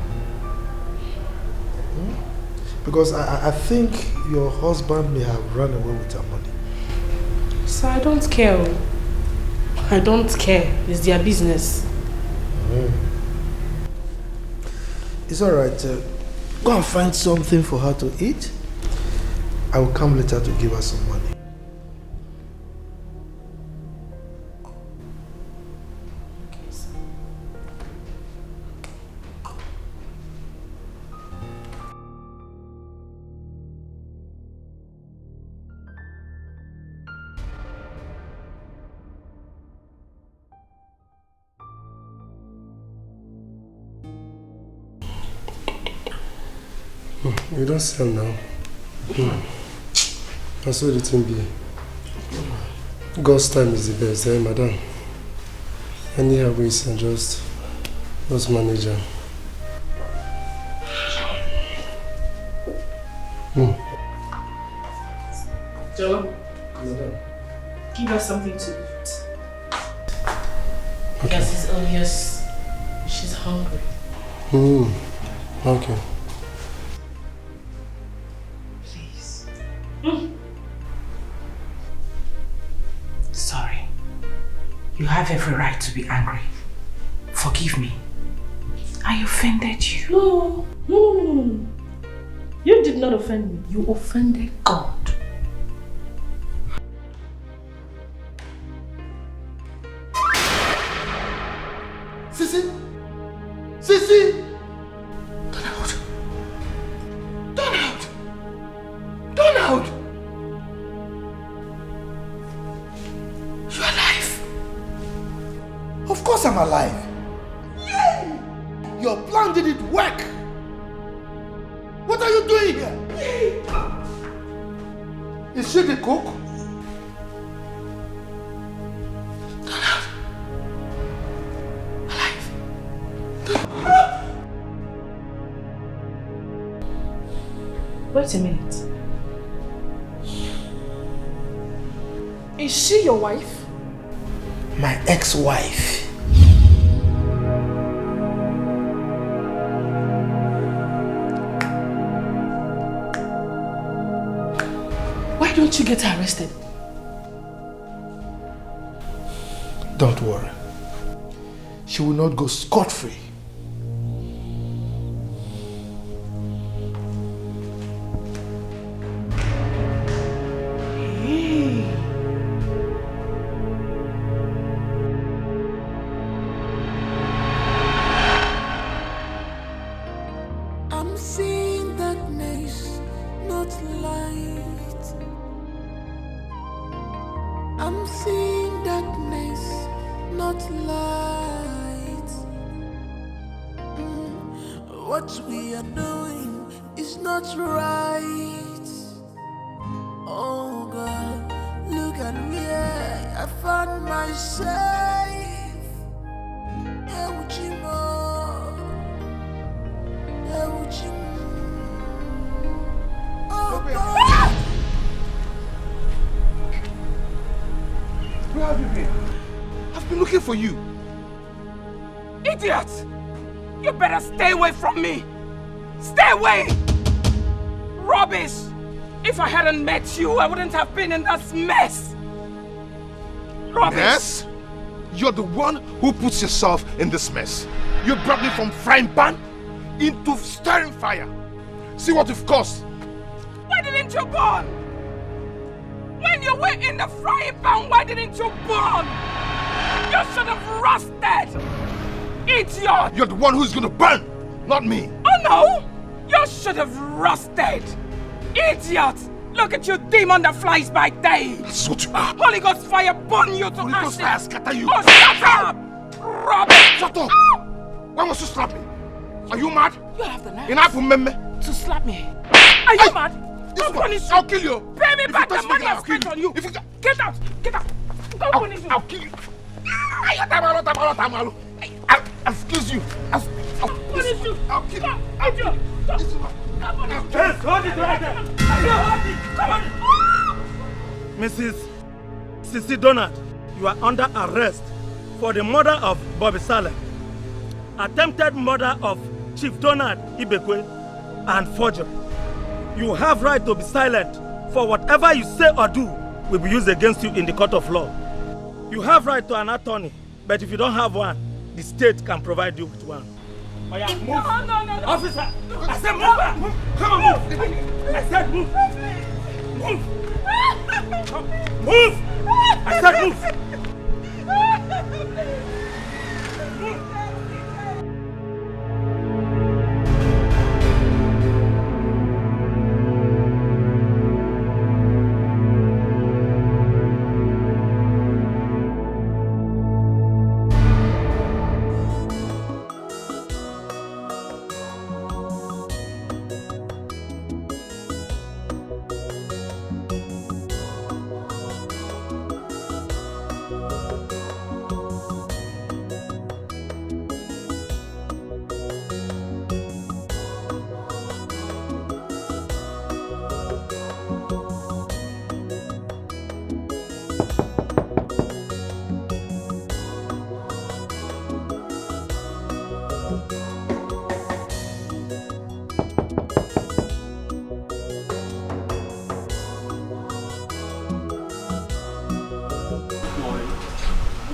Because I think your husband may have run away with her money. So I don't care. I don't care. It's their business. It's alright. Go and find something for her to eat. I will come later to give her some money. You don't sell now. That's what the thing be. God's time is the best, eh, madam? Anyhow, we can just manage her. Joe, give her something to eat. Because it's obvious she's hungry. Okay. Please. Sorry. You have every right to be angry. Forgive me. I offended you. No. You did not offend me. You offended God. Sissy! Sissy! Turn out! You're alive. Of course I'm alive. Yay! Your plan didn't work. What are you doing here? Yay! Is she the cook? Wait a minute. Is she your wife? My ex-wife. Why don't you get her arrested? Don't worry. She will not go scot-free. I'm seeing darkness, not light. I'm seeing darkness, not light. What we are doing is not right. Oh God, look at where I found myself. Where have you been? I've been looking for you. Idiot! You better stay away from me! Stay away! Rubbish! If I hadn't met you, I wouldn't have been in this mess! Rubbish! Mess? You're the one who puts yourself in this mess. You brought me from frying pan into stirring fire. See what you've caused. Why didn't you burn? When you were in the frying pan, why didn't you burn? You should have rusted! Idiot! You're the one who's gonna burn, not me. Oh no! You should have rusted! Idiot! Look at you, demon that flies by day! That's what you are. Holy Ghost fire burn you to Holy ashes! Ghost fire scatter you! Oh, shut up! Rubbish! Shut up! Why must you slap me? Are you mad? You have the nerve to slap me. Are you mad? I'll punish you! I'll kill you! Pay me If back you the touch me money again, I I'll kill spent you. on you! Get out! Get out! I'll punish you! I'll kill you! Excuse you! I'll punish you! I'll kill you! I'll kill you! Yes, hold it right there! Hold it! Come on! Mrs. Sissy Donald, you are under arrest for the murder of Bobby Saleh, attempted murder of Chief Donald Ibekwe, and forgery. You have right to be silent, for whatever you say or do will be used against you in the court of law. You have right to an attorney, but if you don't have one, the state can provide you with one. Oh yeah, move! No. Officer! I said move! Move. Come on, move! I said move! Move! Move! I said move!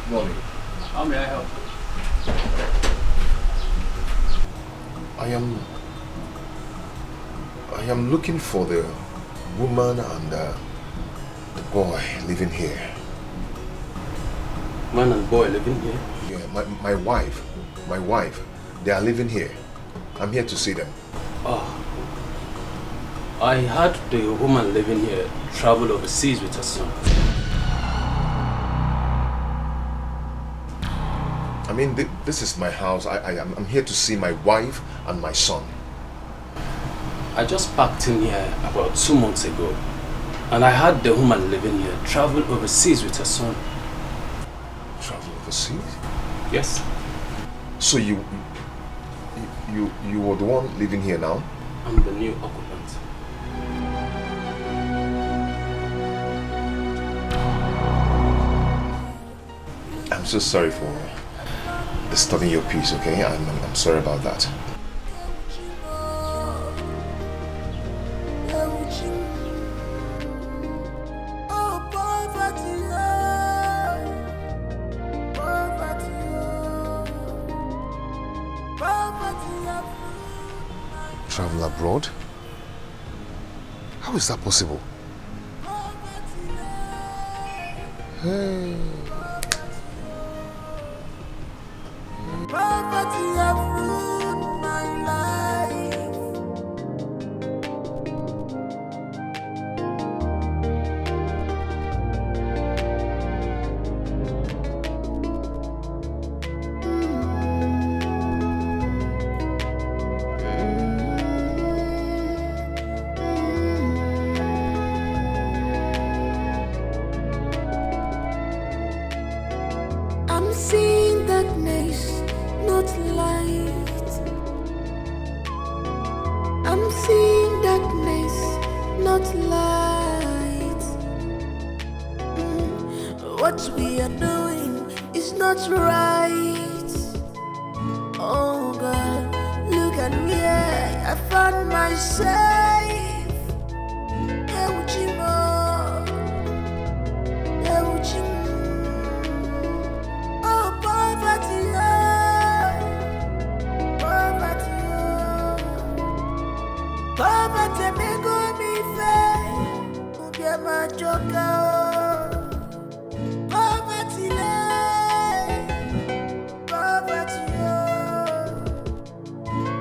Morning. How may I help? I am looking for the woman and the boy living here. Man and boy living here? Yeah, my wife. My wife. They are living here. I'm here to see them. Oh. I heard the woman living here traveled overseas with her son. I mean, this is my house. I'm here to see my wife and my son. I just packed in here about 2 months ago, and I heard the woman living here traveled overseas with her son. Travel overseas? Yes. So you were the one living here now? I'm the new occupant. I'm so sorry for disturbing your peace, okay? I'm sorry about that. Travel abroad? How is that possible? Hey. Poverty have ruined my life. I'm seeing darkness, not light. I'm seeing darkness, not light. What we are doing is not right. Oh God, look at where I found myself. Oh, poverty, poverty make me fail. Uge machoka poverty,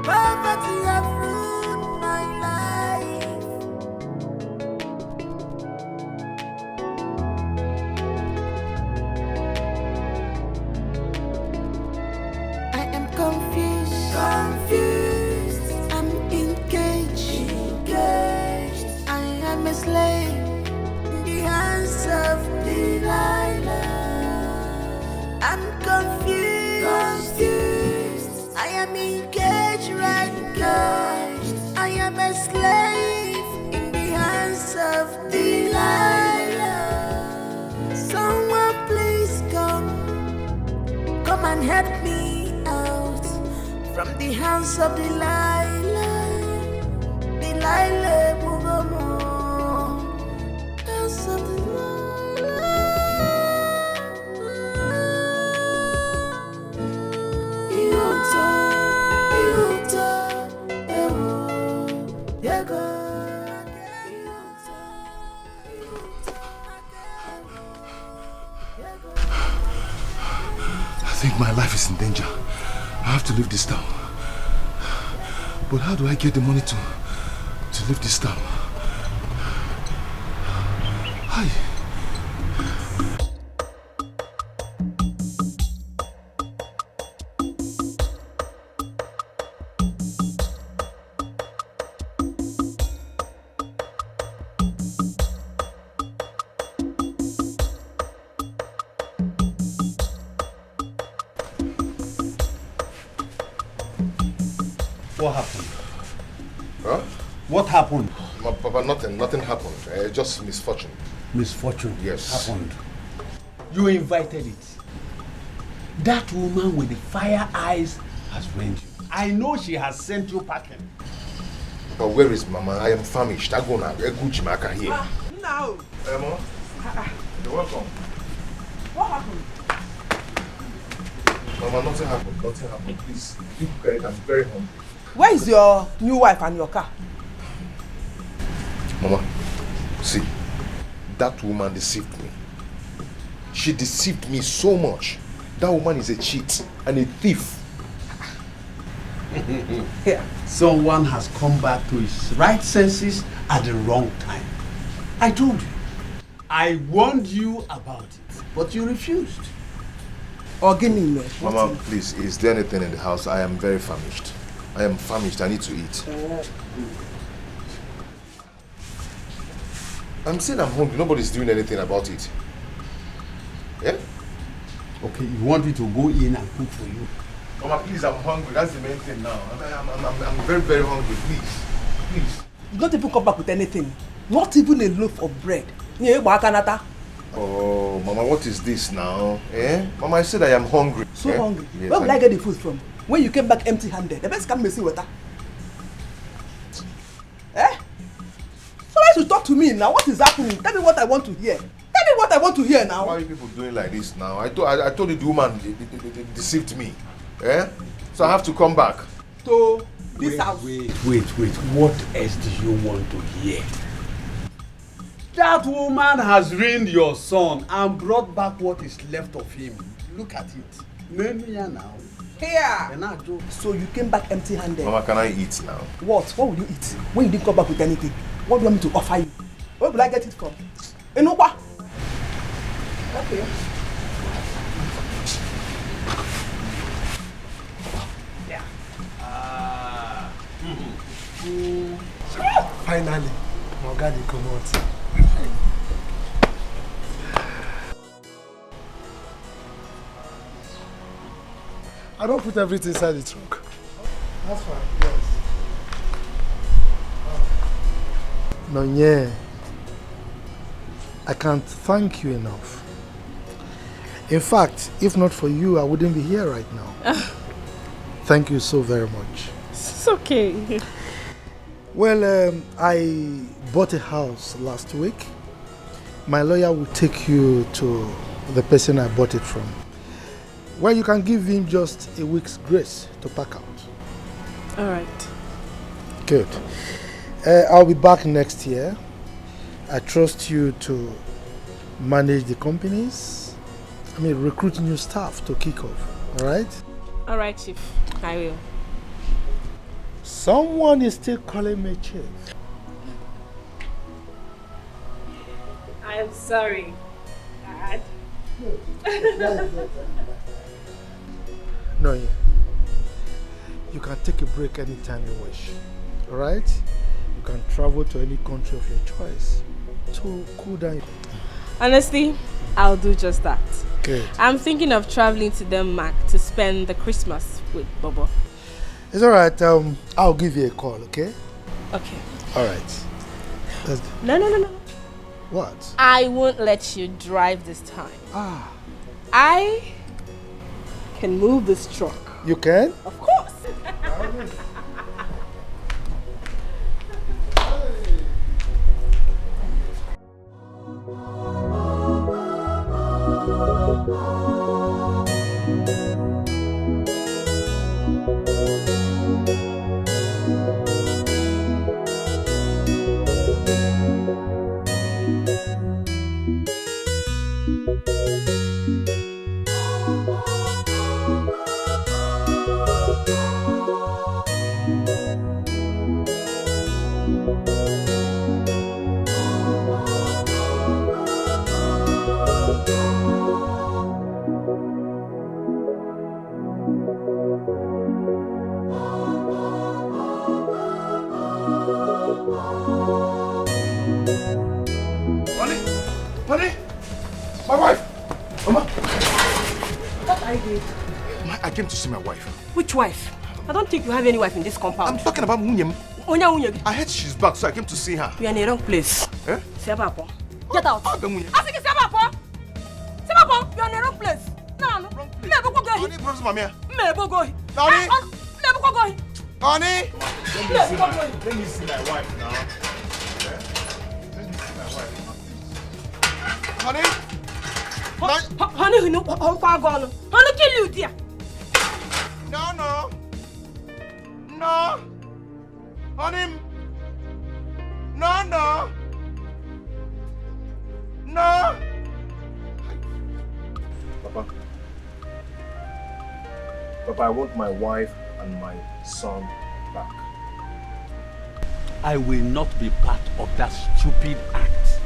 poverty have ruined my life. I am confused. I'm engaged. I am a slave in the hands of Delilah. I'm confused. I am engaged right now. I am a slave in the hands of Delilah. Someone please come and help me out from the hands of Delilah. Delilah, Mugomo, hands of I think my life is in danger. I have to leave this town. But how do I get the money to leave this town? Hi. What happened? Huh? What happened? Papa, nothing happened. Just misfortune. Misfortune? Yes. Happened. You invited it. That woman with the fire eyes has ruined you. I know she has sent you packing. But where is Mama? I am famished. I go now. Gucci here. No. Emma, you're welcome. What happened? Mama, nothing happened. Nothing happened. Please, you cook it. I'm very hungry. Where is your new wife and your car? Mama, see, that woman deceived me. She deceived me so much. That woman is a cheat and a thief. Here, someone has come back to his right senses at the wrong time. I told you. I warned you about it, but you refused. Mama, please, is there anything in the house? I am very famished. I am famished. I need to eat. I'm saying I'm hungry. Nobody's doing anything about it. Yeah? Okay, you want me to go in and cook for you? Mama, please, I'm hungry. That's the main thing now. I'm very, very hungry. Please. Please. You don't even come back with anything. Not even a loaf of bread. Oh, Mama, what is this now? Eh? Mama, I said I am hungry. So hungry? Yes, Where will I get the food from? When you came back empty-handed, the best come messy water. Eh? So why should talk to me now? What is happening? Tell me what I want to hear. Tell me what I want to hear now. Why are you people doing like this now? I told you the woman deceived me. Eh? So I have to come back. To this house. Wait. What else do you want to hear? That woman has ruined your son and brought back what is left of him. Look at it. Mania now. Here. So you came back empty-handed. Mama, can I eat now? What? What will you eat? When you didn't come back with anything? What do you want me to offer you? Where will I get it from? Enopa. Okay. Finally, my God, you come out. I don't put everything inside the trunk. That's fine, yes. No, yeah. I can't thank you enough. In fact, if not for you, I wouldn't be here right now. Thank you so very much. It's okay. Well, I bought a house last week. My lawyer will take you to the person I bought it from. Well, you can give him just a week's grace to pack out. All right. Good. I'll be back next year. I trust you to manage the companies. Recruit new staff to kick off. All right? All right, Chief. I will. Someone is still calling me Chief. I'm sorry, Dad. No, yeah. You can take a break anytime you wish. Alright? You can travel to any country of your choice to cool down. Honestly, I'll do just that. Good. I'm thinking of traveling to Denmark to spend the Christmas with Bobo. It's alright. I'll give you a call, okay? Okay. Alright. No. What? I won't let you drive this time. I can move this truck. You can? Of course. Honey! My wife! Mama! What I did? I came to see my wife. Which wife? I don't think you have any wife in this compound. I'm talking about Munyem. Onya. I heard she's back, so I came to see her. You are in the wrong place. Eh? Sebapo. Get out. I think it's Sebapo. You are in the wrong place. No. Wrong place. Honey, brother, Mamia. Honey. Honey! Let me see my wife now. Honey, you know, honey, kill you, dear. No, no. No. Honey. No, no. No. Papa. Papa, I want my wife and my son back. I will not be part of that stupid act.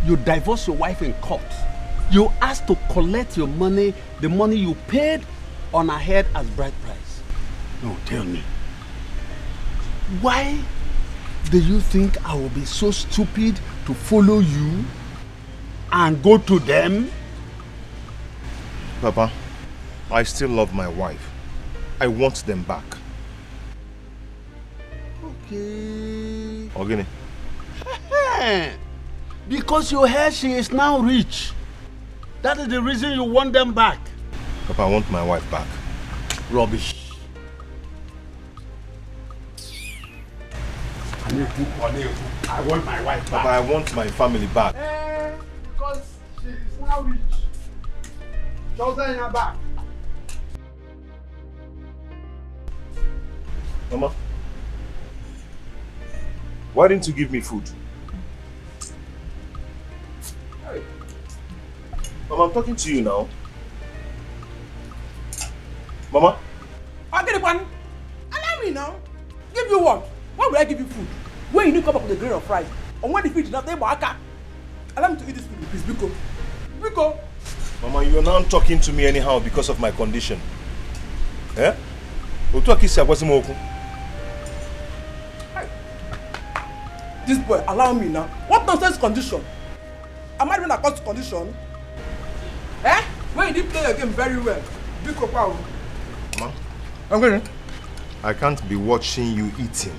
You divorce your wife in court. You asked to collect your money, the money you paid on her head as bride price. No, tell me. Why do you think I will be so stupid to follow you and go to them? Papa, I still love my wife. I want them back. Okay. Ogini. Because you heard she is now rich. That is the reason you want them back. Papa, I want my wife back. Rubbish. I want my wife back. Papa, I want my family back. Because she is now rich. Chosen in her back. Mama, why didn't you give me food? Mama, I'm talking to you now. Mama? Okay, one. Allow me now. Give you what? Why would I give you food? When you need to come up with a grain of rice, or when the food is not there, allow me to eat this food, please. Biko. Biko. Mama, you're now talking to me anyhow because of my condition. Eh? This boy, allow me now. What nonsense condition? Am I doing a cost condition? Eh? When you did play your game very well. Biko power. Mama? I'm going. I can't be watching you eating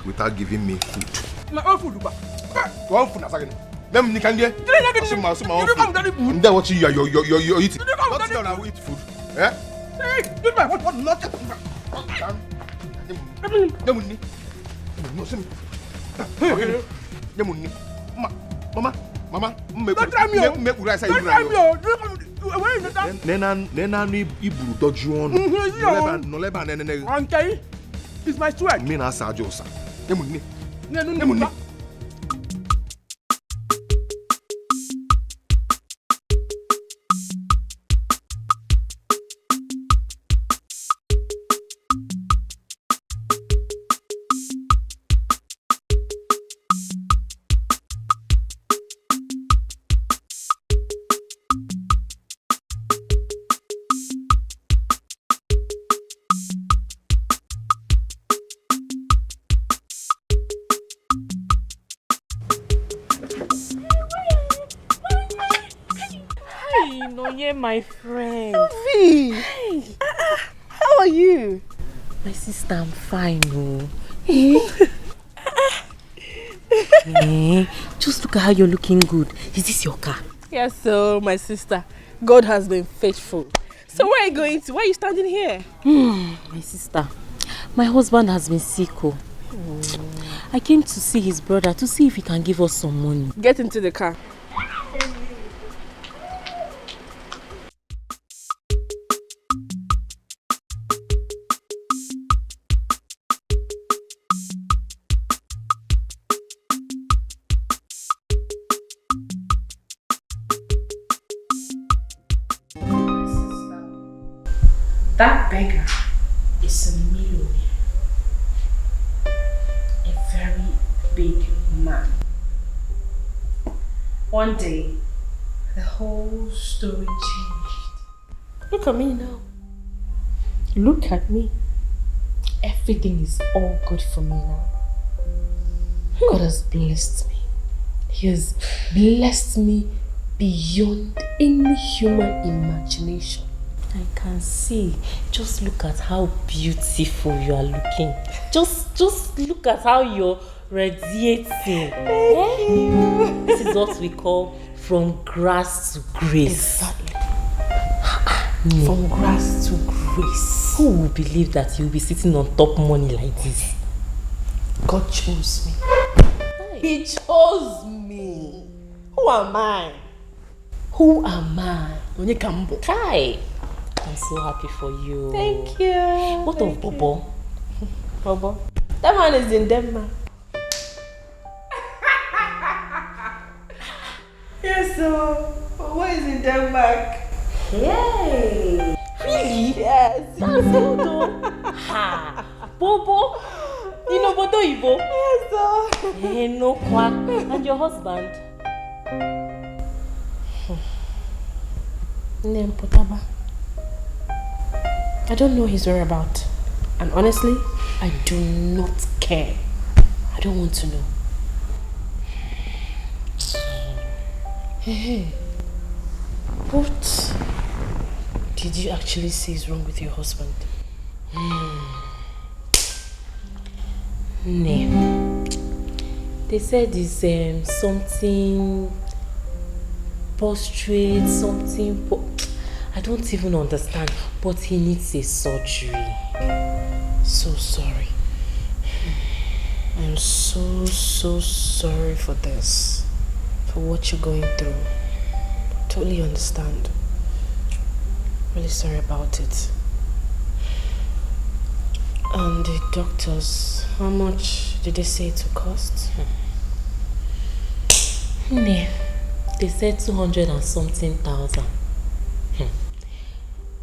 without giving me food. My own food, Luba. One food, Nasagin. Them you can get. My own food. I'm there watching you. You're eating. Not down. I will eat food. Eh? Hey, this man, what not? Mama. Don't try me. Don't try me. Nena ni iburu doju on. No leba nene. Okay. It's my sweat. Me na sajo sa. Nemunni. My friend. Sophie! Hey. How are you? My sister, I'm fine. Oh. Just look at how you're looking good. Is this your car? Yes, so my sister. God has been faithful. So where are you going to? Why are you standing here? My sister, my husband has been sick. Oh. I came to see his brother to see if he can give us some money. Get into the car. That beggar is a millionaire. A very big man. One day, the whole story changed. Look at me now. Look at me. Everything is all good for me now. God has blessed me. He has blessed me beyond any human imagination. I can see. Just look at how beautiful you are looking. Just look at how you're radiating. Thank you. This is what we call from grace to grace. Exactly. From grace to grace. Who will believe that you'll be sitting on top money like this? God chose me. He chose me. Who am I? Who am I? Onyekambo. Kai. I'm so happy for you. Thank you. What of Bobo? Bobo? That man is in Denmark. Yes, so Bobo is in Denmark. Yay! Really? Yes. That's good though. Ha! Bobo? You know Bodo Ibo? Yes, sir. Hey, no kwa. And your husband? Name Potaba. I don't know his whereabouts. And honestly, I do not care. I don't want to know. Hey, what did you actually say is wrong with your husband? Name. They said it's something prostrate, something. I don't even understand, but he needs a surgery. So sorry. I'm so sorry for this. For what you're going through. Totally understand. Really sorry about it. And the doctors, how much did they say it would cost? They said 200 and something thousand.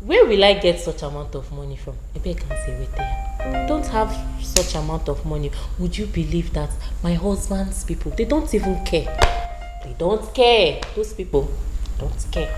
Where will I get such amount of money from? Maybe I can say wait there. Don't have such amount of money. Would you believe that my husband's people, they don't even care. They don't care. Those people don't care.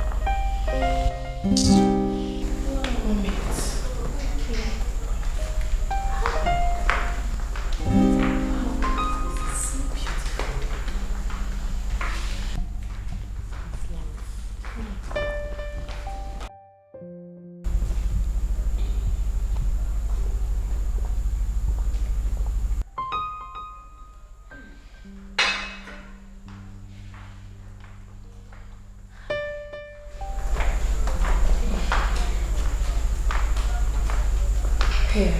Here.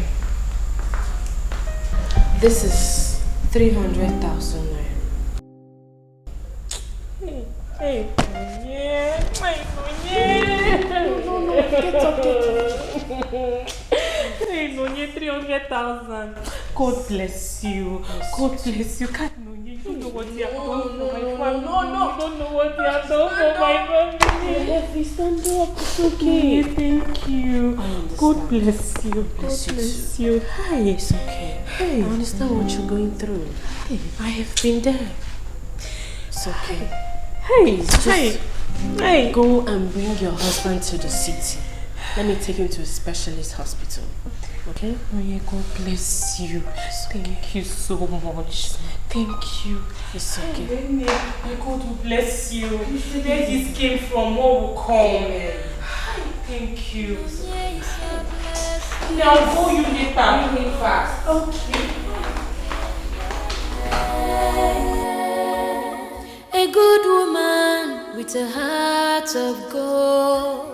This is 300,000 naira. Hey, yeah, No, get up. Hey, Nonye, 300,000. God bless you. God bless you. God, Nonye, you don't know what you have done for my family. No. You don't know what you have done for my family. Heavy, stand up. It's okay. Thank you. God bless you. Bless you. Hi. It's okay. Hey. I understand what you're going through. Hey. I have been there. It's okay. Hey. Just Hey. go and bring your husband to the city. Let me take him to a specialist hospital. Okay? May God bless you. Thank you so much. Thank you. It's okay. May God will bless you. Where this came from, what will come. Thank you. Now I'll call you later. Bring him fast. Okay. A good woman with a heart of gold.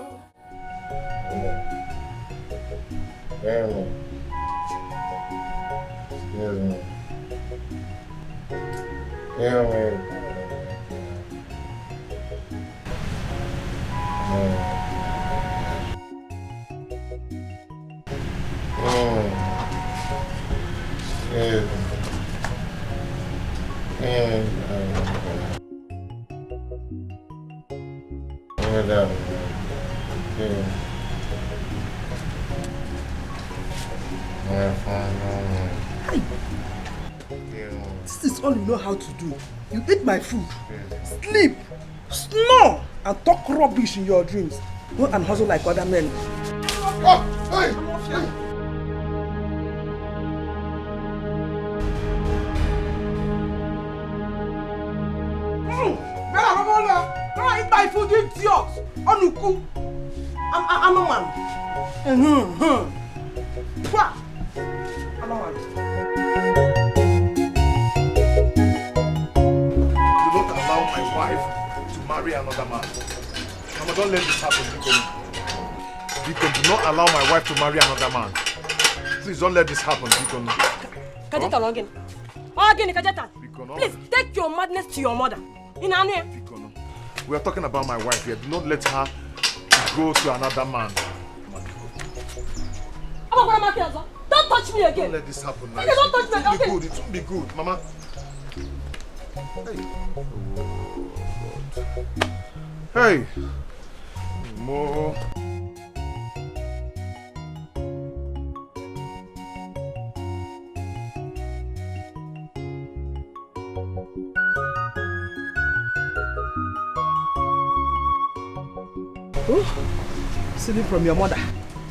This is all you know how to do. You eat my food, sleep, snore, and talk rubbish in your dreams. Go and hustle like other men. Oh, hey! Come on, eat my food, you idiot! Onuku! I'm a man. Do not allow my wife to marry another man. Mama, don't let this happen, Bikon. Bikon, do not allow my wife to marry another man. Please don't let this happen, Bikon. Kajeta again. Again, Kajeta. Please take your madness to your mother. In Anu. We are talking about my wife here. Do not let her go to another man. Don't touch me again. Don't let this happen now. Don't touch me again. It won't be good. It won't be good, Mama. Hey. Hey. More. Oh, stealing from your mother.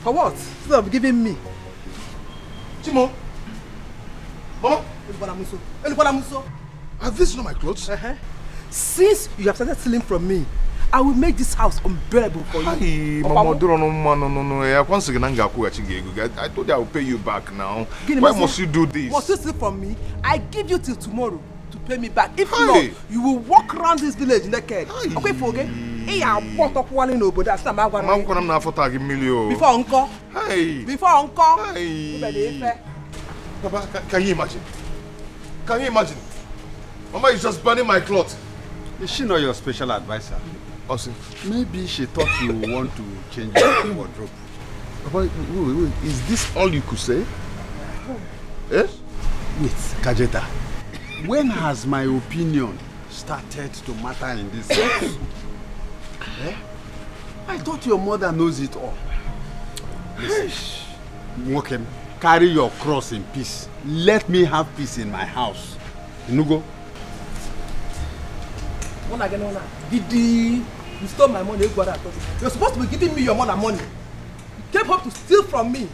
For what? Instead of giving me. Chimo. Mama. Are these not my clothes? Since you have started stealing from me, I will make this house unbearable for you. Hey, Mama, no. I told you I will pay you back now. Why must you do this? Must you steal from me? I give you till tomorrow to pay me back. If not, you will walk around this village naked. Okay, forget. Hey, I'll put up one in over that. I'm not for tagging million. Before uncle. Hey. Before uncle. Hey. Papa, can you imagine? Can you imagine? Mama is just burning my clothes. Is she not your special advisor? Also, maybe she thought you want to change your wardrobe. Papa, wait. Is this all you could say? Yes? Wait, Kajeta. When has my opinion started to matter in this house? Eh? I thought your mother knows it all. Listen, Mokem, carry your cross in peace. Let me have peace in my house. Nugo. Didi, you stole my money. You're supposed to be giving me your money. You came home to steal from me.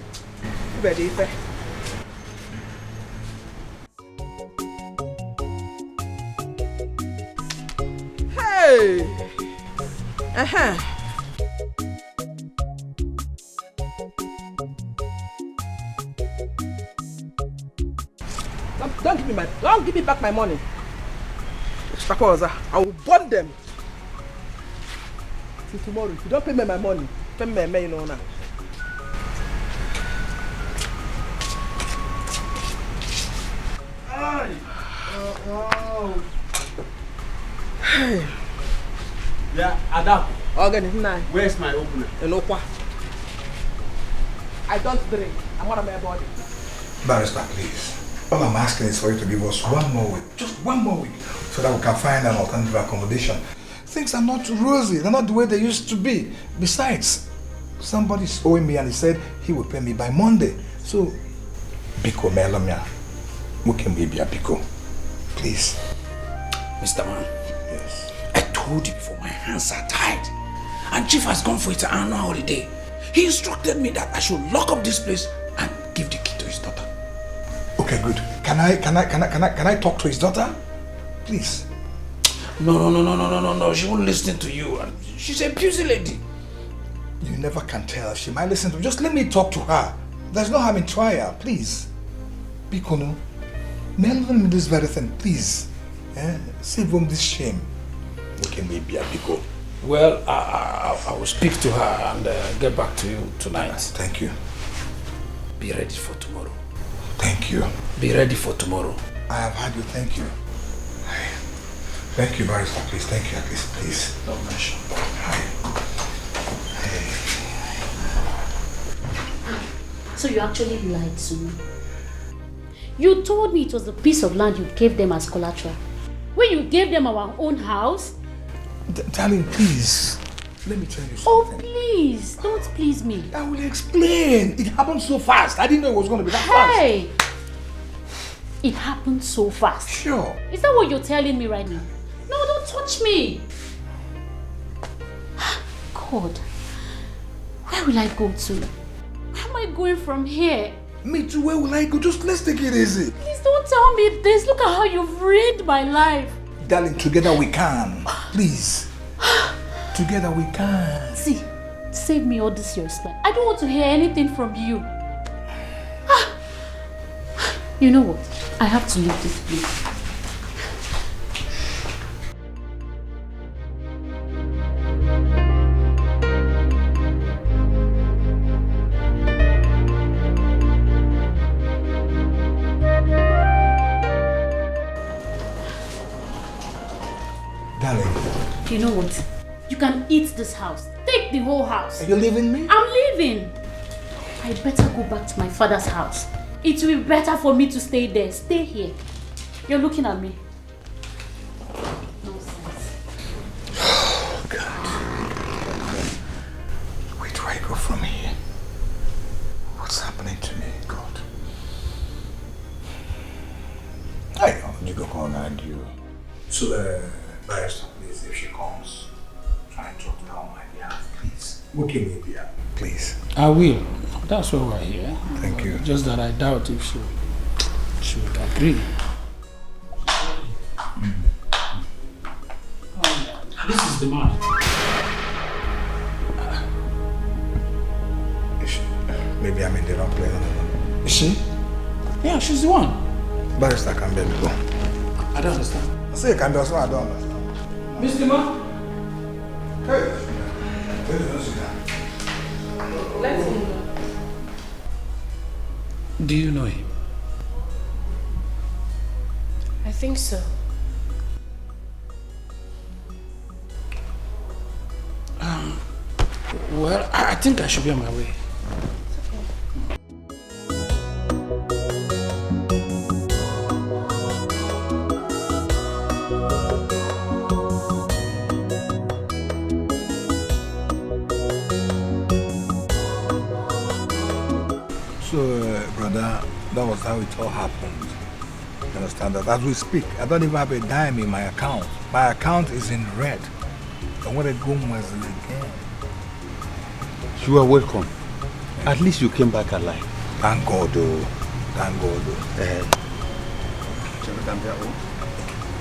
Hey! Don't give me back my money. I will burn them. Till tomorrow. If you don't pay me my money, pay me my money now. Hey. Yeah, Adam. Okay, where's my opener? I don't drink. I'm out of my body. Barrister, please. All I'm asking is for you to give us 1 more week. Just 1 more week. So that we can find an alternative accommodation. Things are not rosy. They're not the way they used to be. Besides, somebody's owing me and he said he will pay me by Monday. So, Biko Melomia, we can be a Biko. Please. Mr. Man. Yes. I told you before, my hands are tied. And Chief has gone for its annual holiday. He instructed me that I should lock up this place and give the key to his daughter. Okay, good. Can I talk to his daughter? Please. No. She won't listen to you. She's a busy lady. You never can tell. She might listen to me. Just let me talk to her. There's no harm in trying, please. Bikono, Melvin me this very thing, please. Save him this shame. Okay, maybe a Biko. Well, I will speak to her and get back to you tonight. Thank you. Be ready for tomorrow. Thank you. Be ready for tomorrow. I have had you. Thank you. Thank you, Barrister. Please, thank you at least, please. Don't mention. So you actually lied to me. You told me it was the piece of land you gave them as collateral. When you gave them our own house. Darling, please. Let me tell you something. Oh, please. Don't please me. I will explain. It happened so fast. I didn't know it was going to be that fast. Hey! It happened so fast. Sure. Is that what you're telling me right now? No, don't touch me. God. Where will I go to? Where am I going from here? Me too. Where will I go? Just let's take it easy. Please don't tell me this. Look at how you've ruined my life. Darling, together we can. Please. Together we can. See, save me all this your spell. I don't want to hear anything from you. You know what? I have to leave this place. Darling. You know what? You can eat this house. Take the whole house. Are you leaving me? I'm leaving. I better go back to my father's house. It will be better for me to stay there. Stay here. You're looking at me. Nonsense. Oh, God. Where do I go from here? What's happening to me, God? I don't you go on and you. So, barrister, please, if she comes, try and talk to her on my behalf, please. What can we be at? Please. I will. That's why we're here. Thank you. Just that I doubt if she would agree. This is the man. Maybe I'm in the wrong place. Is she? Yeah, she's the one. Barrister can be go. I don't understand. I say you can do so I don't understand. Mr. Ma? Hey. Don't sit down. Let him know. Do you know him? I think so. Well, I think I should be on my way. So, brother, that was how it all happened. You understand that? As we speak, I don't even have a dime in my account. My account is in red. I want to go was again. You are welcome. At least you came back alive. Thank God, though. Thank God, though.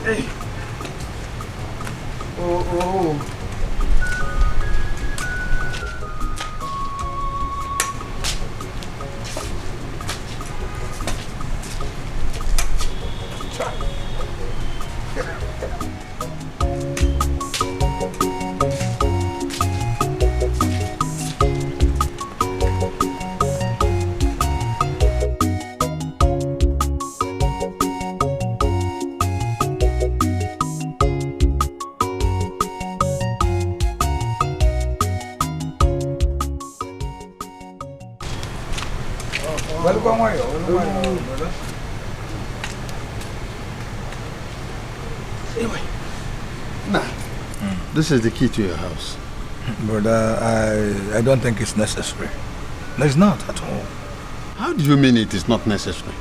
Hey. Oh. Welcome, brother. Anyway, nah. This is the key to your house. Brother, I don't think it's necessary. No, it's not at all. How do you mean it is not necessary?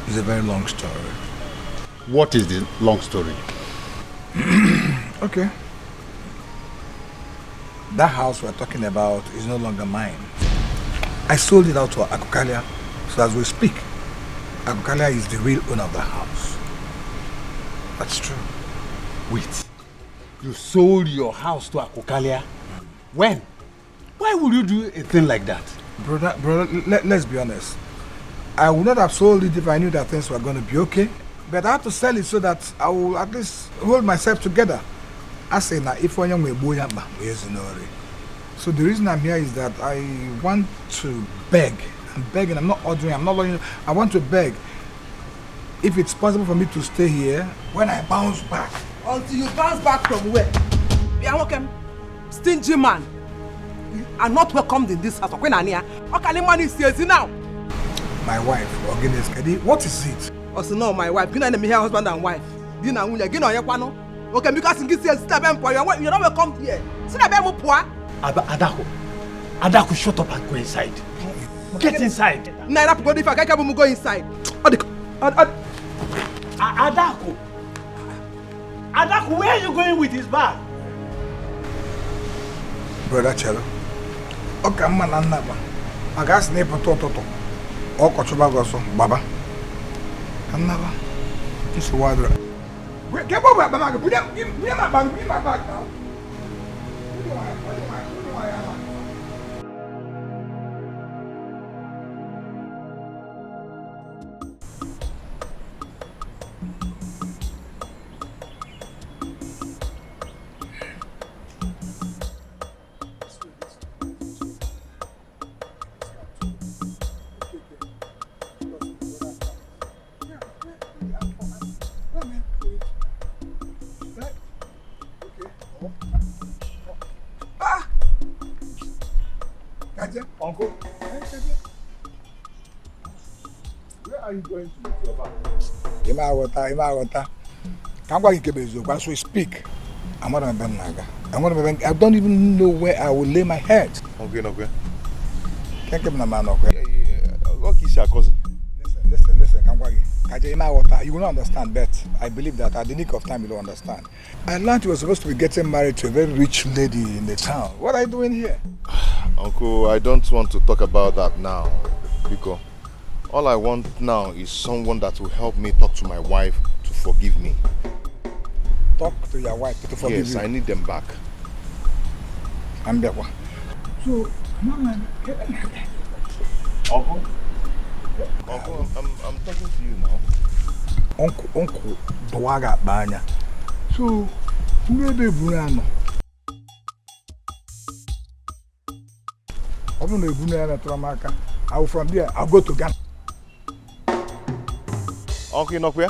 It's a very long story. What is the long story? Okay. That house we're talking about is no longer mine. I sold it out to Akukalia, so as we speak, Akukalia is the real owner of the house. That's true. Wait, you sold your house to Akukalia? When? Why would you do a thing like that? Brother, let's be honest. I would not have sold it if I knew that things were going to be okay. But I had to sell it so that I will at least hold myself together. I say, now, if I am so the reason I'm here is that I want to beg. I'm begging, I'm not ordering, I'm not longing. I want to beg. If it's possible for me to stay here, when I bounce back. Until you bounce back from where? You are welcome. Stingy man. You are not welcomed in this house. What kind of money is here now? My wife, what is it? Also, no, my wife. You know, my husband and wife. You know, you know, okay, because in this year, you're not welcome here. Adako, shut up and go inside. Get inside. Naira, if I can't go inside. Adako, where are you going with his bag? Brother Chelo. Okay, man, I got snake potato. Oh, Kochubagoso, Baba. Another. It's a water. Get over my bag. Give me my bag now. Uncle, where are you going to with your bag? As we speak, I don't even know where I will lay my head. Okay. Can't keep my man. What is your cousin? Listen, you will not understand, but I believe that at the nick of time you will understand. I learned you were supposed to be getting married to a very rich lady in the town. What are you doing here? Uncle, I don't want to talk about that now, because all I want now is someone that will help me talk to my wife to forgive me. Talk to your wife to forgive you? Yes, I need them back. I'm that one. So, Uncle, I'm talking to you now. Uncle, Dwaga Banya. So, maybe Bunano. I don't know if Bunana Tramaka. I'll from there, I'll go to Ghana. Uncle, not where?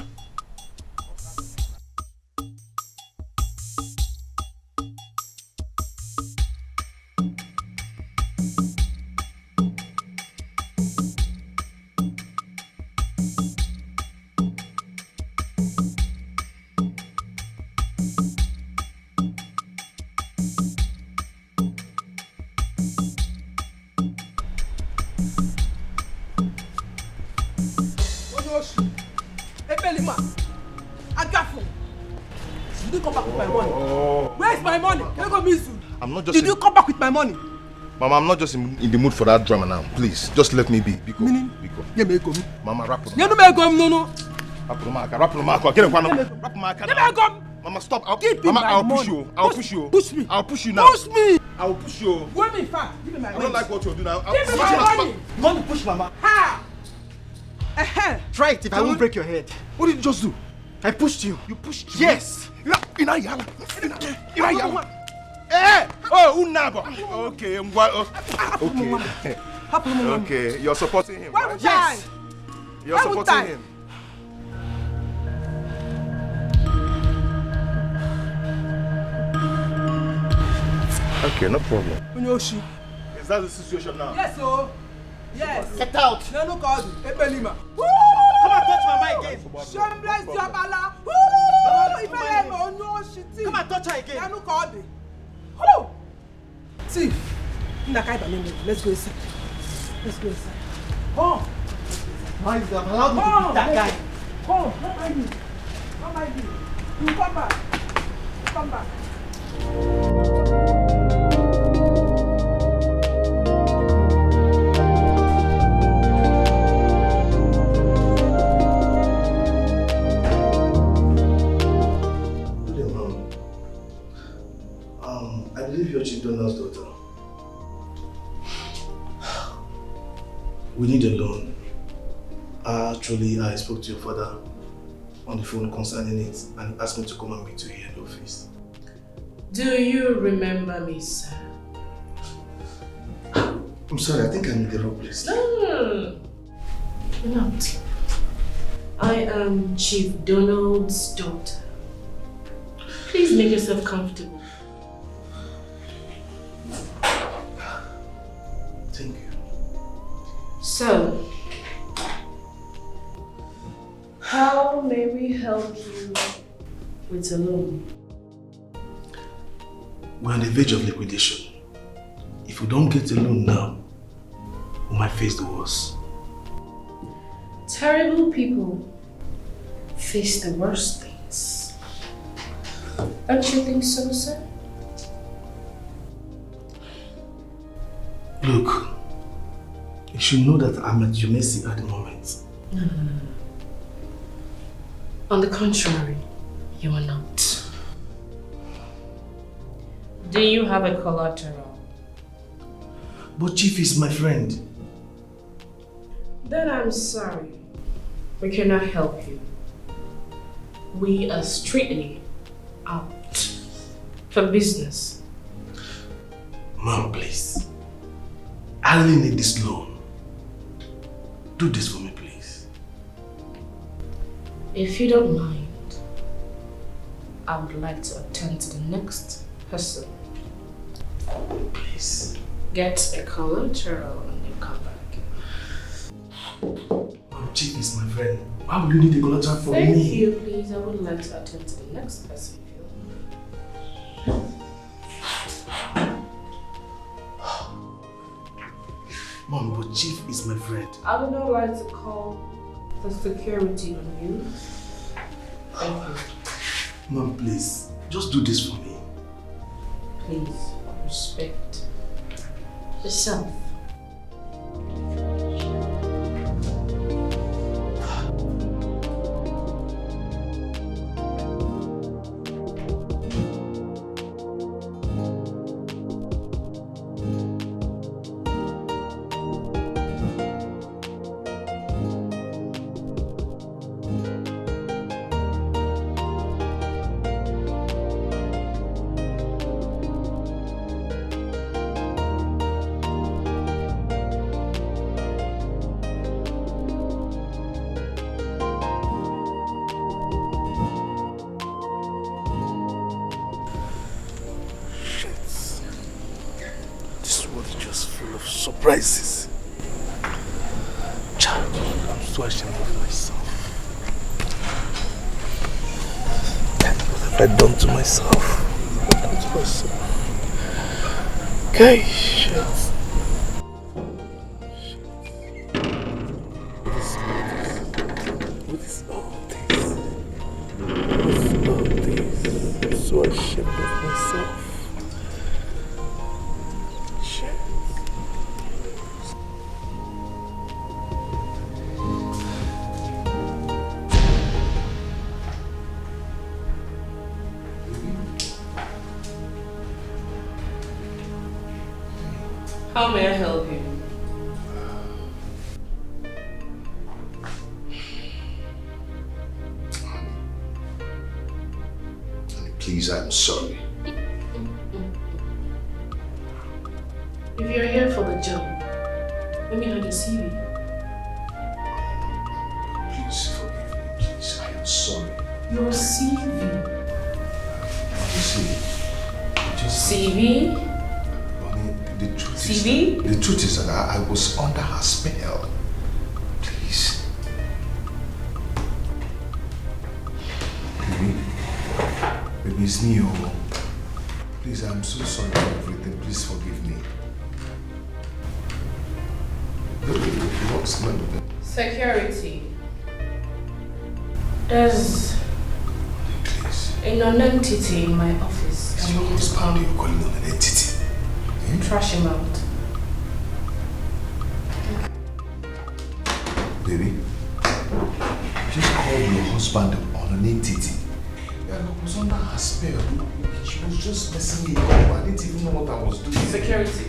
Did you come back with my money? Mama, I'm not just in the mood for that drama now. Please, just let me be. Meaning? Mama, rap. No. Mama, stop. I'll push you. Push me. I'll push you now. Push me. I'll push you. Wait me fast. Give me my money. I don't like what you're doing now. Give me my money. You want to push Mama? Ha! Try it if I won't break your head. What did you just do? I pushed you. You pushed me? Yes. Hey! Oh, Unabo. Okay, okay, you're supporting him, right? Yes. You're supporting him. Okay, no problem. Unyoshi. Is that the situation now? Yes, oh. Yes. Get out. No, cause Ebelima. Come and touch Mama again. Shameless Diabala. Come and touch her again. No, call me. See, let's go inside. Come. Why is that? Allow me to beat that guy. Come, not by me. You come back. Come back. I believe you're Chief Donald's daughter. We need a loan. Actually, I spoke to your father on the phone concerning it and he asked me to come and meet you here in the office. Do you remember me, sir? I'm sorry, I think I'm in the wrong place. No. You're not. I am Chief Donald's daughter. Please make yourself comfortable. Thank you. So, how may we help you with a loan? We're on the verge of liquidation. If we don't get a loan now, we might face the worst. Terrible people face the worst things. Don't you think so, sir? Look, you should know that I'm at your mercy at the moment. No. On the contrary, you are not. Do you have a collateral? But Chief is my friend. Then I'm sorry. We cannot help you. We are strictly out for business. Mom, please. I really need this loan. Do this for me, please. If you don't mind, I would like to attend to the next person. Please. Get a collateral and you come back. Chief is my friend. Why would you need a collateral for me? Thank you, please. I would like to attend to the next person. Mom, but Chief is my friend. I would not like to call the security on you. Thank you. Mom, please, just do this for me. Please, respect yourself. Surprises. Child, I'm so ashamed of myself. What have I done to myself? What have I done to myself? Okay, shit. What is all this? I'm so ashamed of myself. How may I help you? Please, I'm sorry. If you're here for the job, let me know your CV. Please forgive me, please. I am sorry. Your CV? You see, CV? The truth CV? The truth is that I was under her spell. Please. Baby, it's me, oh. Please, I'm so sorry for everything. Please forgive me. What's the matter? Security. There's a non-entity in my office. It's your husband you're calling non-entity. Trash him out. Baby, you just called your husband on an entity. Yeah, I was under her spell. She was just messing me up. I didn't even know what I was doing. Security.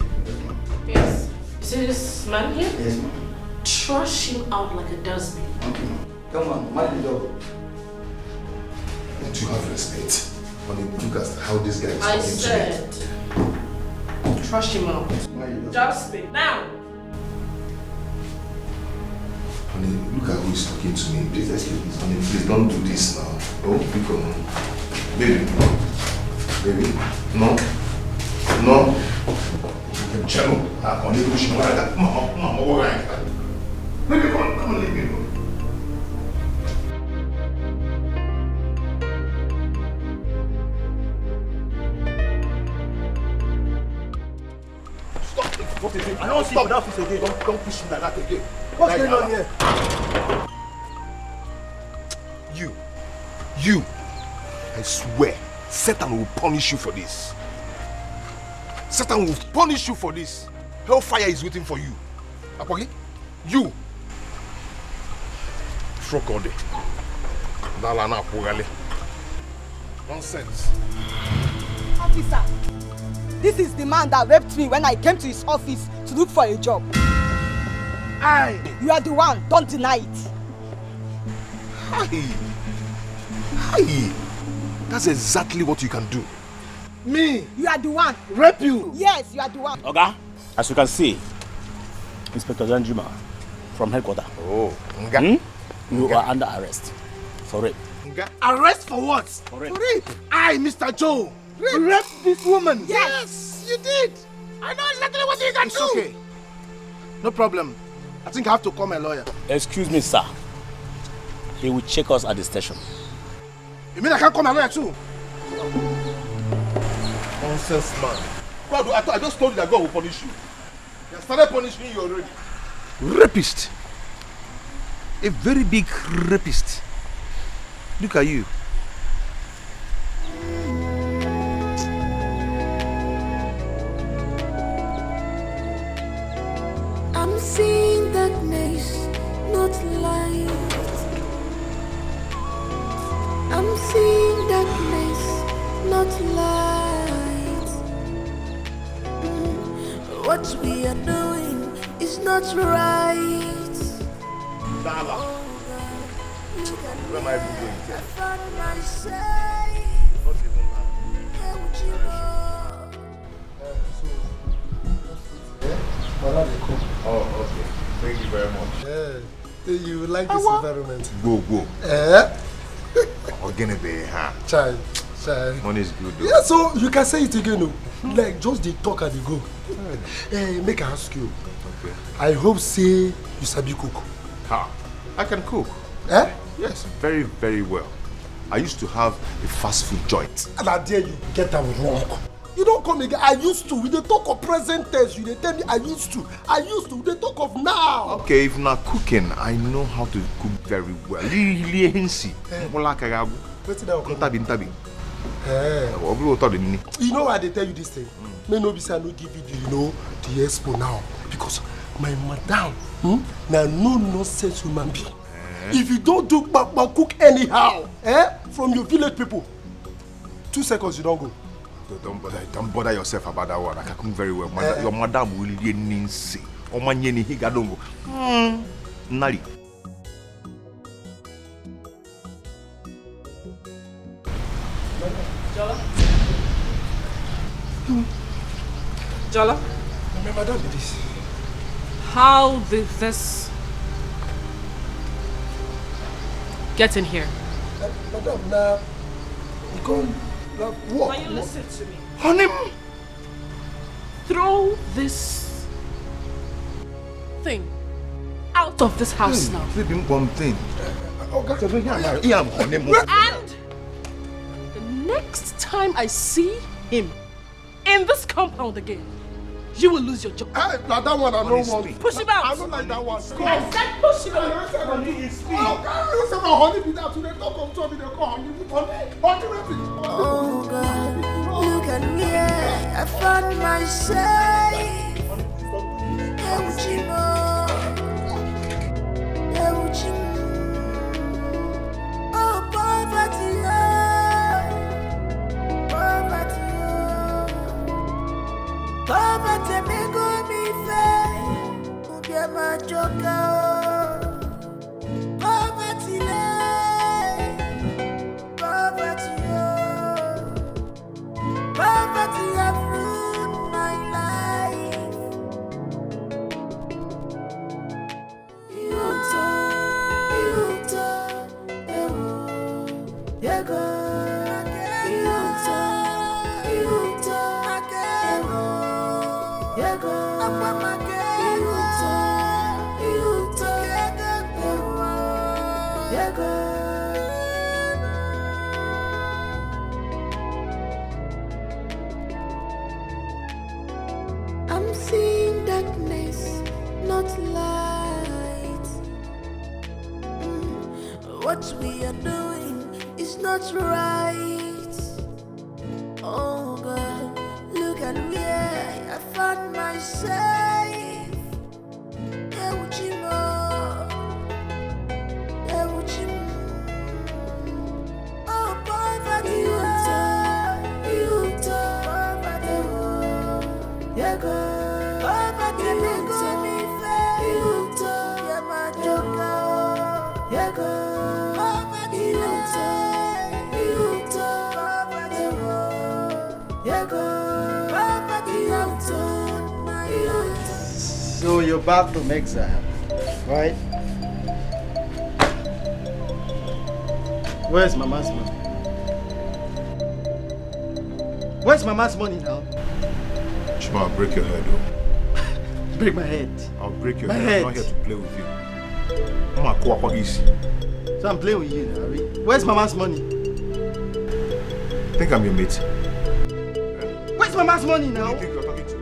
Yes. See this man here? Yes, ma'am. Trash him out like a dustbin. Okay, ma'am. Come on, mind the door. Don't you have respect? Honey, look at how this guy is I talking said, trash him out. Dustbin. Now! Honey, look at who is talking to me. Please, excuse me. Honey, please don't do this now. Oh, because, baby. Baby, no. No. Channel. Honey, push me like that. Mama, all right. Baby, come on, let me go. What is it? I don't see that face again. Don't push me like that again. What's going on here? You. I swear, Satan will punish you for this. Satan will punish you for this. Hellfire is waiting for you. Apogi, you. Frokode. Nalana Pogale. Nonsense. Officer, this is the man that raped me when I came to his office to look for a job. You are the one, don't deny it. Hi. That's exactly what you can do. Me? You are the one. Rape you? Yes, you are the one. Oga, as you can see, Inspector Janjuma from headquarters. Oh, you are under arrest for rape. Arrest for what? For rape. I, Mr. Joe, raped this woman. Yes, you did. I know exactly what you can do. It's okay. No problem. I think I have to call my lawyer. Excuse me, sir. He will check us at the station. You mean I can't call my lawyer too? Nonsense, man. God, I just told you that God will punish you. He has started punishing you already. Rapist. A very big rapist. Look at you. I'm seeing darkness, not light. I'm seeing darkness, not light. What we are doing is not right. Dala. Where am I even going to? I found myself. Not even Oh, okay. Thank you very much. Yeah. You like this environment? Go. Eh? Again, huh? Child. Money is good though. Yeah, so you can say it again. No? Like just the talk and the go. Make I ask you. Okay. I hope say you sabi cook. Ha! I can cook. Eh? Yes, very, very well. I used to have a fast food joint. And I dare you get that wrong. You don't come again. I used to. We dey talk of present tense. You dey tell me I used to. We dey talk of now. Okay, if not cooking, I know how to cook very well. Really, hensi. Ntabi. You know why they tell you this thing? May no be say I no give you the expo now because my madam na no nonsense human being. If you don't do cook anyhow, from your village people, 2 seconds you don't go. Don't bother yourself about that one. I can cook very well. Your madam will really ninsi. Omanyeni higadongo. Nari. Jola? My madam did this. How did this get in here? Madam, now, what? Can you listen to me? Honey! Throw this thing out of this house now. One thing. And the next time I see him in this compound again, you will lose your job. Now that one I don't want. Push him out. I don't like that one. I said push him out. Honey, be that to the talk of trouble. They call honey. Oh God, look at me. I found myself. Oh, poverty. Poverty may go me fair. Who get my joker? Poverty, poverty have ruined my life. I'm seeing darkness, not light. What we are doing is not right. Oh God, look at where I found myself. Oh, poverty, So you're back from exile, right? Where's Mama's money? Where's Mama's money now? man, I'll break your head, though. Break my head. I'll break your My head. head. I'm not here to play with you. I'm a Kwapagisi. So I'm playing with you now, right? Where's Mama's money? I think I'm your mate. Where's Mama's money now? Who do you think you're talking to?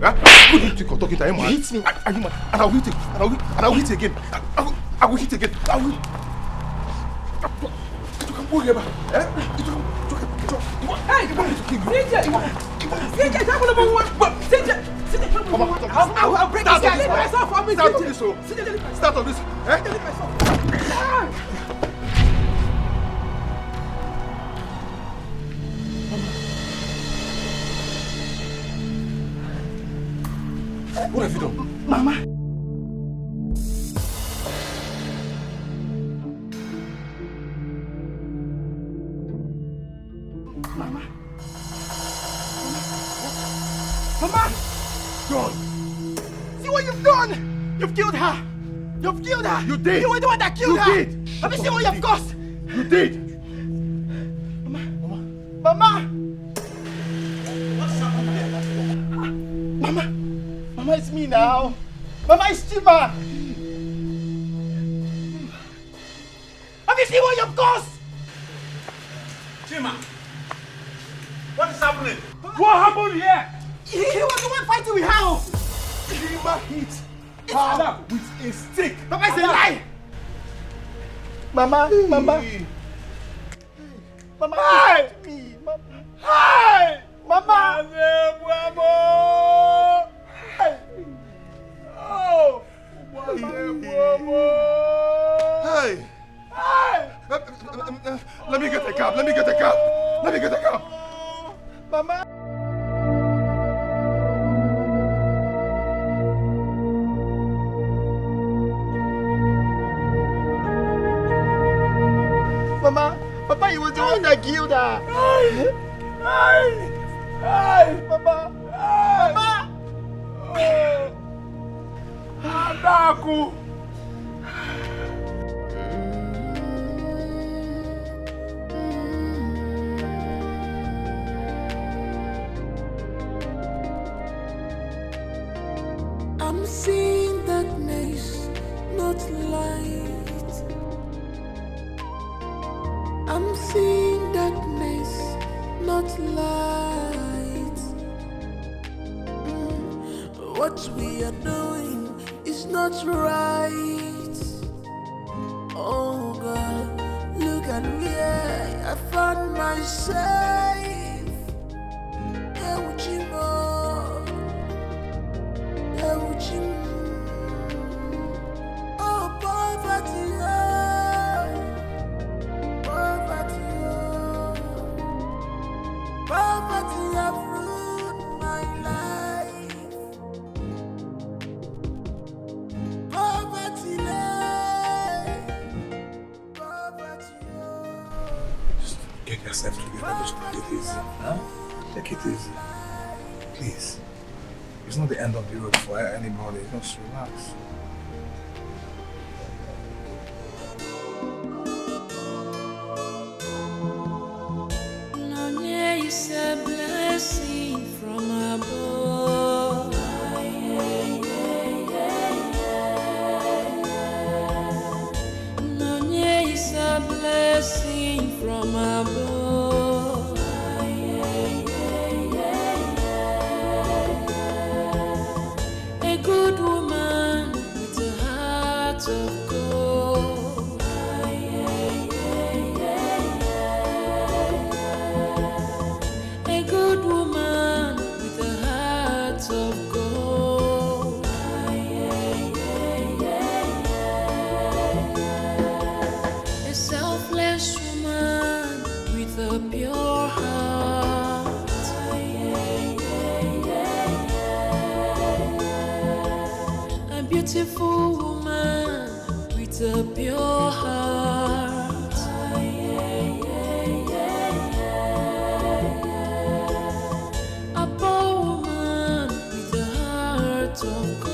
Huh? Who do you think you're talking to? You hit me. Are you mad? And I'll hit you. And I'll hit you again. I will hit again. I will. I'll break this guy. Myself for me. Start on this, Start on this. What have you done? Mama. Mama. Mama! John! See what you've done! You've killed her! You've killed her! You did! You were the one that killed her! You did! Have you seen what you've caused? You did! Mama! What's happening here? Mama! Mama, it's me now! Mama, it's Chima! Have you seen what you've caused? Chima! What is happening? What happened here? He was the one fighting with her! Chima hit her with a stick! Mama, it's a lie! Mama! Mama! Mama! Hi! Me! Mama! Hi! Mama! Oh! Hey! Hi! Let me get a cab! Let me get a cab! Let me get a cab! Mama! Mama! Papa, you was the one that killed her! Hey! Mama! Mama! Adaku! I'm seeing darkness, not light. I'm seeing darkness, not light. What we are doing is not right. Oh God, look at where I found myself. Oh, poverty, poverty, poverty have ruined my life. Poverty, poverty. Just get yourself together. Just take it easy. Huh? Take it easy. Please. It's not the end of the road for anybody. Just relax. It's a blessing from above. It's a blessing from above. A good woman with a heart of gold. A good woman with a heart of gold. A selfless woman with a pure heart. A beautiful woman with a pure heart. A poor woman with a heart of gold.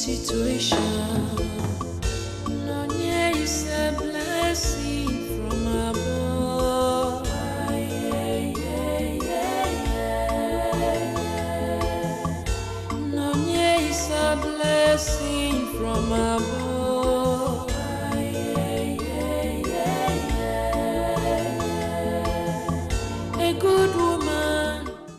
situation. No, yeah, it's a blessing from above. No, yeah, it's a blessing from above.